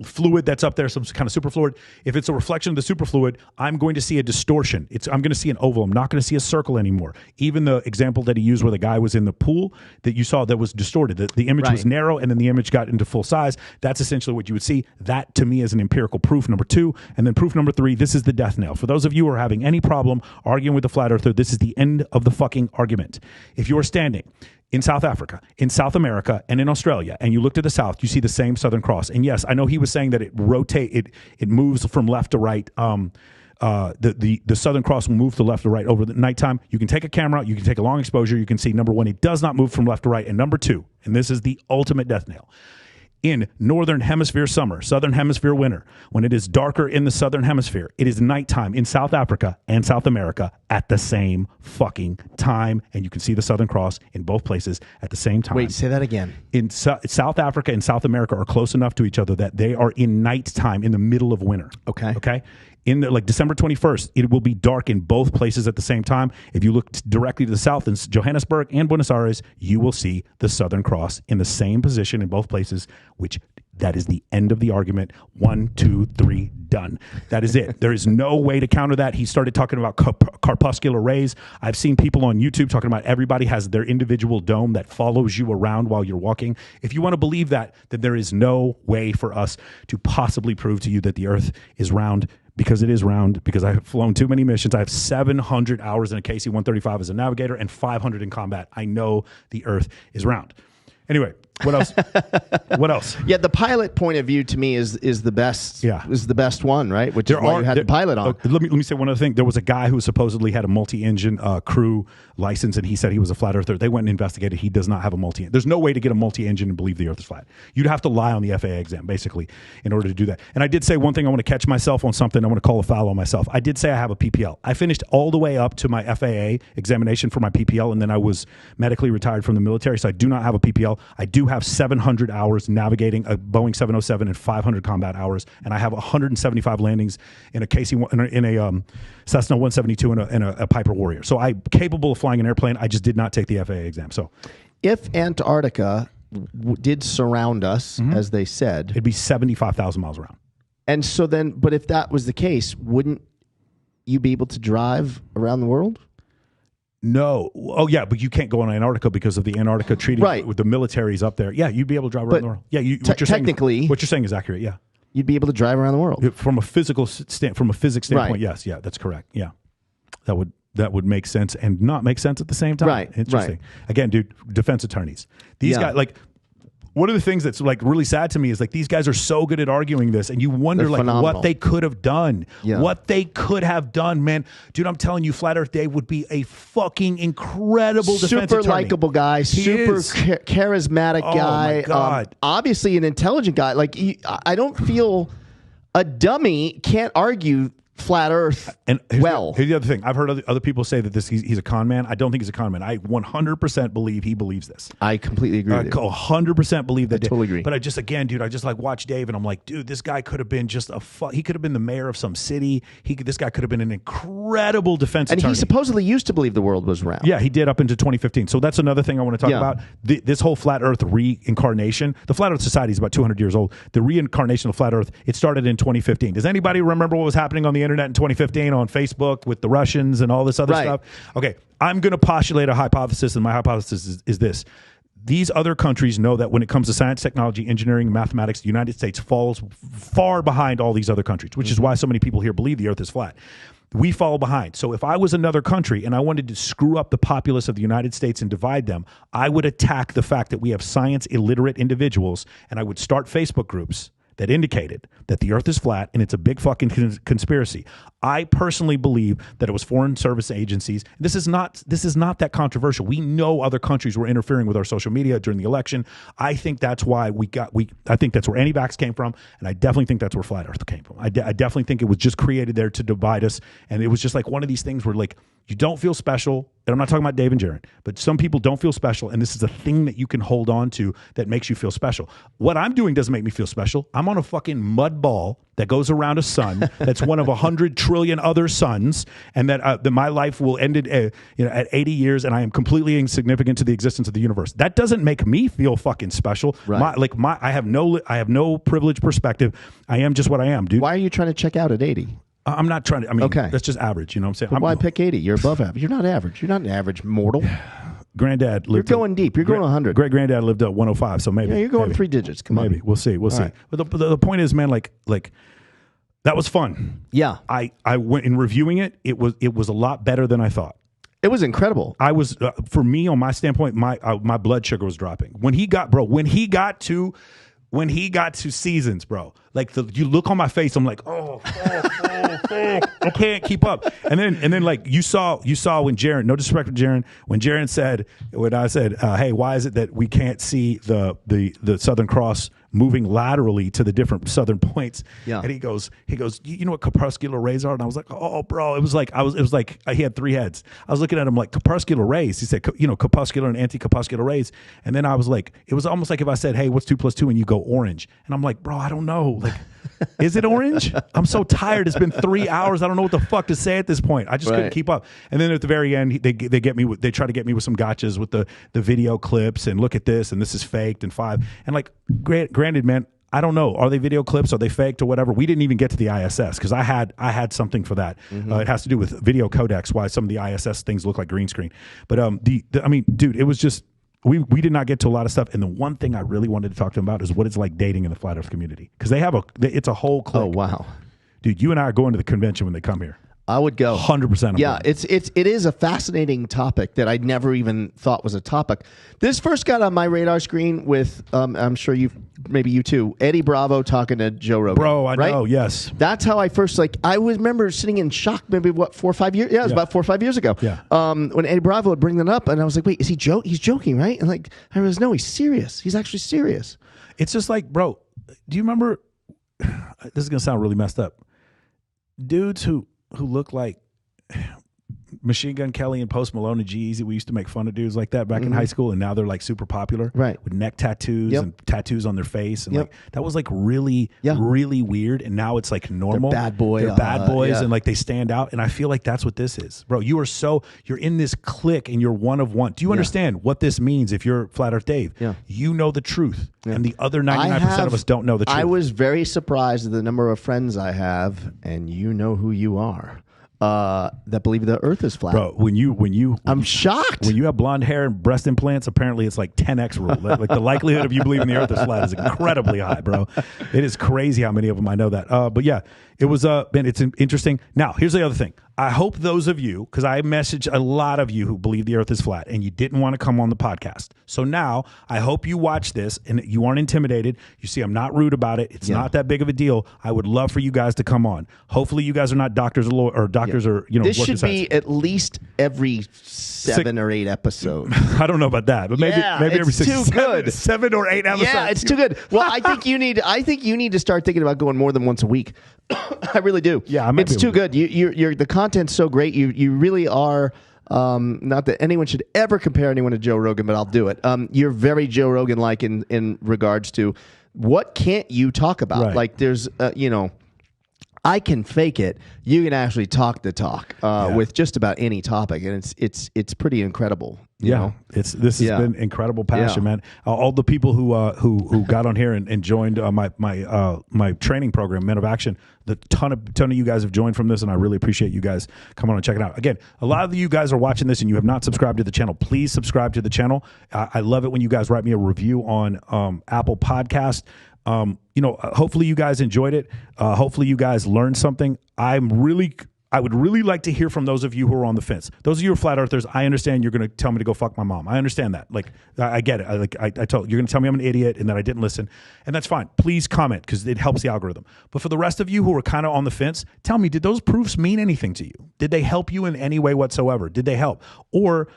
fluid that's up there, some kind of superfluid. If it's a reflection of the superfluid, I'm going to see a distortion. I'm going to see an oval. I'm not going to see a circle anymore. Even the example that he used where the guy was in the pool that you saw that was distorted. The image was narrow and then the image got into full size. That's essentially what you would see. That to me is an empirical proof, number 2. And then proof number 3, this is the death knell. For those of you who are having any problem arguing with the flat earther, this is the end of the fucking argument. If you are standing in South Africa, in South America, and in Australia, and you look to the south, you see the same Southern Cross. And yes, I know he was saying that it moves from left to right the Southern Cross will move to left or right over the nighttime. You can take a camera, you can take a long exposure, you can see, number one, it does not move from left to right, and number two, and this is the ultimate death nail, in northern hemisphere summer, southern hemisphere winter, when it is darker in the southern hemisphere, it is nighttime in South Africa and South America at the same fucking time, and you can see the Southern Cross in both places at the same time. Wait, say that again. In South Africa and South America are close enough to each other that they are in nighttime in the middle of winter. Okay. In like December 21st, it will be dark in both places at the same time. If you look directly to the south in Johannesburg and Buenos Aires, you will see the Southern Cross in the same position in both places, which that is the end of the argument. 1, 2, 3, done. That is it. There is no way to counter that. He started talking about corpuscular rays. I've seen people on YouTube talking about everybody has their individual dome that follows you around while you're walking. If you want to believe that, then there is no way for us to possibly prove to you that the earth is round, because it is round, because I have flown too many missions. I have 700 hours in a KC-135 as a navigator and 500 in combat. I know the earth is round. Anyway, what else? What else? Yeah, the pilot point of view to me is the best. Yeah, is the best one, right? Which is why you had the pilot on. Let me say one other thing. There was a guy who supposedly had a multi-engine crew license, and he said he was a flat earther. They went and investigated. He does not have a multi. There's no way to get a multi-engine and believe the Earth is flat. You'd have to lie on the FAA exam basically in order to do that. And I did say one thing. I want to catch myself on something. I want to call a foul on myself. I did say I have a PPL. I finished all the way up to my FAA examination for my PPL, and then I was medically retired from the military, so I do not have a PPL. I do have 700 hours navigating a Boeing 707 and 500 combat hours, and I have 175 landings in a Cessna 172 and a Piper Warrior. So I'm capable of flying an airplane. I just did not take the FAA exam. So, if Antarctica did surround us, as they said, it'd be 75,000 miles around. And so then, but if that was the case, wouldn't you be able to drive around the world? No. Oh, yeah, but you can't go on Antarctica because of the Antarctica Treaty with the militaries up there. Yeah, you'd be able to drive around the world. Yeah, what you're saying is accurate. Yeah, you'd be able to drive around the world from a physics standpoint. Yes, yeah, that's correct. Yeah, that would make sense and not make sense at the same time. Right. Interesting. Again, dude, defense attorneys. These guys, like, one of the things that's like really sad to me is like these guys are so good at arguing this, and you wonder like what they could have done. Yeah. What they could have done, man. Dude, I'm telling you, Flat Earth Dave would be a fucking incredible defense attorney. Super likable guy, super charismatic guy. My God. Obviously an intelligent guy. Like, I don't feel a dummy can't argue flat Earth here's the other thing. I've heard other people say that he's a con man. I don't think he's a con man. I 100% believe he believes this. I completely agree with you. 100% believe that. I totally agree. But I just like watch Dave and I'm like, dude, this guy could have been just he could have been the mayor of some city. This guy could have been an incredible defense attorney. And he supposedly used to believe the world was round. Yeah, he did up into 2015. So that's another thing I want to talk about. This whole flat Earth reincarnation. The Flat Earth Society is about 200 years old. The reincarnation of flat Earth, it started in 2015. Does anybody remember what was happening on the internet in 2015 on Facebook with the Russians and all this other stuff? Okay, I'm going to postulate a hypothesis, and my hypothesis is this. These other countries know that when it comes to science, technology, engineering, mathematics, the United States falls far behind all these other countries, which is why so many people here believe the earth is flat. We fall behind. So if I was another country and I wanted to screw up the populace of the United States and divide them, I would attack the fact that we have science illiterate individuals, and I would start Facebook groups that indicated that the earth is flat and it's a big fucking conspiracy. I personally believe that it was foreign service agencies. This is not that controversial. We know other countries were interfering with our social media during the election. I think that's why I think that's where anti-vax came from, and I definitely think that's where flat earth came from. I definitely think it was just created there to divide us, and it was just like one of these things where like you don't feel special. And I'm not talking about Dave and Jaron, but some people don't feel special, and this is a thing that you can hold on to that makes you feel special. What I'm doing doesn't make me feel special. I'm on a fucking mud ball that goes around a sun that's one of 100 trillion other suns, and that my life will end at 80 years, and I am completely insignificant to the existence of the universe. That doesn't make me feel fucking special. Right. I have no privileged perspective. I am just what I am, dude. Why are you trying to check out at 80? I'm not trying to. I mean, that's just average. You know what I'm saying? But why pick 80? You're above average. You're not average. You're not an average mortal. Granddad lived. You're going deep. You're going 100. Great granddad lived at 105. So maybe. Yeah, you're going 3 digits. Come on. Maybe we'll see. We'll see. Right. But the point is, man, like that was fun. Yeah. I went in reviewing it. It was a lot better than I thought. It was incredible. I was for me on my standpoint, my blood sugar was dropping when he got to when he got to seasons, bro, like you look on my face, I'm like, I can't keep up. And then like you saw when Jaron, no disrespect to Jaron, when I said, hey, why is it that we can't see the Southern Cross moving laterally to the different southern points? Yeah. And he goes, you know what corpuscular rays are? And I was like, oh, bro, it was like he had three heads. I was looking at him like corpuscular rays. He said, corpuscular and anti-corpuscular rays. And then I was like, it was almost like if I said, hey, what's 2 + 2? And you go orange. And I'm like, bro, I don't know. Like, is it orange? I'm so tired. It's been 3 hours. I don't know what the fuck to say at this point. I just couldn't keep up. And then at the very end, they try to get me with some gotchas with the video clips and look at this and this is faked and 5. And like, granted, man, I don't know. Are they video clips? Are they faked or whatever? We didn't even get to the ISS because I had something for that. It has to do with video codecs. Why some of the ISS things look like green screen. But I mean, dude, it was just. We did not get to a lot of stuff, and the one thing I really wanted to talk to him about is what it's like dating in the flat Earth community because it's a whole clique. Oh wow, dude! You and I are going to the convention when they come here. I would go 100%. Yeah, it is a fascinating topic that I never even thought was a topic. This first got on my radar screen with I'm sure maybe you too, Eddie Bravo talking to Joe Rogan. Bro, I know. Yes, that's how I first I remember sitting in shock. Maybe 4 or 5 years. Yeah, it was about 4 or 5 years ago. Yeah. When Eddie Bravo would bring that up, and I was like, wait, is he He's joking, right? And like I was, no, he's serious. He's actually serious. It's just like, bro, do you remember? This is gonna sound really messed up. Dudes who look like Machine Gun Kelly and Post Malone and G-Eazy. We used to make fun of dudes like that back in high school, and now they're like super popular, right? With neck tattoos and tattoos on their face, and like that was like really, really weird. And now it's like normal. They're bad boys, and like they stand out. And I feel like that's what this is, bro. You're in this clique, and you're one of one. Do you understand what this means? If you're Flat Earth Dave, you know the truth, and the other 99% of us don't know the truth. I was very surprised at the number of friends I have, and you know who you are. That believe the Earth is flat. Bro, I'm shocked. When you have blonde hair and breast implants, apparently it's like 10x rule. Like the likelihood of you believing the Earth is flat is incredibly high, bro. It is crazy how many of them I know that. But yeah, it was man, it's interesting. Now, here's the other thing. I hope those of you, because I messaged a lot of you who believe the Earth is flat, and you didn't want to come on the podcast. So now I hope you watch this and you aren't intimidated. You see, I'm not rude about it. It's not that big of a deal. I would love for you guys to come on. Hopefully, you guys are not doctors or doctors or This should be at least every 7 or 8 episodes. I don't know about that, but maybe every 7 or 8 episodes. Yeah, it's too good. Well, I think you need to start thinking about going more than once a week. I really do. Yeah, it's too good. You're the content's so great. You really are. Not that anyone should ever compare anyone to Joe Rogan, but I'll do it. You're very Joe Rogan-like in regards to what can't you talk about? Right. Like there's, I can fake it. You can actually talk the talk with just about any topic, and it's pretty incredible. You know? This has been incredible passion, man. All the people who got on here and joined my training program, Men of Action. The ton of you guys have joined from this, and I really appreciate you guys coming on and checking it out. Again, a lot of you guys are watching this and you have not subscribed to the channel. Please subscribe to the channel. I love it when you guys write me a review on Apple Podcast. Hopefully you guys enjoyed it. Hopefully you guys learned something. I would really like to hear from those of you who are on the fence. Those of you who are flat earthers, I understand you're going to tell me to go fuck my mom. I understand that. Like, I get it. I told you're going to tell me I'm an idiot and that I didn't listen, and that's fine. Please comment because it helps the algorithm. But for the rest of you who are kind of on the fence, tell me, did those proofs mean anything to you? Did they help you in any way whatsoever? Did they help? Or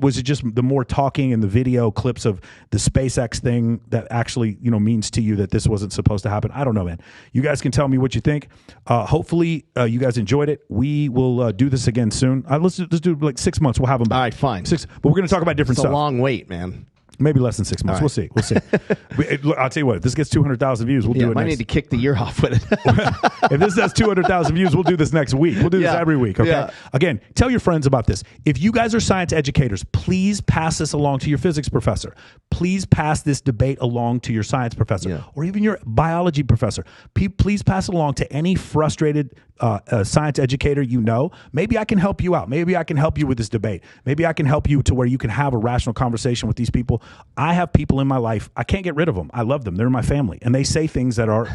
was it just the more talking and the video clips of the SpaceX thing that actually means to you that this wasn't supposed to happen? I don't know, man. You guys can tell me what you think. Hopefully you guys enjoyed it. We will do this again soon. Let's do like 6 months. We'll have them back. All right, fine. 6, but we're going to talk about different stuff. It's a long wait, man. Maybe less than 6 months. Right. We'll see. I'll tell you what. If this gets 200,000 views, we'll do it. I need to kick the year off with it. If this has 200,000 views, we'll do this next week. We'll do this every week. Okay. Yeah. Again, tell your friends about this. If you guys are science educators, please pass this along to your physics professor. Please pass this debate along to your science professor or even your biology professor. Please pass it along to any frustrated science educator you know. Maybe I can help you out. Maybe I can help you with this debate. Maybe I can help you to where you can have a rational conversation with these people. I have people in my life. I can't get rid of them. I love them. They're my family. And they say things that are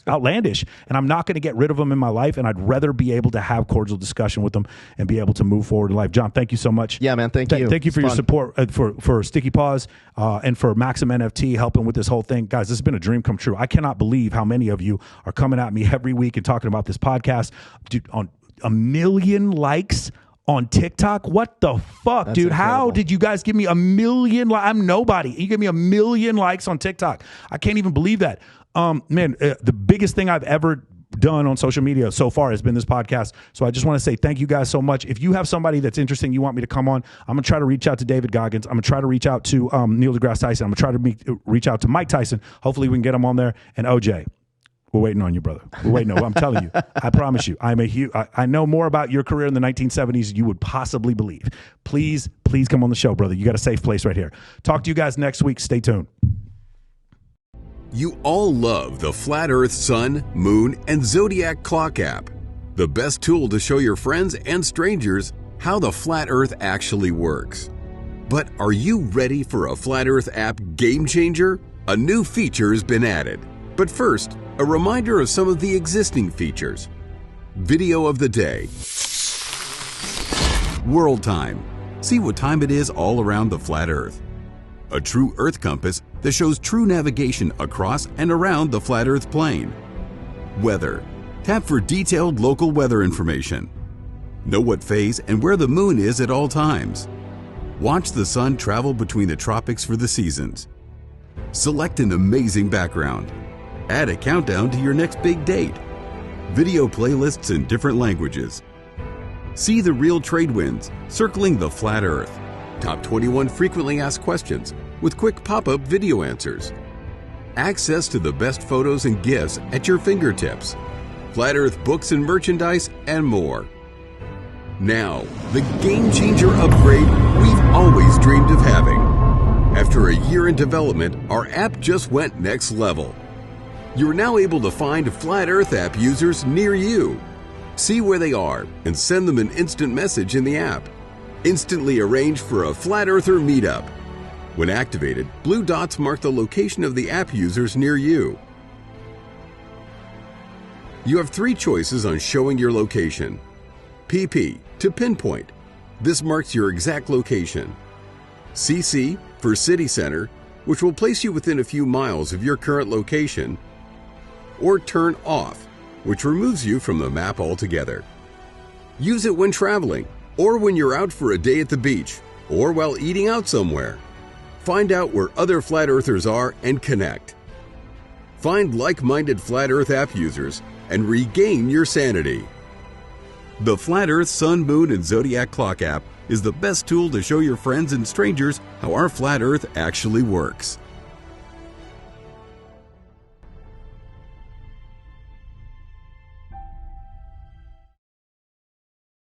outlandish. And I'm not going to get rid of them in my life. And I'd rather be able to have cordial discussion with them and be able to move forward in life. John, thank you so much. Yeah, man. Thank you. Thank you for your support for Sticky Paws. and for Maxim NFT helping with this whole thing. Guys, this has been a dream come true. I cannot believe how many of you are coming at me every week and talking about this podcast. Dude, on 1 million likes on TikTok. What the fuck, That's dude? incredible. How did you guys give me 1 million? I'm nobody. You give me 1 million likes on TikTok. I can't even believe that. Man, the biggest thing I've ever done on social media so far has been this podcast. So I just want to say thank you guys so much. If you have somebody that's interesting, you want me to come on, I'm going to try to reach out to David Goggins. I'm going to try to reach out to Neil deGrasse Tyson. I'm going to try to reach out to Mike Tyson. Hopefully we can get him on there. And OJ, we're waiting on you, brother. We're waiting on. I'm telling you. I promise you. I know more about your career in the 1970s than you would possibly believe. Please come on the show, brother. You got a safe place right here. Talk to you guys next week. Stay tuned. You all love the Flat Earth Sun, Moon, and Zodiac Clock app. The best tool to show your friends and strangers how the Flat Earth actually works. But are you ready for a Flat Earth app game changer? A new feature has been added. But first, a reminder of some of the existing features. Video of the day. World time. See what time it is all around the flat Earth. A true Earth compass that shows true navigation across and around the flat Earth plane. Weather. Tap for detailed local weather information. Know what phase and where the moon is at all times. Watch the sun travel between the tropics for the seasons. Select an amazing background. Add a countdown to your next big date. Video playlists in different languages. See the real trade winds circling the flat Earth. Top 21 frequently asked questions with quick pop-up video answers. Access to the best photos and gifts at your fingertips. Flat Earth books and merchandise, and more. Now, the game changer upgrade we've always dreamed of having. After a year in development, our app just went next level. You're now able to find Flat Earth app users near you. See where they are and send them an instant message in the app. Instantly arrange for a Flat Earther meetup. When activated, blue dots mark the location of the app users near you. You have 3 choices on showing your location. PP, to pinpoint. This marks your exact location. CC, for city center, which will place you within a few miles of your current location. Or turn off, which removes you from the map altogether. Use it when traveling, or when you're out for a day at the beach, or while eating out somewhere. Find out where other Flat Earthers are and connect. Find like-minded Flat Earth app users and regain your sanity. The Flat Earth Sun, Moon, and Zodiac Clock app is the best tool to show your friends and strangers how our flat Earth actually works.